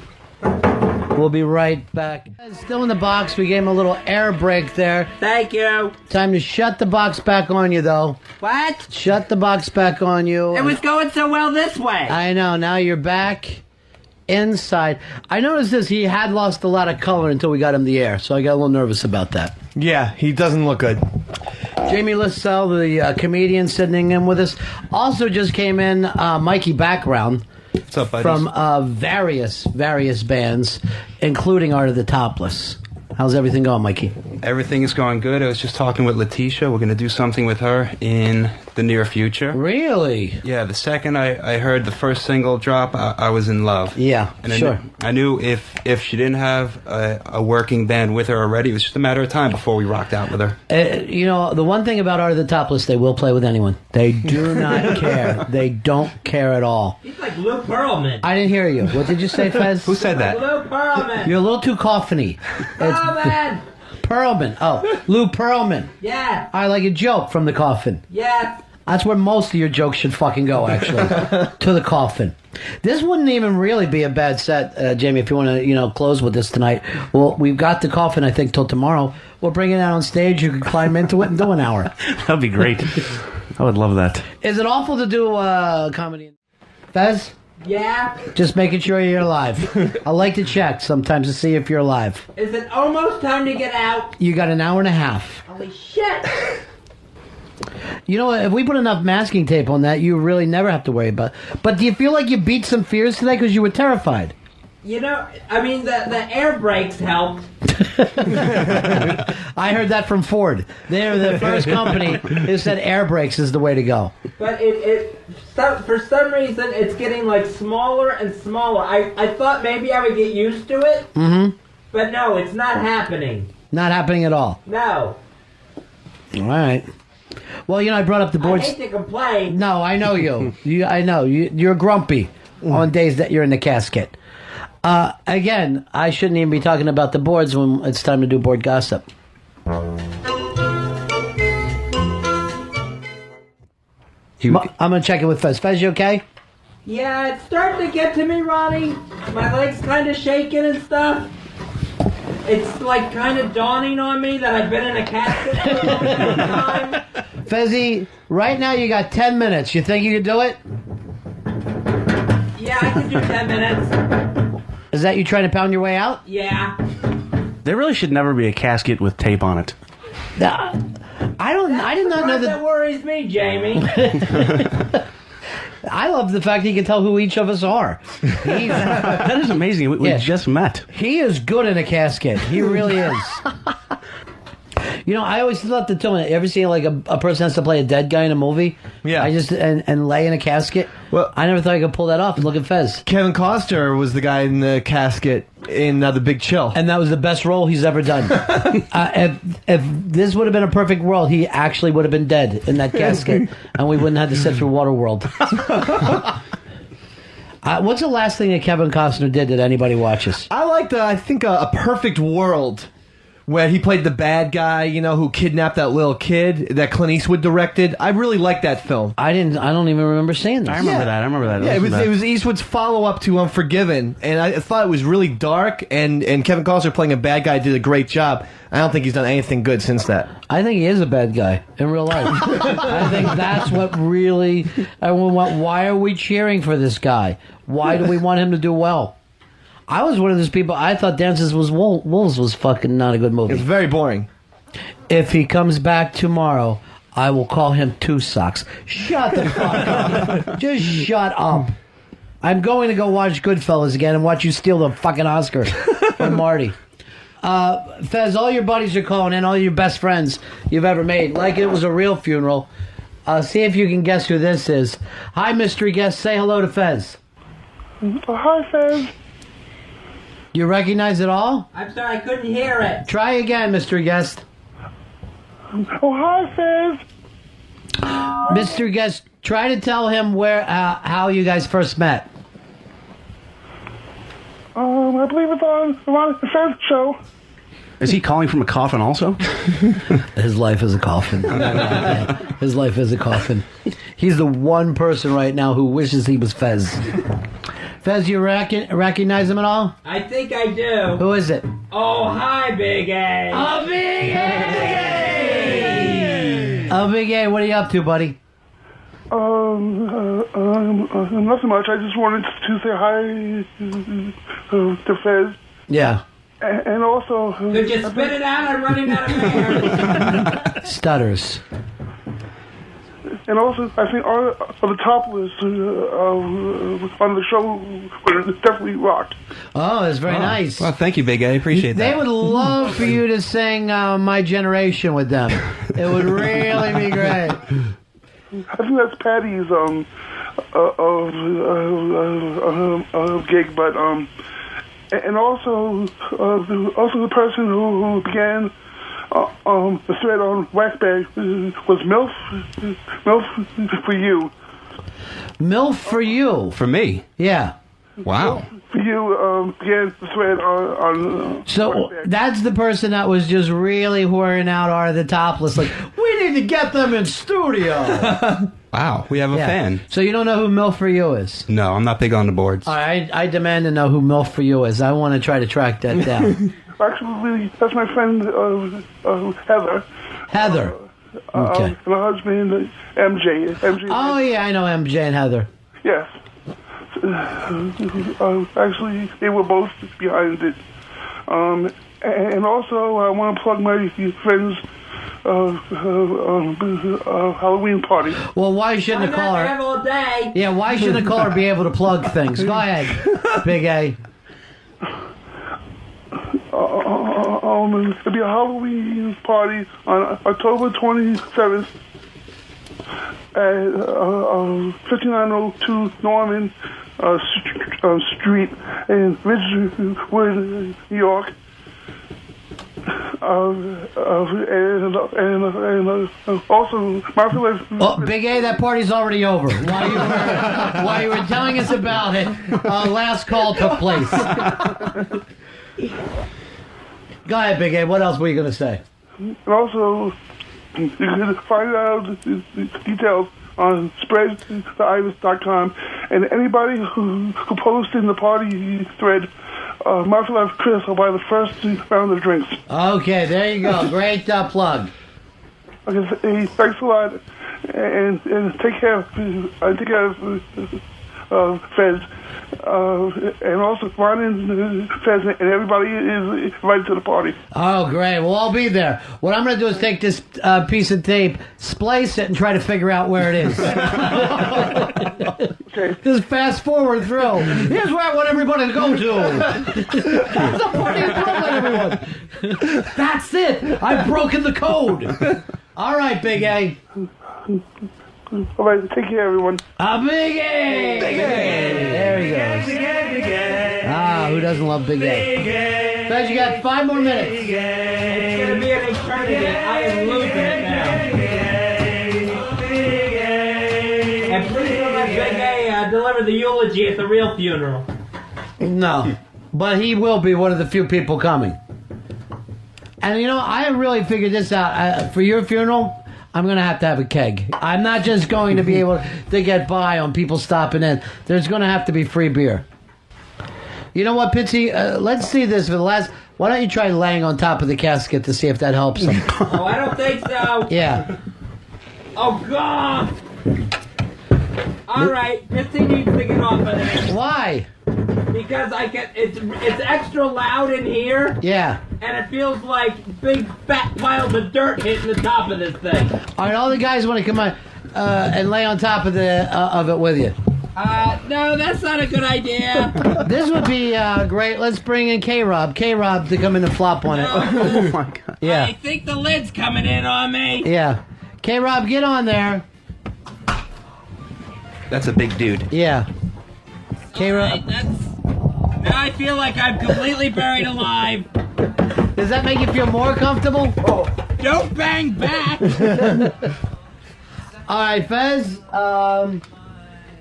S5: We'll be right back. Still in the box. We gave him a little air break there.
S4: Thank you.
S5: Time to shut the box back on you, though.
S4: What?
S5: Shut the box back on you.
S4: It was going so well this way.
S5: I know. Now you're back inside. I noticed this. He had lost a lot of color until we got him the air, so I got a little nervous about that.
S3: Yeah, he doesn't look good.
S5: Jamie Lissell, the comedian, sitting in with us. Also just came in Mikey Background.
S6: What's up, buddies?
S5: From various bands, including Art of the Topless. How's everything going, Mikey?
S13: Everything is going good. I was just talking with Letitia. We're going to do something with her in the near future.
S5: Really?
S13: Yeah, the second I heard the first single drop, I was in love.
S5: Yeah,
S13: and
S5: sure.
S13: I knew if she didn't have a working band with her already, it was just a matter of time before we rocked out with her.
S5: You know, the one thing about Art of the Topless, they will play with anyone. They do not care. They don't care at all.
S4: He's like Lou Pearlman.
S5: I didn't hear you. What did you say, Fez?
S13: Who said that?
S4: Lou Pearlman.
S5: You're a little too coffiny.
S4: Pearlman.
S5: Pearlman. Oh, Lou Pearlman.
S4: Yeah.
S5: I like a joke from the coffin.
S4: Yeah.
S5: That's where most of your jokes should fucking go, actually. To the coffin. This wouldn't even really be a bad set, Jamie, if you want to, close with this tonight. Well, we've got the coffin, I think, till tomorrow. We'll bring it out on stage. You can climb into it and do an hour.
S20: That'd be great. I would love that.
S5: Is it awful to do comedy? Fez?
S4: Yeah.
S5: Just making sure you're alive. I like to check sometimes to see if you're alive.
S4: Is it almost time to get out?
S5: You got an hour and a half.
S4: Holy shit.
S5: You know what? If we put enough masking tape on that, you really never have to worry about it. But do you feel like you beat some fears today because you were terrified?
S4: You know, I mean, the air brakes helped.
S5: I heard that from Ford. They're the first company who said air brakes is the way to go.
S4: But for some reason, it's getting like smaller and smaller. I thought maybe I would get used to it.
S5: Mm-hmm.
S4: But no, it's not happening.
S5: Not happening at all.
S4: No.
S5: All right. Well, I brought up the boards.
S4: I hate to complain.
S5: No, I know you. I know. You're grumpy on days that you're in the casket. Again, I shouldn't even be talking about the boards when it's time to do board gossip. I'm going to check it with Fez. Fez, you okay?
S4: Yeah, it's starting to get to me, Ronnie. My leg's kind of shaking and stuff. It's like kind of dawning on me that I've been in a casket for a long time.
S5: Fezzy, right now you got 10 minutes. You think you can do it?
S4: Yeah, I can do 10 minutes.
S5: Is that you trying to pound your way out?
S4: Yeah.
S20: There really should never be a casket with tape on it.
S5: I did not know
S4: that worries me, Jamie.
S5: I love the fact he can tell who each of us are.
S20: That is amazing. We just met.
S5: He is good in a casket. He really is. I always thought the tone. Ever seen like a person has to play a dead guy in a movie?
S3: Yeah.
S5: I just and lay in a casket. Well, I never thought I could pull that off. And look at Fez.
S3: Kevin Costner was the guy in the casket in The Big Chill,
S5: and that was the best role he's ever done. If this would have been a perfect world, he actually would have been dead in that casket, and we wouldn't have to sit through Waterworld. What's the last thing that Kevin Costner did that anybody watches?
S3: I liked, I think, A Perfect World, where he played the bad guy, who kidnapped that little kid that Clint Eastwood directed. I really liked that film.
S5: I don't even remember seeing that.
S20: I remember that.
S3: Yeah, it was Eastwood's follow-up to Unforgiven, and I thought it was really dark, and Kevin Costner playing a bad guy did a great job. I don't think he's done anything good since that.
S5: I think he is a bad guy in real life. I think that's what really... Why are we cheering for this guy? Why do we want him to do well? I was one of those people, I thought Dances with Wolves was fucking not a good movie.
S3: It's very boring.
S5: If he comes back tomorrow, I will call him Two Socks. Shut the fuck up. Just shut up. I'm going to go watch Goodfellas again and watch you steal the fucking Oscar from Marty. Fez, all your buddies are calling in, all your best friends you've ever made, like it was a real funeral. See if you can guess who this is. Hi, mystery guest. Say hello to Fez.
S12: Hi, Fez.
S5: You recognize it all?
S4: I'm sorry, I couldn't hear it.
S5: Try again, mystery guest.
S12: Oh, hi, Fez.
S5: Mystery guest, try to tell him where, how you guys first met.
S12: I believe it's on the Ron Fez show.
S20: Is he calling from a coffin also?
S5: His life is a coffin. His life is a coffin. He's the one person right now who wishes he was Fez. Fez, you recognize him at all?
S4: I think I do.
S5: Who is it?
S4: Oh, hi, Big A.
S5: Oh, Big A! Oh, Big A, what are you up to, buddy?
S12: Nothing much. I just wanted to say hi to Fez.
S5: Yeah.
S12: And also...
S4: Could you spit it out? I'm running out of air.
S5: Stutters.
S12: And also, I think all the topless on the show definitely rocked.
S5: Oh, it's very nice.
S6: Well, thank you, Big A. I appreciate that.
S5: They would love for you to sing My Generation with them. It would really be great.
S12: I think that's Patty's gig, but and also the person who began the thread on Whackbag was MILF for you.
S5: MILF for you?
S6: For me?
S5: Yeah.
S6: Wow.
S12: For you began the thread on
S5: So
S12: Whackbag.
S5: that's the person that was just really whoring out Are the Topless. Like, we need to get them in studio.
S6: Wow, we have a fan.
S5: So you don't know who MILF for you is?
S6: No, I'm not big on the boards.
S5: All right, I demand to know who MILF for you is. I want to try to track that down.
S12: Actually, that's my friend Heather.
S5: Heather. Okay.
S12: And her husband MJ.
S5: Oh yeah, I know MJ and Heather.
S12: Yes. Actually, they were both behind it. And also, I want to plug my friend's Halloween party.
S5: Well, why shouldn't a caller?
S4: All day.
S5: Yeah, why shouldn't a caller be able to plug things? Go ahead, Big A.
S12: It'll be a Halloween party on October 27th at 5902 Norman Street in Ridgewood, New York. And also, my friend.
S5: Oh, Big A, that party's already over. While you were telling us about it, last call took place. Go ahead, Big A. What else were you going to say?
S12: And also, you can find out the details on spreadtheiris.com. And anybody who posts in the party thread, my friend Chris will buy the first round of drinks.
S5: Okay, there you go. Great plug.
S12: Okay, hey, thanks a lot, and take care. Take care of Fez, and also Ron and Fez, and everybody is invited to the party.
S5: Oh, great. We'll all be there. What I'm going to do is take this piece of tape, splice it, and try to figure out where it is.
S12: Okay.
S5: Just fast forward through. Here's where I want everybody to go to. There's a party in Brooklyn, everyone. That's it. I've broken the code. All right, Big A.
S12: All right, take care, everyone.
S5: Big A!
S12: Big A!
S5: There he goes. Who doesn't love Big A? Fez, you got 5 more minutes.
S4: It's going to be an eternity. I am losing it now. And please don't let Big A deliver the eulogy at the real funeral.
S5: No, but he will be one of the few people coming. And you know, I really figured this out. For your funeral, I'm going to have a keg. I'm not just going to be able to get by on people stopping in. There's going to have to be free beer. You know what, Pitsy? Let's see this for the last... Why don't you try laying on top of the casket to see if that helps him?
S4: Oh, I don't think so.
S5: Yeah.
S4: Oh, God. All right, this thing needs to get off of there.
S5: Why?
S4: Because it's extra loud in here.
S5: Yeah.
S4: And it feels like big fat piles of dirt hitting the top of this thing.
S5: All right, all the guys want to come on and lay on top of it with you.
S4: No, that's not a good idea.
S5: This would be great. Let's bring in K-Rob. K-Rob to come in and flop on it.
S20: Oh, my God.
S5: Yeah.
S4: I think the lid's coming in on me.
S5: Yeah. K-Rob, get on there.
S6: That's a big dude.
S5: Yeah.
S4: Right, now I feel like I'm completely buried alive.
S5: Does that make you feel more comfortable?
S4: Oh. Don't bang back.
S5: All right, Fez.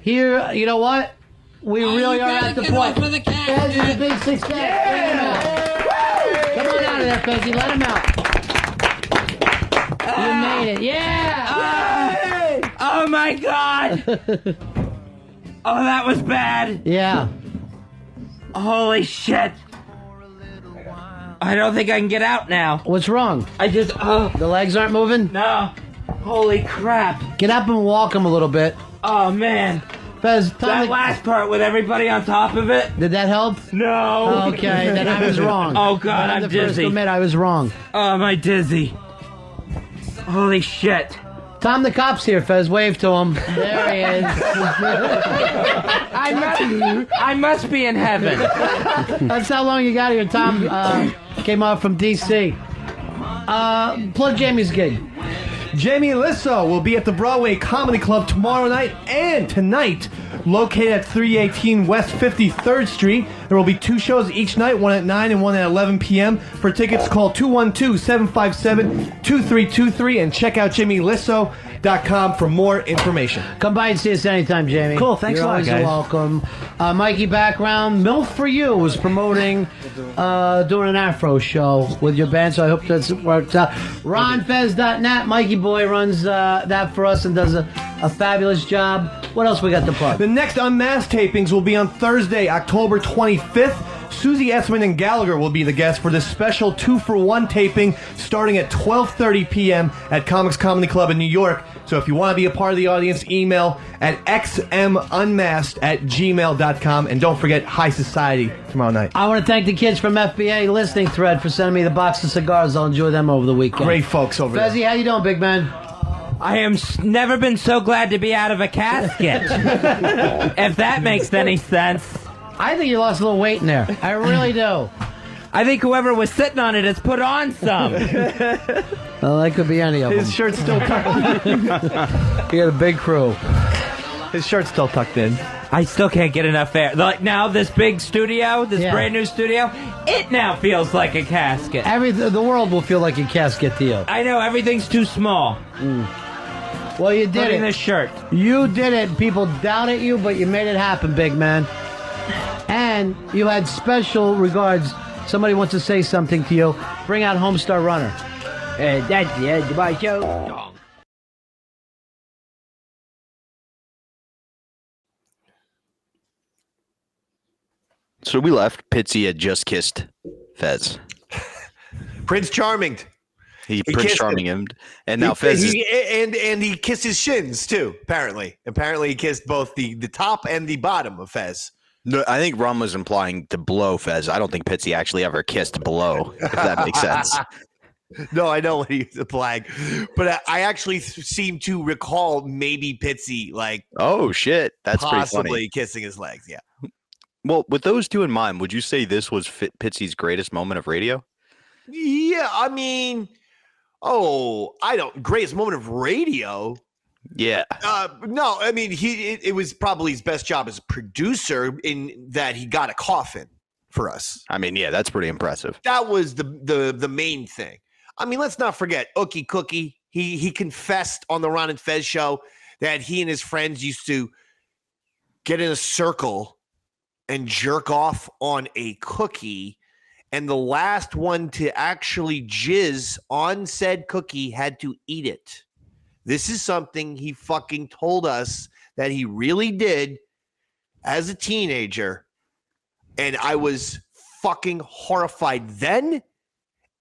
S5: Here, you know what? We really are at the point. Fez is a big success. Yeah. Come on out of there, Fezzy. Let him out. You made it. Yeah.
S4: Oh my God. Oh, that was bad.
S5: Yeah.
S4: Holy shit. I don't think I can get out now.
S5: What's wrong?
S4: The
S5: legs aren't moving?
S4: No. Holy crap.
S5: Get up and walk them a little bit.
S4: Oh, man.
S5: Fez,
S4: that last part with everybody on top of it.
S5: Did that help?
S4: No.
S5: Okay, then I was wrong.
S4: Oh, God, I'm
S5: the first
S4: dizzy.
S5: to admit I was wrong.
S4: Oh, am I dizzy? Holy shit.
S5: Tom the cop's here, Fez. Wave to him. There he is.
S4: I must be in heaven.
S5: That's how long you got here. Tom came out from D.C. Plug Jamie's gig.
S3: Jamie Lissow will be at the Broadway Comedy Club tomorrow night and tonight, located at 318 West 53rd Street. There will be 2 shows each night, one at 9 and one at 11 p.m. For tickets, call 212-757-2323 and check out JamieLissow.com for more information.
S5: Come by and see us anytime, Jamie.
S3: Cool, thanks
S5: You're
S3: a lot,
S5: always
S3: guys.
S5: welcome. Mikey Background, MILF for You was promoting doing an Afro show with your band, so I hope that's worked out. RonFez.net, Mikey Boy runs that for us and does a fabulous job. What else we got to plug?
S3: The next Unmasked tapings will be on Thursday, October 25th. Susie Essman and Gallagher will be the guests for this special 2-for-1 taping starting at 12:30 p.m. at Comics Comedy Club in New York. So if you want to be a part of the audience, email at xmunmasked@gmail.com. And don't forget High Society tomorrow night.
S5: I want to thank the kids from FBA listening thread for sending me the box of cigars. I'll enjoy them over the weekend.
S3: Great folks over there.
S5: Fezzy, how you doing, big man?
S4: I am never been so glad to be out of a casket. If that makes any sense.
S5: I think you lost a little weight in there. I really do.
S4: I think whoever was sitting on it has put on some.
S5: Well, that could be any of them.
S3: His shirt's still tucked in.
S5: He had a big crew.
S3: His shirt's still tucked in.
S4: I still can't get enough air. Like now, this big studio, this brand new studio, it now feels like a casket.
S5: The world will feel like a casket to you.
S4: I know, everything's too small.
S5: Well, you did
S4: Including
S5: it.
S4: this shirt.
S5: You did it. People doubted you, but you made it happen, big man. And you had special regards. Somebody wants to say something to you. Bring out Homestar Runner.
S4: That's the end of my show.
S1: So we left. Pitsy had just kissed Fez.
S2: Prince Charming.
S1: He Prince Charming him, and now Fez is...
S2: and he kissed his shins too. Apparently he kissed both the top and the bottom of Fez.
S1: No, I think Ron was implying to blow Fez. I don't think Pitsy actually ever kissed below, if that makes sense.
S2: No, I know what he's implying, but I actually seem to recall maybe Pitsy like,
S1: oh shit, that's pretty
S2: possibly
S1: funny.
S2: Kissing his legs. Yeah.
S1: Well, with those two in mind, would you say this was Pitsy's greatest moment of radio?
S2: Yeah, I mean, greatest moment of radio.
S1: Yeah.
S2: No, I mean, it was probably his best job as a producer in that he got a coffin for us.
S1: I mean, yeah, that's pretty impressive.
S2: That was the main thing. I mean, let's not forget Ookie Cookie. He confessed on the Ron and Fez show that he and his friends used to get in a circle and jerk off on a cookie, and the last one to actually jizz on said cookie had to eat it. This is something he fucking told us that he really did as a teenager, and I was fucking horrified then,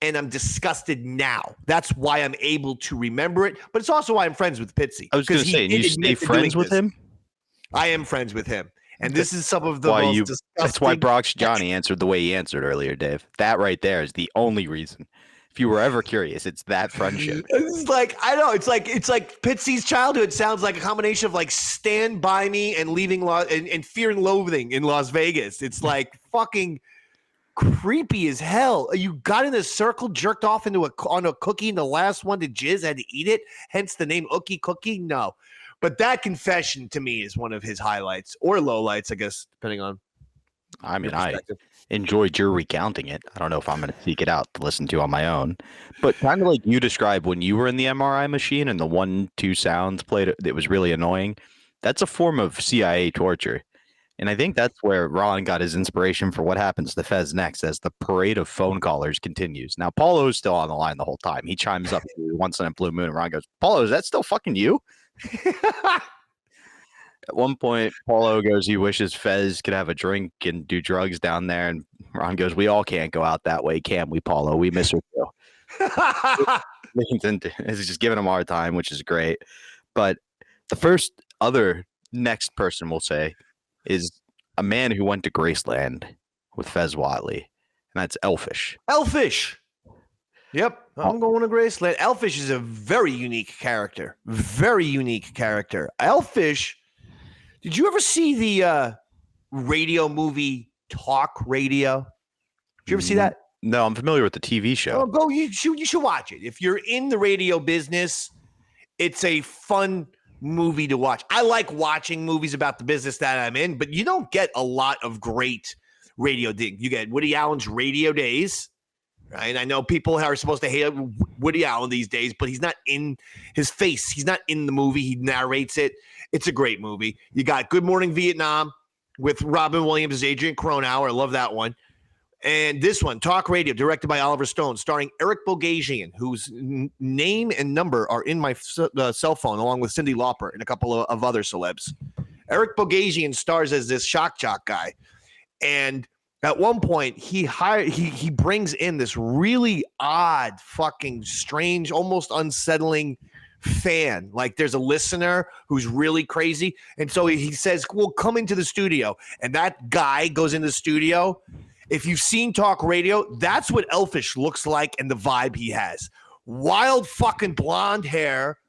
S2: and I'm disgusted now. That's why I'm able to remember it, but it's also why I'm friends with Pitsy.
S1: I was going to say, you stay friends with him?
S2: I am friends with him. And this is some of the most disgusting...
S1: That's why Brock's Johnny answered the way he answered earlier, Dave. That right there is the only reason. If you were ever curious, it's that friendship.
S2: It's like, I know, it's like Pitsy's childhood sounds like a combination of like Stand By Me and Leaving and Fear and Loathing in Las Vegas. It's like fucking creepy as hell. You got in a circle, jerked off on a cookie, and the last one to jizz had to eat it. Hence the name Ookie Cookie. No. But that confession to me is one of his highlights or lowlights, I guess, depending on.
S1: I mean, I enjoyed your recounting it. I don't know if I'm going to seek it out to listen to on my own, but kind of like you described when you were in the MRI machine and the 1-2 sounds played, it was really annoying. That's a form of CIA torture. And I think that's where Ron got his inspiration for what happens to Fez next as the parade of phone callers continues. Now, Paulo's still on the line the whole time. He chimes up once in a blue moon, and Ron goes, Paulo, is that still fucking you? At one point, Paulo goes, he wishes Fez could have a drink and do drugs down there. And Ron goes, we all can't go out that way, can we, Paulo? We miss her too. He's just giving him a hard time, which is great. But the first other next person we'll say is a man who went to Graceland with Fez Whatley, and that's Elfish.
S2: Elfish! Yep, I'm going to Graceland. Elfish is a very unique character. Very unique character. Elfish, did you ever see the radio movie Talk Radio? Did you ever see that?
S1: No, I'm familiar with the TV show.
S2: Oh, you should watch it. If you're in the radio business, it's a fun movie to watch. I like watching movies about the business that I'm in, but you don't get a lot of great radio things. You get Woody Allen's Radio Days, right? I know people are supposed to hate Woody Allen these days, but he's not in his face. He's not in the movie. He narrates it. It's a great movie. You got Good Morning Vietnam with Robin Williams as Adrian Cronauer. I love that one. And this one, Talk Radio, directed by Oliver Stone, starring Eric Bogasian, whose name and number are in my cell phone, along with Cyndi Lauper and a couple of other celebs. Eric Bogasian stars as this shock jock guy. And at one point, he brings in this really odd, fucking strange, almost unsettling fan. Like there's a listener who's really crazy. And so he says, well, come into the studio. And that guy goes in the studio. If you've seen Talk Radio, that's what Elfish looks like and the vibe he has. Wild fucking blonde hair,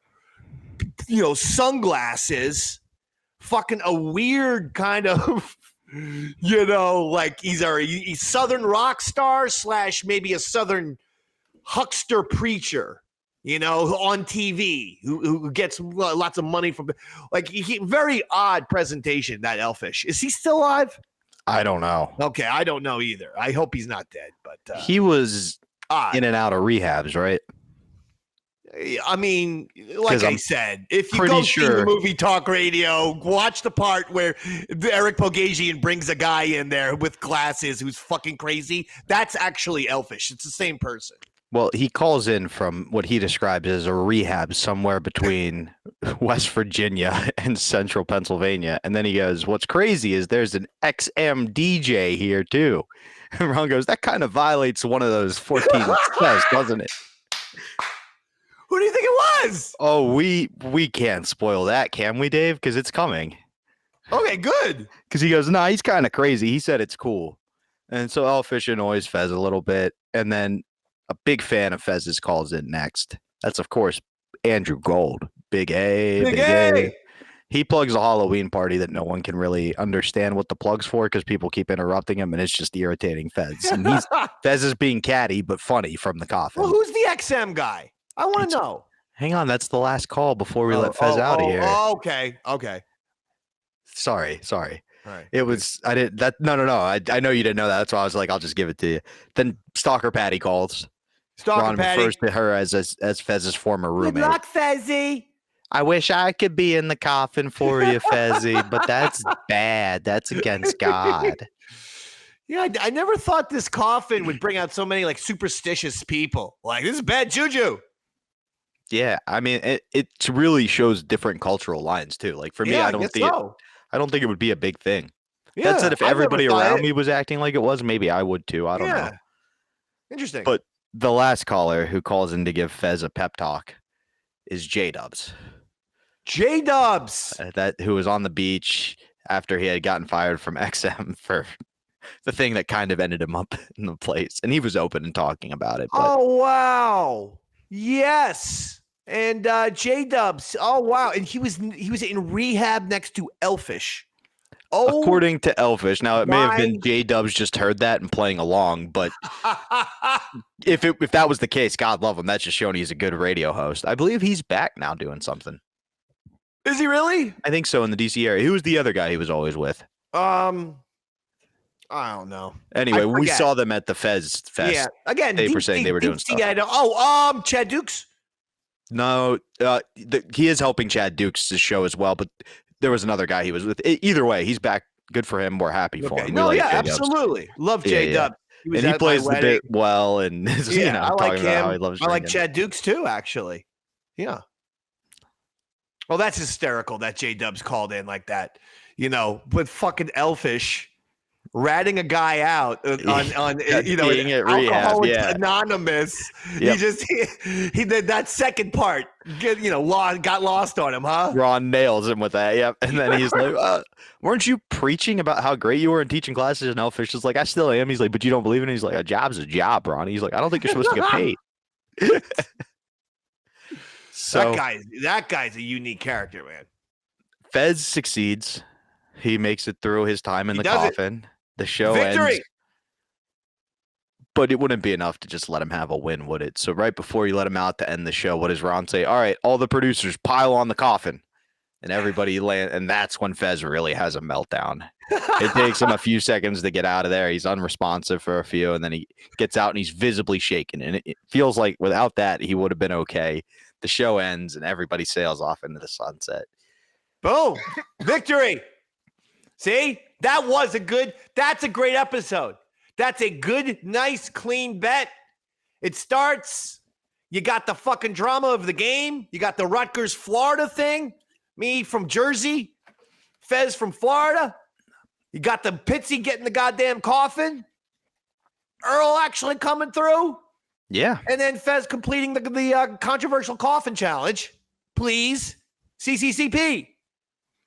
S2: sunglasses, fucking a weird kind of, like he's a Southern rock star / maybe a Southern huckster preacher, on TV who gets lots of money from, very odd presentation, that Elfish. Is he still alive?
S1: I don't know.
S2: Okay, I don't know either. I hope he's not dead. But
S1: he was in and out of rehabs, right?
S2: I mean, like I said, if you go see the movie Talk Radio, watch the part where Eric Bogasian brings a guy in there with glasses who's fucking crazy. That's actually Elfish. It's the same person.
S1: Well, he calls in from what he describes as a rehab somewhere between West Virginia and central Pennsylvania. And then he goes, what's crazy is there's an XM DJ here too. And Ron goes, that kind of violates one of those 14 steps, doesn't it?
S2: Who do you think it was?
S1: Oh, we can't spoil that, can we, Dave? Because it's coming.
S2: Okay, good.
S1: Because he goes, nah, he's kind of crazy. He said it's cool. And so Elfish annoys Fez a little bit. And then a big fan of Fez's calls in next. That's, of course, Andrew Gold. Big A. Big A. He plugs a Halloween party that no one can really understand what the plug's for because people keep interrupting him, and it's just irritating Fez. And Fez is being catty but funny from the coffin.
S2: Well, who's the XM guy? I want to know.
S1: Hang on. That's the last call before we let Fez out of here.
S2: Okay.
S1: Sorry.
S2: All right.
S1: It was, I didn't, that, no. I know you didn't know that. That's why I was like, I'll just give it to you. Then Stalker Patty calls. Ron refers to her as Fez's former roommate.
S2: Good luck, Fezzy.
S1: I wish I could be in the coffin for you, Fezzy, but that's bad. That's against God.
S2: Yeah, I never thought this coffin would bring out so many superstitious people. This is bad juju.
S1: Yeah, I mean, it really shows different cultural lines too. For me, I don't think it would be a big thing.
S2: Yeah,
S1: that said, if everybody around me was acting like it was, maybe I would too. I don't know.
S2: Interesting.
S1: But the last caller who calls in to give Fez a pep talk is J-Dubs.
S2: J-Dubs!
S1: Who was on the beach after he had gotten fired from XM for the thing that kind of ended him up in the place. And he was open and talking about it. But...
S2: Oh, wow. Yes. And J-Dubs. Oh, wow. And he was in rehab next to Elfish. Oh,
S1: according to Elfish. Now, it may have been J-Dubs just heard that and playing along, but if that was the case, God love him. That's just showing he's a good radio host. I believe he's back now doing something.
S2: Is he really?
S1: I think so, in the DC area. Who was the other guy he was always with?
S2: I don't know.
S1: Anyway,
S2: I
S1: we
S2: forget.
S1: saw them at the Fez Fest.
S2: Yeah. Again,
S1: they were saying they were doing stuff.
S2: Chad Dukes.
S1: No, he is helping Chad Dukes' show as well, but there was another guy he was with. Either way, he's back. Good for him. We're happy for him.
S2: No,
S1: we
S2: yeah,
S1: like J-Dubs.
S2: absolutely. Love J-Dub.
S1: And he plays the bit well, and
S2: I like
S1: talking
S2: him.
S1: about how he loves
S2: I like
S1: drinking.
S2: Chad Dukes too, actually. Yeah. Well, that's hysterical that J-Dub's called in like that. With fucking Elfish ratting a guy out on
S1: being at rehab,
S2: Alcoholics
S1: yeah.
S2: Anonymous.
S1: Yep.
S2: He did that second part. Got lost on him, huh?
S1: Ron nails him with that. Yep. And then he's like, weren't you preaching about how great you were and teaching classes? And Elfish is like, I still am. He's like, but you don't believe in it? He's like, a job's a job, Ron. He's like, I don't think you're supposed to get paid. So
S2: that guy's a unique character, man.
S1: Fez succeeds. He makes it through his time in the coffin. The show
S2: Victory!
S1: ends. But it wouldn't be enough to just let him have a win, would it? So right before you let him out to end the show, what does Ron say? All right, all the producers pile on the coffin. And everybody land, and that's when Fez really has a meltdown. It takes him a few seconds to get out of there. He's unresponsive for a few, and then he gets out and he's visibly shaken. And it feels like without that, he would have been okay. The show ends and everybody sails off into the sunset.
S2: Boom. Victory. See? That's a great episode. That's a good, nice, clean bet. It starts, you got the fucking drama of the game. You got the Rutgers, Florida thing. Me from Jersey. Fez from Florida. You got the Pitsy getting the goddamn coffin. Earl actually coming through.
S1: Yeah.
S2: And then Fez completing the controversial coffin challenge. Please. CCCP.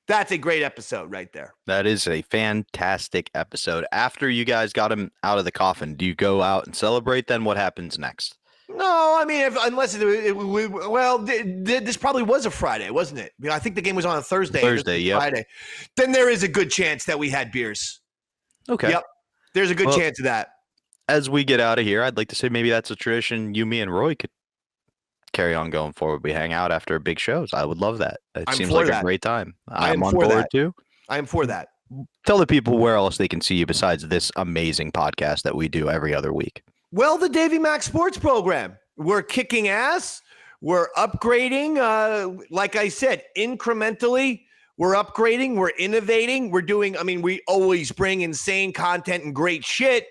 S2: That's a great episode right there.
S1: That is a fantastic episode. After you guys got him out of the coffin, do you go out and celebrate? Then what happens next?
S2: No, I mean, this probably was a Friday, wasn't it? I think the game was on a Thursday.
S1: Yeah.
S2: Friday. Then there is a good chance that we had beers.
S1: Okay.
S2: Yep. There's a good chance of that.
S1: As we get out of here, I'd like to say maybe that's a tradition you, me, and Roy could carry on going forward. We hang out after big shows. I would love that. It seems like a great time. I'm on board too.
S2: I am for that.
S1: Tell the people where else they can see you besides this amazing podcast that we do every other week.
S2: Well, the Davey Max Sports Program. We're kicking ass. We're upgrading. Like I said, incrementally, we're upgrading. We're innovating. We always bring insane content and great shit.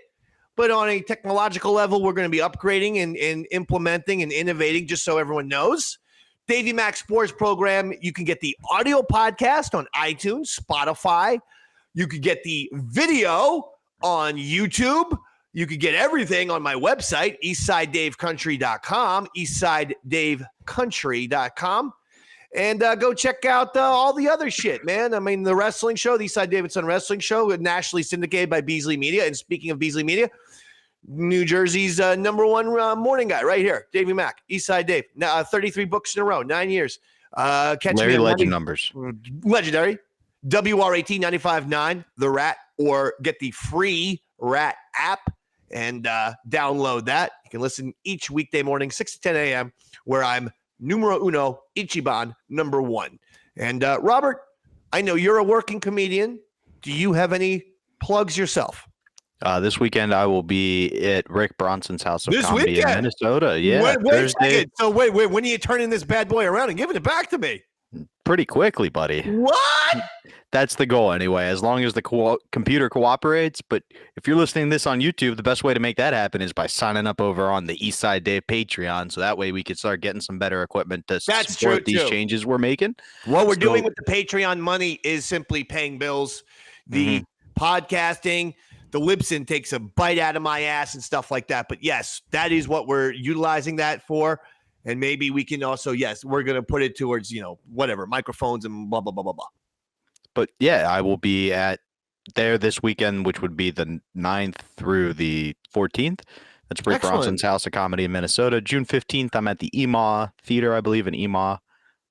S2: But on a technological level, we're going to be upgrading and implementing and innovating, just so everyone knows. Davey Max Sports Program, you can get the audio podcast on iTunes, Spotify. You could get the video on YouTube. You could get everything on my website, eastsidedavecountry.com, eastsidedavecountry.com. And go check out all the other shit, man. I mean, the wrestling show, the Eastside Davidson Wrestling Show, nationally syndicated by Beasley Media. And speaking of Beasley Media, New Jersey's number one morning guy right here, Davey Mack, Eastside Dave. Now 33 books in a row, 9 years. Catch
S1: Larry
S2: me
S1: Legend numbers.
S2: Legendary. WRAT 95.9, The Rat, or get the free Rat app and download that. You can listen each weekday morning, 6 to 10 a.m., where I'm numero uno, Ichiban, number one. And Robert, I know you're a working comedian. Do you have any plugs yourself?
S1: This weekend, I will be at Rick Bronson's House of Comedy in Minnesota. Yeah,
S2: Thursday. So wait, when are you turning this bad boy around and giving it back to me?
S1: Pretty quickly, buddy.
S2: What?
S1: That's the goal anyway, as long as the computer cooperates. But if you're listening to this on YouTube, the best way to make that happen is by signing up over on the Eastside Dave Patreon. So that way we could start getting some better equipment to support these changes we're making.
S2: What we're doing with the Patreon money is simply paying bills. The podcasting, the Libsyn takes a bite out of my ass and stuff like that. But yes, that is what we're utilizing that for. And maybe we can also, we're going to put it towards, whatever, microphones and blah, blah, blah, blah, blah.
S1: But yeah, I will be there this weekend, which would be the 9th through the 14th. That's Rick Bronson's House of Comedy in Minnesota. June 15th, I'm at the EMAW Theater, I believe, in EMAW,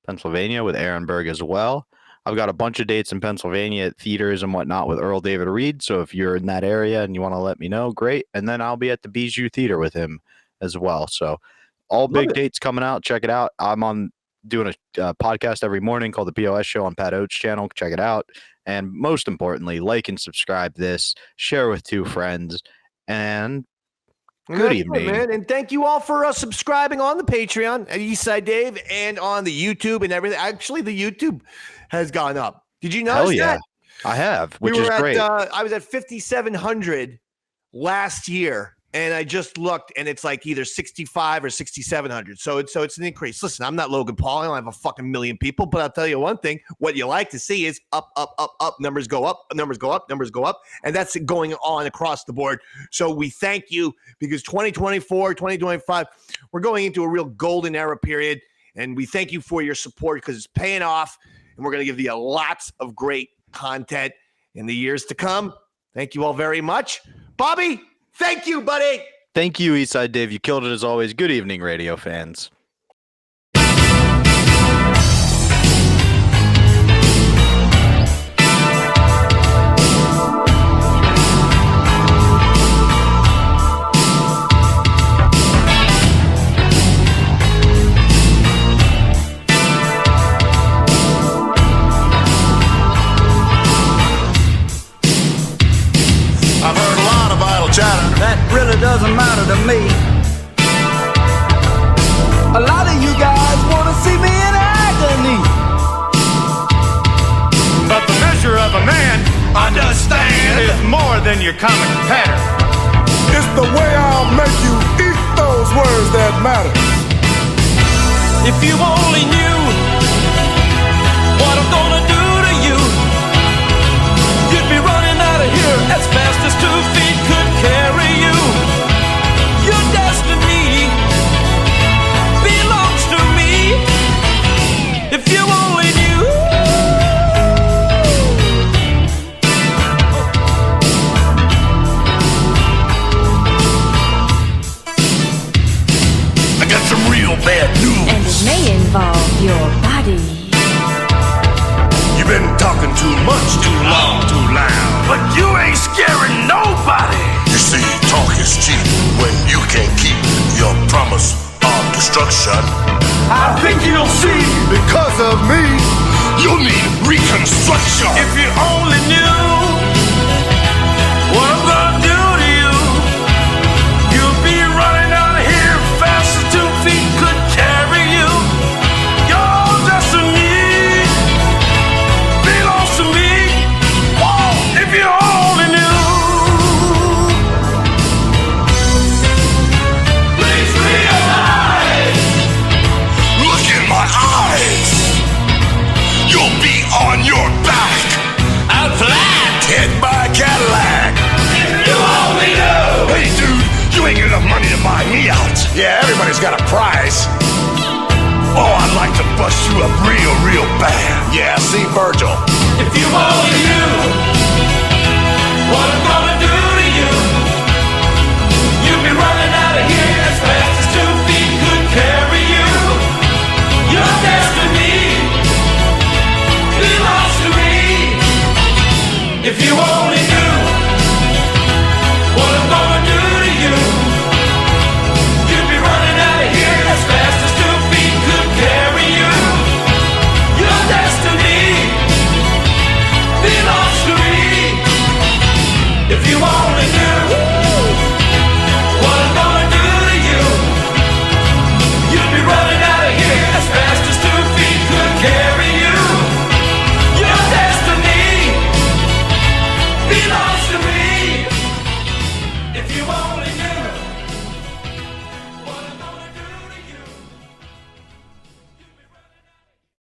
S1: Pennsylvania, with Aaron Berg as well. I've got a bunch of dates in Pennsylvania at theaters and whatnot with Earl David Reed. So if you're in that area and you want to let me know, great. And then I'll be at the Bijou Theater with him as well. So all big dates coming out. Check it out. I'm on doing a podcast every morning called the POS Show on Pat Oates' channel. Check it out. And most importantly, like and subscribe this, share with 2 friends, and good evening.
S2: Man. And thank you all for subscribing on the Patreon at Eastside Dave and on the YouTube and everything. Actually, the YouTube has gone up. Did you notice that?
S1: I have, which is great.
S2: I was at 5,700 last year, and I just looked, and it's like either 6,500 or 6,700. So it's an increase. Listen, I'm not Logan Paul. I don't have a fucking million people, but I'll tell you one thing. What you like to see is up, up, up, up. Numbers go up, numbers go up, numbers go up, and that's going on across the board. So we thank you because 2024, 2025, we're going into a real golden era period, and we thank you for your support because it's paying off, and we're going to give you lots of great content in the years to come. Thank you all very much. Bobby, thank you, buddy.
S1: Thank you, Eastside Dave. You killed it as always. Good evening, radio fans.
S16: I've heard a lot of idle chatter. That really doesn't matter to me. A lot of you guys want to see me in agony. But the measure of a man, understand, is more than your common pattern. It's the way I'll make you eat those words that matter. If you only knew what I'm gonna do to you, you'd be running out of here as fast as 2 feet could carry you. Your destiny belongs to me. If you only knew. I got some real bad news.
S22: And it may involve your body.
S16: You've been talking too much, too long, too loud. But you ain't scaring nobody. You see, talk is cheap when you can't keep your promise of destruction. I think you'll see, because of me, you'll need reconstruction. If you only knew what I'm gonna do to you, you'll be running out of here fast as 2 feet could carry you. Your destiny belongs to me. Whoa, if you only knew. Please realize. Look in my eyes. You'll be on your back. Out flat. Hit by a Cadillac. If you only knew. Hey, dude, you ain't got enough money to buy me out. Yeah, everybody's got a price. Oh, I'd like to bust you up real, real bad. Yeah, see Virgil. If you only knew what I'm